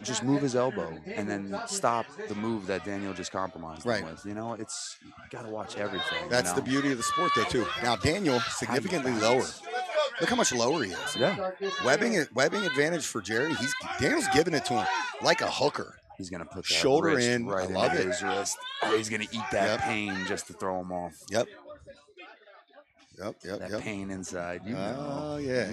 just move his elbow and then stop the move that Daniel just compromised him with. It's you got to watch everything. That's the beauty of the sport, though, too. Now, Daniel, significantly lower. Look how much lower he is. Yeah. Webbing advantage for Jerry. Daniel's giving it to him like a hooker. He's going to put that shoulder wrist in. Right I love into it. His wrist. Oh, he's going to eat that pain just to throw him off. Yep. That pain inside. Oh, yeah.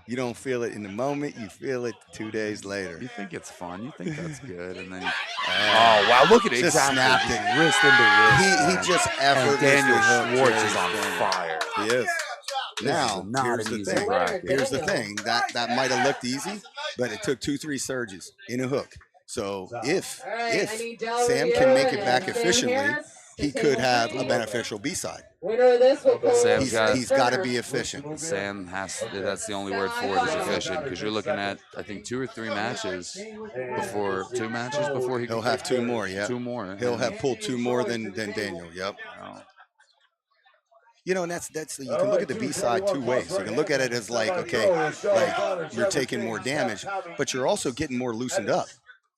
You don't feel it in the moment. You feel it 2 days later. You think it's fun. You think that's good. And then oh, wow. Look at it. Just snapped it. Wrist into wrist. He just effortlessly. Daniel Schwartz is on fire. He is. Now, here's the thing. Here's the thing. That might have looked easy, but it took 2-3 surges in a hook. So if Sam can make it back efficiently, he could have a beneficial B-side. He's got to be efficient. Sam has. That's the only word for it is efficient because you're looking at I think 2 or 3 matches before he'll have 2 more. Yeah, 2 more. He'll have pulled 2 more than Daniel. Yep. And that's you can look at the B side 2 ways. You can look at it as you're taking more damage, but you're also getting more loosened up.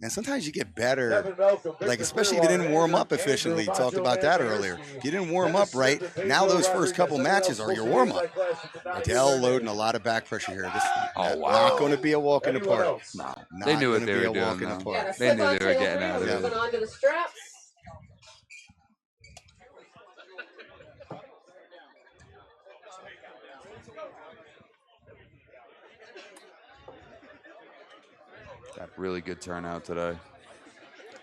And sometimes you get better, especially if you didn't warm up efficiently. Talked about that earlier. If you didn't warm up right, now those first couple matches are your warm up. Dell loading a lot of back pressure here. This not going to be a walk in the park. No, they knew what they were doing. They knew they were getting out of it. Moving on to the straps. Got really good turnout today,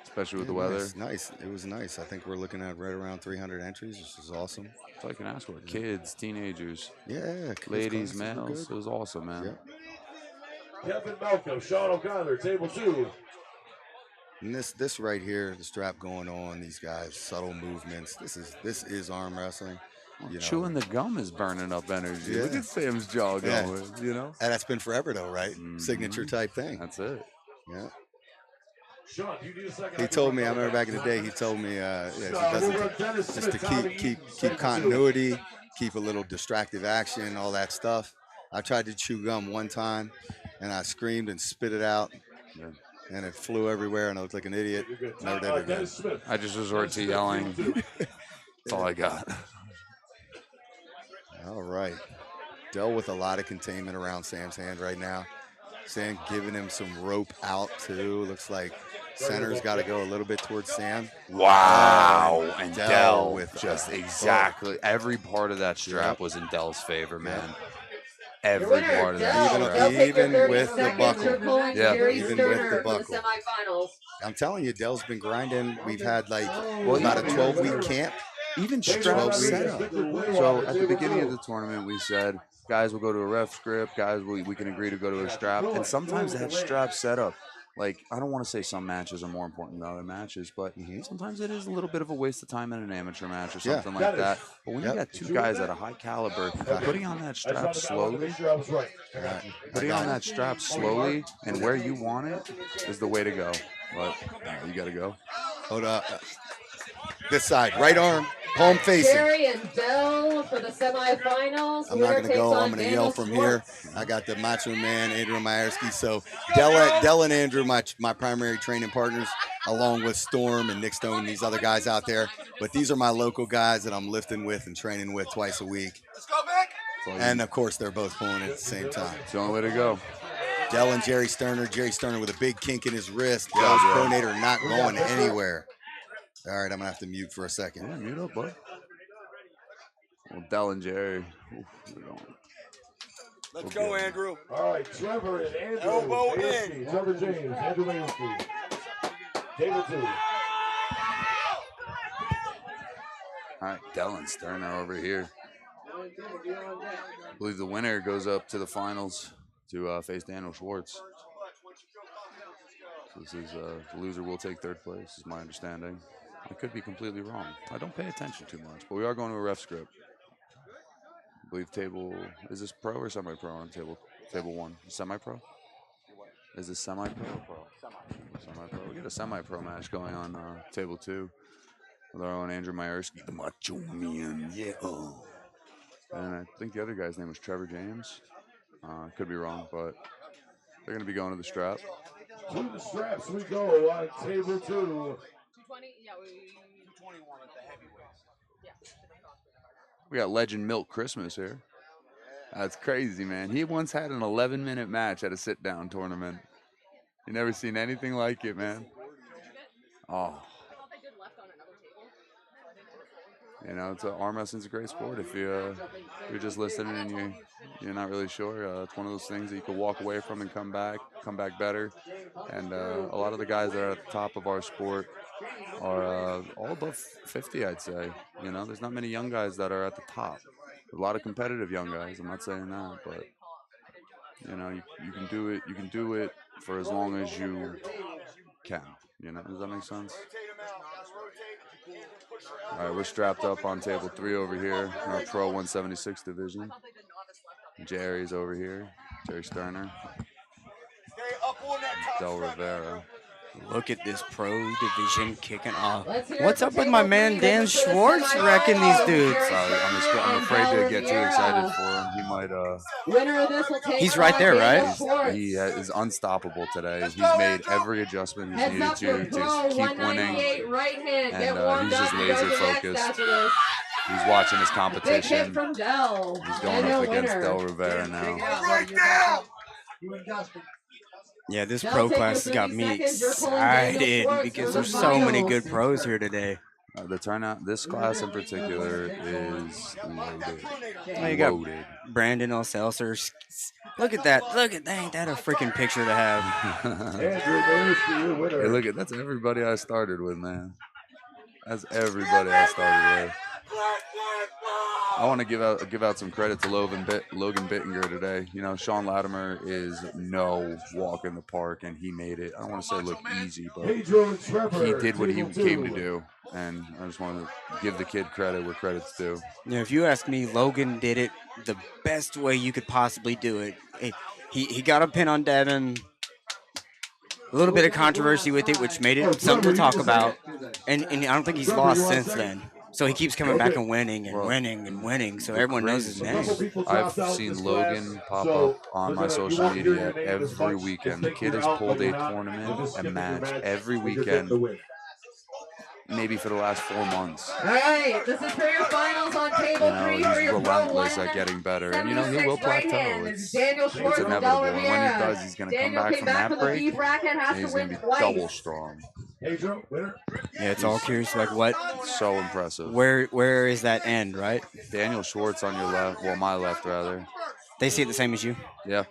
especially with the weather. Nice. It was nice. I think we're looking at right around 300 entries, which is awesome. That's all I can ask for. Kids, teenagers, yeah, ladies, males. It was awesome, man. Yeah. Kevin Malcolm, Sean O'Connor, table 2. And this right here, the strap going on, these guys, subtle movements. This is arm wrestling. Chewing the gum is burning up energy. Yeah. Look at Sam's jaw going. And that's been forever though, right? Mm-hmm. Signature type thing. That's it. Yeah. Sean, do you need a second? He told me. I remember back in the day. He told me, just to keep continuity, keep a little distractive action, all that stuff. I tried to chew gum one time, and I screamed and spit it out. and it flew everywhere, and I looked like an idiot. Never did it again. I just resort to yelling. That's all I got. All right. Dell with a lot of containment around Sam's hand right now. Sam giving him some rope out, too. Looks like center's got to go a little bit towards Sam. Wow. And Dell with just exactly every part of that strap was in Dell's favor, man. Every part of that strap. Even with the buckle. Yeah. Even with the buckle. I'm telling you, Dell's been grinding. We've had like about a 12-week camp. Even strap setup. So at the beginning of the tournament, we said, guys will go to a ref script. Guys, we can agree to go to a strap. And sometimes that strap setup, like, I don't want to say some matches are more important than other matches, but sometimes it is a little bit of a waste of time in an amateur match or something like that. But when you got two guys at a high caliber, putting on that strap slowly, and where you want it is the way to go. But you got to go. Hold up. This side, right arm, palm facing. Jerry and Dell for the semifinals. I'm not going to go. I'm going to yell from here. I got the Macho Man, Andrew Majerski. So Dell and Andrew, my primary training partners, along with Storm and Nick Stone and these other guys out there. But these are my local guys that I'm lifting with and training with twice a week. Let's go, Vic. And, of course, they're both pulling at the same time. It's the only way to go. Dell and Jerry Sterner. Jerry Sterner with a big kink in his wrist. Dell's pronator not going anywhere. All right, I'm going to have to mute for a second. Yeah, mute up, bud. Well, Dell and Jerry. Let's go, Andrew. All right, Trevor and Andrew. Elbow Majerski, in. Trevor James, Andrew Majerski. David 2. All right, Dell and Sterner over here. I believe the winner goes up to the finals to face Daniel Schwartz. So this is the loser will take third place, is my understanding. I could be completely wrong. I don't pay attention too much, but we are going to a ref script. I believe is this pro or semi-pro on table one? Semi-pro? Is this semi-pro or pro? Semi-pro. We got a semi-pro match going on table 2 with our own Andrew Majerski, the Macho Man. Yeah. And I think the other guy's name was Trevor James. Could be wrong, but they're going to be going to the strap. To the straps we go on table 2. 220? Yeah, 221 at the heavyweights. Yeah. We got Legend Milk Christmas here. That's crazy, man. He once had an 11-minute match at a sit-down tournament. You never seen anything like it, man. Oh. You know, arm wrestling's a great sport. If you're just listening and you're not really sure, it's one of those things that you can walk away from and come back better. And a lot of the guys that are at the top of our sport are all above 50, I'd say. You know, there's not many young guys that are at the top. A lot of competitive young guys. I'm not saying that, but you know, you can do it. You can do it for as long as you can. You know, does that make sense? All right, we're strapped up on table 3 over here in our Pro 176 division. Jerry's over here, Jerry Sterner, Del Rivera. Look at this pro division kicking off. What's up with my man Dan Schwartz wrecking these dudes? Sorry, I'm afraid to get too excited for him. He might. Winner of this will take He's right there, right? He is unstoppable today. He's made every adjustment he's needed to keep winning, and he's just laser focused. He's watching his competition. From Del. He's going up against Del Rivera now. Right now. Yeah, this pro class has got me excited because there's so many good pros here today. The turnout, this class in particular, is loaded. Oh, you got Brandon O'Selser. Look at that. Ain't that a freaking picture to have? Hey, look at that's everybody I started with, man. That's everybody I started with. I want to give out some credit to Logan Bittinger today. You know, Sean Latimer is no walk in the park, and he made it. I don't want to say look easy, but he did what he came to do, and I just want to give the kid credit where credit's due. Yeah, if you ask me, Logan did it the best way you could possibly do it. He got a pin on Devin. A little bit of controversy with it, which made it something to talk about, and I don't think he's lost since then. So he keeps coming back and winning and winning and winning. So everyone knows his name. I've seen Logan pop up on my social media every weekend. The kid has pulled a tournament, a match every weekend, maybe for the last 4 months. All right, this is for your finals on table 3 for He's your relentless at getting better. And, he will plateau. It's inevitable. And when he does, he's going to come back from that break, and he's going to be double strong. Yeah, it's all curious. Like what? So impressive. Where is that end, right? Daniel Schwartz on your left. Well, my left, rather. They see it the same as you? Yeah.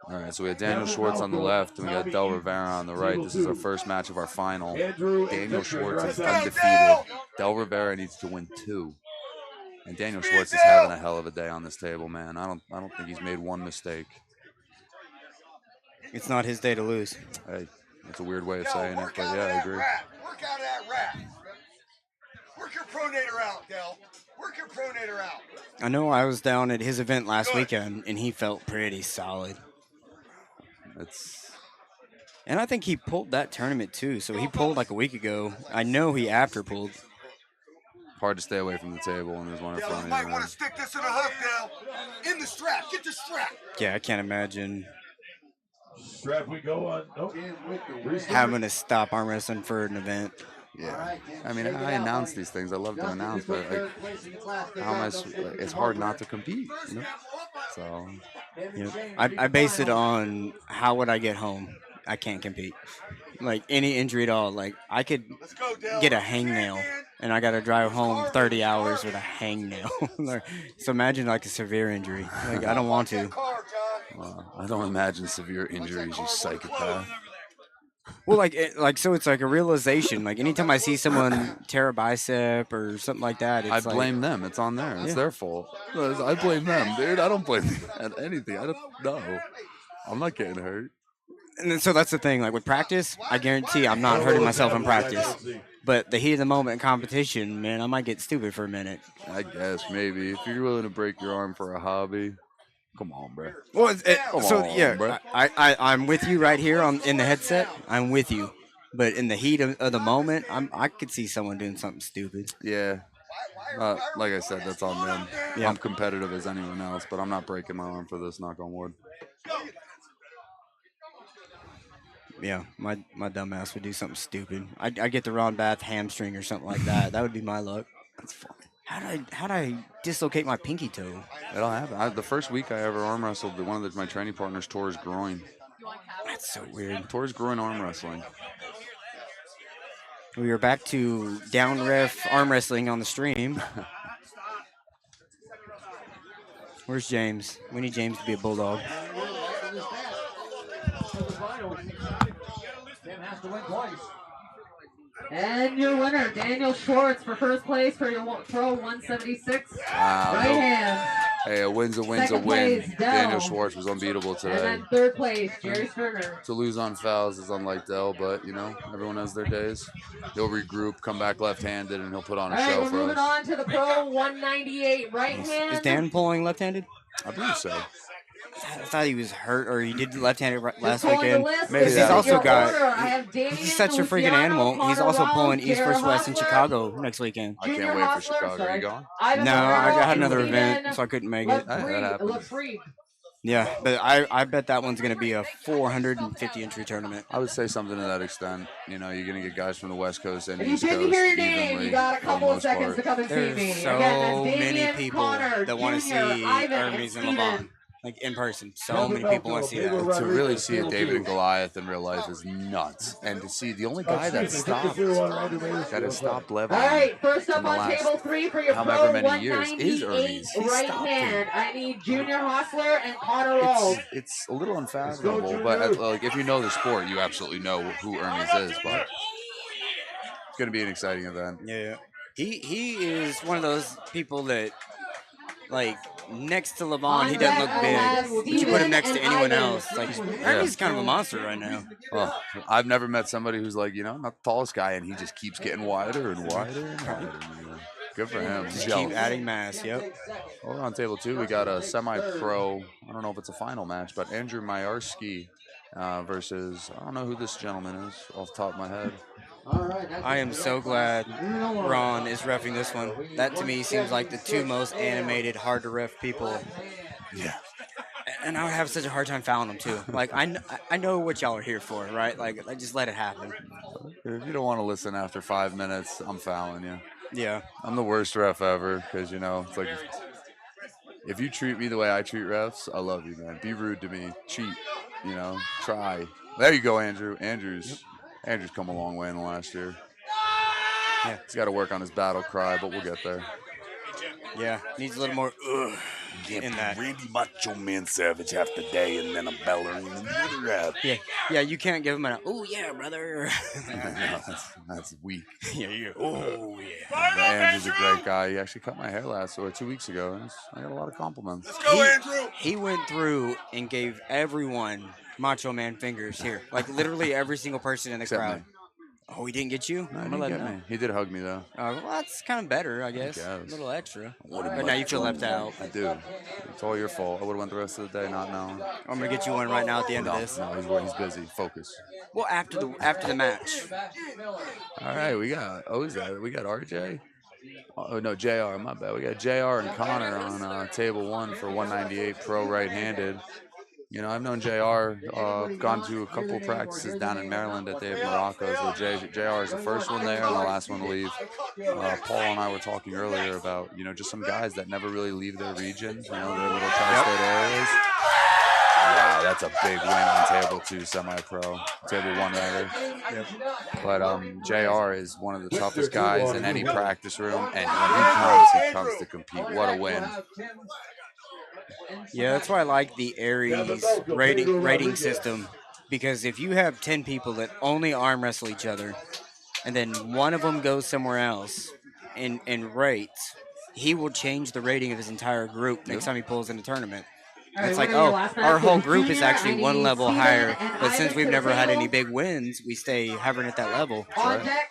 All right, so we have Daniel Schwartz on the left, and we got Del Rivera on the right. This is our first match of our final. Daniel Schwartz is undefeated. Del Rivera needs to win 2. And Daniel Schwartz is having a hell of a day on this table, man. I don't think he's made one mistake. It's not his day to lose. Hey, that's a weird way of saying it, but yeah, I agree. Work out of that wrap. Work your pronator out, Del. Work your pronator out. I know I was down at his event last weekend, and he felt pretty solid. And I think he pulled that tournament too. So he pulled like a week ago. I know he after pulled. Hard to stay away from the table when there's one in front of you. You might want to stick this in a hook, Del. In the strap. Get the strap. Yeah, I can't imagine Strap we go on. Nope. having to stop arm wrestling for an event. Yeah, I mean, I announce these things. I love to announce, but it's hard not to compete. So, I base it on how would I get home. I can't compete. Like any injury at all. Like I could get a hangnail, and I got to drive home 30 hours with a hangnail. So imagine like a severe injury. Like I don't want to. I don't imagine severe injuries, you psychopath. Well, so it's like a realization. Like anytime I see someone tear a bicep or something like that, it's I blame them. It's on there. It's their fault. I blame them, dude. I don't blame them at anything. I don't know. I'm not getting hurt. And then, so that's the thing. Like with practice, I guarantee I'm not hurting myself in practice. But the heat of the moment in competition, man, I might get stupid for a minute. I guess maybe if you're willing to break your arm for a hobby. Come on, bro. Well, I'm with you right here in the headset. I'm with you, but in the heat of the moment, I could see someone doing something stupid. Yeah, like I said, that's on them. Yeah. I'm competitive as anyone else, but I'm not breaking my arm for this. Knock on wood. Yeah, my dumbass would do something stupid. I'd get the Ron Bath hamstring or something like that. That would be my luck. That's fine. How'd I dislocate my pinky toe? It'll happen. The first week I ever arm wrestled, one of my training partners tore his groin. That's so weird. Tore his groin arm wrestling. We are back to down ref arm wrestling on the stream. Where's James? We need James to be a bulldog. Tim has to win twice. And your winner, Daniel Schwartz, for first place for your Pro 176 right hand. Hey, a win's a win's Second a win. place, Daniel Schwartz was unbeatable today. And then third place, Jerry Sterner. To lose on fouls is unlike Dell, but, everyone has their days. He'll regroup, come back left-handed, and he'll put on a All right, show we're for moving us. on to the Pro 198 right hand. Is Dan pulling left-handed? I believe so. I thought he was hurt, or he did left-handed last Pulling the weekend. list, Maybe this he's is also your got. order. I have Damian He's such a freaking Luciano, animal. He's Connor also Rollins, pulling East Garrett vs. West in Hostler, Chicago next weekend. I can't wait for Chicago. Are you going? No, I had another event, so I couldn't make it. That happens. Yeah, but I bet that one's going to be a 450 entry tournament. I would say something to that extent. You're going to get guys from the West Coast and If you East didn't Coast hear your name, evenly you got a for the couple of most seconds part. to come and see There's me. so Again, that's many Damian, people Connor, that want to see Junior, Ivan, and Hermes and Steven. Levon. Like in person. So many people want to see that. To really see a David and Goliath in real life is nuts. And to see the only guy that has stopped Levon. All right, first in up the on last table 3 for your however Pro many years is 198 Hermes. He right stopped hand. him. I need Junior Hostler and Connor Rolls. It's a little unfathomable, but if you know the sport, you absolutely know who Hermes is. But it's going to be an exciting event. Yeah. He is one of those people that, like, next to Levon, he doesn't look big. But you put him next to anyone else. Like, Hermes is kind of a monster right now. Well, I've never met somebody who's like, not the tallest guy, and he just keeps getting wider and wider and wider. Good for him. Just keep adding mass, yep. Over on table 2, we got a semi-pro, I don't know if it's a final match, but Andrew Majarski versus, I don't know who this gentleman is off the top of my head. I am so glad Ron is reffing this one. That to me seems like the two most animated, hard to ref people. Yeah. And I would have such a hard time fouling them too. Like I know what y'all are here for, right? Like just let it happen. If you don't want to listen after 5 minutes, I'm fouling you. Yeah. I'm the worst ref ever because, you know, it's like if you treat me the way I treat refs, I love you, man. Be rude to me. Cheat, you know. Try. There you go, Andrew. Andrew's come a long way in the last year. Yeah. He's got to work on his battle cry, but we'll get there. Yeah. Needs a little more in that. Randy Macho Man Savage half the day and then a ballerina in the other half. Yeah. Yeah, you can't give him an oh yeah, brother. No, that's weak. Yeah. Oh yeah. Andrew's a great guy. He actually cut my hair 2 weeks ago, and I got a lot of compliments. Let's go, Andrew. He went through and gave everyone Macho Man fingers here. Like literally every single person in the Except crowd. me. Oh, he didn't get you? No, I'm he gonna let didn't him get know. me. He did hug me though. Well, that's kind of better, I guess. A guess. little extra. What But now you feel left out. I do. It's all your fault. I would have went the rest of the day not knowing. I'm gonna get you one right now at the end No, of this. no, he's busy. Focus. Well, after the match. All right, we got we got RJ. Oh no, JR. My bad. We got JR and Connor on table 1 for 198 pro right-handed. You know, I've known JR, gone to a couple practices down in Maryland at Dave Morocco's where JR is the first one there and the last one to leave. Paul and I were talking earlier about, you know, just some guys that never really leave their region, you know, their little tri-state areas. Yeah, that's a big win on table 2 semi-pro, table 1 rather. Yep. But JR is one of the toughest guys in any practice room, and when he comes to compete. What a win. Yeah, that's why I like the Aries rating system, because if you have 10 people that only arm wrestle each other, and then one of them goes somewhere else and rates, he will change the rating of his entire group next time he pulls in a tournament. And it's like, oh, our whole group is actually one level higher, but since we've never had any big wins, we stay hovering at that level. Right.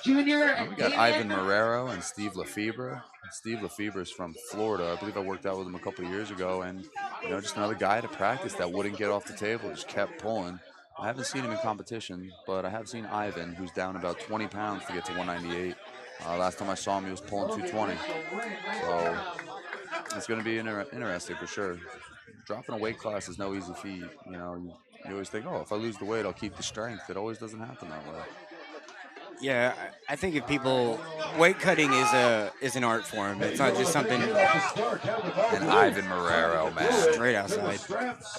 Junior. We got Ivan Marrero and Steve Lefebvre. Steve Lefebvre is from Florida. I believe I worked out with him a couple of years ago, and you know, just another guy to practice that wouldn't get off the table, just kept pulling. I haven't seen him in competition, but I have seen Ivan, who's down about 20 pounds to get to 198. Last time I saw him, he was pulling 220. So it's going to be interesting for sure. Dropping a weight class is no easy feat. You know, you always think, oh, if I lose the weight, I'll keep the strength. It always doesn't happen that way. Yeah, I think if people weight cutting is an art form. It's not just something. And Ivan Marrero, man, straight outside.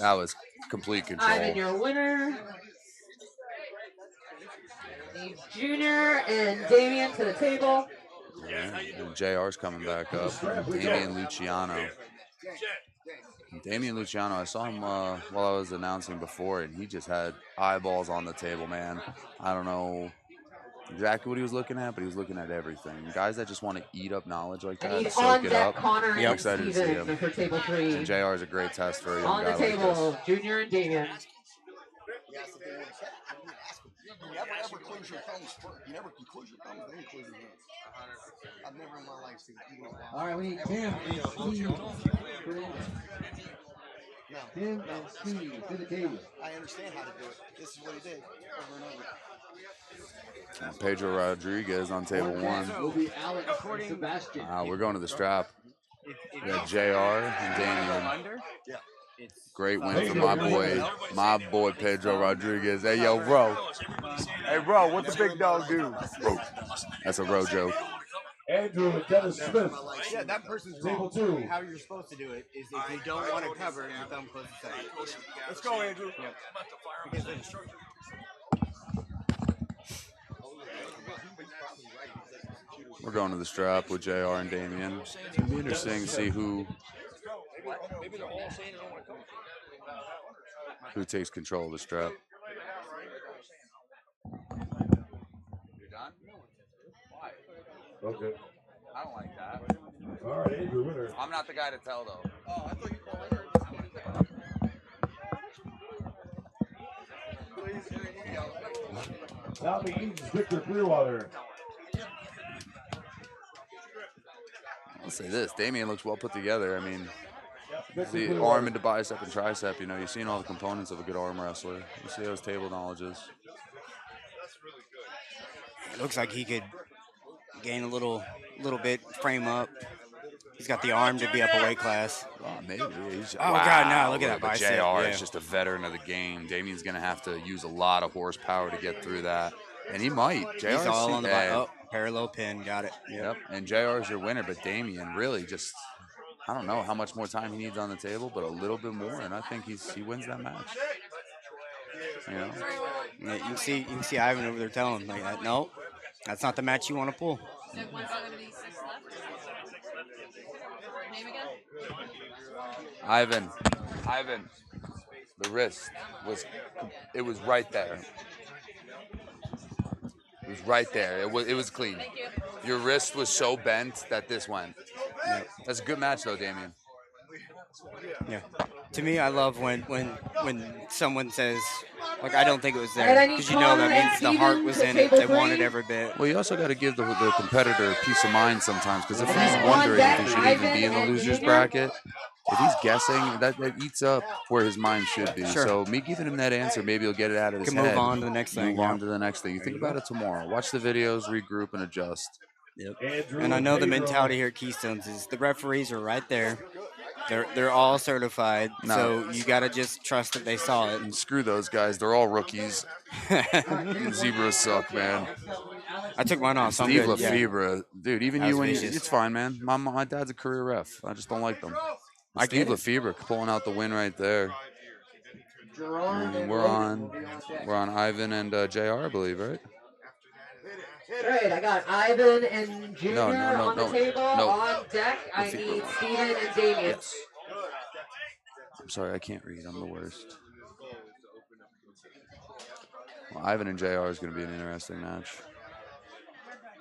That was complete control. Ivan, your winner. Need Junior and Damien to the table. Yeah, and JR's coming back up. Damian Luciano. Damian Luciano, I saw him while I was announcing before, and he just had eyeballs on the table, man. I don't know exactly what he was looking at, but he was looking at everything. Guys that just want to eat up knowledge like that, soak it up. Connor I'm excited to see Steven him. for table 3. And JR is a great test for a young On guy the like table, this. Junior and Damien. You never ever close your thumbs first. You never can close your thumbs, then you close your hands. I've never in my life seen even a All right, we need Tim and Steve. Tim and Steve to the table. I understand how to do it. This is what he did over and over. And Pedro Rodriguez on table 1. Will be Alex and Sebastian. We're going to the strap. We got JR and Damian. Great win for my boy Pedro Rodriguez. Hey, yo, bro. Hey, bro, what the big dog do? Bro. That's a row joke. Andrew and Dennis Smith. Yeah, that person's Table wrong. 2. How you're supposed to do it is if you don't want to cover, your thumb closes the second. Let's go, Andrew. Yep. Because then We're going to the strap with JR and Damian. It's going to be interesting to see who takes control of the strap. You're done? Why? Okay. I don't like that. All right, Andrew, winner. I'm not the guy to tell, though. Oh, I thought you called Now the Eaton's Victor Clearwater. I'll say this, Damian looks well put together. I mean, the arm into bicep and tricep, you know, you're seeing all the components of a good arm wrestler. You see how his table knowledge is. It looks like he could gain a little bit, frame up. He's got the arm to be up a weight class. Maybe. God, no, look at that But bicep. JR Yeah. is just a veteran of the game. Damien's going to have to use a lot of horsepower to get through that. And he might. He's all on the parallel pin. Got it. Yep. And JR is your winner, but Damien really just, I don't know how much more time he needs on the table, but a little bit more, and I think he wins that match. You know? Yeah, you can see Ivan over there telling him, like, no, that's not the match you want to pull. So 176 left. Name again? Ivan, the wrist was right there. It was right there. It was clean. Thank you. Your wrist was so bent that this went. Yeah. That's a good match though, Damien. Yeah. To me, I love when someone says, like, I don't think it was there, because you know that means the heart was in it. They wanted every bit. Well, you also got to give the competitor peace of mind sometimes, because if he's wondering if he should even be in the losers bracket, if he's guessing, that eats up where his mind should be. Sure. So me giving him that answer, maybe he'll get it out of his Can head. move on to the next thing. Move on to the next thing. You think about it tomorrow. Watch the videos, regroup, and adjust. Yep. And I know the mentality here at Keystones is the referees are right there. They're all certified, so you got to just trust that they saw it. And screw those guys. They're all rookies. Zebras suck, man. I took mine off. Steve Lefebvre, dude. Even you, vicious. It's fine, man. My dad's a career ref. I just don't like them. Steve Lefebvre pulling out the win right there. And we're on Ivan and JR, I believe, right? Right, I got Ivan and Junior on the table. On deck, I need Steven and Damien. Yes. I'm sorry, I can't read. I'm the worst. Well, Ivan and JR is going to be an interesting match.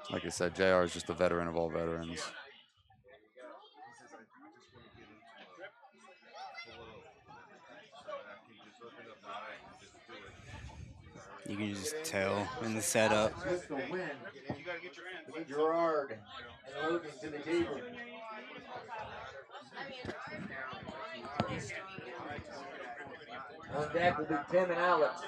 Like I said, JR is just a veteran of all veterans. You can just tell in the setup. Gerard and Logan to the table. On deck will be Tim and Alex.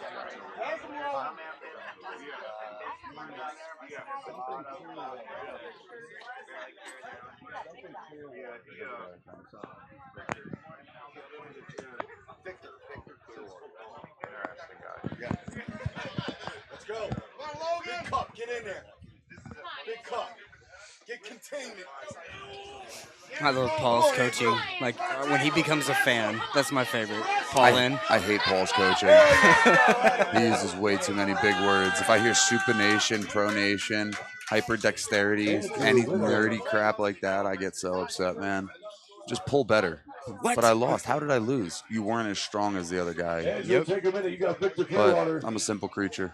Let's go. Come on, Logan. Big cup, get in there. Big cup. Get containment. I love Paul's coaching. Like, when he becomes a fan, that's my favorite. Paul Lynn. I hate Paul's coaching. He uses way too many big words. If I hear supination, pronation, hyperdexterity, any nerdy crap like that, I get so upset, man. Just pull better. What? But I lost. How did I lose? You weren't as strong as the other guy. Yep. Take a minute. You got Victor But Clearwater. I'm a simple creature.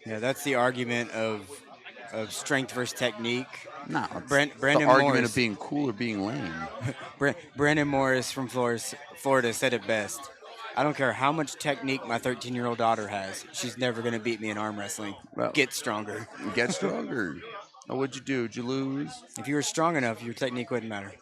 Yeah, that's the argument of strength versus technique. No, Brandon the argument Morris, of being cool or being lame. Brandon Morris from Florida said it best. I don't care how much technique my 13-year-old daughter has. She's never going to beat me in arm wrestling. Well, get stronger. Get stronger. Oh, what'd you do? Did you lose? If you were strong enough, your technique wouldn't matter.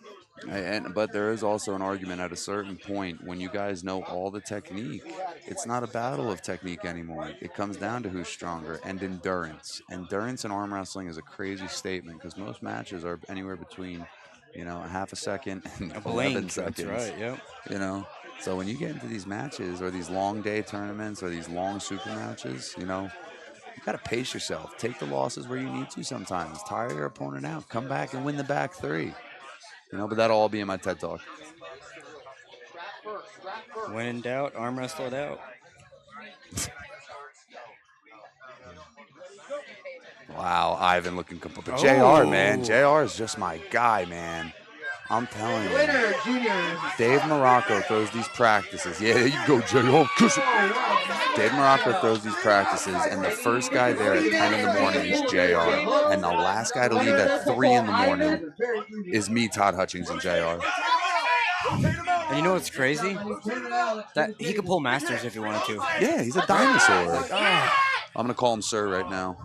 But there is also an argument at a certain point when you guys know all the technique. It's not a battle of technique anymore. It comes down to who's stronger and endurance. Endurance in arm wrestling is a crazy statement because most matches are anywhere between, a half a second and 11 seconds. That's right. Yep. So when you get into these matches or these long day tournaments or these long super matches, you got to pace yourself. Take the losses where you need to sometimes. Tire your opponent out. Come back and win the back three. But that'll all be in my TED Talk. When in doubt, arm wrestle it out. Wow, Ivan looking complete. But JR, man. JR is just my guy, man. I'm telling you. Winner, Junior. Dave Morocco throws these practices. Yeah, there you go, JR. Kiss it. Dave Morocco throws these practices, and the first guy there at 10 in the morning is JR. And the last guy to leave at 3 in the morning is me, Todd Hutchings, and JR. And you know what's crazy? That he could pull masters if he wanted to. Yeah, he's a dinosaur. I'm going to call him sir right now.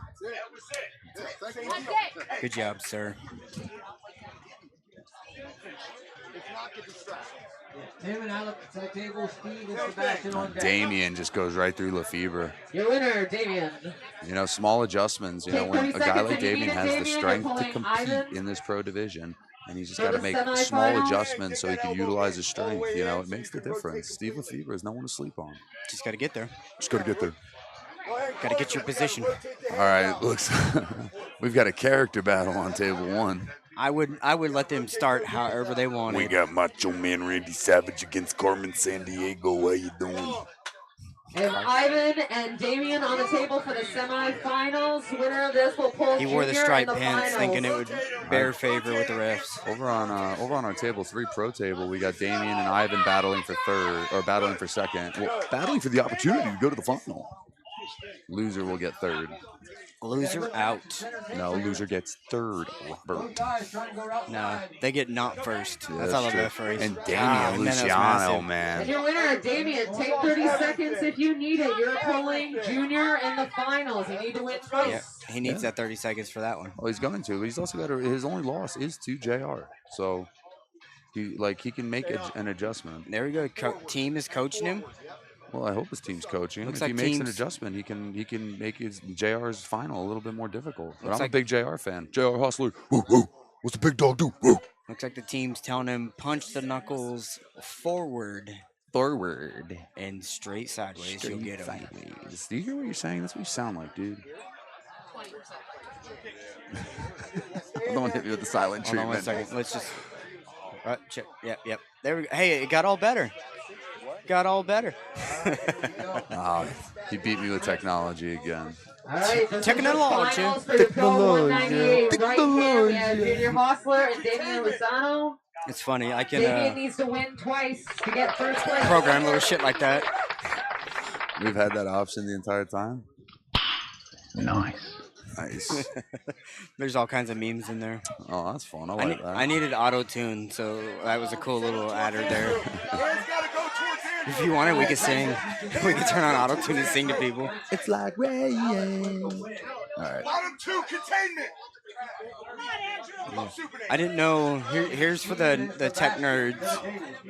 Good job, sir. Tim and Alex at table, Steve and Sebastian on deck. Damien just goes right through Lefebvre. Your winner, Damien. You know, small adjustments. You know, Take when 30 a guy seconds like if you Damien need it, has the Damien. strength You're to pulling compete Ivan in this pro division, and he's just for got to the make semifinals. small adjustments so he can utilize his strength. You know, it makes the difference. Steve Lefebvre is no one to sleep on. Just got to get there. Just got to get there. Got to get your position. All right, looks. We've got a character battle on table 1. I would let them start however they want. We got Macho Man Randy Savage against Carmen Sandiego. How you doing? And Ivan and Damien on the table for the semifinals. Winner of this will pull He wore the Junior striped in the pants, finals. thinking it would bear favor with the refs. Over on our table 3 pro table, we got Damien and Ivan battling for battling for second. Well, battling for the opportunity to go to the final. Loser will get third. Loser out. No, loser gets third, Robert. No, they get not first. That's how I love that phrase. And Damien Luciano, And man. your winner, Damien. Take 30 seconds if you need it. You're pulling Junior in the finals. You need to win twice. Yeah, he needs that 30 seconds for that one. Well, he's going to. But he's also got his only loss is to JR. So he can make an adjustment. There we go. Team is coaching him. Well, I hope his team's coaching him. Looks If like he makes an teams- adjustment, he can make his JR's final a little bit more difficult. But Looks I'm a like- big JR fan. JR Hustler. Woo, woo. What's the big dog do? Woo. Looks like the team's telling him punch the knuckles forward. And straight sideways. You'll get him. Sideways. Do you hear what you're saying? That's what you sound like, dude. Don't hit me with the silent Hold on treatment. 1 second. Let's just. Check. Yep. There we go. Hey, it got all better. Got all better. He beat me with technology again. All right, this Technology. is the finals for the Pro 198 right hand. We have Junior Hostler and Damien Lozano. It's funny. I Damien can needs to win twice to get first place. program little shit like that. We've had that option the entire time. Nice. There's all kinds of memes in there. Oh, that's fun. I like that. I needed auto-tune, so that was a cool little adder there. If you wanted, we could sing. We could turn on auto-tune and sing to people. It's like rain. All right. Bottom 2 containment. I didn't know. Here's for the tech nerds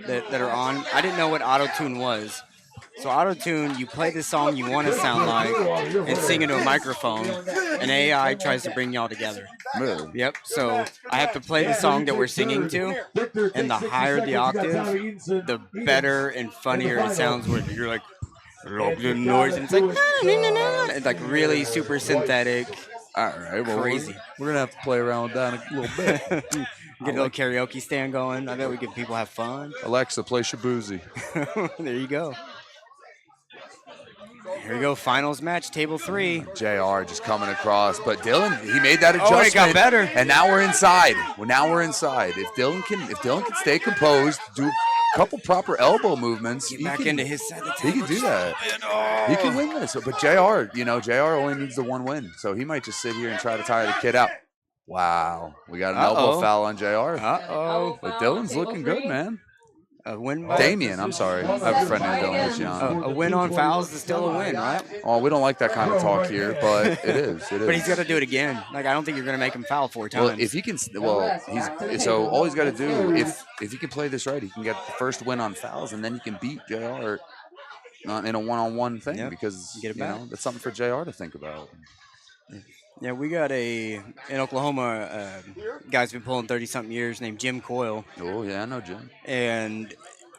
that are on. I didn't know what auto-tune was. So auto-tune, you play the song you want to sound like and sing into a microphone, and AI tries to bring y'all together. Really? Yep. So I have to play the song that we're singing to, and the higher the octave, the better and funnier it sounds when you're like, the noise, and it's like, it's like really super synthetic. All right, well, Crazy. We're gonna have to play around with that in a little bit. Get a little karaoke stand going. I bet we get people have fun. Alexa, play Shabuzi. There you go. Here we go, finals match, table 3. JR just coming across, but Dylan, he made that adjustment. Oh, it got better. And now we're inside. If Dylan can stay composed, do a couple proper elbow movements, Get back into his side of the he table. can do that. He can win this. But JR only needs the one win, so he might just sit here and try to tire the kid out. Wow, we got an elbow foul on JR. But Dylan's looking good, man. A win by Damien, I'm sorry. I have a friend named Dylan Luciano. A win on fouls is still a win, right? Oh, we don't like that kind of talk here, but it is. But he's got to do it again. Like, I don't think you're going to make him foul 4 times. Well, if he can, all he's got to do, if he can play this right, he can get the first win on fouls, and then he can beat JR in a one-on-one thing because that's something for JR to think about. Yeah, we got in Oklahoma, guy's been pulling 30-something years named Jim Coyle. Oh, yeah, I know Jim. And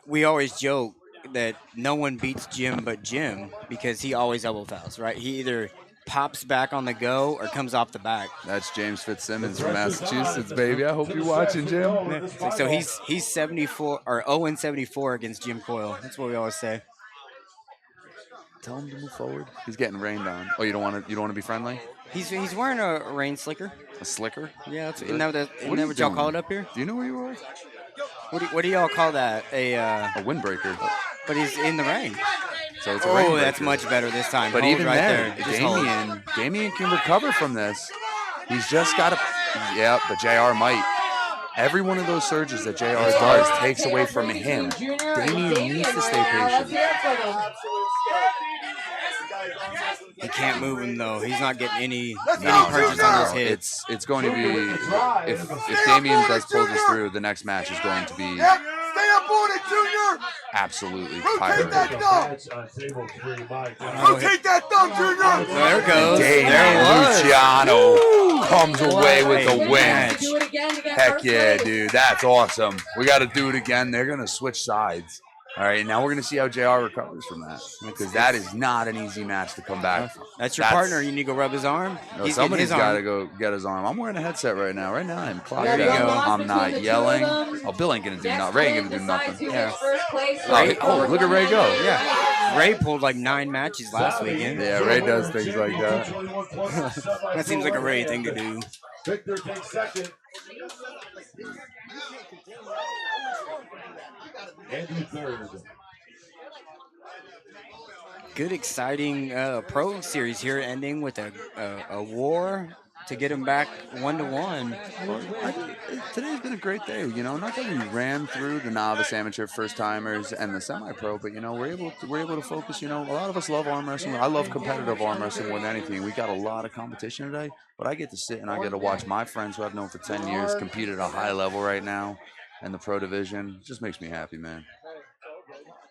we always joke that no one beats Jim but Jim because he always elbow fouls, right? He either pops back on the go or comes off the back. That's James Fitzsimmons from Massachusetts, baby. I hope you're watching, Jim. So he's 74 or 0-74 against Jim Coyle. That's what we always say. Tell him to move forward. He's getting rained on. Oh, you don't want to be friendly? He's wearing a rain slicker. A slicker? Yeah, isn't that what y'all call it up here? Do you know where you are? What do y'all call that? A windbreaker. But he's in the rain. So it's a rain breaker. That's much better this time. But Hold even right there, Just Damien can recover from this. He's just got to. Yeah, but JR might. Every one of those surges that JR does takes away from him. Damien needs to stay patient. He can't move him though. He's not getting any punches on his head. It's going to be if Damien does pull this through, the next match is going to be up on it, Junior. Absolutely Rotate that tired. thumb. Rotate that thumb, Junior. There it goes. Damien There it was. Luciano comes away with the win. match. Do it again to get Heck first yeah, place. dude. That's awesome. We got to do it again. They're going to switch sides. All right, now we're going to see how JR recovers from that. Because that is not an easy match to come back from. That's your partner. You need to go rub his arm. No, He's somebody's getting his got to arm. go get his arm. I'm wearing a headset right now. Right now, I'm clocked There you out. go. I'm not yelling. Oh, Bill ain't going to do nothing. Ray ain't going to do nothing. Yeah. Oh, look at Ray go. Yeah. Ray pulled like 9 matches last weekend. Yeah, Ray does things like that. That seems like a Ray thing to do. Victor takes second. Andrew third. Good, exciting pro series here, ending with a war to get him back 1-1. Today's been a great day. You know, not that we ran through the novice, amateur, first timers, and the semi-pro, but you know, we're able to focus. You know, a lot of us love arm wrestling. I love competitive arm wrestling more than anything. We got a lot of competition today, but I get to sit and I get to watch my friends who I've known for 10 years compete at a high level right now, in the pro division. It just makes me happy, man.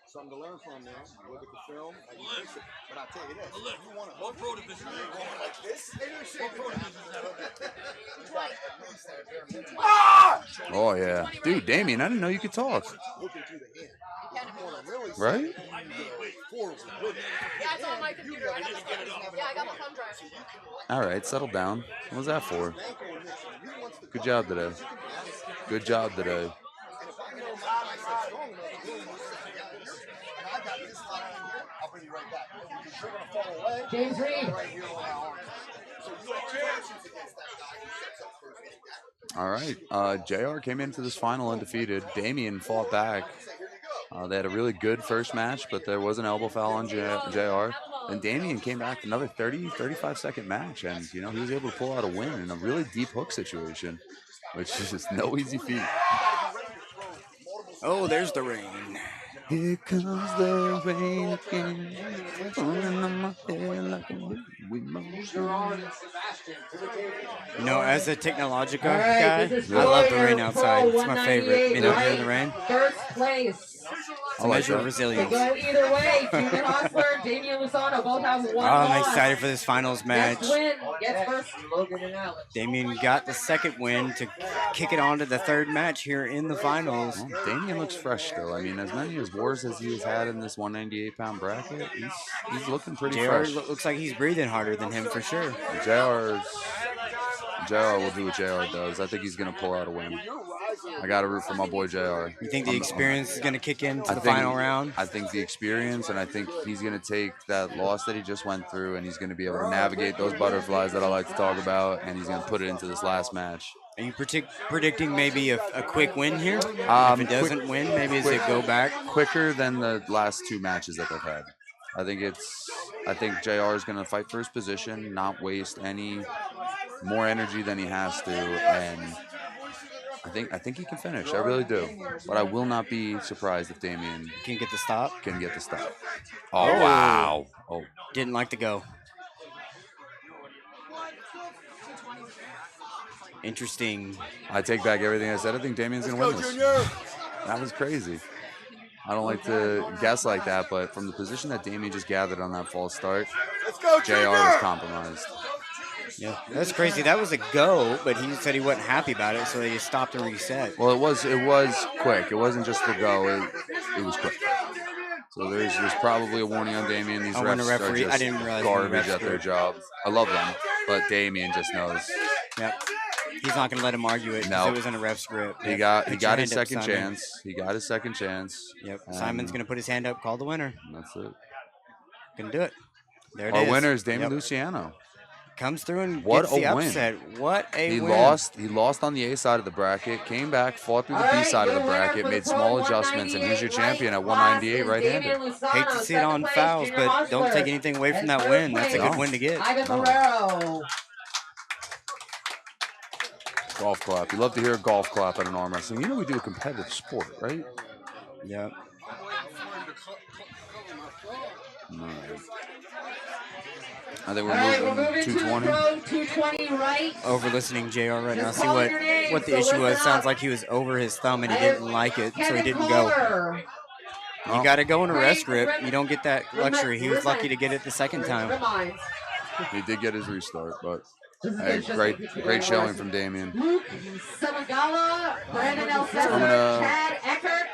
Something to learn from, man. Look at the film, how you fix it. But I'll tell you this, if you want to go pro division, you're going like this. Oh yeah, dude, Damien, I didn't know you could talk. Looking through the hand. Right? Yeah, it's on my computer. I got my thumb drive. All right, settle down. What was that for? Good job today. Good job today. James Reed. All right, JR came into this final undefeated. Damien fought back. They had a really good first match, but there was an elbow foul on JR. And Damien came back another 35-second match, and you know he was able to pull out a win in a really deep hook situation, which is just no easy feat. Oh, there's the rain. Here comes the rain again, falling on my head like a You know, as a technological guy, I love the rain outside. It's my favorite. Being out here in the rain. First place. It's a measure of resilience. Go either way. Junior Hostler, Damian Lozano both have one I'm loss. excited for this finals match. Next win gets first. Logan and Alex. Damien got the second win to kick it on to the third match here in the finals. Well, Damien looks fresh still. I mean, as many as wars as he has had in this 198-pound bracket, he's looking pretty JR fresh. looks like he's breathing harder than him for sure. JR will do what JR does. I think he's going to pull out a win. I got to root for my boy JR. You think the experience is going to kick into the final round? I think the experience, and I think he's going to take that loss that he just went through, and he's going to be able to navigate those butterflies that I like to talk about, and he's going to put it into this last match. Are you predicting maybe a quick win here? If it doesn't win, maybe does it go back? Quicker than the last 2 matches that they've had. I think JR is going to fight for his position, not waste any more energy than he has to, and I think he can finish. I really do. But I will not be surprised if Damien can get the stop. Oh, wow. Oh, didn't like to go. Interesting. I take back everything I said. I think Damien's going to win this. That was crazy. I don't like to guess like that, but from the position that Damien just gathered on that false start, JR was compromised. Yeah, that's crazy. That was a go, but he said he wasn't happy about it, so they just stopped and reset. Well, it was quick. It wasn't just a go. It was quick. So there's probably a warning on Damien. These refs are just garbage at their job. I love them, but Damien just knows. Yep. He's not going to let him argue it because it was in a ref script. He got his second chance. He got his second chance. Yep. Simon's going to put his hand up, call the winner. That's it. Can do it. There it is. Our winner is Damien Luciano. Comes through and what gets the a win. upset. What a he win. He lost on the A side of the bracket, came back, fought through the B side of the bracket, made small adjustments, and he's your champion at 198 right-handed. Hate to see it on fouls, but don't take anything away from that win. That's a good win to get. Golf clap. You love to hear a golf clap at an arm wrestling. You know we do a competitive sport, right? Yep. Nice. I think All right, we're moving moving to 220. pro 220 right. Over listening JR right now. Just See calling your name, what the so issue was. listen Sounds up. like he was over his thumb and he didn't like it, so he Kevin didn't go. Kohler. You got to go in a rest grip. Frank You don't get that luxury. He was lucky to get it the second time. Reminds. He did get his restart, but This is hey, just great showing from Damien. Luke Samagala, Brandon El I'm gonna- Chad Eckert,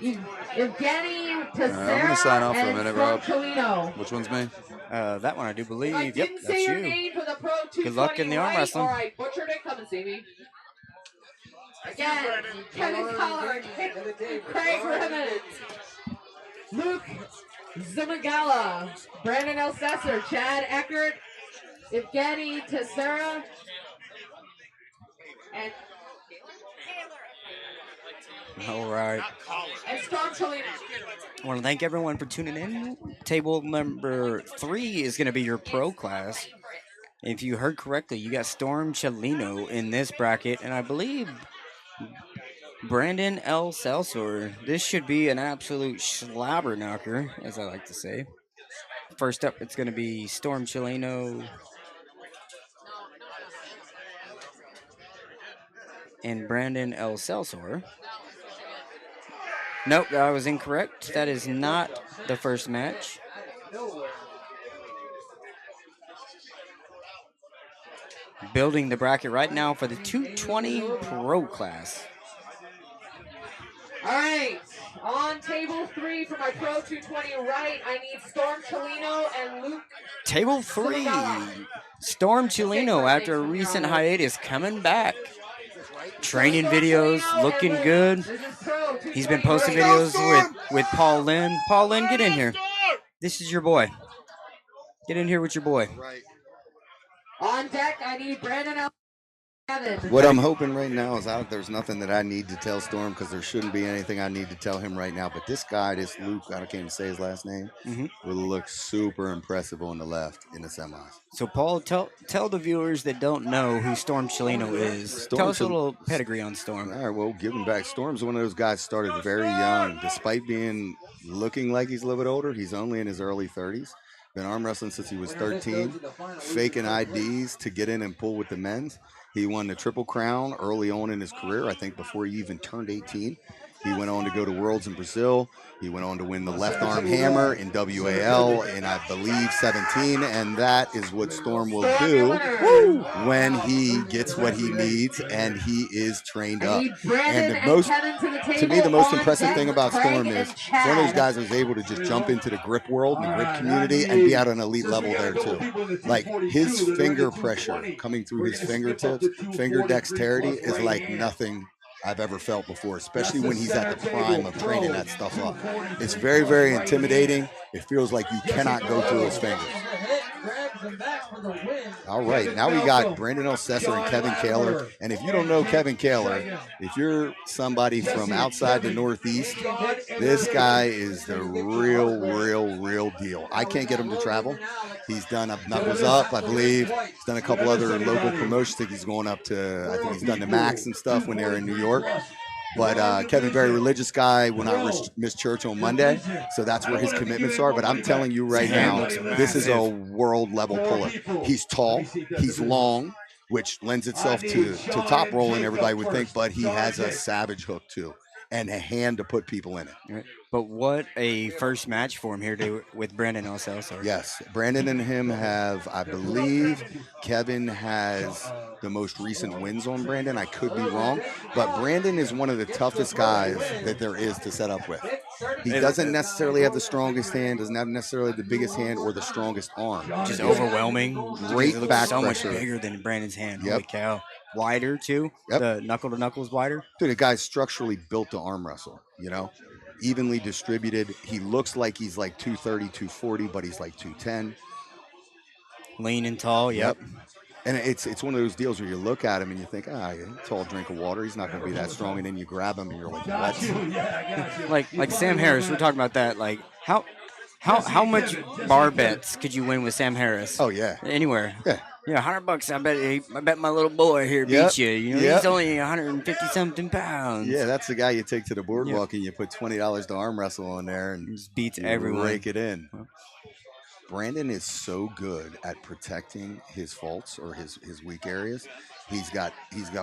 Evgeny I'm gonna Tessera, sign off for a and minute, Storm Rob. Cholino. Which one's me? That one I do believe. If I Yep, didn't say that's your you. name for the Pro 220 Good luck in the arm right, wrestling. or I butchered it, come and see me. Again, Kevin Collard, Craig Rimmons, Luke Zamagala, Brandon Elsesser, Chad Eckert, Evgeny Tessera, and All right. Storm Cholino. I want to thank everyone for tuning in. Table number 3 is going to be your pro class. If you heard correctly, you got Storm Cholino in this bracket, and I believe Brandon L. Salsor. This should be an absolute slobber knocker, as I like to say. First up, it's going to be Storm Cholino and Brandon L. Salsor. Nope, that was incorrect. That is not the first match. Building the bracket right now for the 220 Pro class. All right, on table 3 for my Pro 220 right, I need Storm Cholino and Luke. Table 3, Storm Cholino, after a recent hiatus, coming back. Training videos, looking good. He's been posting videos with Paul Lynn. Paul Lynn, get in here. This is your boy. Get in here with your boy. On deck, I need Brandon L. Kevin. What I'm hoping right now is there's nothing that I need to tell Storm because there shouldn't be anything I need to tell him right now. But this guy, this Luke, I can't even say his last name, will look super impressive on the left in the semis. So, Paul, tell the viewers that don't know who Storm Cholino is. Tell us a little pedigree on Storm. All right, well, give him back. Storm's one of those guys started very young. Despite looking like he's a little bit older, he's only in his early 30s. Been arm wrestling since he was 13, faking IDs to get in and pull with the men's. He won the Triple Crown early on in his career, I think before he even turned 18. He went on to go to Worlds in Brazil. He went on to win the left arm hammer in WAL in, I believe, 17. And that is what Storm will do when he gets what he needs and he is trained up. And to me, the most impressive thing about Storm is he's one of those guys who's able to just jump into the grip world and the grip community and be at an elite level there too. Like his finger pressure coming through his fingertips, finger dexterity is like nothing I've ever felt before, especially when he's at the prime of training that stuff up. It's very, very intimidating. It feels like you cannot go through his fingers. All right, now we got Brandon Elsesser and Kevin Kaler. And if you don't know Kevin Kaler, if you're somebody from outside the Northeast, this guy is the real deal. I can't get him to travel. He's done Knuckles Up, I believe. He's done a couple other local promotions. I think he's going up to, I think he's done the Max and stuff when they're in New York. But Kevin, very religious guy, will not miss church on Monday. So that's where his commitments are. But I'm telling you right now, this is a world level puller. He's tall, he's long, which lends itself to top rolling, everybody would think, but he has a savage hook too. And a hand to put people in it. But what a first match for him here with Brandon Elsesser. Yes, Brandon and him have, I believe, Kevin has the most recent wins on Brandon. I could be wrong, but Brandon is one of the toughest guys that there is to set up with. He doesn't necessarily have the strongest hand, doesn't have necessarily the biggest hand or the strongest arm. Just overwhelming. Great back so pressure. much bigger than Brandon's hand. Yep. Holy cow. Wider too. Yep. The knuckle to knuckle is wider. Dude, the guy's structurally built to arm wrestle, you know? Evenly distributed. He looks like he's like 230, 240, but he's like 210. Lean and tall, yep. And it's one of those deals where you look at him and you think, tall drink of water. He's not going to be that strong. And then you grab him and you're like, what? Like Sam Harris, we're talking about that. Like, how much bar bets could you win with Sam Harris? Oh, yeah. Anywhere. Yeah. Yeah, $100. I bet my little boy here beats you. You know, he's only 150-something pounds. Yeah, that's the guy you take to the boardwalk and you put $20 to arm wrestle on there and just beats everyone. Rake it in. Brandon is so good at protecting his faults or his weak areas. He's got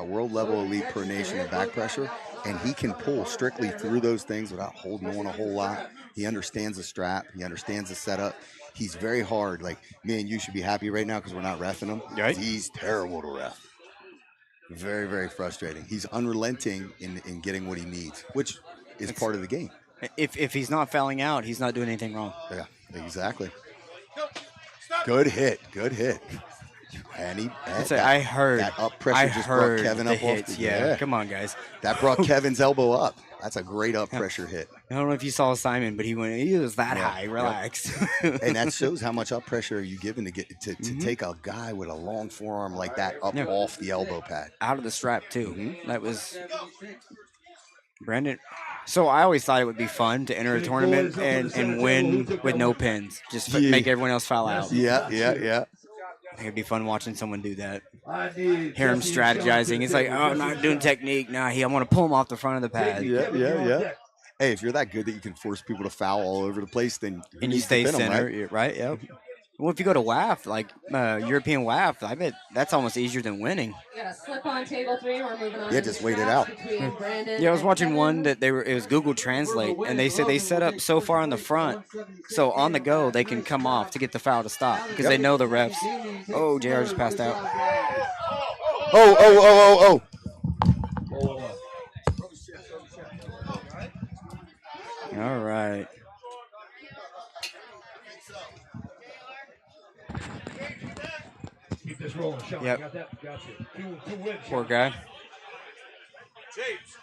world level elite pronation and back pressure, and he can pull strictly through those things without holding on a whole lot. He understands the strap. He understands the setup. He's very hard. Like, me and you should be happy right now because we're not reffing him. Right. He's terrible to ref. Very, very frustrating. He's unrelenting in getting what he needs, which is part of the game. If he's not fouling out, he's not doing anything wrong. Yeah, exactly. Good hit. And I heard that up pressure just brought Kevin up hits. off. Yeah, come on, guys. That brought Kevin's elbow up. That's a great up pressure hit. I don't know if you saw Simon, but he was that high. Relax. And that shows how much up pressure are you given to get to take a guy with a long forearm like that up off the elbow pad. Out of the strap too. That was Brandon. So I always thought it would be fun to enter a tournament and win with no pins. Just make everyone else foul out. Yeah. It'd be fun watching someone do that. Hear him strategizing. It's like, oh, I'm not doing technique. Nah, I want to pull him off the front of the pad. Yeah. Hey, if you're that good that you can force people to foul all over the place, then you stay center, right? Yep. Well, if you go to WAF, like European WAF, I bet that's almost easier than winning. We got a slip on table 3. We're moving on. Yeah, just wait it out. Yeah, I was watching one that it was Google Translate, and they said they set up so far on the front, so on the go they can come off to get the foul to stop because they know the refs. Oh, JR just passed out. Oh. All right. Keep this rolling, Sean. Yep. Got that? Got you. Two wins. Poor guy. James.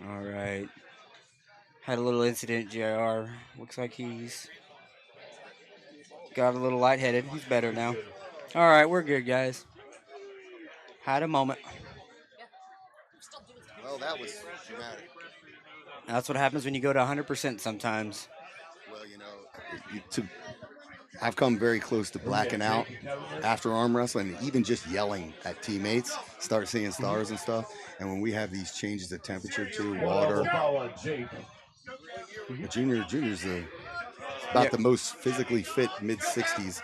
All right. Had a little incident, JR. Looks like he's got a little lightheaded. He's better now. All right, we're good, guys. Had a moment. Well, that was dramatic. That's what happens when you go to 100% sometimes. Well, I've come very close to blacking out after arm wrestling, and even just yelling at teammates, start seeing stars and stuff. And when we have these changes of temperature too, water. Junior's about the most physically fit mid-60s.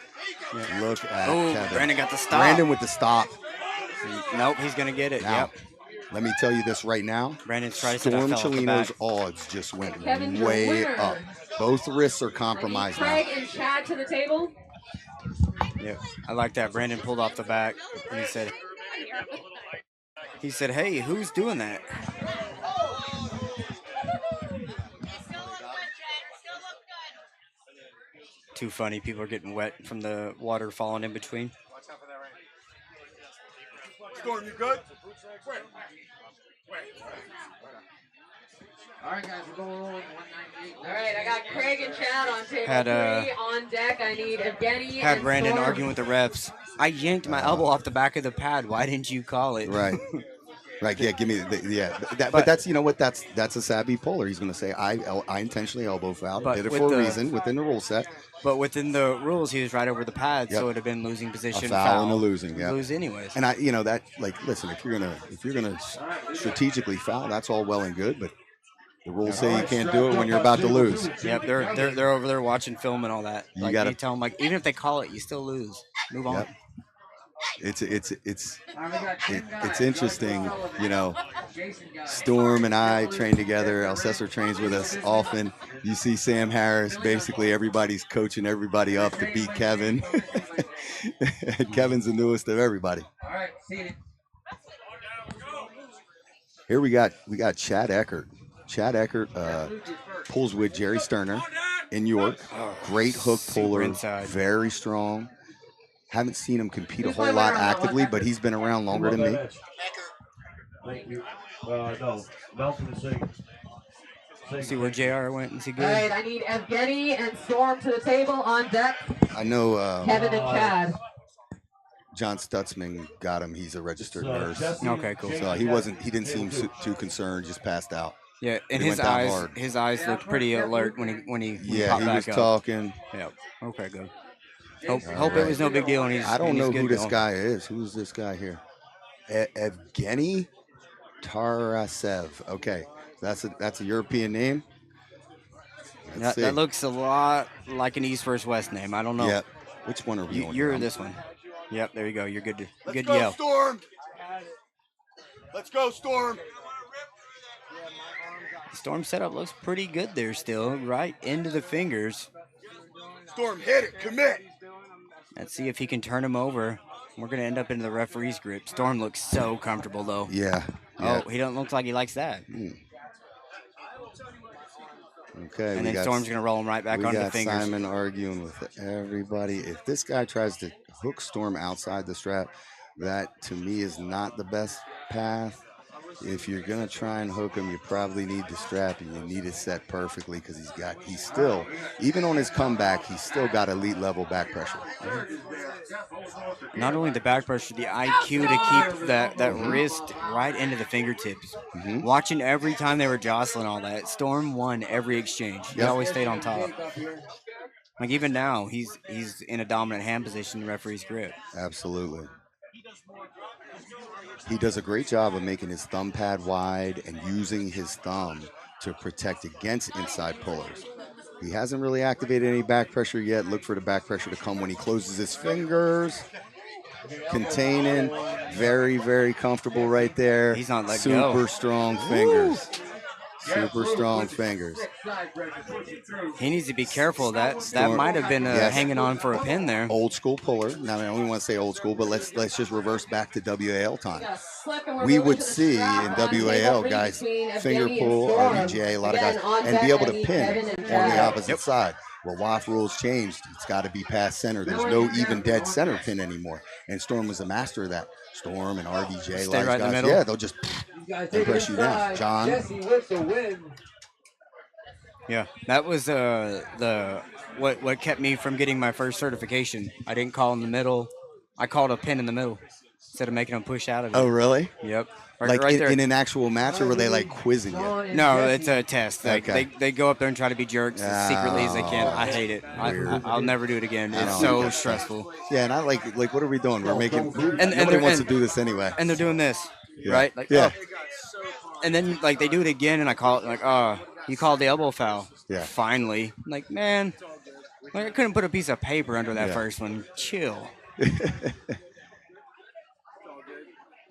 Look at Kevin. Brandon got the stop. Brandon with the stop. Nope, he's going to get it. Now, let me tell you this right now. Brandon's trying to Storm Chelino's odds just went way up. Both wrists are compromised now. Craig and Chad to the table. Yeah, I like that. Brandon pulled off the back, and he said, "Hey, who's doing that?" Too funny. People are getting wet from the water falling in between. Storm, you good? All right, guys, we're going on 198. All right, I got Craig and Chad on table 3. On deck, I need Evgeny Had and Brandon Storm. arguing with the refs. I yanked my elbow off the back of the pad. Why didn't you call it? Right. Right. Yeah. Give me but that's that's a savvy puller. He's going to say I intentionally elbow fouled. Did it for a reason within the rule set. But within the rules, he was right over the pad, so it would have been losing position. A foul and a losing. Yeah. Lose anyways. And listen, if you're gonna strategically foul, that's all well and good, but the rules say you can't do it when you're about to lose. Yep. They're over there watching film and all that. You gotta tell them even if they call it, you still lose. Move on. Yep. It's interesting, Storm and I train together. Alcesser trains with us often. You see Sam Harris, basically everybody's coaching everybody up to beat Kevin. And Kevin's the newest of everybody. All right, see you. Here we got Chad Eckert. Chad Eckert pulls with Jerry Sterner in York. Great hook puller, very strong. Haven't seen him compete a whole lot actively, but he's been around longer than me. Thank you. No, Nelson is See where JR went. Is he good? All right, I need Evgeny and Storm to the table on deck. I know Kevin and Chad. John Stutzman got him. He's a registered nurse. Okay, cool. So he didn't seem too concerned. Just passed out. Yeah, and his eyes looked pretty alert when he popped back was up. talking. Yeah. Okay, good. Hope it was no big deal. And I don't know who this guy is. Who's this guy here? Evgeny Tarasev. Okay, that's a European name. That looks a lot like an East versus West name. I don't know. Yeah. Which one are we on? You're this one. Yep, there you go. You're good to Let's good go, yell. Storm. Let's go, Storm. Storm setup looks pretty good there still, right into the fingers. Storm, hit it, commit. Let's see if he can turn him over. We're going to end up into the referee's grip. Storm looks so comfortable, though. Yeah. Oh, he doesn't look like he likes that. Okay. And then Storm's going to roll him right back onto the fingers. Simon arguing with everybody. If this guy tries to hook Storm outside the strap, that to me is not the best path. If you're going to try and hook him, you probably need to strap and you need it set perfectly because he's still, even on his comeback, he's still got elite level back pressure. Not only the back pressure, the IQ to keep that wrist right into the fingertips. Watching every time they were jostling all that, Storm won every exchange. He always stayed on top. Like even now, he's in a dominant hand position in the referee's grip. Absolutely. He does a great job of making his thumb pad wide and using his thumb to protect against inside pullers. He hasn't really activated any back pressure yet. Look for the back pressure to come when he closes his fingers. Containing, very, very comfortable right there. He's not letting go. Super strong fingers. Super strong fingers. He needs to be careful. That might have been hanging on for a pin there. Old school puller. Now, I don't want to say old school, but let's just reverse back to WAL time. We would see in WAL guys finger pull, RBJ, a lot of guys, and be able to pin on the opposite side. Well, WAF rules changed. It's got to be past center. There's no even dead center pin anymore. And Storm was a master of that. Storm and RBJ, Stay right in the middle. Yeah, they'll just press you down. John. Yeah, that was what kept me from getting my first certification. I didn't call in the middle. I called a pin in the middle instead of making them push out of it. Oh, really? Yep. Like right there. in an actual match, or were they like quizzing you? No, it's a test. Like Okay. they go up there and try to be jerks as secretly as they can. I hate it. I'll never do it again. It's so stressful. Yeah, and I like what are we doing? We're making and nobody wants to do this anyway. And they're doing this, Yeah. right? Like, yeah. And then like they do it again, and I call it like, you called the elbow foul. Yeah. Finally, I'm like, man, like I couldn't put a piece of paper under that Yeah. first one. Chill.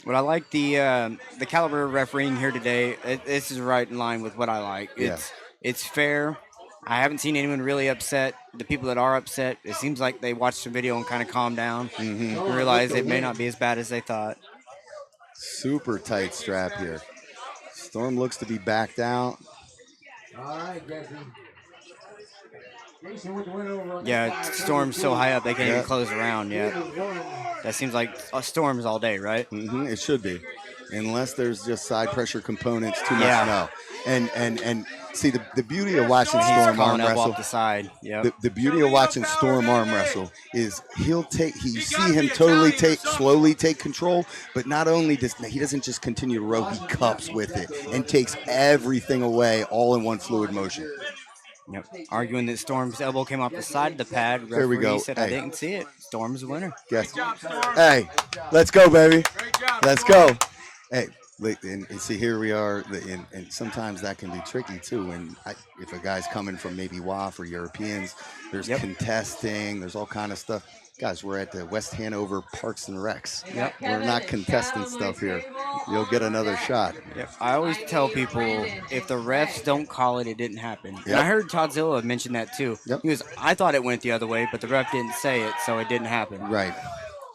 But I like the caliber of refereeing here today. This is right in line with what I like. It's fair. I haven't seen anyone really upset. The people that are upset, it seems like they watched the video and kind of calmed down and realized it may not be as bad as they thought. Super tight strap here. Storm looks to be backed out. All right, Jesse. Yeah, Storm's so high up they can't even close around yet. That seems like Storms all day, right? It should be, unless there's just side pressure components. Too much no. And see the beauty of watching Storm arm wrestle. Off the side. Yep. The beauty of watching Storm arm wrestle is you see him slowly take control, but not only he doesn't just continue to row, he cups with it and takes everything away all in one fluid motion. Yep. Arguing that Storm's elbow came off the side of the pad. There we go. Referee said, I didn't see it. Storm's the winner. Yes. Hey, let's go, baby. Let's go. Hey, and see, here we are. And sometimes that can be tricky, too. And if a guy's coming from maybe WAF or Europeans, there's contesting. There's all kind of stuff. Guys, we're at the West Hanover Parks and Recs. Yep. We're not contesting stuff here. You'll get another shot. Yep. I always tell people, if the refs don't call it, it didn't happen. Yep. And I heard Todzilla mention that too. Yep. He was, I thought it went the other way, but the ref didn't say it, so it didn't happen. Right.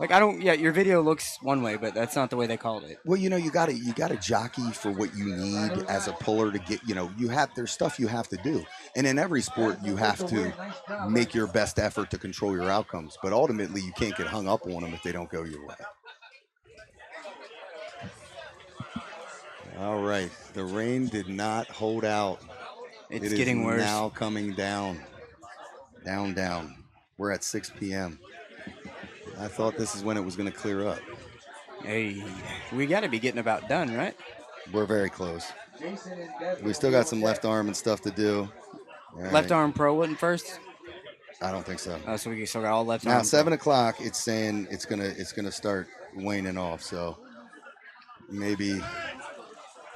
Like your video looks one way, but that's not the way they called it. Well, you gotta jockey for what you need as a puller to get. There's stuff you have to do, and in every sport you have to make your best effort to control your outcomes. But ultimately, you can't get hung up on them if they don't go your way. All right, the rain did not hold out. It's getting worse. Now coming down, down. We're at 6 p.m. I thought this is when it was going to clear up. Hey, we got to be getting about done, right? We're very close. We still got some left arm and stuff to do. Left arm pro wasn't first? I don't think so. Oh, so we still got all left arm. Now 7 o'clock. It's saying it's gonna start waning off. So maybe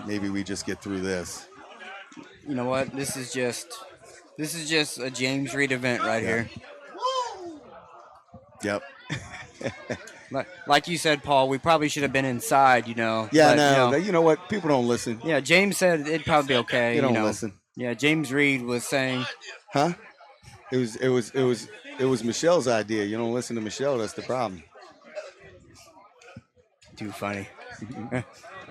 we just get through this. You know what? This is just a James Reed event right here. Yep. Like you said, Paul, we probably should have been inside, Yeah, but, no, you know what? People don't listen. Yeah, James said it'd probably be okay. They don't listen. Yeah, James Reed was saying. Huh? It was Michelle's idea. You don't listen to Michelle. That's the problem. Too funny.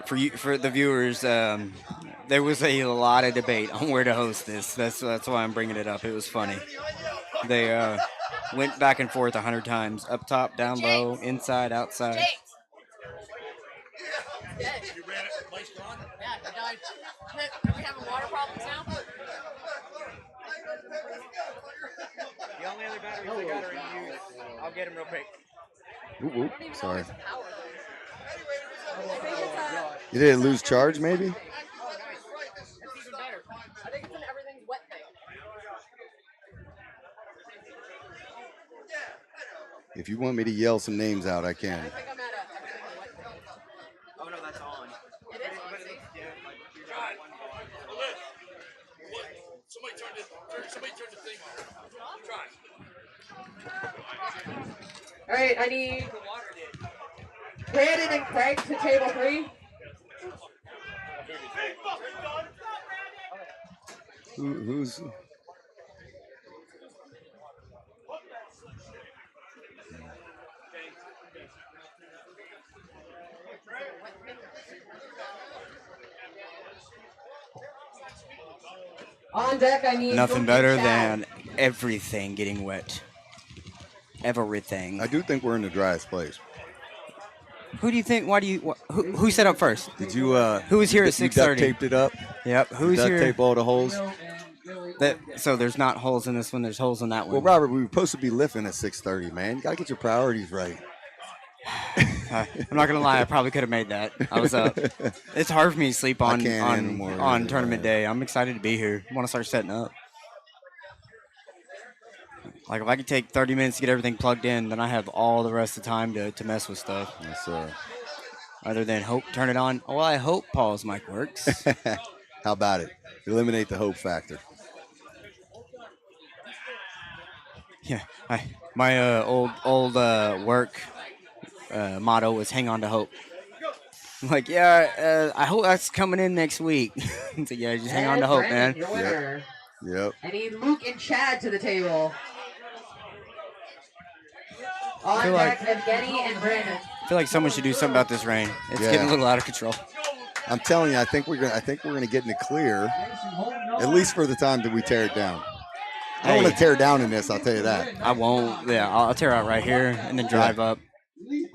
For the viewers, there was a lot of debate on where to host this. That's why I'm bringing it up. It was funny. They went back and forth 100 times. Up top, down low, inside, outside. You ran it. Mike's gone? Yeah, he died. Are we having water problems now? The only other batteries I got are in use. I'll get them real quick. Ooh, sorry. You didn't lose charge, maybe? That's even better. I think it's an everything's wet thing. If you want me to yell some names out, I can. I think I'm at a everything's wet thing. Oh no, that's on. It is on, see? Somebody turn the thing on. Try. All right, I need Brandon and Craig to table 3. Who's? On deck, I need Nothing better than everything getting wet. Everything. I do think we're in the driest place. Who do you think? Why do you? Who set up first? Did you? Who was here at you 6:30? duct taped it up. Yep. Who's duct here? tape all the holes. So there's not holes in this one. There's holes in that one. Well, Robert, we were supposed to be lifting at 6:30, man. You gotta get your priorities right. I'm not gonna lie. I probably could have made that. I was up. It's hard for me to sleep on tournament day. I'm excited to be here. I want to start setting up. Like if I could take 30 minutes to get everything plugged in, then I have all the rest of the time to mess with stuff. Yes, sir. Other than hope, turn it on. Well, I hope Paul's mic works. How about it? Eliminate the hope factor. Yeah, my old work motto was "Hang on to hope." I'm like, yeah, I hope that's coming in next week. So yeah, just hang on to hope, man. Your winner. Yep. I need Luke and Chad to the table. On feel deck, like- Evgeny and Brandon. I feel like someone should do something about this rain. It's getting a little out of control. I'm telling you, I think we're gonna get in the clear, at least for the time that we tear it down. I don't want to tear down in this. I'll tell you that. I won't. Yeah, I'll tear out right here and then drive up.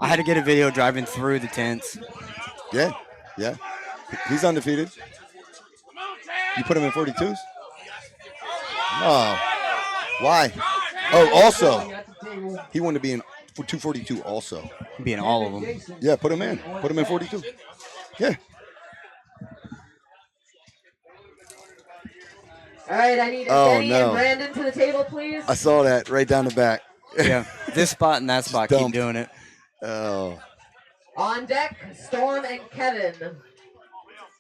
I had to get a video driving through the tents. Yeah. He's undefeated. You put him in 42s? Oh. Why? Oh, also, he wanted to be in 242 also. Be in all of them. Yeah, put him in. Put him in 42. Yeah. All right, I need Evgeny and Brandon to the table, please. I saw that right down the back. Yeah, this spot and that spot keep doing it. Oh. On deck, Storm and Kevin.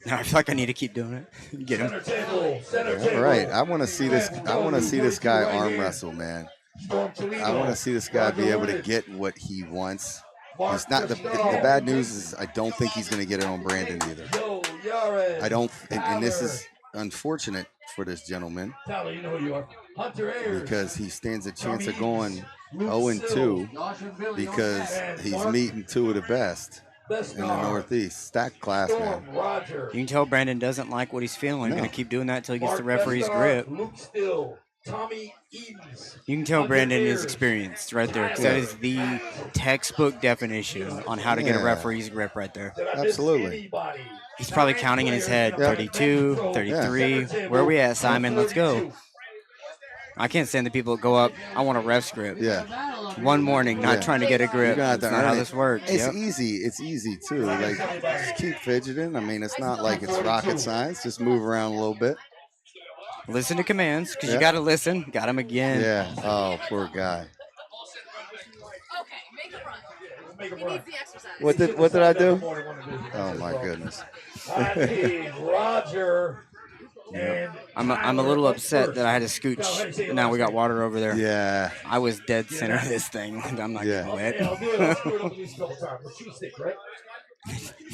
Now I feel like I need to keep doing it. Get him. All right, I want to see this. I want to see this guy arm wrestle, man. I want to see this guy be able to get what he wants. It's not the bad news is I don't think he's going to get it on Brandon either. I don't, and this is unfortunate for this gentleman because he stands a chance of going 0-2 because he's meeting 2 of the best in the Northeast. Stacked class, man. You can tell Brandon doesn't like what he's feeling. Going to keep doing that until he gets the referee's grip. You can tell Brandon is experienced right there. 'Cause that is the textbook definition on how to get a referee's grip right there. Absolutely. He's probably counting in his head 32, 33. Where are we at, Simon? Let's go. I can't stand the people that go up, I want a ref's grip. Yeah. One morning, not trying to get a grip. You're gonna have to That's not earn how it. this works. It's Yep. easy. It's easy too. Like just keep fidgeting. I mean, it's not like it's rocket science. Just move around a little bit. Listen to commands, because you got to listen. Got him again. Yeah. Oh, poor guy. What did I do? Oh my goodness. I need Roger. I'm a little upset that I had to scooch. And now we got water over there. Yeah. I was dead center of this thing. I'm not getting wet.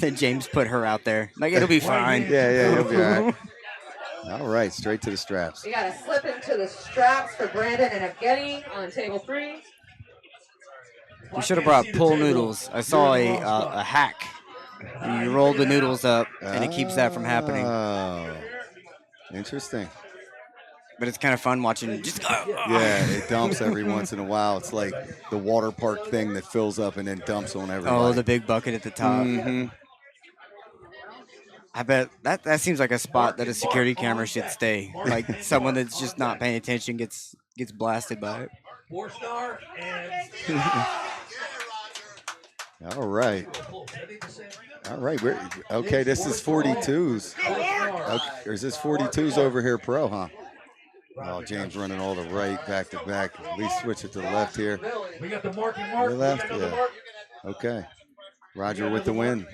Then James put her out there. Like, it'll be fine. Yeah, you'll be all right. All right, straight to the straps. We got to slip into the straps for Brandon and Evgeny on table 3. We should have brought pull noodles. I saw a hack. You roll the noodles up, and it keeps that from happening. Oh, interesting. But it's kind of fun watching. Just yeah, it dumps every once in a while. It's like the water park thing that fills up and then dumps on everybody. Oh, the big bucket at the top. Mm-hmm. I bet that seems like a spot that a security camera should stay. Like someone that's just not paying attention gets blasted by it. 4-star and All right. Okay, this is 42s. Okay, or is this 42s over here, pro, huh? Oh, James running all the right, back to back. At least switch it to the left here. We got the marking mark. Your left, yeah. Okay. Roger with the win.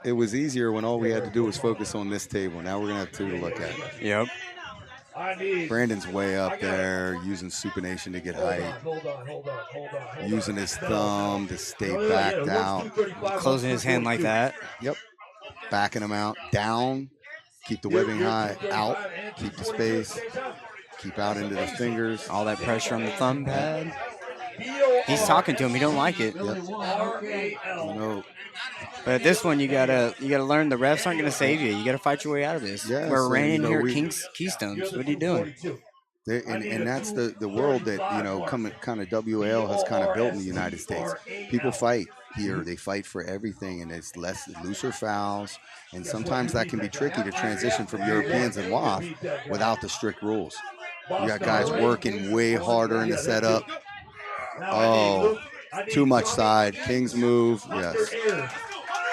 It was easier when all we had to do was focus on this table. Now we're going to have 2 to look at. Yep. Brandon's way up there, using supination to get height. Using his thumb to stay backed out. Closing his hand like that. Yep. Backing him out. Down. Keep the webbing high. Out. Keep the space. Keep out into the fingers. All that pressure on the thumb pad. He's talking to him. He don't like it. Yep. No. But this one, you gotta learn. The refs aren't gonna save you. You gotta fight your way out of this. Yeah, We're so, running here, Keystones. What are you doing? And that's the world that kind of WAL has kind of built in the United States. People fight here. They fight for everything, and it's looser fouls. And sometimes that can be tricky to transition from Europeans and WAF without the strict rules. You got guys working way harder in the setup. Oh, too much side. King's move. Yes.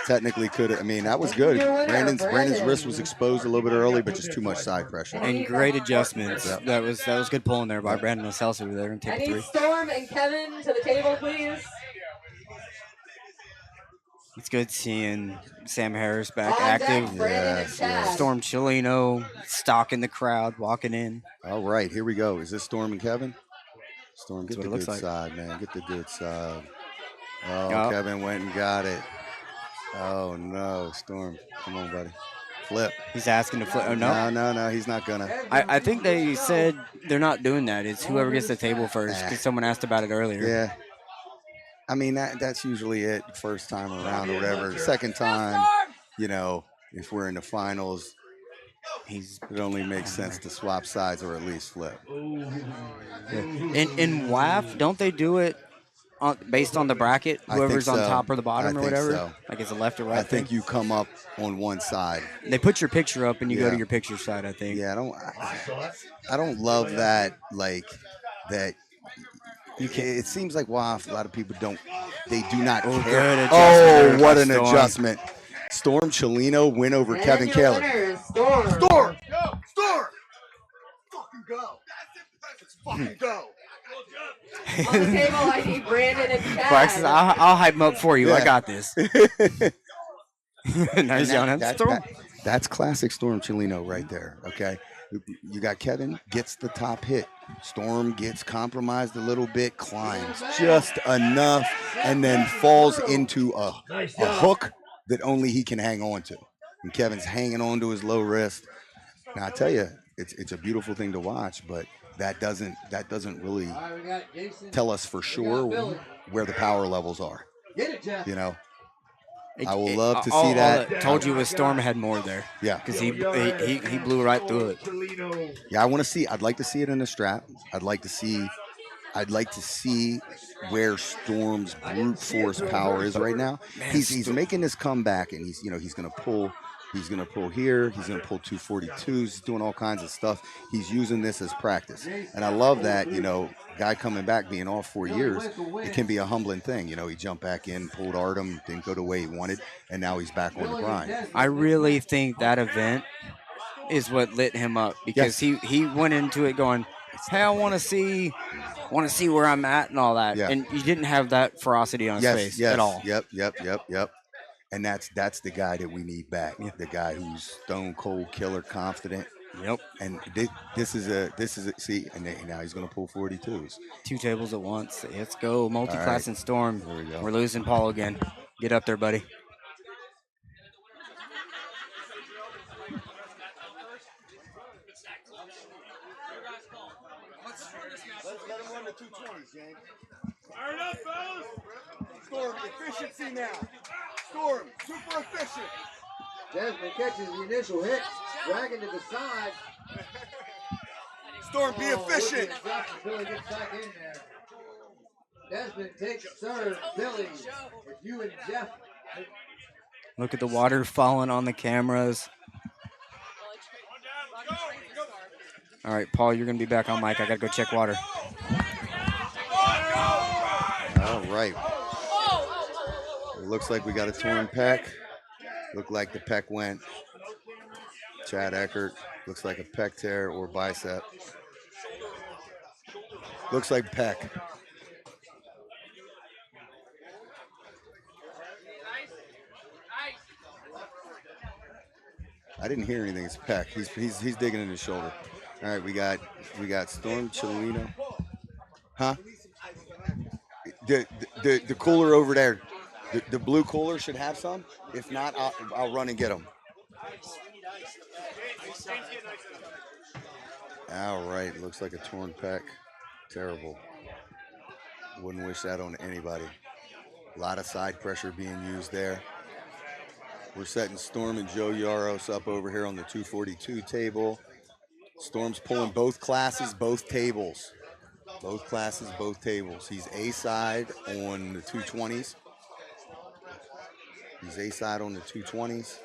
Technically could have. I mean, that was good. Brandon's wrist was exposed a little bit early, but just too much side pressure. And great adjustments. Yep. That was good pulling there by Brandon Lascelles over there in I table need 3. Storm and Kevin to the table, please. It's good seeing Sam Harris back active. Yes. Storm Chileno stalking the crowd, walking in. All right, here we go. Is this Storm and Kevin? Storm, get That's the what it good looks like. side, man. Get the good side. Oh, Yep. Kevin went and got it. Oh, no. Storm, come on, buddy. Flip. He's asking to flip. Oh, no. No, he's not going to. I think they said they're not doing that. It's whoever gets the table first, because someone asked about it earlier. Yeah. I mean, that's usually it first time around or whatever. Second time, if we're in the finals, it only makes sense to swap sides or at least flip. In WAF, don't they do it based on the bracket? Whoever's on top or the bottom or whatever? So. Like it's a left or right I think you come up on one side. They put your picture up and you go to your picture side, I think. Yeah, I don't love that, that. It seems like WAF, a lot of people do not care. Oh, what an adjustment. Storm Chileno win over Kevin Kaler. Storm. Storm! Fucking go. Let's fucking go. On the table, I need Brandon and Chad. Braxton, I'll hype him up for you. Yeah. I got this. Nice yelling at Storm. That's classic Storm Chileno right there, okay? You got Kevin, gets the top hit. Storm gets compromised a little bit, climbs just enough, and then falls into a hook that only he can hang on to. And Kevin's hanging on to his low wrist. Now, I tell you, it's a beautiful thing to watch, but that doesn't really tell us for sure where the power levels are. I will love to see that. Told you with Storm had more there. Yeah, because he blew right through it. Yeah, I'd like to see it in the strap. I'd like to see where Storm's brute force power is right now. He's making this comeback, and he's going to pull. He's going to pull here. He's going to pull 242s. He's doing all kinds of stuff. He's using this as practice, and I love that. Guy coming back, being off 4 years, it can be a humbling thing. He jumped back in, pulled Artem, didn't go the way he wanted, and now he's back on the grind. I really think that event is what lit him up, because he went into it going, hey, I want to see where I'm at and all that. Yeah. And you didn't have that ferocity on his face at all. Yep. And that's the guy that we need back. The guy who's stone cold killer confident. Yep. And this is a see, and now he's gonna pull 42s. 2 tables at once. Let's go. Multi-class right. and Storm. There we go. We're losing Paul again. Get up there, buddy. Let's let him run the 220s, James. Fire it up, fellas. Storm, efficiency now. Storm, super efficient. Desmond catches the initial hit, dragging to the side. Storm, be efficient. Billy gets back in there. Desmond takes serve. Billy, if you and Jeff. Look at the water falling on the cameras. All right, Paul, you're going to be back on mic. I got to go check water. All right. It looks like we got a torn pec. Looked like the pec went. Chad Eckert. Looks like a pec tear or bicep. Looks like pec. I didn't hear anything. It's pec. He's digging in his shoulder. All right, we got Storm Chilino. Huh? The cooler over there. The blue cooler should have some. If not, I'll run and get them. All right, looks like a torn pec. Terrible. Wouldn't wish that on anybody. A lot of side pressure being used there. We're setting Storm and Joe Yaros up over here on the 242 table. Storm's pulling both classes, both tables. Both classes, both tables. He's A-side on the 220s. He's A-side on the 220s.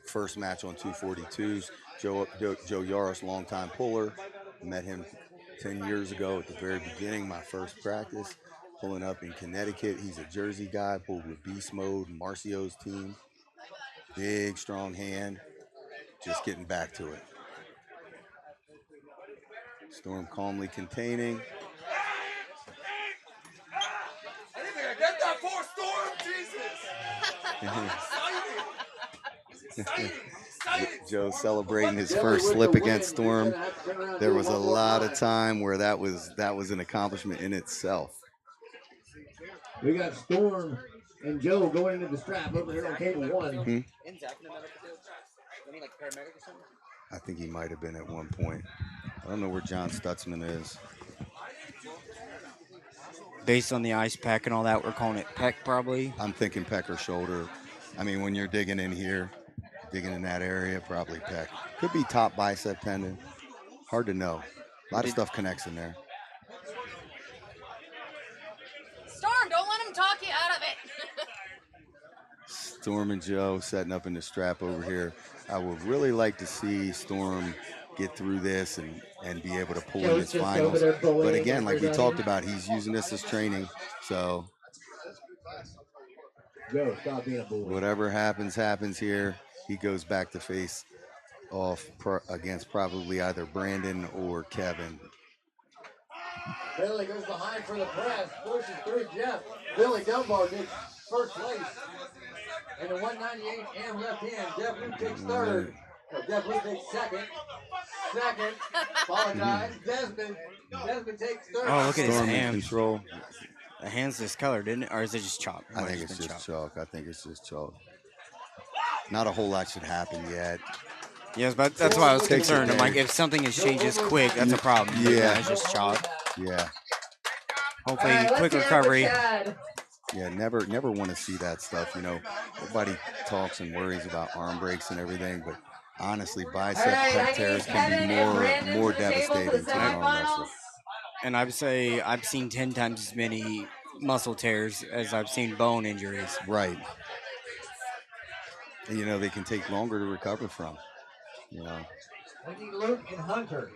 First match on 242s. Joe Yaros, longtime puller. Met him 10 years ago at the very beginning, my first practice. Pulling up in Connecticut. He's a Jersey guy, pulled with Beast Mode, Marcio's team. Big, strong hand. Just getting back to it. Storm calmly containing. I didn't think I get that for Storm, Jesus. Joe celebrating his first slip against Storm. There was a lot of time where that was an accomplishment in itself. We got Storm and Joe going into the strap over here on cable 1. I think he might have been at one point. I don't know where John Stutzman is. Based on the ice pack and all that, we're calling it pec probably. I'm thinking pec or shoulder. I mean, when you're digging in here, digging in that area, probably pec. Could be top bicep tendon. Hard to know. A lot of stuff connects in there. Storm, don't let him talk you out of it. Storm and Joe setting up in the strap over here. I would really like to see Storm get through this and be able to pull in his finals. But again, like we talked about, he's using this as training. So Joe, stop being a bull. Whatever happens here. He goes back to face off against probably either Brandon or Kevin. Billy goes behind for the press, pushes through Jeff. Billy Dunbar gets first place. And the 198 and left hand. Jeff Luke takes third. Jeff Luke takes second. Apologize. Desmond takes third. Oh, look at his Storm in hand. control. The hand's discolored, isn't it? Or is it just chalk? I think it's just chalk. I think it's just chalk. Not a whole lot should happen yet. Yes, but that's why I was concerned. I'm like, if something has changed this quick, that's a problem. Yeah. It's just chalk. Yeah. Hopefully, quick recovery. Yeah, never want to see that stuff. You know, everybody talks and worries about arm breaks and everything, but honestly, bicep pec tears can be more devastating to an arm wrestler. And I'd say I've seen 10 times as many muscle tears as I've seen bone injuries. Right. And, you know, they can take longer to recover from. You know. We need Luke and Hunter.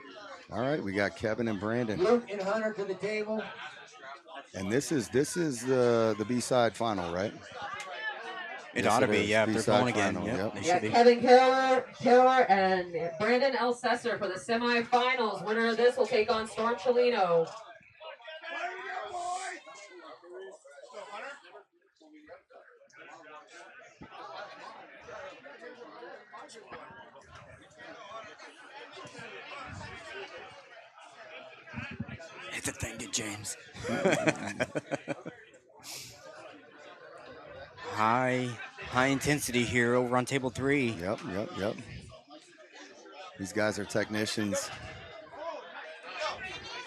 All right, we got Kevin and Brandon. Luke and Hunter to the table. And this is the B-side final, right? It Yes, ought to it be, is. yeah. If they're B-side pulling again, final, yep, yep. they Yeah, should be. Kevin Taylor and Brandon Elsesser for the semifinals. Winner of this will take on Storm Chelino. It's a thing to James. high intensity here over on table 3. Yep. These guys are technicians.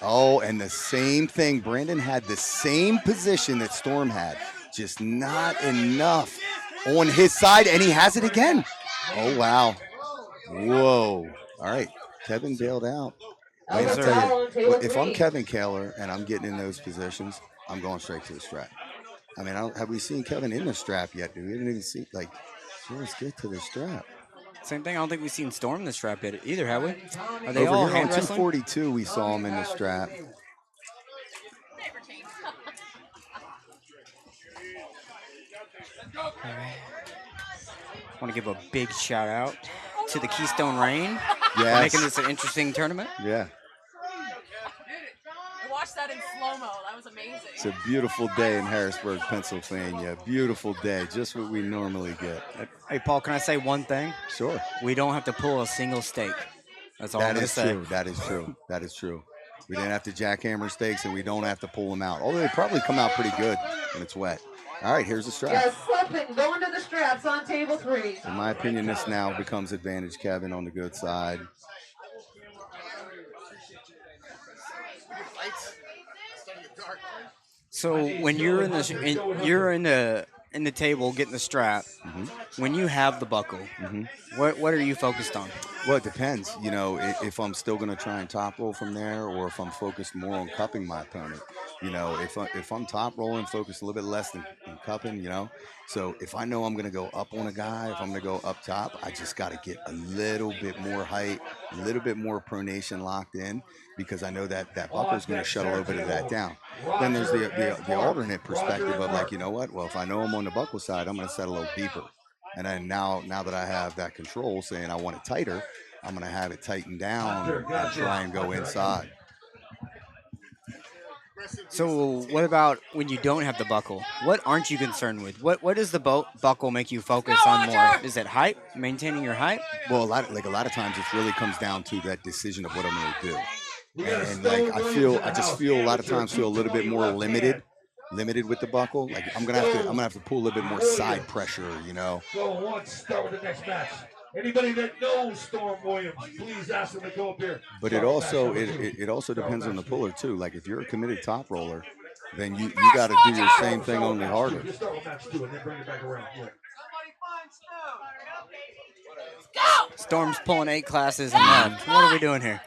Oh, and the same thing. Brandon had the same position that Storm had, just not enough on his side, and he has it again. Oh, wow. Whoa. All right. Kevin bailed out. I mean, I tell you, if I'm Kevin Kaler and I'm getting in those positions, I'm going straight to the strap. I mean, have we seen Kevin in the strap yet? Do we even see, like, let's get to the strap. Same thing. I don't think we've seen Storm in the strap yet either, have we? Are they Over all here hand on wrestling? 242, we saw him in the strap. Want to give a big shout out to the Keystone Rain for Yes. making this an interesting tournament. Yeah. I watched that in slow-mo. That was amazing. It's a beautiful day in Harrisburg, Pennsylvania. Beautiful day, just what we normally get. Hey, Paul, can I say one thing? Sure. We don't have to pull a single stake. That's all I'm That going to is say. true. That is true. That is true. We didn't have to jackhammer stakes, and we don't have to pull them out. Although they probably come out pretty good when it's wet. All right, here's the strap. Yes, slipping, going to the straps on table 3. In my opinion, this now becomes advantage Kevin on the good side. So when you're in the table getting the strap, when you have the buckle, what are you focused on? Well, it depends. You know, if I'm still going to try and top roll from there, or if I'm focused more on cupping my opponent. You know, if I'm top rolling, focused a little bit less than cupping. You know, so if I know I'm going to go up on a guy, if I'm going to go up top, I just got to get a little bit more height, a little bit more pronation locked in, because I know that buckle is going to shut a little bit of that down. Then there's the alternate perspective of, like, you know what? Well, if I know I'm on the buckle side, I'm going to set a little deeper. And then now that I have that control, saying I want it tighter, I'm going to have it tightened down and try and go inside. So what about when you don't have the buckle? What aren't you concerned with? What does the buckle make you focus on more? Is it height, maintaining your height? Well, a lot of times it really comes down to that decision of what I'm going to do. And like I just feel a lot of times a little bit more limited with the buckle. Like I'm gonna have to pull a little bit more side pressure, you know. Go on, start with the next match. Anybody that knows Storm Williams, please ask them to go up here. But it also depends on the puller too. Like if you're a committed top roller, then you got to do your same thing, only harder. Just start with match 2 and then bring it back around. Storm's pulling 8 classes and left. What are we doing here?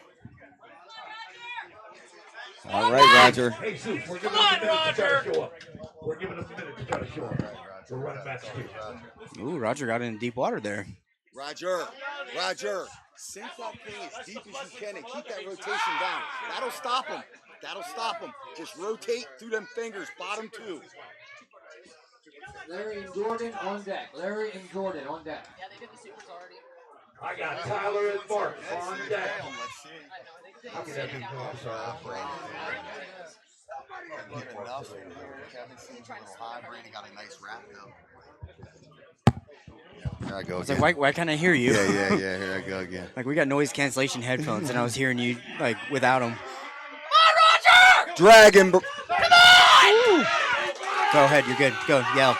All right, Roger. Hey, Zeus, we're giving them a minute to try to show up. We're giving them a minute to try to show up. We're running match 2. Ooh, Roger got in deep water there. Roger, sink that thing as deep as you can and keep that rotation down. That'll stop them. Just rotate through them fingers, bottom 2. Larry and Jordan on deck. Yeah, they did the supers already. I got Tyler and Mark on deck. Let's see. How can that be? No, I'm sorry. Kevin seems a little high. Brady got a nice wrap though. There I go. It's like, why can't I hear you? Yeah. Here I go again. Like we got noise cancellation headphones, and I was hearing you like without them. Come on, Roger! Dragon. Come on! Go ahead, you're good. Go, yell.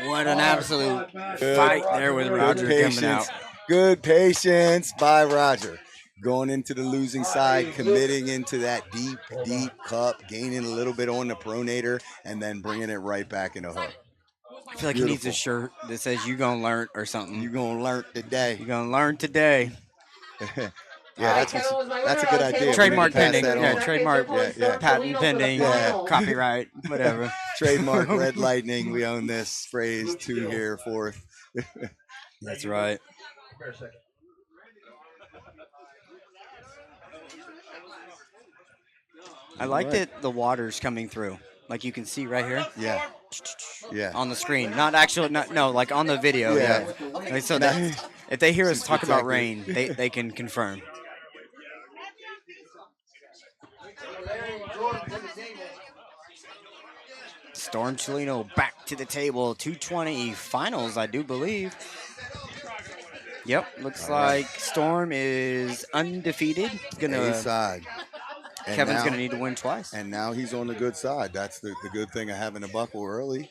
What an absolute fight there with Roger coming out. Good patience by Roger. Going into the losing side, committing into that deep cup, gaining a little bit on the pronator, and then bringing it right back in the hook. I feel like he needs a shirt that says "You gonna learn" or something. You gonna learn today. You gonna learn today. Yeah, that's a good idea. Trademark pending. Yeah, trademark. Yeah. Patent pending. Yeah. Copyright. Whatever. Trademark Red Lightning. We own this phrase 2 here, 4th. That's right. I like that the water's coming through. Like you can see right here. Yeah. Yeah. on the screen, not actually, no, like on the video. Yeah. Like, so that if they hear us Seems talk about protected. rain, they can confirm. Storm Chelino back to the table. 220 finals, I do believe. Yep, looks like Storm is undefeated. He's gonna A-side. And Kevin's now- gonna need to win twice. And now he's on the good side. That's the good thing of having a buckle early.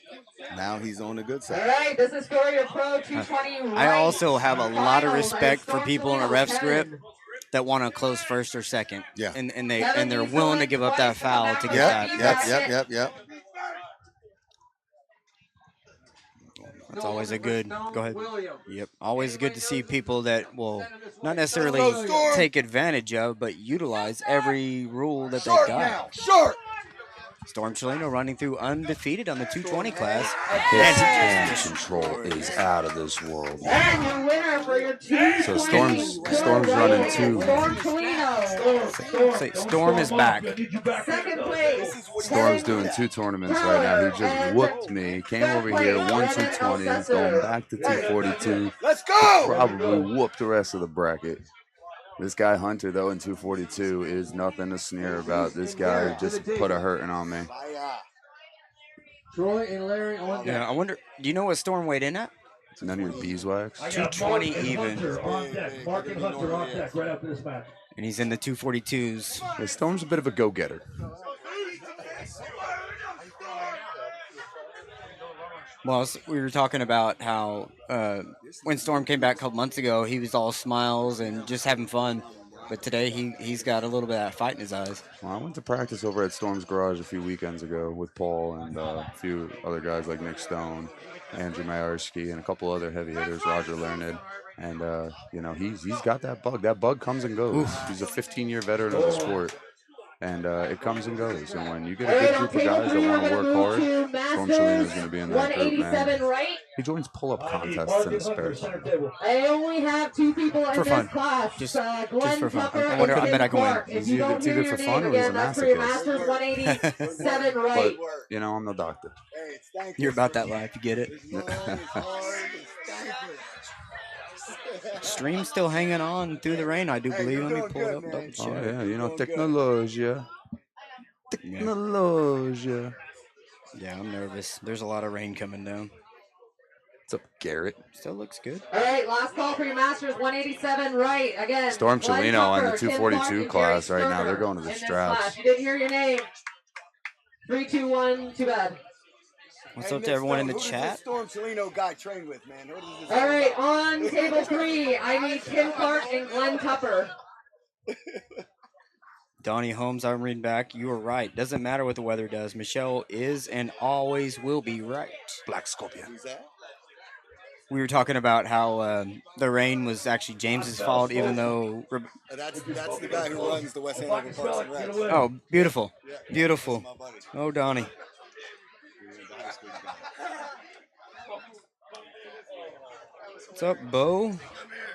Now he's on the good All side. right, this is for your Pro 220 right. I also have a lot of Finals, respect for Storm people in a Chelino, ref 10. script that want to close first or second. Yeah. And they're willing to give up that foul to get Yep, that. yep. That's always a good. Go ahead. Yep. Always good to see people that will not necessarily take advantage of, but utilize every rule that they've got. Short. Storm Chelino running through undefeated on the 220 class. His hand control is out of this world. And your winner for your 220 So Storm's running two. Storm Chelino. Storm is back. Second place. Storm's doing 2 tournaments right now. He just whooped me. Came over here, won 220, going back to 242. Let's go. Probably whooped the rest of the bracket. This guy Hunter, though, in 242 is nothing to sneer about. This guy just put a hurting on me. Troy and Larry on Yeah, I wonder. Do you know what Storm weighed in at? None of your beeswax. 220 even. On deck. Mark and Hunter on deck right after this match. And he's in the 242s. Yeah, Storm's a bit of a go-getter. Well, we were talking about how when Storm came back a couple months ago, he was all smiles and just having fun. But today, he's got a little bit of that fight in his eyes. Well, I went to practice over at Storm's Garage a few weekends ago with Paul and a few other guys like Nick Stone, Andrew Mayarsky, and a couple other heavy hitters, Roger Learned. And, he's got that bug. That bug comes and goes. He's a 15-year veteran of the sport. And it comes and goes. And when you get a good group of guys that want to work hard, Storm Chelino's going to be in that group, man. Right? He joins pull-up contests in his spare time. I only have 2 people in For this fun. class. Just Glenn for fun. Tucker I wonder. and I bet I can win. Clark. If It's you either- don't it's hear either your for name fun or he's again, a that's for your masochist. Masters 187 right. But, I'm no doctor. You're about that life. You get it. Stream still hanging on through the rain, I do believe. Let me pull it up. Double check. Oh, yeah, technologia. Technologia. Yeah, I'm nervous. There's a lot of rain coming down. What's up, Garrett? Still looks good. All right, last call for your Masters 187 right. Again, Storm Glenn Chelino on the Tucker, Tim 242 Clark, and class Jerry right now. They're Sturmer going to the in this straps. class. You didn't hear your name. 3, 2, 1, too bad. What's up to everyone in the chat? Storm Chelino guy train with, man. Who does this All right, on table 3, I need Tim Clark and Glenn Tupper. Donnie Holmes, I'm reading back. You were right. Doesn't matter what the weather does. Michelle is and always will be right. Black Scorpion. Who's that? We were talking about how the rain was actually James's fault, even though. That's the guy who runs the West Hanover Parks and Recs. Oh, beautiful. Beautiful. My buddy. Oh, Donnie. What's up, Bo?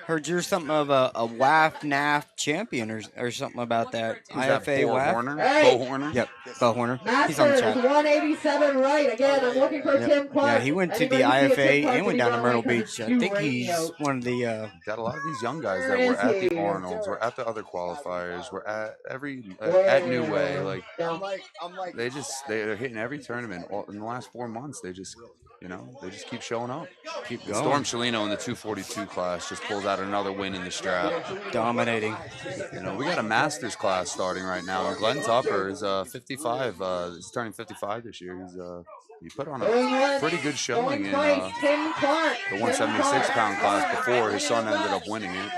Heard you're something of a WAF NAF champion or something about that. Who's that, IFA Bo WAF. Horner? Hey. Bo Horner? Yep, Bo Horner. He's on the Masters chat. 187 right. Again, I'm looking for Yep. Tim Clark. Yeah, he went to the Anybody see a Tim IFA Clark? and went Did he down to run Myrtle away? Beach. I 'Cause think it's he's 2 one of the. Got a lot of these young guys Where that were is at the he? Arnolds, were at the other qualifiers, were at Where? at New Way. Like I'm like, they're hitting every tournament in the last 4 months. They just keep showing up. Keep And going. Storm Chelino in the 242 class just pulls out another win in the strap. Dominating. We got a Masters class starting right now. And Glenn Tupper is 55. He's turning 55 this year. He put on a pretty good showing in Tim Clark. the 176-pound class before his son ended up winning it.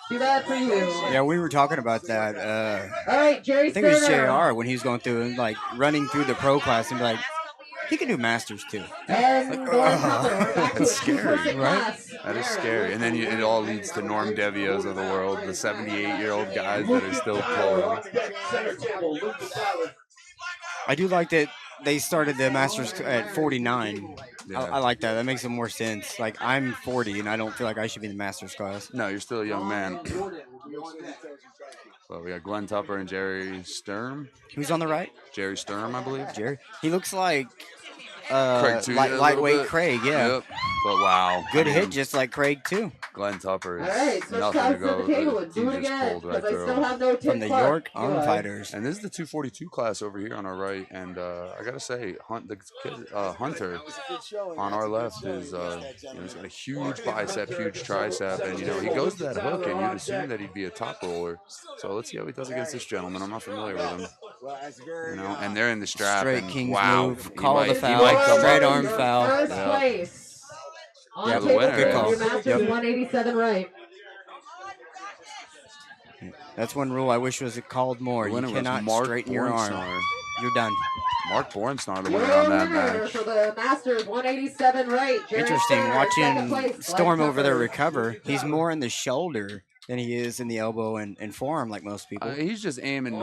Too bad for you. Yeah, we were talking about that. All right, Jerry I think it was Sturmer. JR when he was going through and like running through the pro class and be like, he can do Masters too. And Glenn Tupper. Back to That's a scary, two-person right? class. That is scary. And then it all leads to Norm Devios of the world, the 78-year-old guys that are still pulling. Center table. Luke Tyler. I do like that they started the Masters at 49. Yeah. I like that. That makes it more sense. Like, I'm 40, and I don't feel like I should be in the Masters class. No, you're still a young man. Well, we got Glenn Tupper and Jerry Sturm. Who's on the right? Jerry Sturm, I believe. Jerry. He looks like Craig too, yeah, a little lightweight bit. Craig, yeah. Yep. But wow. Good I hit, mean, just like Craig too. Glenn Tupper is All right, switch nothing to sides go to the with. table It. and He do it just again pulled right because I through still him. have no Tim From the Clark. York You're Arm right. Fighters. And this is the 242 class over here on our right, and I gotta say, the kid, Hunter on our left is, he's got a huge bicep, huge tricep, and he goes to that hook, and you'd assume that he'd be a top roller. So let's see how he does against this gentleman. I'm not familiar with him. And they're in the strap. Straight and King's wow, move. he Call might- the he foul. might come Straight up- arm foul. First Yeah. place. On Yeah, the table winner for is- your Masters Yep. 187 right. That's one rule I wish was called more. The You winner was cannot Mark straighten your arm. Bornstar. You're done. Mark Bornstar, the Your winner on that winner match. for the Masters 187 right. Jerry Interesting Sterner, second watching place, Storm Glenn over there Tucker. recover. He's more in the shoulder than he is in the elbow and forearm like most people. He's just aiming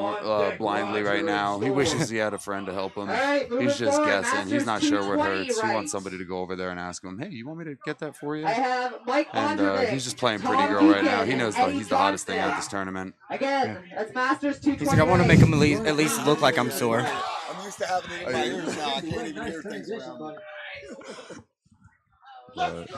blindly right now. He wishes he had a friend to help him. All right, moving He's just forward, guessing. He's Masters not sure what 220 hurts. He right. wants somebody to go over there and ask him, hey, you want me to get that for you? I have Mike And Ondrovic, he's just playing pretty Tom girl right now. Deacon, He knows and that Eddie he's the hottest thing Johnson. at this tournament. Again, that's Masters 220. He's like, I want to make him at least look like I'm sore. I'm used to having it in my ears now. I can't even hear things around me. But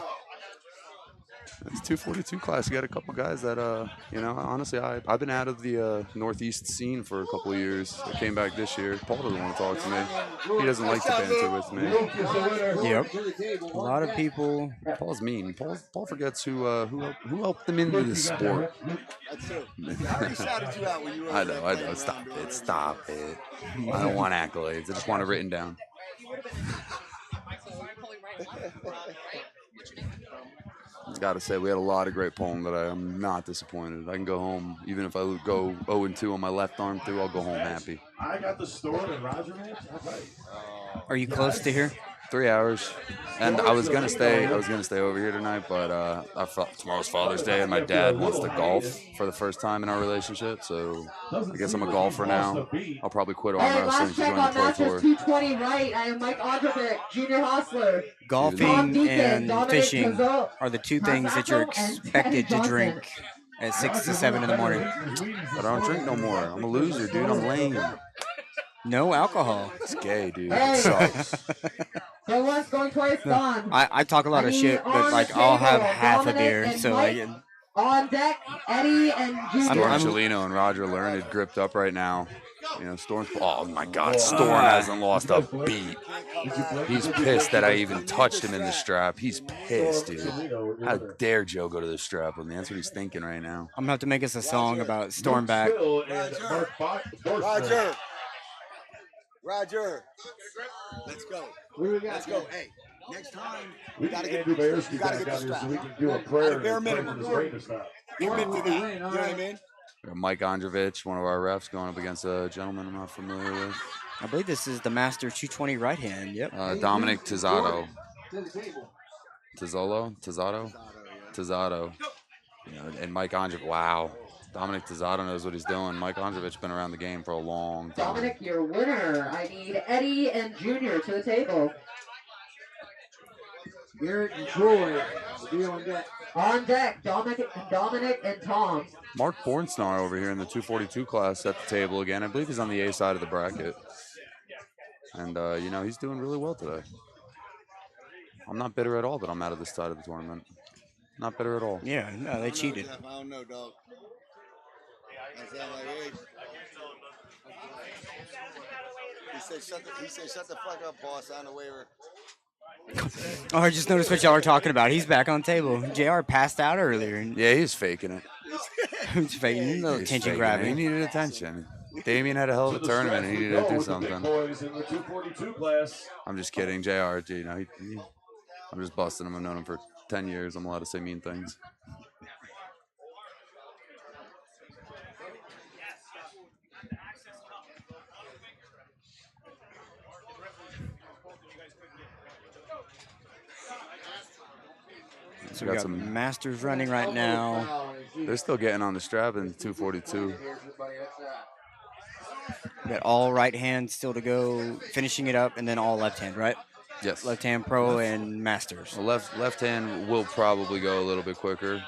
it's 242 class. You got a couple guys that, honestly, I've been out of the Northeast scene for a couple of years. I came back this year. Paul doesn't want to talk to me. He doesn't like to banter with me. Yep. A lot of people. Paul's mean. Paul forgets who helped him into the sport. That's true. He shouted you out when you were I know. Stop it. I don't want accolades. I just want it written down. Gotta say, we had a lot of great pulling today. I'm not disappointed. I can go home, even if I go 0-2 on my left arm through, I'll go home happy. I got the store in Roger match. All right. Are you close to here? 3 hours, and I was gonna stay over here tonight, but I thought tomorrow's Father's Day, and my dad wants to golf for the first time in our relationship, so I guess I'm a golfer now. I'll probably quit arm Hey, wrestling last to check join the on pro Masters tour. 220 right. I have Mike Ondrovic, Junior Hostler. Tom Golfing Deacon, and Dominic fishing Cazot, are the two things that you're Masato, and expected to Teddy drink at 6 to 7 in the morning. But I don't drink no more. I'm a loser, dude. I'm lame. No alcohol. It's gay, dude. It Hey. sucks. So once, going twice, gone. I talk a lot of I shit, need but on like the I'll have table, half a Dominic beer. and So Mike. like, On deck, Eddie and Junior. Storm I'm- Chelino and Roger Learned gripped up right now. Storm's. Oh my God, Storm hasn't lost a beat. He's pissed that I even touched him in the strap. He's pissed, dude. How dare Joe go to the strap with me? That's what he's thinking right now. I'm gonna have to make us a song about Storm back. Roger. Let's go. Let's go. Hey, next time We gotta get Andrew Bayersky back out here so we can do a prayer bare and pray for minimum. this rain to stop. Commit to that. You know what I mean? We got Mike Ondrovich, one of our refs, going up against a gentleman I'm not familiar with. I believe this is the Master 220 right hand. Yep. Dominic Tizzato. Tizzato. And Mike Ondrovich. Wow. Dominic Tizzato knows what he's doing. Mike Ondrovich's been around the game for a long time. Dominic, your winner. I need Eddie and Junior to the table. Garrett and Troy will be on deck. On deck, Dominic and Tom. Mark Bornstar over here in the 242 class at the table again. I believe he's on the A side of the bracket. And, he's doing really well today. I'm not bitter at all that I'm out of this side of the tournament. Not bitter at all. Yeah, no, they cheated. I don't know, dog. I sound like, hey. He said, shut the fuck up, boss, on the waiver. Oh, I just noticed what y'all were talking about. He's back on the table. JR passed out earlier. And Yeah, he's faking it. he's faking a little He's attention faking it. grabbing. He needed attention. Damien had a hell of a tournament and he needed to do something. Boys in the 242 class. I'm just kidding. JR, I'm just busting him. I've known him for 10 years. I'm allowed to say mean things. So we got Masters running right now. They're still getting on the strap in 242. We got all right hand still to go, finishing it up, and then all left hand, right? Yes. Left-hand pro and masters. Well, left hand will probably go a little bit quicker.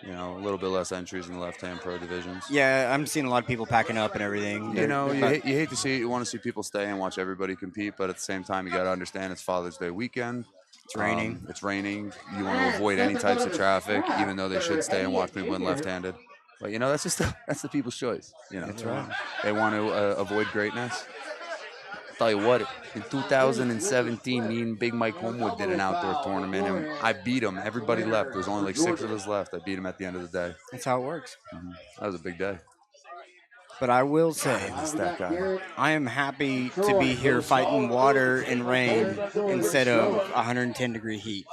You know, a little bit less entries in the left-hand pro divisions. Yeah, I'm seeing a lot of people packing up and everything. You know, you hate to see it. You want to see people stay and watch everybody compete, but at the same time, you got to understand it's Father's Day weekend. It's raining. It's raining. You want to avoid any types of traffic, even though they should stay and watch me win left-handed. But you know, that's just that's the people's choice. You know, That's right. They want to avoid greatness. Tell you what, in 2017, me and Big Mike Homewood did an outdoor tournament, and I beat him. Everybody left. There was only like 6 of us left. I beat him at the end of the day. That's how it works. That was a big day. But I will say, that guy. I am happy to be here fighting water and rain instead of 110-degree heat.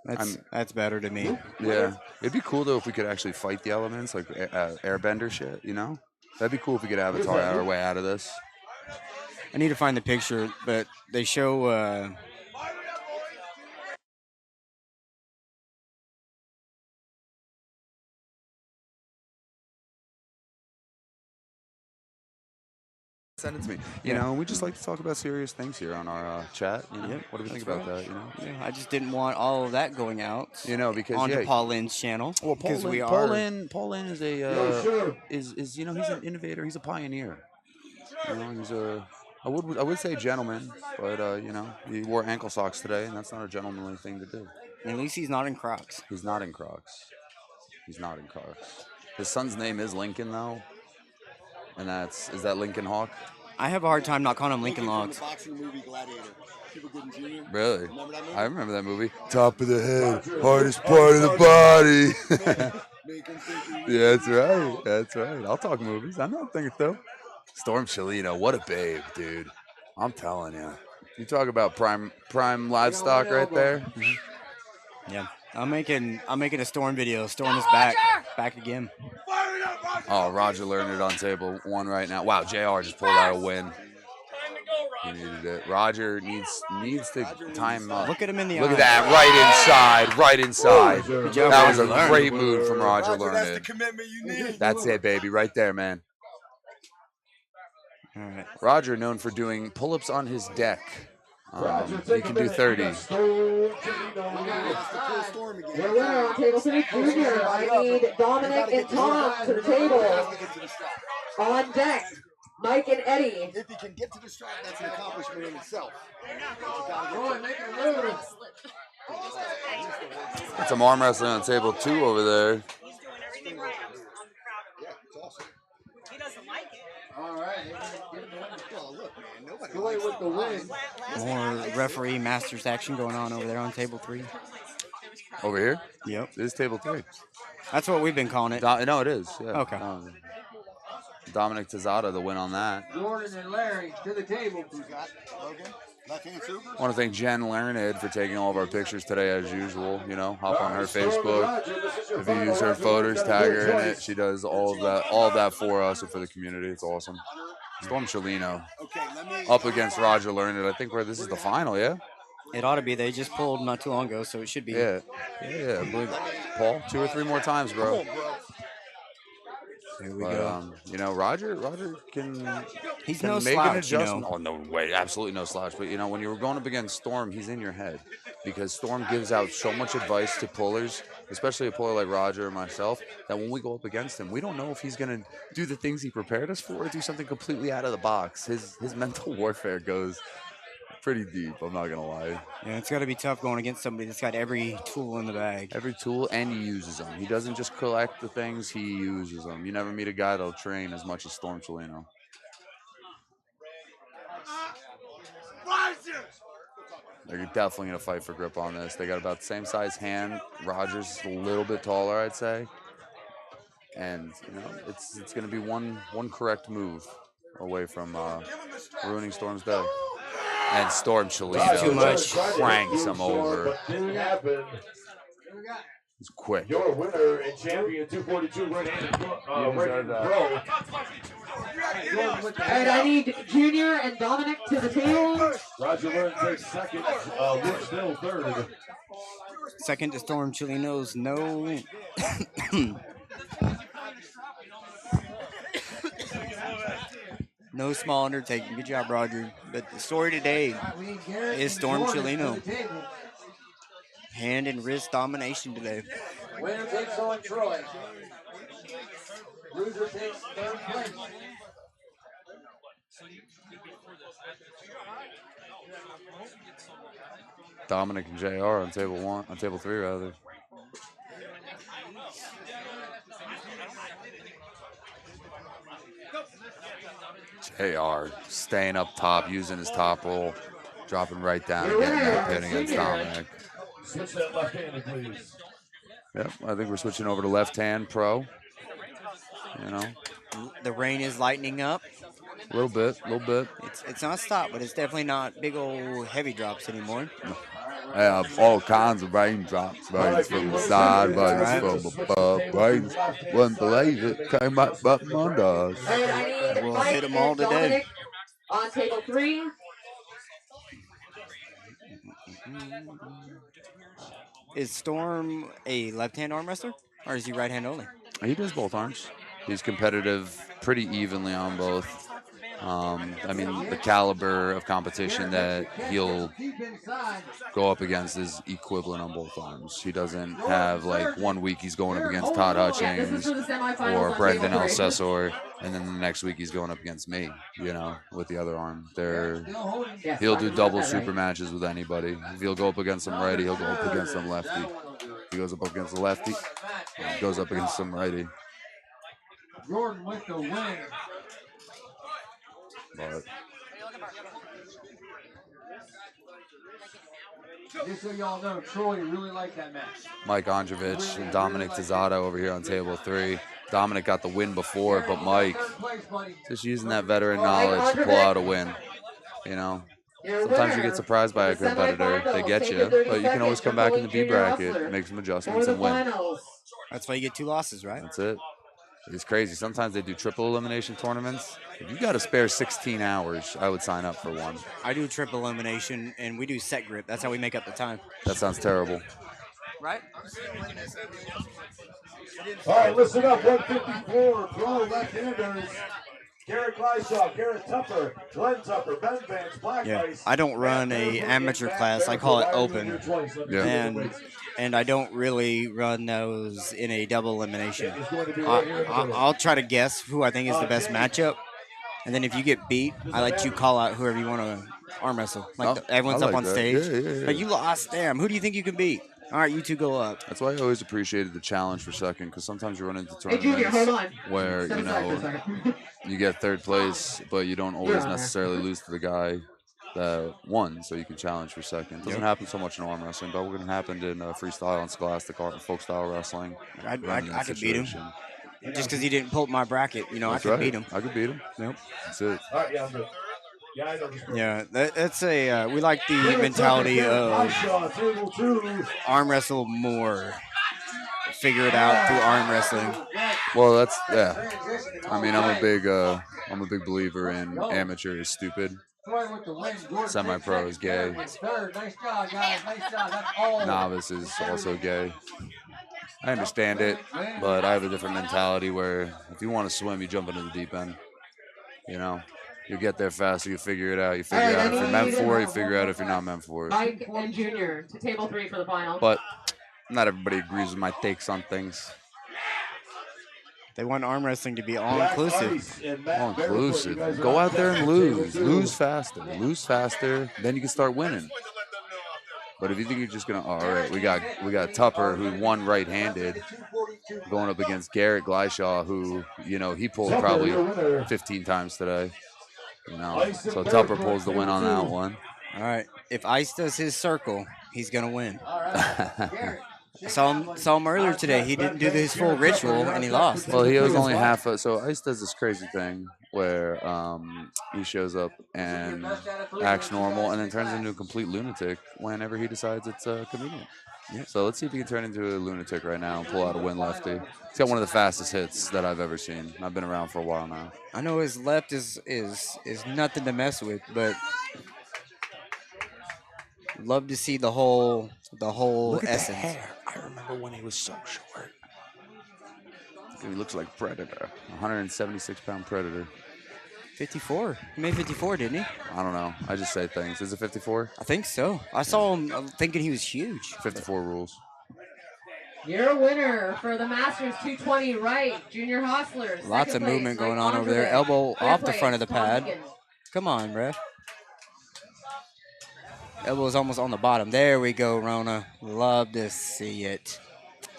That's better to me. Yeah. It'd be cool, though, if we could actually fight the elements, like airbender shit, you know? That'd be cool if we could avatar our way out of this. I need to find the picture, but they show... Send it to me. You know, we just like to talk about serious things here on our chat. You know, what do we think about that? You know, I just didn't want all of that going out. You know, because onto Paul Lynn's channel. Well, Paul Lynn is a is you know, he's an innovator. He's a pioneer. You know, he's I would say gentleman, but you know, he wore ankle socks today, and that's not a gentlemanly thing to do. At least he's not in Crocs. He's not in Crocs. He's not in Crocs. His son's name is Lincoln, though. And is that Lincoln Hawk? I have a hard time not calling him Lincoln Logs. Really? I remember that movie. Top of the head, hardest part of the body. Yeah, that's right. That's right. I'll talk movies. I know a thing or two. Storm Chilino, what a babe, dude. I'm telling you. You talk about prime livestock right there. Yeah. I'm making a Storm video. Storm is back again. Oh, Roger learned it on table 1 right now. Wow, JR just pulled out a win. He needed it. Roger needs to time up. Look at him in the eye. Look at that, right inside. That was a great move from Roger Learned. That's the commitment you need. That's it, baby, right there, man. All right. Roger known for doing pull-ups on his deck. He can do 30. Your winner on table 3, Junior. I need Dominic and Tom to the table. On deck, Mike and Eddie. If he can get to the strike, that's an accomplishment in itself. Got some arm wrestling on table 2 over there. Yeah, it's awesome. He doesn't like it. All right. Well, look, man, nobody with the win. More referee masters action going on over there on table 3. Over here? Yep. This is table 3. That's what we've been calling it. No, it is. Yeah. Okay. Dominic Tizada, the win on that. Jordan and Larry to the table. Who's got Logan? Left-hand super? I want to thank Jen Learned for taking all of our pictures today, as usual. You know, hop on her Facebook. If you use her photos, tag her in it. She does all of that for us and for the community. It's awesome. Storm Chilino up against Roger Learned. I think this is the final, yeah? It ought to be. They just pulled not too long ago, so it should be. Yeah. I believe Paul 2 or 3 more times, bro. Here we go. You know, Roger can. He's can no make slouch, an adjustment. you know. Oh no way, absolutely no slouch. But you know, when you're going up against Storm, he's in your head because Storm gives out so much advice to pullers, especially a puller like Roger or myself, that when we go up against him, we don't know if he's gonna do the things he prepared us for or do something completely out of the box. His mental warfare goes pretty deep. I'm not gonna lie. Yeah, it's got to be tough going against somebody that's got every tool in the bag. Every tool, and he uses them. He doesn't just collect the things; he uses them. You never meet a guy that'll train as much as Storm Chilino. They're definitely gonna fight for grip on this. They got about the same size hand. Roger's a little bit taller, I'd say. And you know, it's gonna be one correct move away from ruining Storm's day. And Storm Chilino cranks him over. He's quick. Your winner and champion 242 right-handed pro. And I need Junior and Dominic to the table. Roger Learn takes second. We're still third. Second to Storm Chilino's no. No small undertaking. Good job, Roger. But the story today is Storm Chileno. Hand and wrist domination today. Winner takes on Troy. Loser takes third place. Dominic and JR on table 3 rather. JR staying up top, using his top roll, dropping right down and getting that pin against Dominic. Switch that left-handed, please. Yep, I think we're switching over to left-hand pro. You know, the rain is lightening up. A little bit. It's not stopped, but it's definitely not big old heavy drops anymore. I have all kinds of raindrops, rains from the side, rains from above, rains. Wouldn't believe it, came up under us. And I need We'll Mike hit 'em all and today. Dominic on table 3. Is Storm a left-hand arm wrestler, or is he right-hand only? He does both arms. He's competitive pretty evenly on both. I mean, the caliber of competition that he'll go up against is equivalent on both arms. He doesn't have, like, 1 week he's going up against Todd Hutchings or Brendan Alcesor, and then the next week he's going up against me, you know, with the other arm. He'll do double super matches with anybody. If he'll go up against some righty, he'll go up against some lefty. If he goes up against the lefty, he goes up against some righty. Jordan with the win. But just so y'all know, Troy really liked that match. Mike Androvich and Dominic Tizzato over here on table 3. Dominic got the win before, but Mike just using that veteran knowledge to pull out a win. You know, sometimes you get surprised by a competitor, they get you, but you can always come back in the B bracket, make some adjustments, and win. That's why you get 2 losses, right? That's it. It's crazy. Sometimes they do triple elimination tournaments. If you got to spare 16 hours, I would sign up for one. I do triple elimination, and we do set grip. That's how we make up the time. That sounds terrible. Right? All right, listen up. 154 pro left-handers. Garrett Gleishaw, Garrett Tupper, Glenn Tupper, Ben Vance, Black Ice. I don't run a amateur class. I call it open. Yeah. And I don't really run those in a double elimination. I'll try to guess who I think is the best matchup. And then if you get beat, I let you call out whoever you want to arm wrestle. Everyone's up on stage. Yeah. But you lost. Damn, who do you think you can beat? All right, you two go up. That's why I always appreciated the challenge for second, because sometimes you run into Hey, Junior, hold tournaments on. where, Step you aside for a know, second. you get third place, but you don't always necessarily lose to the guy that won, so you can challenge for second. It doesn't happen so much in arm wrestling, but it happened in freestyle and scholastic folk style wrestling. I could beat him. Just because he didn't pull my bracket, you know, That's I could right. beat him. I could beat him. Yep. That's it. All right, yeah, I'm good. Yeah, I know this. Yeah, that's a we like the mentality of arm wrestle more. Figure it out through arm wrestling. Well, I mean, I'm a big believer in amateur is stupid, semi-pro is gay, novice is also gay. I understand it, but I have a different mentality where if you want to swim, you jump into the deep end. You know, you get there faster, you figure it out. You figure out if you're meant for it, you figure out if you're not meant for it. Mike and Junior to table 3 for the final. But not everybody agrees with my takes on things. They want arm wrestling to be all-inclusive. All-inclusive. Go out there and lose. Lose faster. Then you can start winning. But if you think you're just gonna, all right, we got Tupper who won right-handed, going up against Garrett Gleishaw, who, you know, he pulled probably 15 times today. You know, so Tupper pulls the win on that one. All right, if Ice does his circle, he's gonna win. I saw him earlier today. He didn't do his full ritual, and he lost. Well, he was only half. So Ice does this crazy thing where he shows up and acts normal, and then turns into a complete lunatic whenever he decides it's convenient. Yeah. So let's see if he can turn into a lunatic right now and pull out a win lefty. He's got one of the fastest hits that I've ever seen. I've been around for a while now. I know his left is nothing to mess with, but love to see the whole Look at essence. the hair. I remember when he was so short. He looks like Predator, 176-pound Predator. 54. He made 54, didn't he? I don't know. I just say things. Is it 54? I think so. I saw him thinking he was huge. 54 rules. Your winner for the Masters 220 right, Junior Hostlers. Lots of movement going on over there. Elbow off the front of the pad. Come on, ref. Elbow's almost on the bottom. There we go, Rona. Love to see it.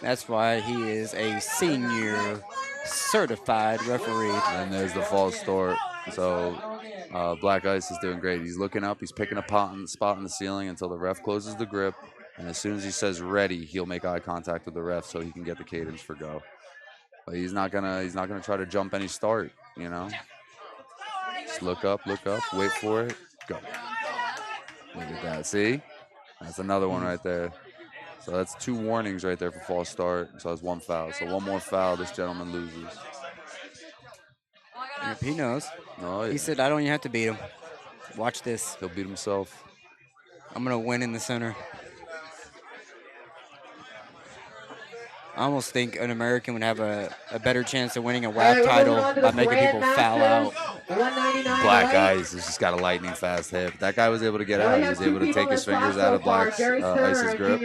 That's why he is a senior certified referee. And there's the false start. So Black Ice is doing great. He's looking up. He's picking a spot in the ceiling until the ref closes the grip. And as soon as he says ready, he'll make eye contact with the ref so he can get the cadence for go. But he's not gonna try to jump any start, you know. Just look up, wait for it, go. Look at that. See? That's another one right there. So that's 2 warnings right there for false start. So that's 1 foul. So 1 more foul, this gentleman loses. Yep, he knows. Oh, yeah. He said, I don't even have to beat him. Watch this. He'll beat himself. I'm going to win in the center. I almost think an American would have a better chance of winning a WAP title by making people foul out. Black Ice has just got a lightning fast hit. That guy was able to get out. He was able to take his fingers out of Black Ice's grip.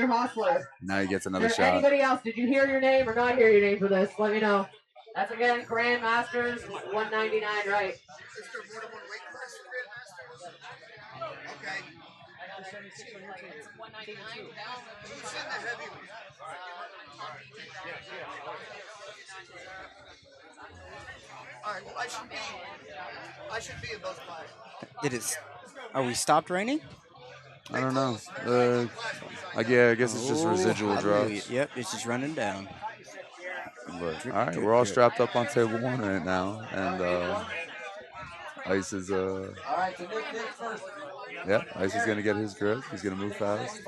Now he gets another shot. Anybody else? Did you hear your name or not hear your name for this? Let me know. That's again Grandmasters 199, right? All right, well, I should be in both classes. Did it? Are we stopped raining? I don't know. I guess it's just residual drops. Yep, it's just running down. But, all right, we're all strapped up on table 1 right now, and Ice is All right, so Nick first. yeah, Ice is gonna get his grip. He's gonna move fast.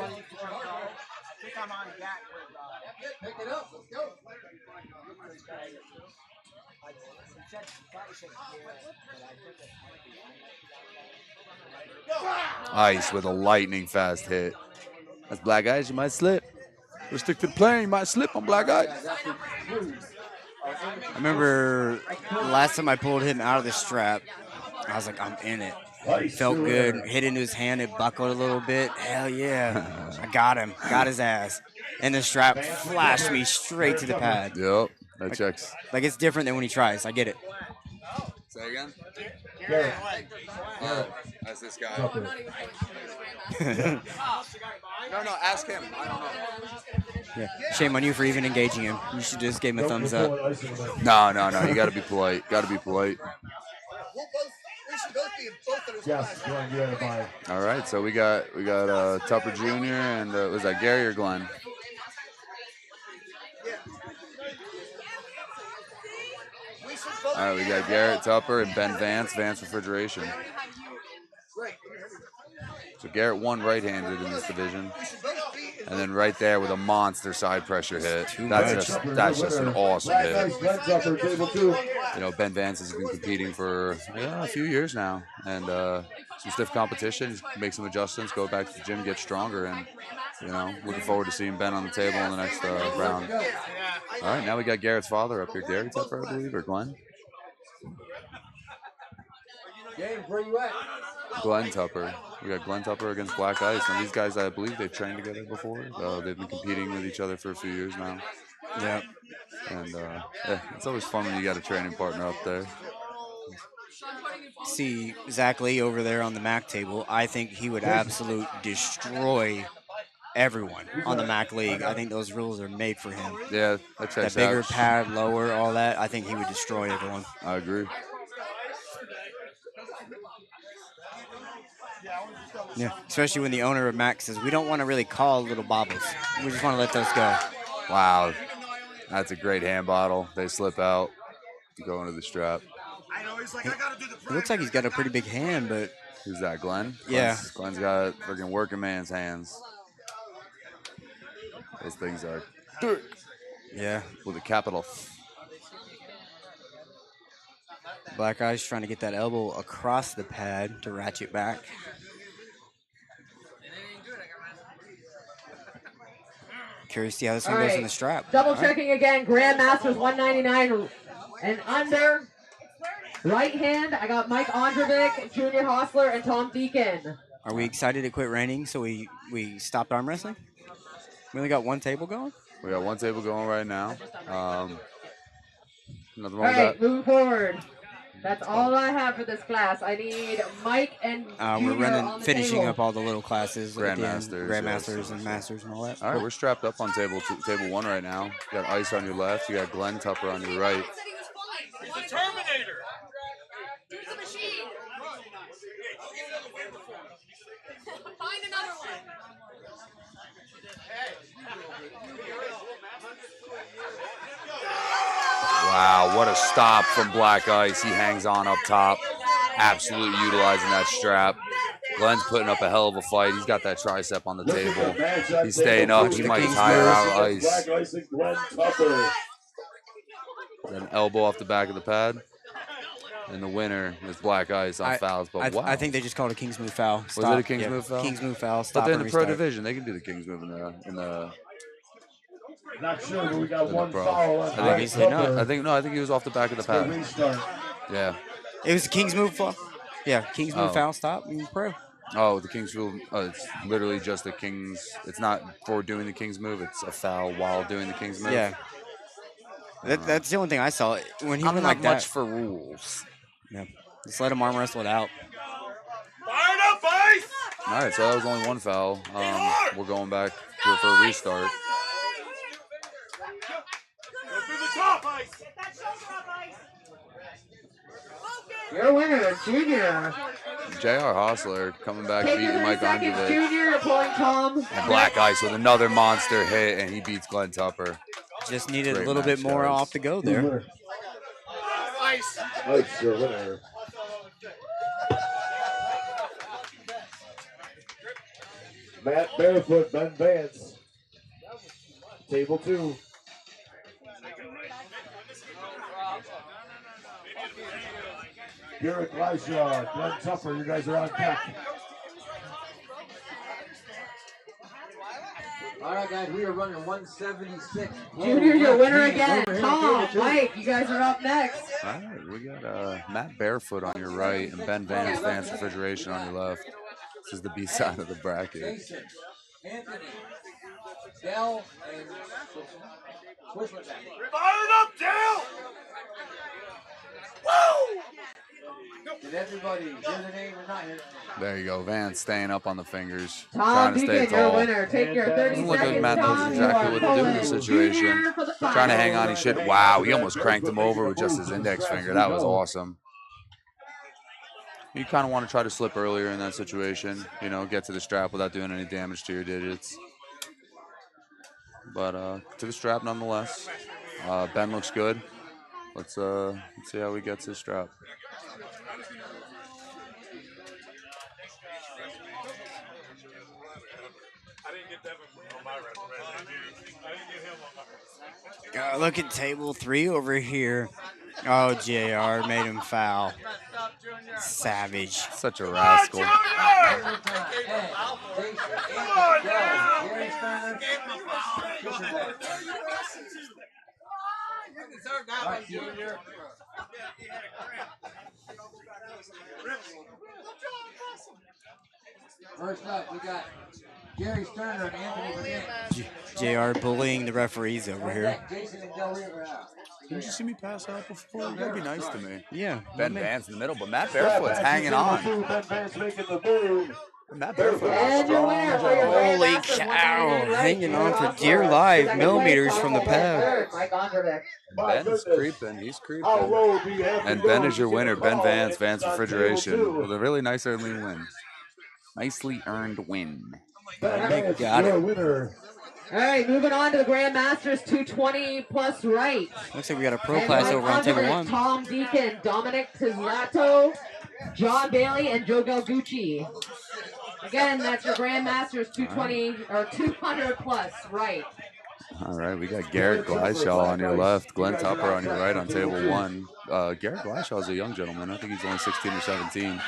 Pick it up. Let's go. Ice with a lightning fast hit. That's Black Ice. You might slip. We'll stick to the plane. You might slip on Black Ice. I remember last time I pulled him out of the strap, I was like, I'm in it. It felt good. Hit into his hand. It buckled a little bit. Hell yeah. I got him. Got his ass. And the strap flashed me straight to the pad. Yep. That checks. Like, it's different than when he tries. I get it. Say again? Garrett. That's this guy. No, ask him. I don't know. Yeah. Shame on you for even engaging him. You should just give him a thumbs up. No. You got to be polite. We should both be in both of those classes. All right, so we got Tupper Jr. and was that Gary or Glenn? All right, we got Garrett Tupper and Ben Vance Refrigeration. So Garrett won right-handed in this division, and then right there with a monster side pressure hit. That's just an awesome hit. You know, Ben Vance has been competing for a few years now, and some stiff competition. Make some adjustments, go back to the gym, get stronger, and you know, looking forward to seeing Ben on the table in the next round. All right, now we got Garrett's father up here, Gary Tupper, I believe, or Glenn. James, where you at? Glenn Tupper. We got Glenn Tupper against Black Ice. And these guys, I believe they've trained together before. They've been competing with each other for a few years now. Yeah. And it's always fun when you got a training partner up there. See Zach Lee over there on the MAC table. I think he would absolute destroy everyone on the MAC League. I think those rules are made for him. Yeah, that checks that bigger out. pad, lower, all that. I think he would destroy everyone. I agree. Yeah, especially when the owner of MAC says, we don't want to really call little bobbles. We just want to let those go. Wow. That's a great hand bottle. They slip out, go into the strap. It looks like he's got a pretty big hand, but... Who's that, Glenn? Yeah. Glenn's got freaking working man's hands. Those things are... Yeah. With a capital. Black Ice trying to get that elbow across the pad to ratchet back. Curious to see how this one goes in the strap. Double checking again. Grandmasters 199 and under. Right hand, I got Mike Ondrovic, Junior Hostler, and Tom Deacon. Are we excited it quit raining, so we stopped arm wrestling? We only got one table going? We got one table going right now. Nothing All wrong with right, that. moving forward. That's all I have for this class. I need Mike and Junior we're on the finishing table. up all the little classes. Grandmasters. Grandmasters and Masters and all that. All right, we're strapped up on table 1 right now. You got Ice on your left. You got Glenn Tupper on your right. He's the Terminator. Here's the machine. Find another one. Wow, what a stop from Black Ice. He hangs on up top. Absolutely utilizing that strap. Glenn's putting up a hell of a fight. He's got that tricep on the table. He's staying up. He might tire out of Ice. An elbow off the back of the pad. And the winner is Black Ice on fouls. But wow. I think they just called a King's Move foul. Was it a King's Move foul? King's Move foul. But they're in the pro division. They can do the King's Move in the Not sure, but we got one pro. foul. Obviously not. I think he was off the back of the pad. Yeah. It was a King's Move foul. Yeah, King's Move foul. Stop. Pro. Oh, the King's Move. It's literally just the King's. It's not for doing the King's Move. It's a foul while doing the King's Move. Yeah. That's the only thing I saw. When he I'm went not like that. much for rules. Yeah. Just let him arm wrestle it out. Fired up, Ice! All right, so that was only one foul. We're going back for a restart. Go through the top, Ice! Your winner, Junior. J.R. Hostler coming back, Take beating Mike seconds, Ondrovic. Junior, pulling Tom. And Black Ice with another monster hit, and he beats Glenn Tupper. Just needed Great a little bit match, more guys. off the go there. Ice! Ice, your winner. Matt Barefoot, Ben Vance. Table 2. Garrett Gleishaw, Glenn Tupper, you guys are on deck. All right, guys, we are running 176. Junior, your winner again. Tom, Mike, you guys are up next. All right, we got Matt Barefoot on your right and Ben Vance, Vance Refrigeration on your left. This is the B side of the bracket. Jason, Anthony, Dell, and Switzerland. Fired up, Dale! Woo! Did everybody hear the name or not hear the name? There you go, Vance staying up on the fingers, Tom trying to stay Deacon, your tall. winner. Take your 30 Doesn't look like seconds, Matt knows Tom. exactly what to do in this situation. Trying to hang on, he should. Wow, he almost cranked him over with just his index finger. That was awesome. You kind of want to try to slip earlier in that situation, you know, get to the strap without doing any damage to your digits. But to the strap nonetheless. Ben looks good. Let's see how he gets his strap. Look at table 3 over here. Oh, JR made him foul. Savage. Such a rascal. First up, we got Gary Sterner and Anthony JR bullying the referees over here. Jason and Del Rivera out. Didn't you see me pass out before? You gotta be nice to me. Yeah. Ben Vance in the middle, but Matt Barefoot's hanging on. Ben Vance making the move. Matt Barefoot. And your winner for your Holy cow. Hanging on for dear life. Millimeters from the pad. Mike Ondrovic. Ben's creeping. He's creeping. And Ben is your winner. Ben Vance, Vance Refrigeration, with a really nice early win. Nicely earned win. Ben Got Vance, your it. winner. All right, moving on to the Grandmasters 220 plus right. Looks like we got a pro And class Mike over on table Ondrovic, 1. Tom Deacon, Dominic Pizzato, John Bailey, and Joe Galgucci. Again, that's your Grandmasters 220 or 200 plus right. All right, we got Garrett Gleishaw on your left, Glenn Tupper on your right on table 1. Garrett Gleishaw is a young gentleman. I think he's only 16 or 17.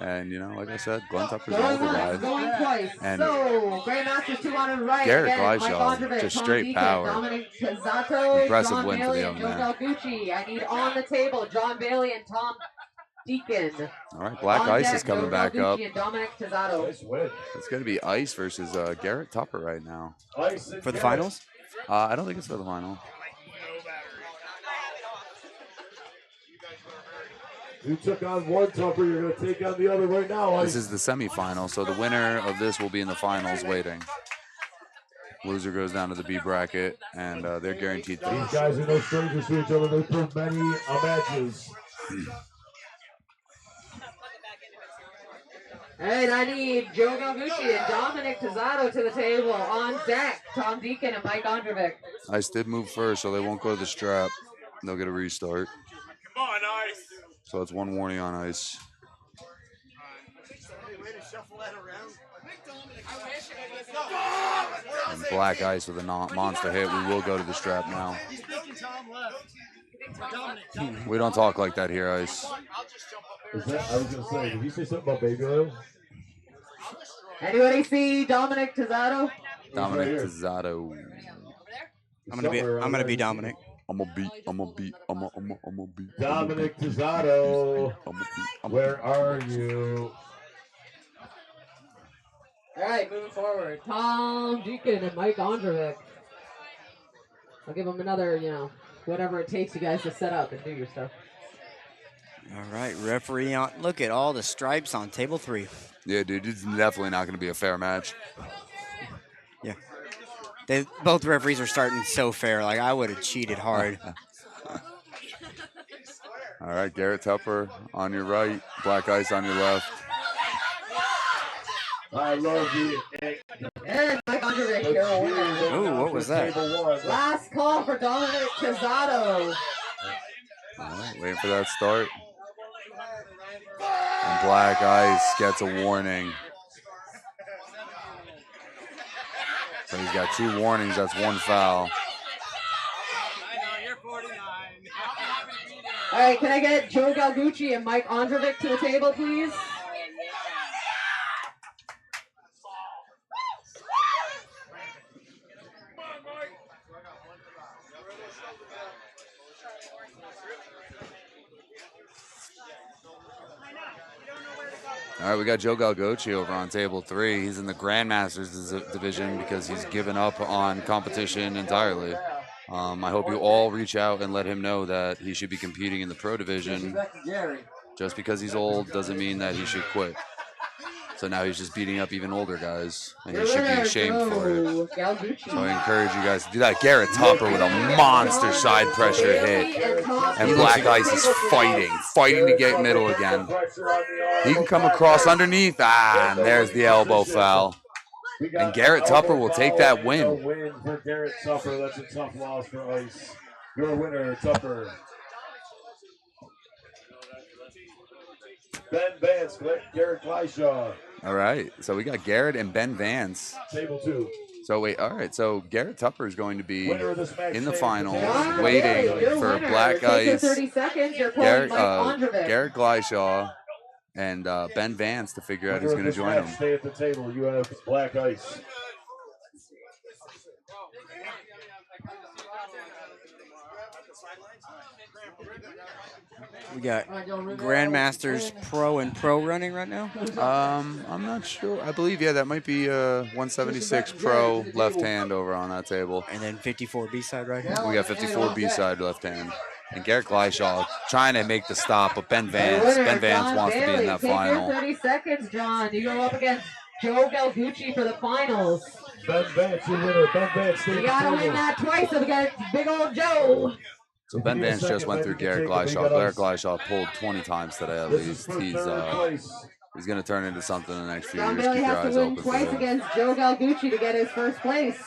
And, you know, like I said, Glenn Tucker's an Going older once, going guy. twice. And So, Grandmasters 200 right. Garrett Again, Mike Gleishaw, Ondrovich, just Tom straight Deacon, power. Dominic Pizzato, Impressive John win for the Bailey, young and Joe man. Galgucci. I need on the table John Bailey and Tom Deacon. All right, Black On Ice deck, is coming Joe back Galgucci up. and Dominic Pizzato. It's going to be Ice versus Garrett Tupper right now. For the finals? I don't think it's for the final. You took on one Tupper, you're going to take on the other right now. This is the semifinal, so the winner of this will be in the finals waiting. Loser goes down to the B bracket, and they're guaranteed These things. guys are no strangers to each other. They've played many matches. And I need Joe Galgucci and Dominic Pizzato to the table. On deck, Tom Deacon and Mike Ondrovich. Ice did move first, so they won't go to the strap. They'll get a restart. Come on, Ice. So it's one warning on Ice. And Black Ice with a monster hit. We will go to the strap now. We don't talk like that here, Ice. Is that, I was going to say, did you say something about baby oil? Anybody see Dominic Pizzato? Dominic Pizzato. I'm gonna be Dominic. I'm gonna beat. Dominic Pizzato. Where are you? All right, moving forward. Tom Deacon and Mike Ondrovich. I'll give them another, whatever it takes you guys to set up and do your stuff. All right, referee on. Look at all the stripes on table 3. Yeah, dude, it's definitely not going to be a fair match. Yeah. Both referees are starting so fair. Like, I would have cheated hard. All right, Garrett Tupper on your right, Black Ice on your left. I love you. And Mike Ondrovich here will win. Ooh, what was that? Last call for Dominic Pizzato. All right, waiting for that start. And Black Ice gets a warning. So he's got 2 warnings. That's 1 foul. All right, can I get Joe Galgucci and Mike Ondrovich to the table, please? All right, we got Joe Galgucci over on table 3. He's in the Grandmasters division because he's given up on competition entirely. I hope you all reach out and let him know that he should be competing in the pro division. Just because he's old doesn't mean that he should quit. So now he's just beating up even older guys, and he should be ashamed for it. So I encourage you guys to do that. Garrett Tupper with a monster side pressure hit. And Black Ice is fighting to get middle again. He can come across underneath. And there's the elbow foul. And Garrett Tupper will take that win. Win for Garrett Tupper. That's a tough loss for Ice. Your winner, Tupper. Ben Vance, Garrett Gleishaw. All right, so we got Garrett and Ben Vance. Table 2. So wait, all right, so Garrett Tupper is going to be in the finals, John waiting Bailey, your for winner. Black Take your Ice, 30 seconds. You're pulling Mike Ondrovich. Garrett Gleishaw, and Ben Vance to figure out who's going to join him. Stay at the table. You have Black Ice. We got Grandmasters Pro and Pro running right now. I'm not sure. I believe, yeah, that might be 176 Pro left hand over on that table. And then 54 B-side right here. We got 54 B-side left hand. And Garrett Gleishaw trying to make the stop, but Ben Vance wants to be in that final. Take your 30 seconds, John. You go up against Joe Galgucci for the finals. Ben Vance, your winner. Ben Vance, You gotta win that twice against Big Old Joe. So Ben Vance just went through Garrett Gleishaw. Garrett Gleishaw pulled 20 times today at least. He's going to turn into something in the next few John years. Bailey Keep your has eyes to win open twice for him. against Joe Galgucci to get his first place.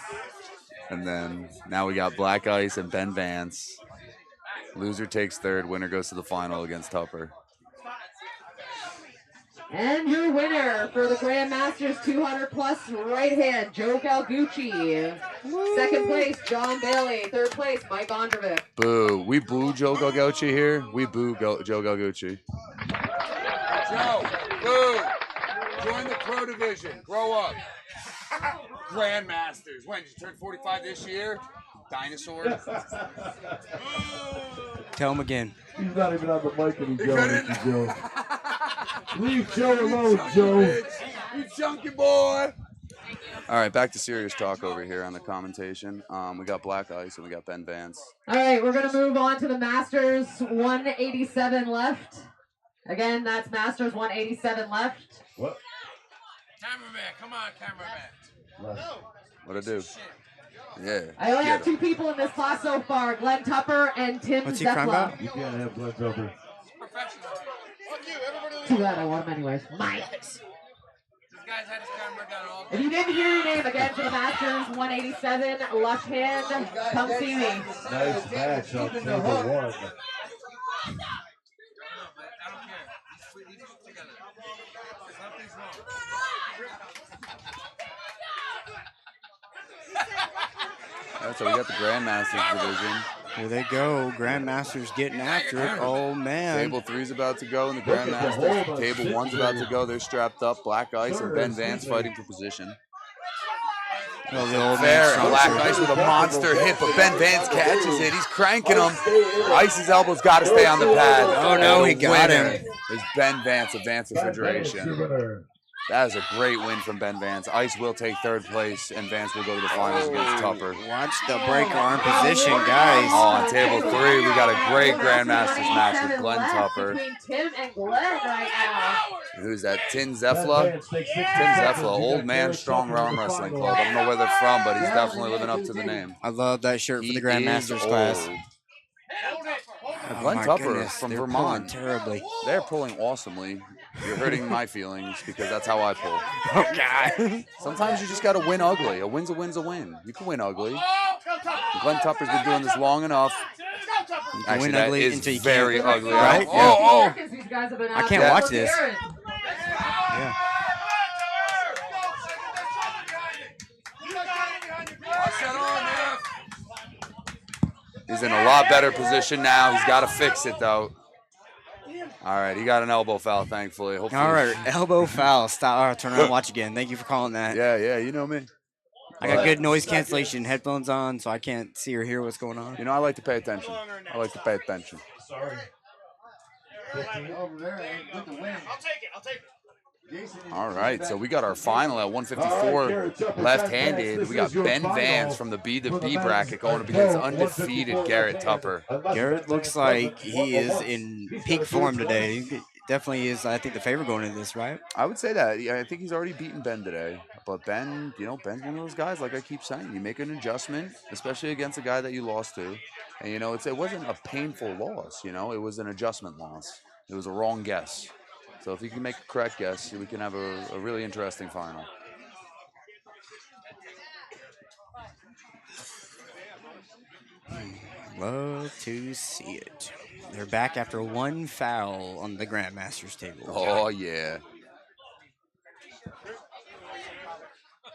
And then now we got Black Ice and Ben Vance. Loser takes third. Winner goes to the final against Tupper. And your winner for the Grandmasters 200 plus right hand, Joe Galgucci. Second place, John Bailey. Third place, Mike Ondrovich. Boo. We boo Joe Galgucci here. We boo Joe Galgucci. Joe, Dude, join the pro division. Grow up. Grandmasters. When did you turn 45 this year? Dinosaur. Tell him again. He's not even on the mic and he's yelling at you, Joe. Leave Joe alone, Joe. You chunky boy. All right, back to serious talk over here on the commentation. We got Black Ice and we got Ben Vance. All right, we're going to move on to the Masters 187 left. Again, that's Masters 187 left. What? Cameraman, come on, cameraman. What'd I do? Yeah. I only have get 'em. 2 people in this class so far, Glenn Tupper and Tim What's he crying Zepla. about? You can't have Glenn Tupper. Too bad I want him anyways. Mike. This guy's had his camera down all If you didn't hear your name again for the Masters 187 left hand, come see me. Nice match on table 1. I don't care. These together. Something's wrong. All right, so we got the Grandmasters division. Here they go. Grandmasters getting after it. Oh, man. Table 3's about to go in the Grandmasters. Table 1's about to go. They're strapped up. Black Ice and Ben Vance fighting for position. Oh, the old Fair. man Black Ice with a monster hit, but Ben Vance catches it. He's cranking him. Ice's elbow's got to stay on the pad. Oh, no, he got winner him. is Ben Vance of Vance Refrigeration. That is a great win from Ben Vance. Ice will take 3rd place, and Vance will go to the finals against Tupper. Watch the break arm position, guys. Oh, on table 3, we got a great Grandmasters match with Glenn Tupper. Between Tim and Glenn right now. Who's that? Tim Zepla? Tim Zepla, Old Man Strong Arm Wrestling Club. I don't know where they're from, but he's definitely living up to the name. I love that shirt for He the Grandmasters is class. old. Oh, Glenn my Tupper goodness, from they're Vermont. pulling terribly. They're pulling awesomely. You're hurting my feelings because that's how I pull. Oh, God. Sometimes you just got to win ugly. A win's a win's a win. You can win ugly. Glenn Tupper's been doing this long enough. Actually, win that ugly is until you very can't. ugly. Right? Oh, I can't watch this. Yeah. He's in a lot better position now. He's got to fix it, though. All right, he got an elbow foul, thankfully. Hopefully. All right, elbow foul. Stop. All right, turn around and watch again. Thank you for calling that. Yeah, you know me. I got good noise cancellation headphones on, so I can't see or hear what's going on. You know, I like to pay attention. Sorry. Over there, with the win. I'll take it. All right, so we got our final at 154 left-handed. We got Ben Vance from the B to B bracket going up against undefeated Garrett Tupper. Garrett looks like he is in peak form today. He definitely is, I think, the favorite going into this, right? I would say that. Yeah, I think he's already beaten Ben today. But Ben, Ben's one of those guys, like I keep saying, you make an adjustment, especially against a guy that you lost to. And, it wasn't a painful loss, it was an adjustment loss. It was a wrong guess. So if you can make a correct guess, we can have a really interesting final. Love to see it. They're back after one foul on the Grandmasters table. Oh, yeah.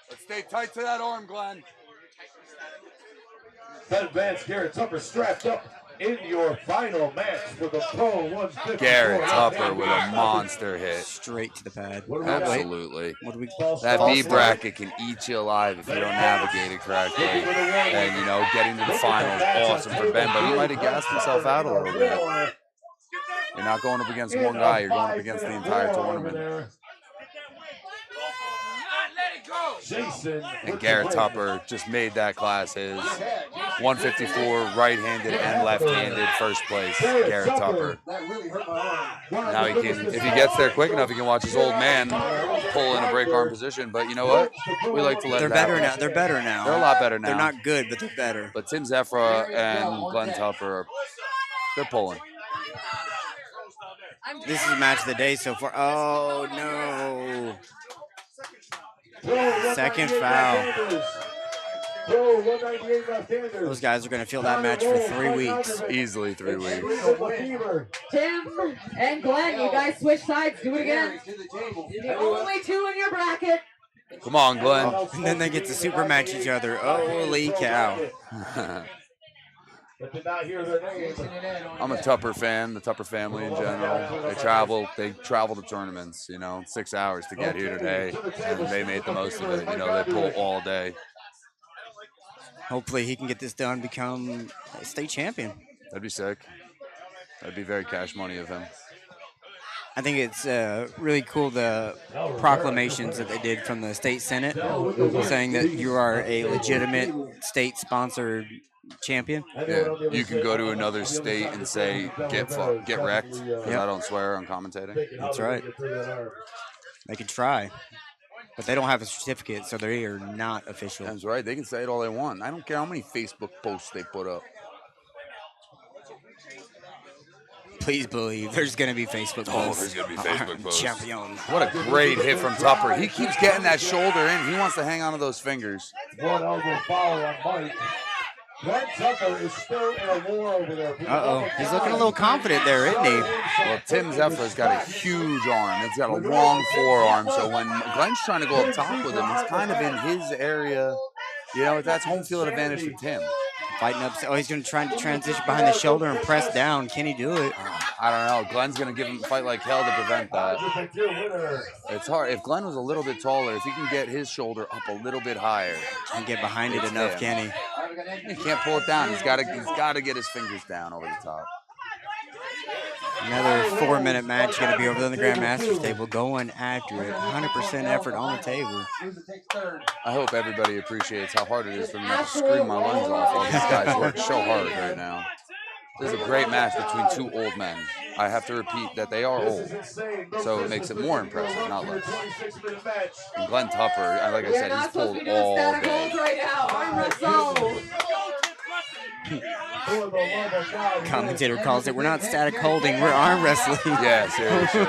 Let's stay tight to that arm, Glenn. Ben Vance, Garrett Tupper strapped up in your final match for the Pro 154. Garrett Tupper with a monster hit. Straight to the pad. Absolutely. What do we That B bracket can eat you alive if you don't navigate it correctly. And, getting to the final is awesome for Ben, but he might have gassed himself out a little bit. You're not going up against one guy, you're going up against the entire tournament. And Garrett Tupper just made that class his 154 right-handed and left-handed first place. Garrett Tupper. Now he can, if he gets there quick enough, he can watch his old man pull in a break arm position. But you know what? We like to let They're it better happen. now. They're better now. They're a lot better now. They're not good, but they're better. But Tim Zephyr and Glenn Tupper, they're pulling. This is match of the day so far. Oh, no. Second foul. Those guys are going to feel that match for 3 weeks. Easily 3 weeks. Tim and Glenn, you guys switch sides. Do it again. The only 2 in your bracket. Come on, Glenn. And then they get to super match each other. Holy cow. that did not hear their name. I'm a Tupper fan, the Tupper family in general. They travel to tournaments, 6 hours to get here today, and they made the most of it. They pull all day. Hopefully he can get this done, become a state champion. That'd be sick. That'd be very cash money of him. I think it's really cool, the proclamations that they did from the state senate, saying that you are a legitimate state-sponsored champion. Yeah, you can go to another state and say, get wrecked, because I don't swear on commentating. That's right. They can try, but they don't have a certificate, so they are not official. That's right. They can say it all they want. I don't care how many Facebook posts they put up. Please believe there's going to be Facebook posts. There's going to be Facebook posts. Champion. What a great hit from Tupper. He keeps getting that shoulder in. He wants to hang on to those fingers. One elbow foul on Mike. Glenn Tupper is still in a war over there. Uh-oh. He's looking a little confident there, isn't he? Well, Tim Zephyr's got a huge arm. He's got a long forearm. So when Glenn's trying to go up top with him, he's kind of in his area. That's home field advantage for Tim. Fighting up. Oh, he's going to try to transition behind the shoulder and press down. Can he do it? I don't know. Glenn's going to give him a fight like hell to prevent that. It's hard. If Glenn was a little bit taller, if he can get his shoulder up a little bit higher and get behind it enough, can he? He can't pull it down. He's got to get his fingers down over the top. Another 4-minute match going to be over there on the Grandmaster's table, going after it. 100% effort on the table. I hope everybody appreciates how hard it is for me not to scream my lungs off. All these guys work so hard right now. This is a great match between two old men. I have to repeat that they are old, so it makes it more impressive, not less. And Glenn Tupper, like I said, he's pulled all day. Right now. Armwrestle. Commentator calls it, we're not static holding, we're arm wrestling. Yeah, seriously.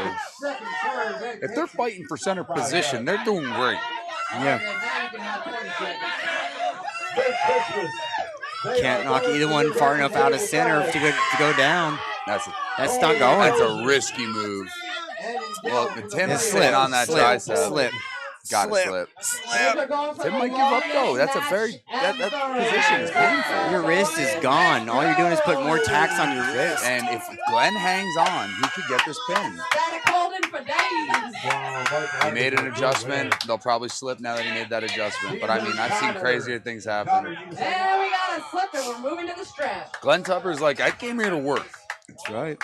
If they're fighting for center position, they're doing great. Yeah. Can't knock either one far enough out of center to go down. That's not going. That's a risky move. Well, Tim's slipping on that tricep. Slip. Got to slip. Tim might give up though. That's a that position is painful. Your wrist is gone. All you're doing is putting more tax on your wrist. And if Glenn hangs on, he could get this pin. He made an adjustment. They'll probably slip now that he made that adjustment. But I mean, I've seen crazier things happen. And we got a slip and we're moving to the strap. Glenn Tupper's like, I came here to work. That's right.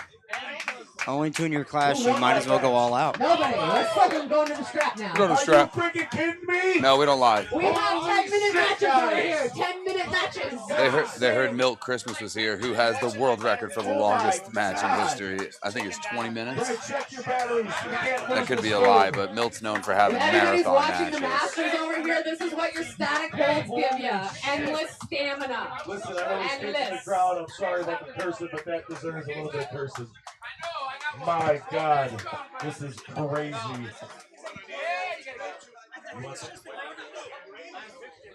Only two in your class, you might as well go all out. Nobody. Let's fucking go to the strap now. Go to the strap. Are you freaking kidding me? No, we don't lie. We have 10-minute matches over here. 10-minute matches. They heard Milt Christmas was here, who has the world record for the longest match in history. I think it's 20 minutes. That could be a lie, but Milt's known for having Everybody's marathon watching the matches. Masters over here. This is what your static holds give you. Endless stamina. Listen, I know it's in the crowd. I'm sorry about the cursing, but that deserves a little bit of cursing. My God, this is crazy.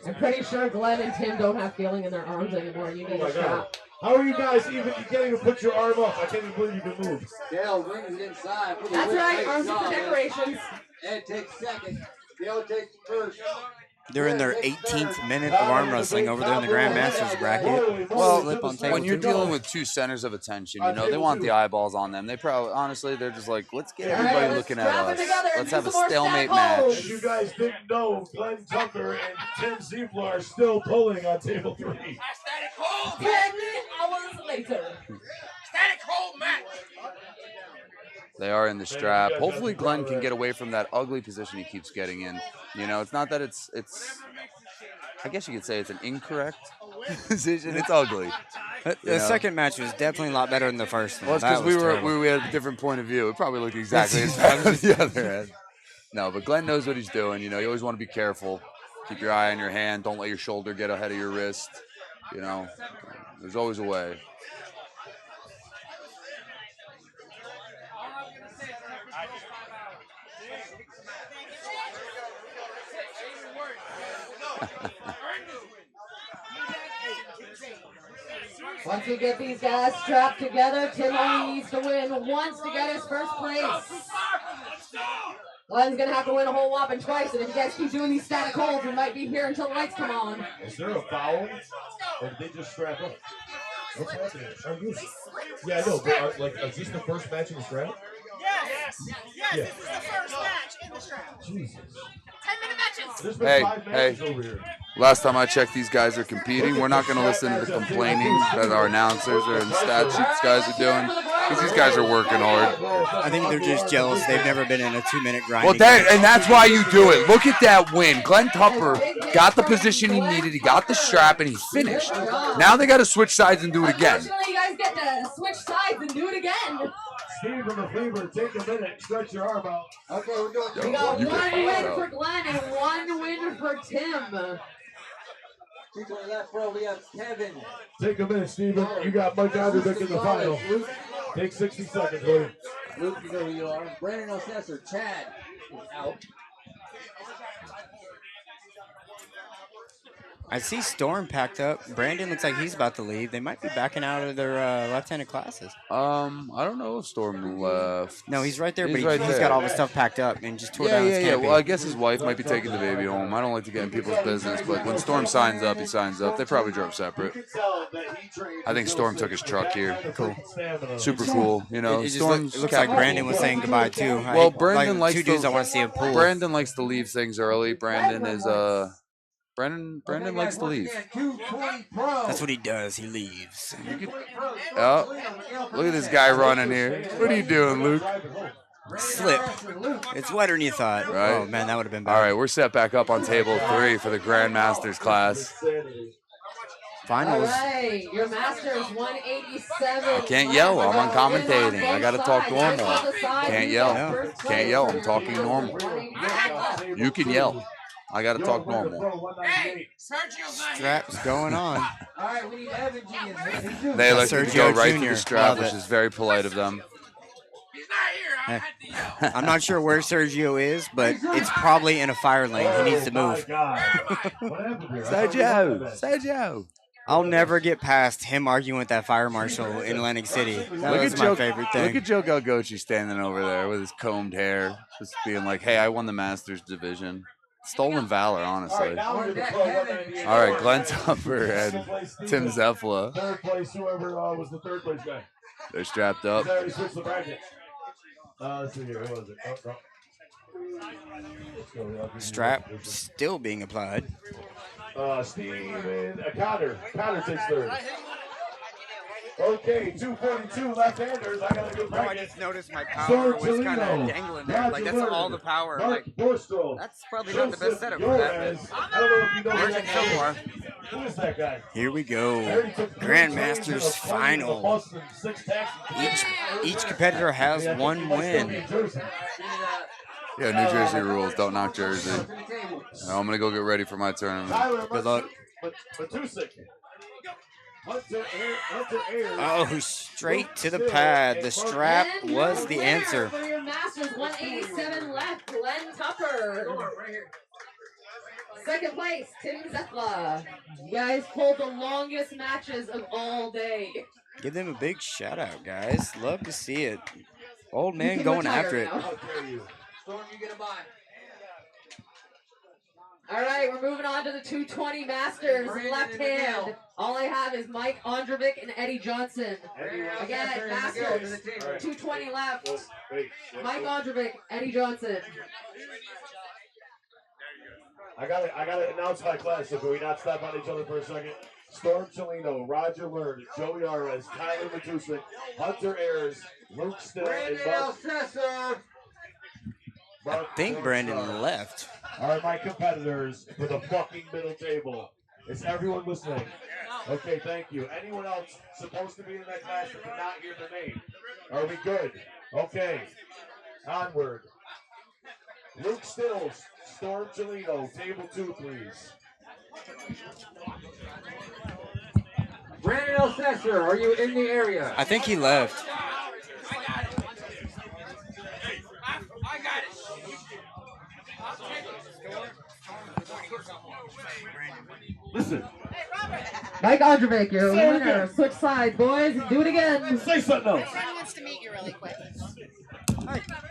I'm pretty sure Glenn and Tim don't have feeling in their arms anymore. You need a strap. How are you guys even? You can't even put your arm up. I can't even believe you can move. Dale brings it inside. That's right, arms are for decorations. Ed takes second. Dale takes first. They're in their 18th minute of arm wrestling over there in the Grandmasters bracket. Well, when you're dealing with two centers of attention, they want the eyeballs on them. They probably, honestly, they're just like, let's get everybody looking at us. Let's have a stalemate match. If you guys didn't know, Glenn Tucker and Tim Ziefler are still pulling on table 3. 10 hours later. Static hold match. They are in the strap. Hopefully Glenn can get away from that ugly position he keeps getting in. It's not that it's I guess you could say it's an incorrect position. It's ugly. The second match was definitely a lot better than the first one. Well, it's because we had a different point of view. It probably looked exactly as bad as the other end. No, but Glenn knows what he's doing. You always want to be careful. Keep your eye on your hand. Don't let your shoulder get ahead of your wrist. There's always a way. Once we get these guys strapped together, Tim only needs to win once to get his first place. Glenn's going to have to win a whole whopping twice, and if you guys keep doing these static holds, we might be here until the lights come on. Is there a foul? Or did they just strap up? What's happening? Are you? Yeah, I know. But like, is this the first match in the strap? Yes. Yeah. This is the first match in the strap. Jesus. 10-minute matches. There's been Hey, 5 hey. matches over here. Last time I checked, these guys are competing. We're not going to listen to the complaining that our announcers or the stat sheets guys are doing, because these guys are working hard. I think they're just jealous. They've never been in a 2-minute grind. Well, and that's why you do it. Look at that win. Glenn Tupper got the position he needed. He got the strap, and he finished. Now they got to switch sides and do it again. Unfortunately, you guys get to switch sides and do it again. Steve from the Fever, take a minute, stretch your arm out. Okay, we're doing We got 1 win for Glenn and 1 win for Tim. 220 left row, we have Kevin. Take a minute, Steven. You got Mike Underbeck in the final. Take 60 seconds, buddy. Luke, you know who you are. Brandon O'Sessor, Chad is out. I see Storm packed up. Brandon looks like he's about to leave. They might be backing out of their left-handed classes. I don't know if Storm left. No, he's right there, but right he's there. got all the stuff packed up and just tore down his camping. Well, I guess his wife might be taking the baby home. I don't like to get in people's business, but when Storm signs up, he signs up. They probably drove separate. I think Storm took his truck here. Cool. Super cool. You know, It just Storm's looks like Brandon was saying goodbye, too. Well, Brandon likes two dudes I want to see him pull. Brandon likes to leave things early. Brandon is Brandon likes to leave. That's what he does. He leaves. Oh, look at this guy running here. What are you doing, Luke? Slip. It's wetter than you thought. Right. Oh, man, that would have been bad. All right, we're set back up on table 3 for the Grandmasters class. Finals. All right, your Masters 187. I can't yell. I'm on commentating. I got to talk normal. Can't yell. Can't yell. I'm talking normal. You can yell. I got to talk normal. Hey, Sergio's not Straps going on. All right, we need Evan G. and They like to Sergio go right Jr. to the strap, Love which it. is very polite of them. He's not here. I had to yell. I'm not sure where Sergio is, but it's probably in a fire lane. He needs to move. Sergio. I'll never get past him arguing with that fire marshal in Atlantic City. That Look was at my Joe, favorite thing. Look at Joe Galgochi standing over there with his combed hair, just being like, "Hey, I won the Masters division." Stolen valor, honestly. All right, Glenn Tupper and Tim Zepla. Third place, whoever was the third place guy. They're strapped up. They already switched the bracket. Let's see here. Who was it? Oh, no. Strap still being applied. Steven Connor. Connor takes third. Okay, 242 left-handers. I got a good bracket. I just noticed my power was kind of dangling there. Like, that's all the power. Like, that's probably not the best setup for that. I don't know if you know Working so far. Who is that guy? Here we go. Grandmasters final. Each competitor has 1 win. Yeah, New Jersey rules. Don't knock Jersey. I'm gonna go get ready for my tournament. Good luck. Oh, straight to the pad. The strap was the answer. For your Masters 187 left, Glenn Tupper. Second place, Tim Zepla. You guys pulled the longest matches of all day. Give them a big shout out, guys. Love to see it. Old man going after it. Storm, you get a bye. All right, we're moving on to the 220 Masters. Left hand. All I have is Mike Ondrovic and Eddie Johnson. Again, Masters. 220 left. Mike Ondrovic, Eddie Johnson. I gotta announce my class. So can we not stop on each other for a second? Storm Chelino, Roger Learn, Joey Arez, Tyler Matusik, Hunter Ayers, Luke Still, and I think Brandon left. All right, my competitors for the fucking middle table. Is everyone listening? Okay, thank you. Anyone else supposed to be in that class that did not hear the name? Are we good? Okay. Onward. Luke Stills, Storm Chelino, table 2, please. Brandon O'Sessor, are you in the area? I think he left. I got it. Listen. Mike Ondrovic, you're a winner. Switch sides, boys. Do it again. Say something else. Friend wants to meet you really quick.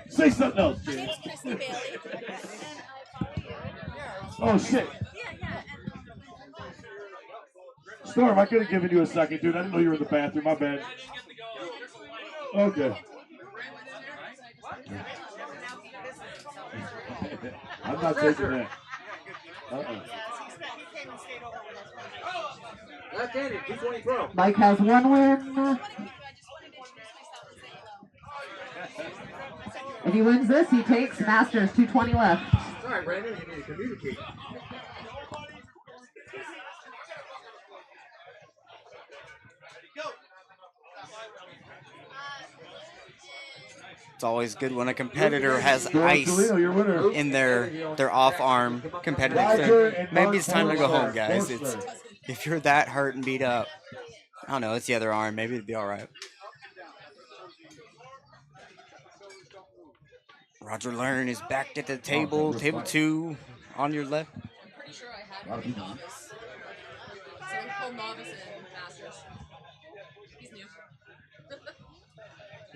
Say something else, My dude. name's Christy Bailey. Oh, shit. Storm, I could have given you a second, dude. I didn't know you were in the bathroom. My bad. Okay. I'm not taking that. Left-handed, 220 pro. Mike has one win. If he wins this, he takes Masters 220 left. Sorry, Brandon, you need to communicate. It's always good when a competitor has ice in their off arm competitive thing. Maybe it's time to go home, guys. It's if you're that hurt and beat up. I don't know, it's the other arm. Maybe it'd be all right. Roger Learn is back at the table. Table 2 on your left. I'm pretty sure I have him novice. So we pulled novice and masters. He's new.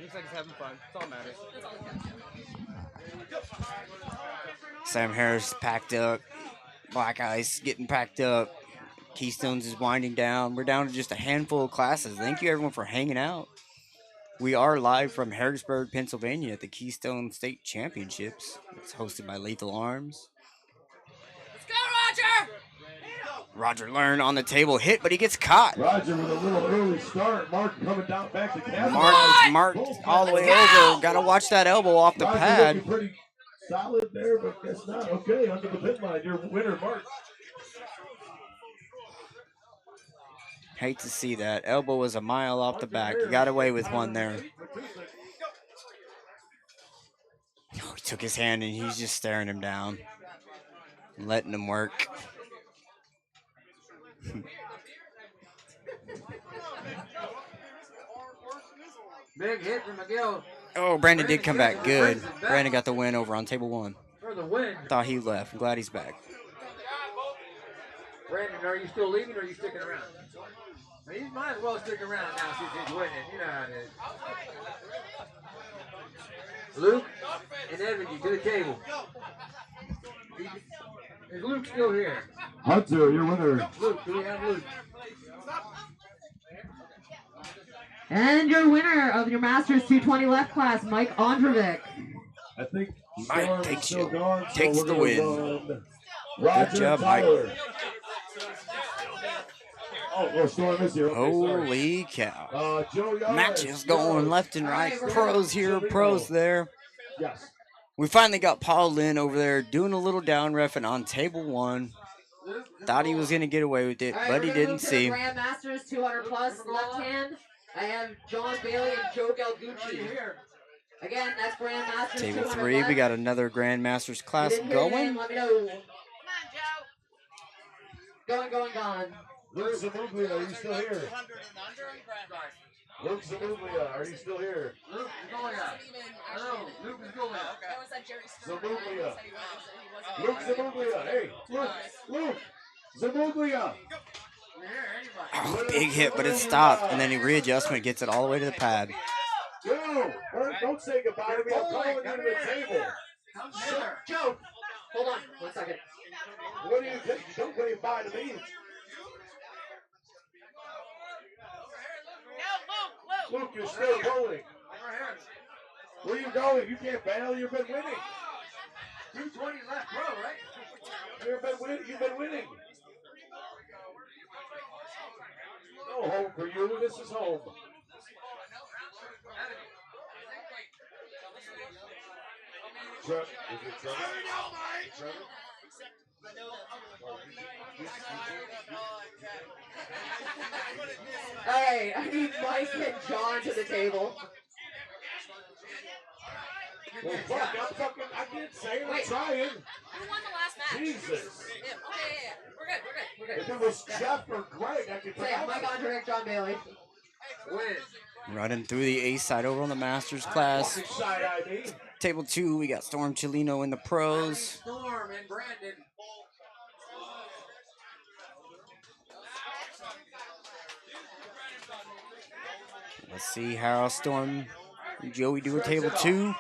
Looks like he's having fun. That's all that matters. That's all that counts. Sam Harris packed up. Black Ice getting packed up. Keystones is winding down. We're down to just a handful of classes. Thank you, everyone, for hanging out. We are live from Harrisburg, Pennsylvania at the Keystone State Championships. It's hosted by Lethal Arms. Let's go, Roger! Roger Learn on the table, hit, but he gets caught. Roger with a little early start. Mark coming down back to Kevin. Mark all the way over. Got to watch that elbow off the pad. Pretty solid there, but guess not. Okay, under the pin line, your winner, Mark. Hate to see that. Elbow was a mile off the back. He got away with one there. Oh, he took his hand and he's just staring him down. And letting him work. Big hit from McGill. Oh, Brandon did come back good. Brandon got the win over on table 1. For the win. Thought he left. I'm glad he's back. Brandon, are you still leaving or are you sticking around? Well, you might as well stick around now since he's winning. You know how it is. Luke and Evan, you to the table. Is Luke still here? Hunter, your winner. Luke, do we have Luke? And your winner of your Masters 220 left class, Mike Ondrovic. I think Mike takes the win. Roger Good job, Mike. Oh, Storm is here. Okay, holy cow. Joe Matches going left and right. Pros here, pros there. Yes. We finally got Paul Lynn over there doing a little down reffing on table 1. Thought he was going to get away with it, but he didn't see. Grand Masters 200 plus left hand. I have John Bailey and Joe Galgucci. Again, that's Grand Masters. Table 3, we got another Grand Masters class going. Let me know. Going. Luke Zamuglia, are you still here? Luke Zamuglia, are you still here? Luke Zamuglia. Hello, Luke Zamuglia. That was that Jerry Zamuglia. He Luke Zamuglia, hey, Luke Zamuglia. Oh, big hit, but it stopped, and then he readjustment gets it all the way to the pad. Joe, don't say goodbye to me. I'm calling you to the table. Joe, hold on 1 second. What do you think? Don't say goodbye to me. Luke, you're still going. Where are you going? You can't bail. You've been winning. 220 left row, right? You've been winning. No home for you. This is home. Trevor, is it Trevor? Hey, I need Mike and John to the table. Well, fuck, I can't say it. I'm trying. Who won the last match? Jesus. Yeah. We're good. If it was Jeff or Greg, I could Say Mike Ondrovic, John Bailey. Win. Running through the A side over on the Masters class. Table 2, we got Storm Chilino in the pros. Storm and Brandon. Let's see how Storm and Joey do a table 2.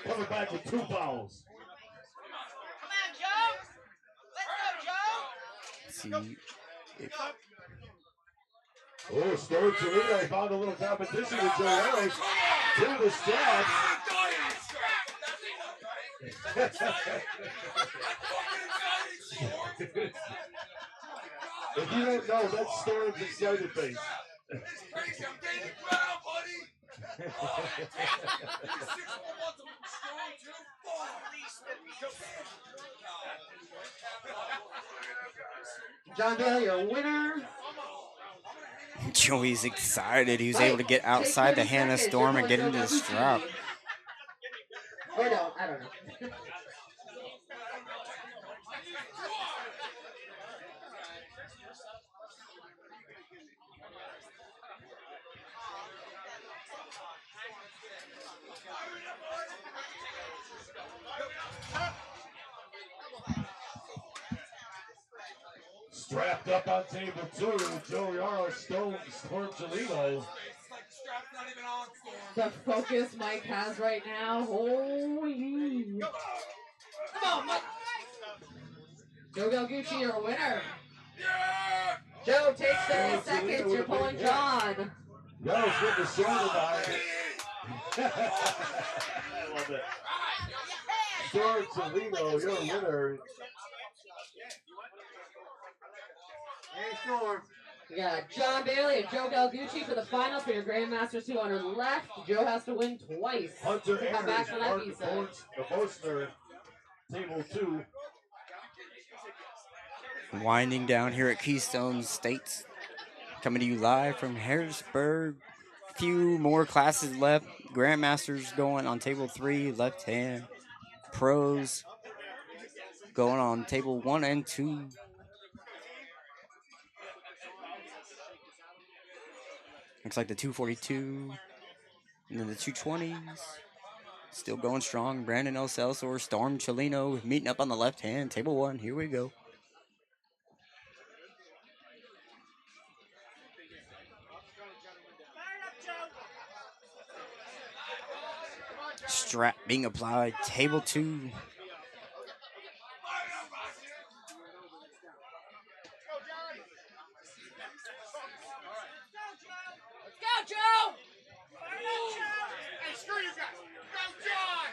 Coming back with 2 fouls. Come on, Joe. see. Oh, Storm Toledo found a little competition with Joe Ellis to the straps. If you don't know, that's Storm's excited face. It's crazy. I'm getting the crowd, buddy. You're 6'1", strong too. John Bale, your winner. Joey's excited. He was able to get outside the Hannah Storm and get into the strap. Oh no, I don't know. Strapped up on table 2, Joey Arlo, Storm Toledo. The focus Mike has right now. Holy. Come on, Mike. Joe Galgucci, your winner. Joe takes 30 seconds. You're pulling John. Joe's getting the shoulder by it. I love it. Storm Toledo, your winner. Hey, Storm. We got John Bailey and Joe Galgucci for the final for your Grandmasters 200 left. Joe has to win twice Hunter to come back Ayers, for that Mark visa. Bosner, table 2. Winding down here at Keystone States. Coming to you live from Harrisburg. Few more classes left. Grandmasters going on table 3, left hand. Pros going on table 1 and 2. Looks like the 242 and then the 220s still going strong. Brandon El Celso, Storm Chelino meeting up on the left hand. Table 1, here we go. Strap being applied. Table 2. Let's go, Joe! Hey, screw you guys! Go, John!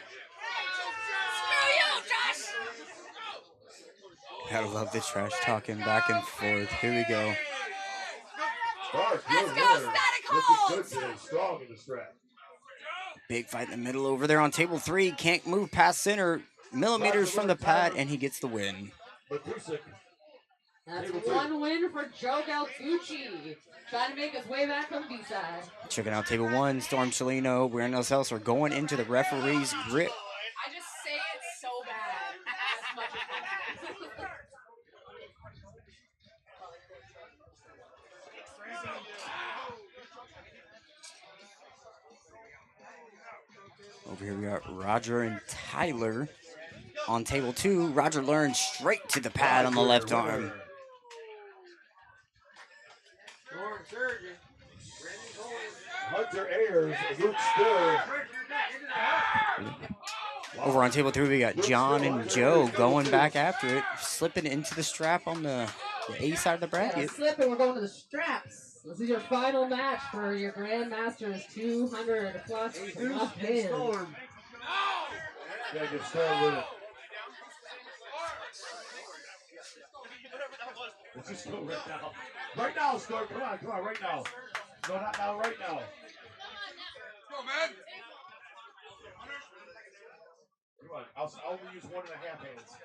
Screw you, Josh! I love the trash talking back and forth. Here we go. Let's go, Static Holds! Strong in the strap. Big fight in the middle over there on table 3. Can't move past center. Millimeters from the pad, and he gets the win. That's one win for Joe Galgucci. Trying to make his way back from B-side. Checking out table 1. Storm Chelino, Brandon El Celso are going into the referee's grip. I just say it so bad. As much as Over here we got Roger and Tyler on table 2. Roger learns straight to the pad on the left arm. Hunter Ayers, Luke Spiller. Over on table 3 we got John and Joe going back after it, slipping into the strap on the A side of the bracket. Slip and we're going to the straps. This is your final match for your Grandmasters 200 plus left hand. Gotta get started with it. Let's just go right now. Right now, Storm. Come on, right now. No, not now, right now. Go, man! Come on, I'll only use 1.5 hands.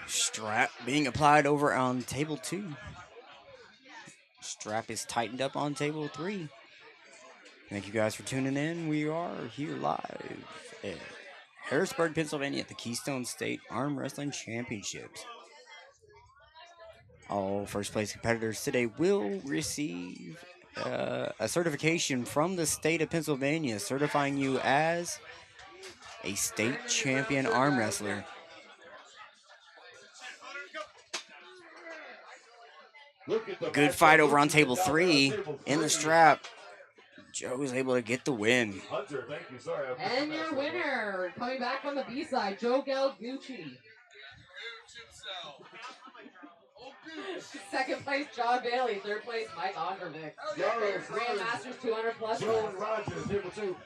Strap being applied over on table 2. Strap is tightened up on table 3. Thank you guys for tuning in. We are here live at Harrisburg, Pennsylvania at the Keystone State Arm Wrestling Championships. All first place competitors today will receive a certification from the state of Pennsylvania certifying you as a state champion arm wrestler. Good fight over on table 3 in the strap. Joe was able to get the win. Hunter, thank you. Sorry. And your winner, coming back from the B-side, Joe Galgucci. Second place, John Bailey. Third place, Mike Ondervik. Grandmasters 200 plus. Joe and Rogers, table 2.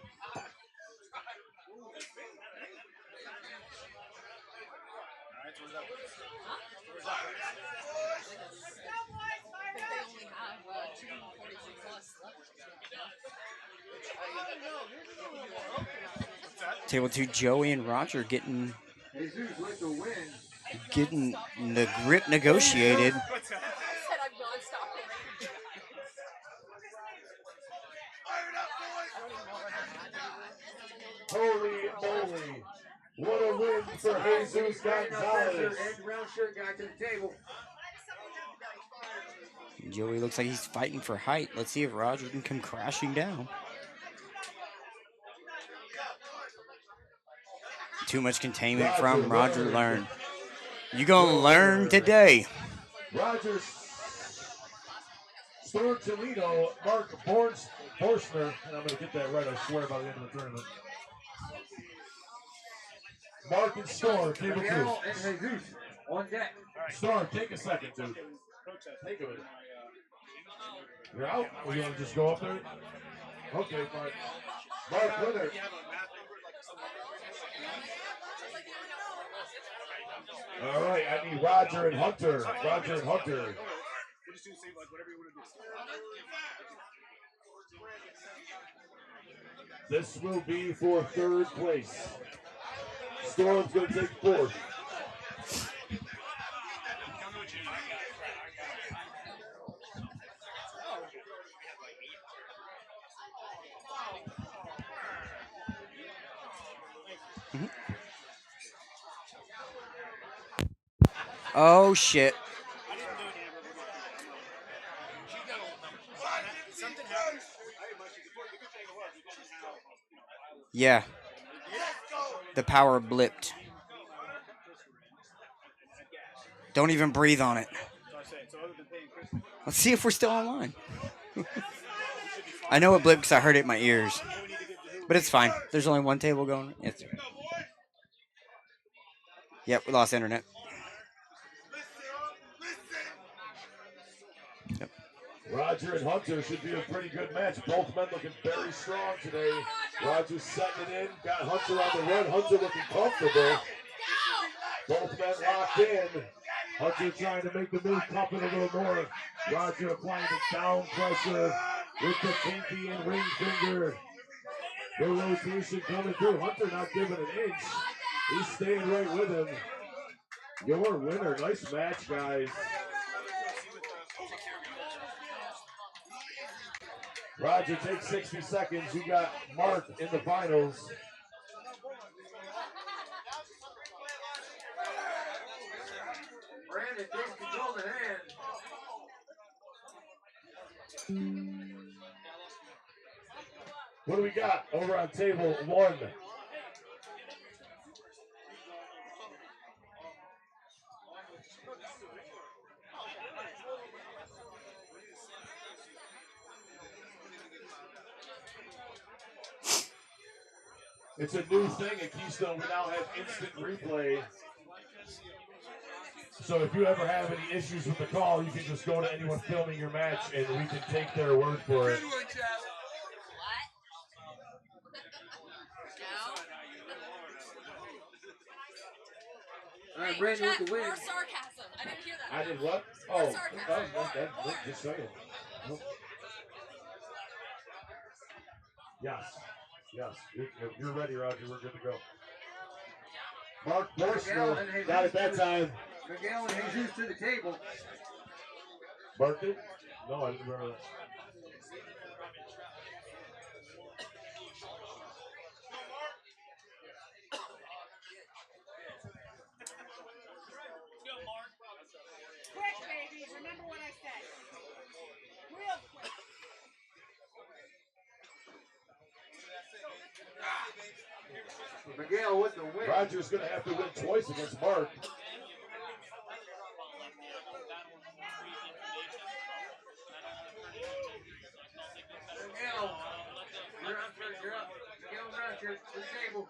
Table 2, Joey and Roger getting the grip negotiated. Holy moly. What a win for Jesus Gonzalez. And brown shirt guy to the table. Joey looks like he's fighting for height. Let's see if Roger can come crashing down. Too much containment from Roger Learn. You gonna learn today. Rogers, Storcellino, Mark Forstner, and I'm going to get that right, I swear, by the end of the tournament. Mark and Storm, table 2. And Jesus on deck. Storm, take a second, dude. Take a minute. You're out? Or you want to just go up there? Okay, fine. Mark Winner. All right, I need Roger and Hunter. Roger and Hunter. This will be for third place. Storm's going to take fourth. Oh shit. Yeah. The power blipped. Don't even breathe on it. Let's see if we're still online. I know it blipped because I heard it in my ears. But it's fine. There's only one table going. Yep, we lost internet. Yep. Roger and Hunter should be a pretty good match. Both men looking very strong today. Roger's setting it in. Got Hunter on the run. Hunter looking comfortable. Both men locked in. Hunter trying to make the move cup it a little more. Roger applying the down pressure with the pinky and ring finger. The rotation coming through. Hunter not giving an inch. He's staying right with him. Your winner. Nice match, guys. Roger takes 60 seconds. You got Mark in the finals. Brandon takes control of the hand. What do we got over on table 1? It's a new thing at Keystone. We now have instant replay. So if you ever have any issues with the call, you can just go to anyone filming your match and we can take their word for it. All right, Brandon with the win. More sarcasm. I didn't hear that. I did what? More Oh, sarcasm. just saying. Nope. Yes. Yes. If you're ready, Roger, we're good to go. Mark Forstner got it that time. Miguel and Jesus to the table. Marked it? No, I didn't remember that. Quick, baby. Remember what I said. Real quick. Miguel with the win. Roger's going to have to win twice against Mark. T-shirt to the table.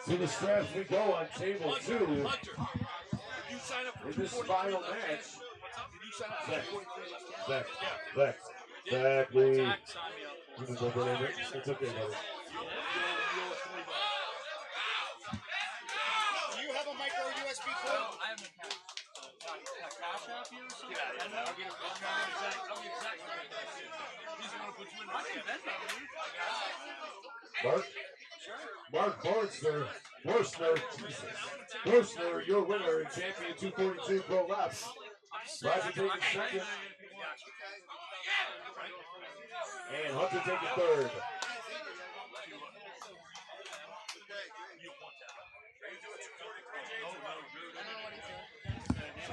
To the straps we go on table 2. In this final match. Zach. Please. It's okay, buddy. Do you have a micro USB cord? I have a cash app you or something? I'll get Zach. He's going to put you in Mark Borstner, your winner and champion 242 Pro Laps. Roger taking second. And Hunter taking third.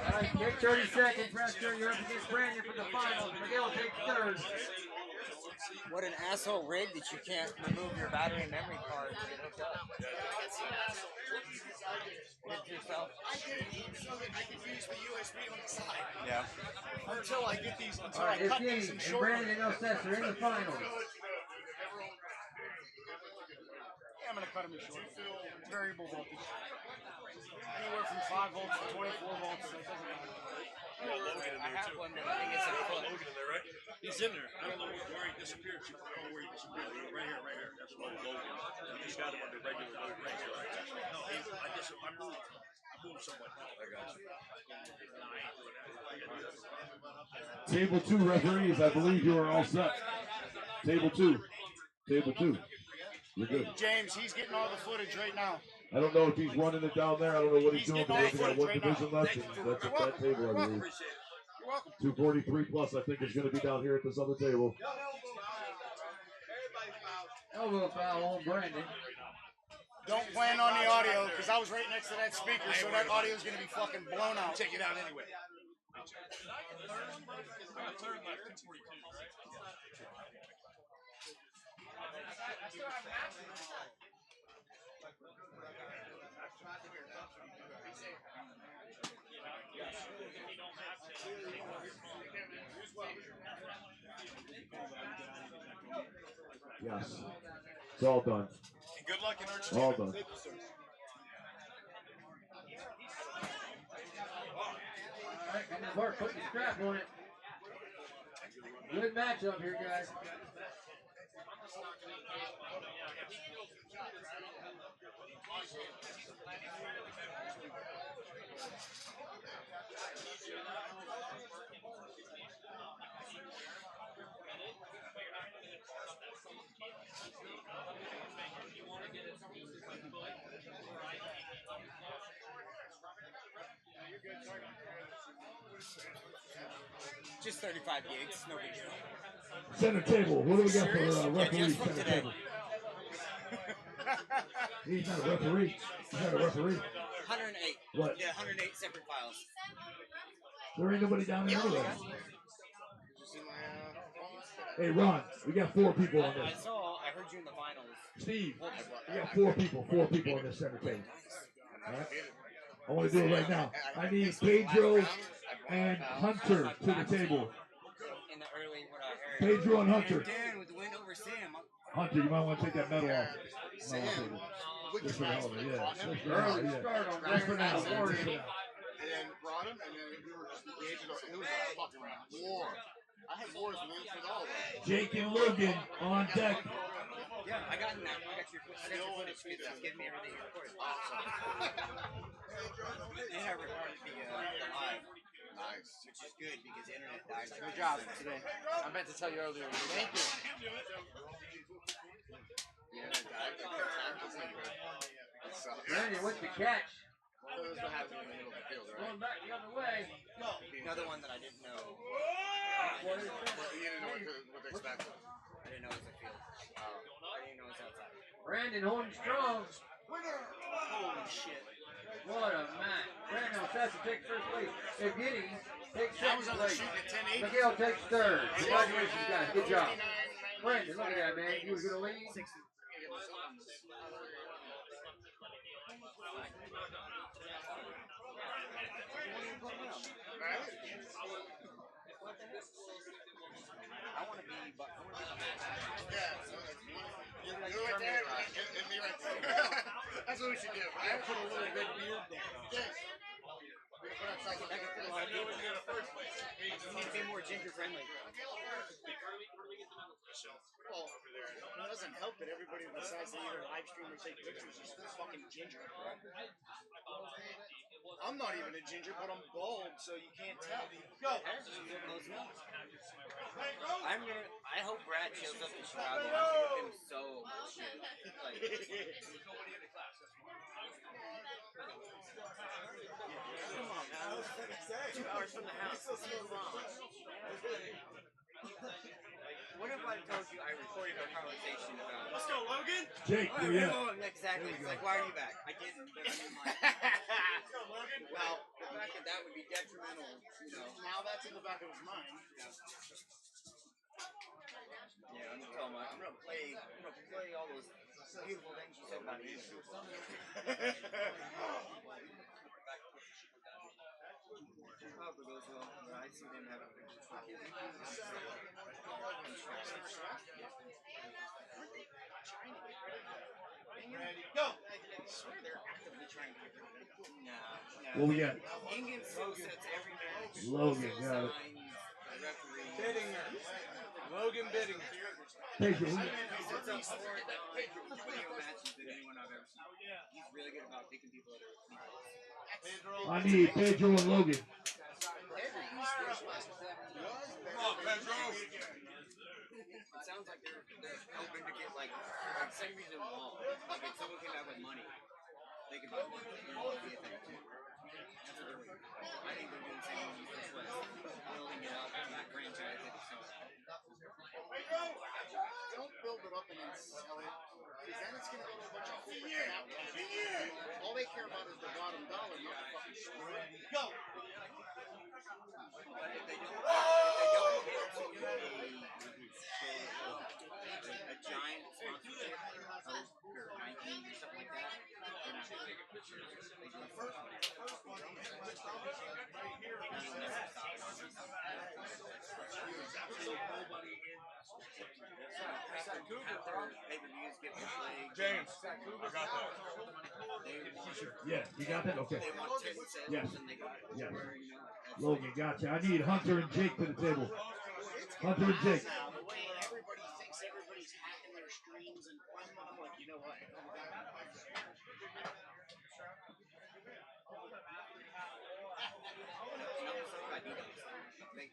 All right, take 30 seconds, Rester. You're up against Brandon for the finals. Miguel takes third. What an asshole rig that you can't remove your battery and memory card to get hooked up. Yourself. I did it so that I could use the USB on the side. Yeah. Until I get these, until All right, I cut these and and short. Brandon and Elsesser in the finals. Yeah, I'm going to cut them in short. It's variable voltage. Anywhere from 5 volts to 24 volts. So it doesn't matter. I have one, but I think it's a foot. Logan in there, right? He's in there. I don't know where he disappeared. Where he disappeared. Right here. That's why Logan. I just got him under regular load range. No, I moved somewhat. I got you. Table 2 referees, I believe you are all set. Table 2. You're good. James, he's getting all the footage right now. I don't know if he's running it down there. I don't know what he's doing, but we've got one division left, and that's at that table, I believe. 243 plus, I think, is going to be down here at this other table. Elbow foul on Brandon. Don't plan on the audio, because I was right next to that speaker, so that audio is going to be fucking blown out. Take it out anyway. Yes. It's all done. And good luck in Argentina. All done. All right, and Mark putting the strap on it. Good matchup here, guys. Just 35 gigs, no big deal. Center table. What do we got for referee? Just from Center today. table. He's not a referee. He's not a referee. 108. What? Yeah, 108 separate files. There ain't nobody down there anyway. Did you see my Hey, Ron, we got 4 people on I this. saw, I heard you in the finals. Steve, we got 4 people on this center table. All right? I want to do it right now. I need Pedro and Hunter to the table. In the early, what I heard. Pedro and Hunter. Dan with the win over Sam. Hunter, you might want to take that medal off. Sam. Just for now, yeah. Just for now, Early yeah. start on Just for now. Brandon. Just for now. And then brought him, and then we were just engaged. It was a fucking war. I had wars with all of them. Jake and Logan on deck. Yeah, I got that. I got your footage. Just give me everything you recorded. Awesome. And I recorded the live. Nice. Which is good because the internet died. Good job today. I meant to tell you earlier. Thank you. Yeah, it died. Brandon with the catch. What happened in the middle of the field, right? Going back the other way. Another one that I didn't know. You didn't know what to expect. I didn't know it was a field. I didn't know it was outside. Brandon holding strong. Holy shit. What a match. Brandon Alsassi takes first place. Evgeny takes I was second only place. shooting at 1080. Miguel takes third. Congratulations, guys. Good job. Brandon, look at that, man. You was going to lead. I want to be the match. Yeah, so you're right there, and me right there. That's what we should do. I put a little red beard there. Yes. We put up something like that. I knew it was in the first place. You need to be more ginger friendly. Well, it doesn't help that everybody decides to either live stream or take pictures is fucking ginger. I'm not even a ginger, but I'm bald, so you can't tell. Go. I hope Brad shows up in Chicago. I'm gonna give him so much shit. Like, come on, man. 2 hours from the house. Come on. What if I told you I recorded our conversation about? Let's go, Logan. Jake, where you at? Exactly. It's like, why are you back? I didn't. But I mean, like, well, the fact that that would be detrimental, you know. Now that's in the back of his mind. Yeah, I'm gonna tell him. I'm gonna play all those beautiful things you said about me. However goes well, but I see them having pictures. Go. I swear they're actively trying to get rid of it. No. What we got? England still sets every match. Logan, got it. Bittinger. Logan Bittinger. Pedro. He sets up more video matches than anyone I've ever seen. He's really good about picking people that are. I need Pedro and Logan. It sounds like they're hoping to get like same reason wall. Like if someone came out with money, they could buy one. That's what they're doing. I think they're doing the same thing as West, building it up and franchise it. Don't build it up and then sell it, because then it's going to go to a bunch of corporate. All they care about is the bottom dollar, not the fucking story. Go! But if they don't get to a giant sponsorship or Nike or something like that, they're not going to take a picture. They do it first. James, I got that. Yeah, you got that? Okay. Yes. Yes. Logan, gotcha. I need Hunter and Jake to the table. Hunter and Jake. Now, the way everybody thinks everybody's hacking their streams, and I'm like, you know what?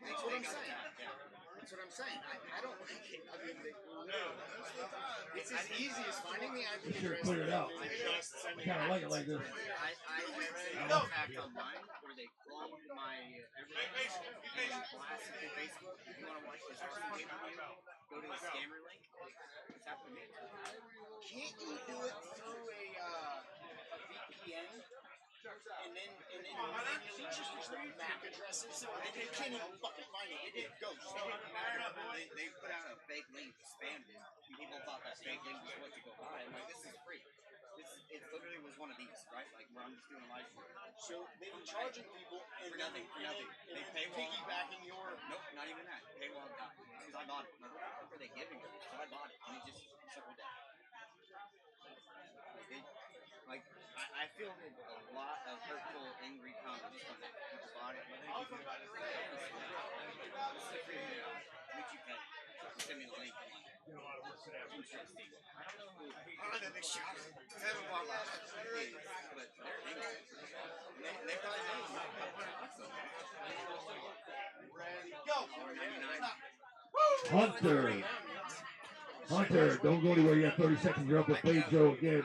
That's what I'm saying. That's what I'm saying. I don't like it. I mean, it's as easy as finding the IP address. Clear it out. I kind of like it like this. I read an attack online where they cloned my everything and blasted through Facebook. If you want to watch this wrestling pay-per-view, go to the scammer link. It's happened to me. Can't you do it through a VPN? And then manually just use the MAC addresses, and you can't even fucking find it. It goes. They put out a fake link, spammed it, and people thought that fake link was what to go buy. I'm like, this is free. It literally was one of these, right? Like where I'm just doing a live stream. So they were charging people for nothing. They paywall. Piggybacking your. Nope, not even that. Paywall because I bought it. Like, what the fuck are they giving me? So I bought it, and it just circled down. Like I feel a lot of hurtful, angry comments from people bought it. Would you pay? Send me the link. Interesting. I don't know who. And then they shot it. I haven't bought last days, but they're angry. They probably know. Hunter. Hunter, don't go anywhere yet. 30 seconds. You're up with Pedro again.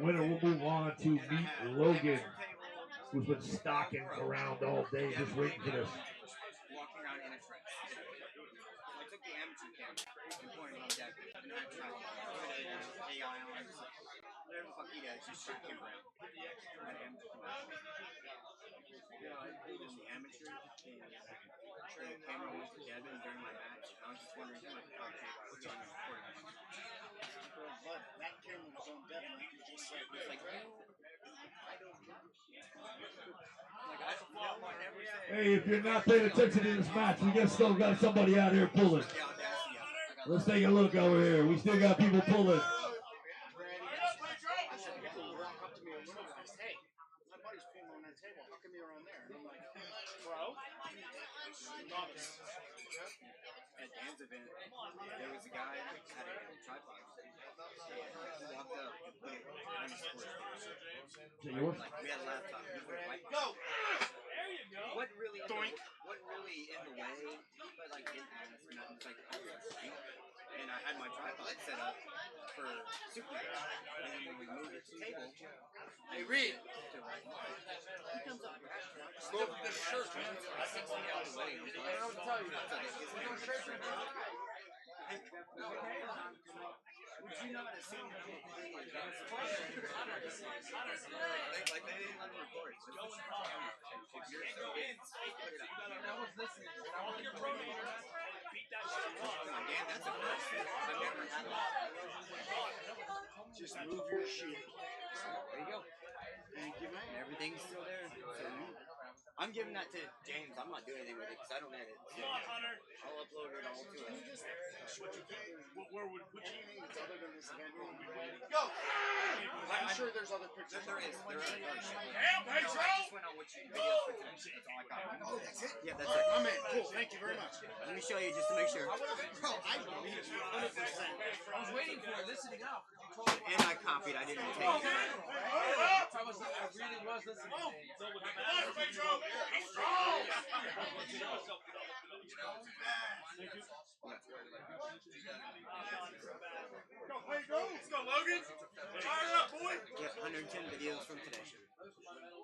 Winner will move on to meet Logan, who's been stalking around all day, just waiting for this. Walking around in a trench. I took the amateur camera. important is that not track AI on whatever the fuck he does, just track him around. Let him on the amateur, the camera went to Devin during my match. I was just wondering who I could talk to about getting a recording. But that camera was on Devin. You could just say, it's like, I don't Hey, if you're not paying attention to this match, we still got somebody out here pulling. Let's take a look over here. We still got people pulling. hey, my buddy's pulling on that table. How come you're on there? And I'm like, bro, novice. At Dan's event, there was a guy that had a tripod. He walked up and put it on his sports. Like, we had a laptop. Go! There you go! What really in the way, but like didn't ask nothing. It's like, and I had my tripod set up for Super. And then when we moved it to the table, hey Reed! He comes up here. Slow for this shirt, man. 6 feet out of the way. I don't know what to tell you. Would you not assume that like they didn't let me record it? I was listening. Dan, that's a first. I've never had that. Just move your shit. There you go. Thank you, man. Everything's still there. So I'm giving that to James. I'm not doing anything with it because I don't edit. So I'll upload it all to it. Where would you need other than this event? Go! I'm sure there's other pictures. There is. Damn, I just went on what you videos for today. That's all I got. Oh, that's it? Yeah, that's it. My man, cool. Thank you very much. Let me show you just to make sure. Bro, I believe you 100%. I was waiting for it, listening up. And I copied. I didn't take it. I really was listening. He's strong! Let's go, Logan. Fire it up, boy. Yeah, 110 videos from today.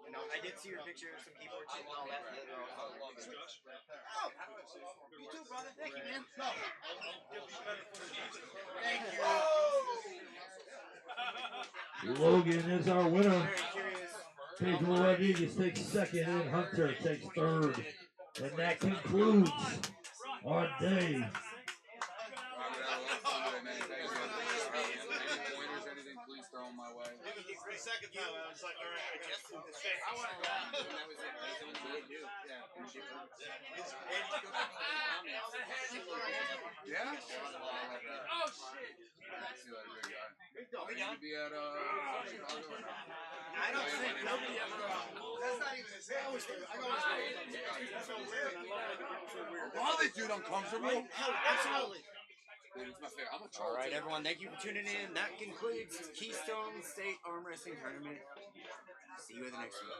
You know, I did see your picture of some keyboard shit and all that. Oh, you too, brother. Thank you, man. No. Thank you. Logan is our winner. Pedro Rodriguez takes second and Hunter takes third. And that concludes our day. Please throw them my way. The second time, I was like, all right, I want to go out. And that was it. Yeah. oh, shit. See you later, big guy. Are you going to be at Chicago or not? I don't think nobody ever. That's not even the same. Why they do uncomfortable? Absolutely. Dude, it's my favorite. I'm a All right, everyone. Thank you for tuning in. That concludes Keystones State Arm Wrestling Tournament. See you at the next one.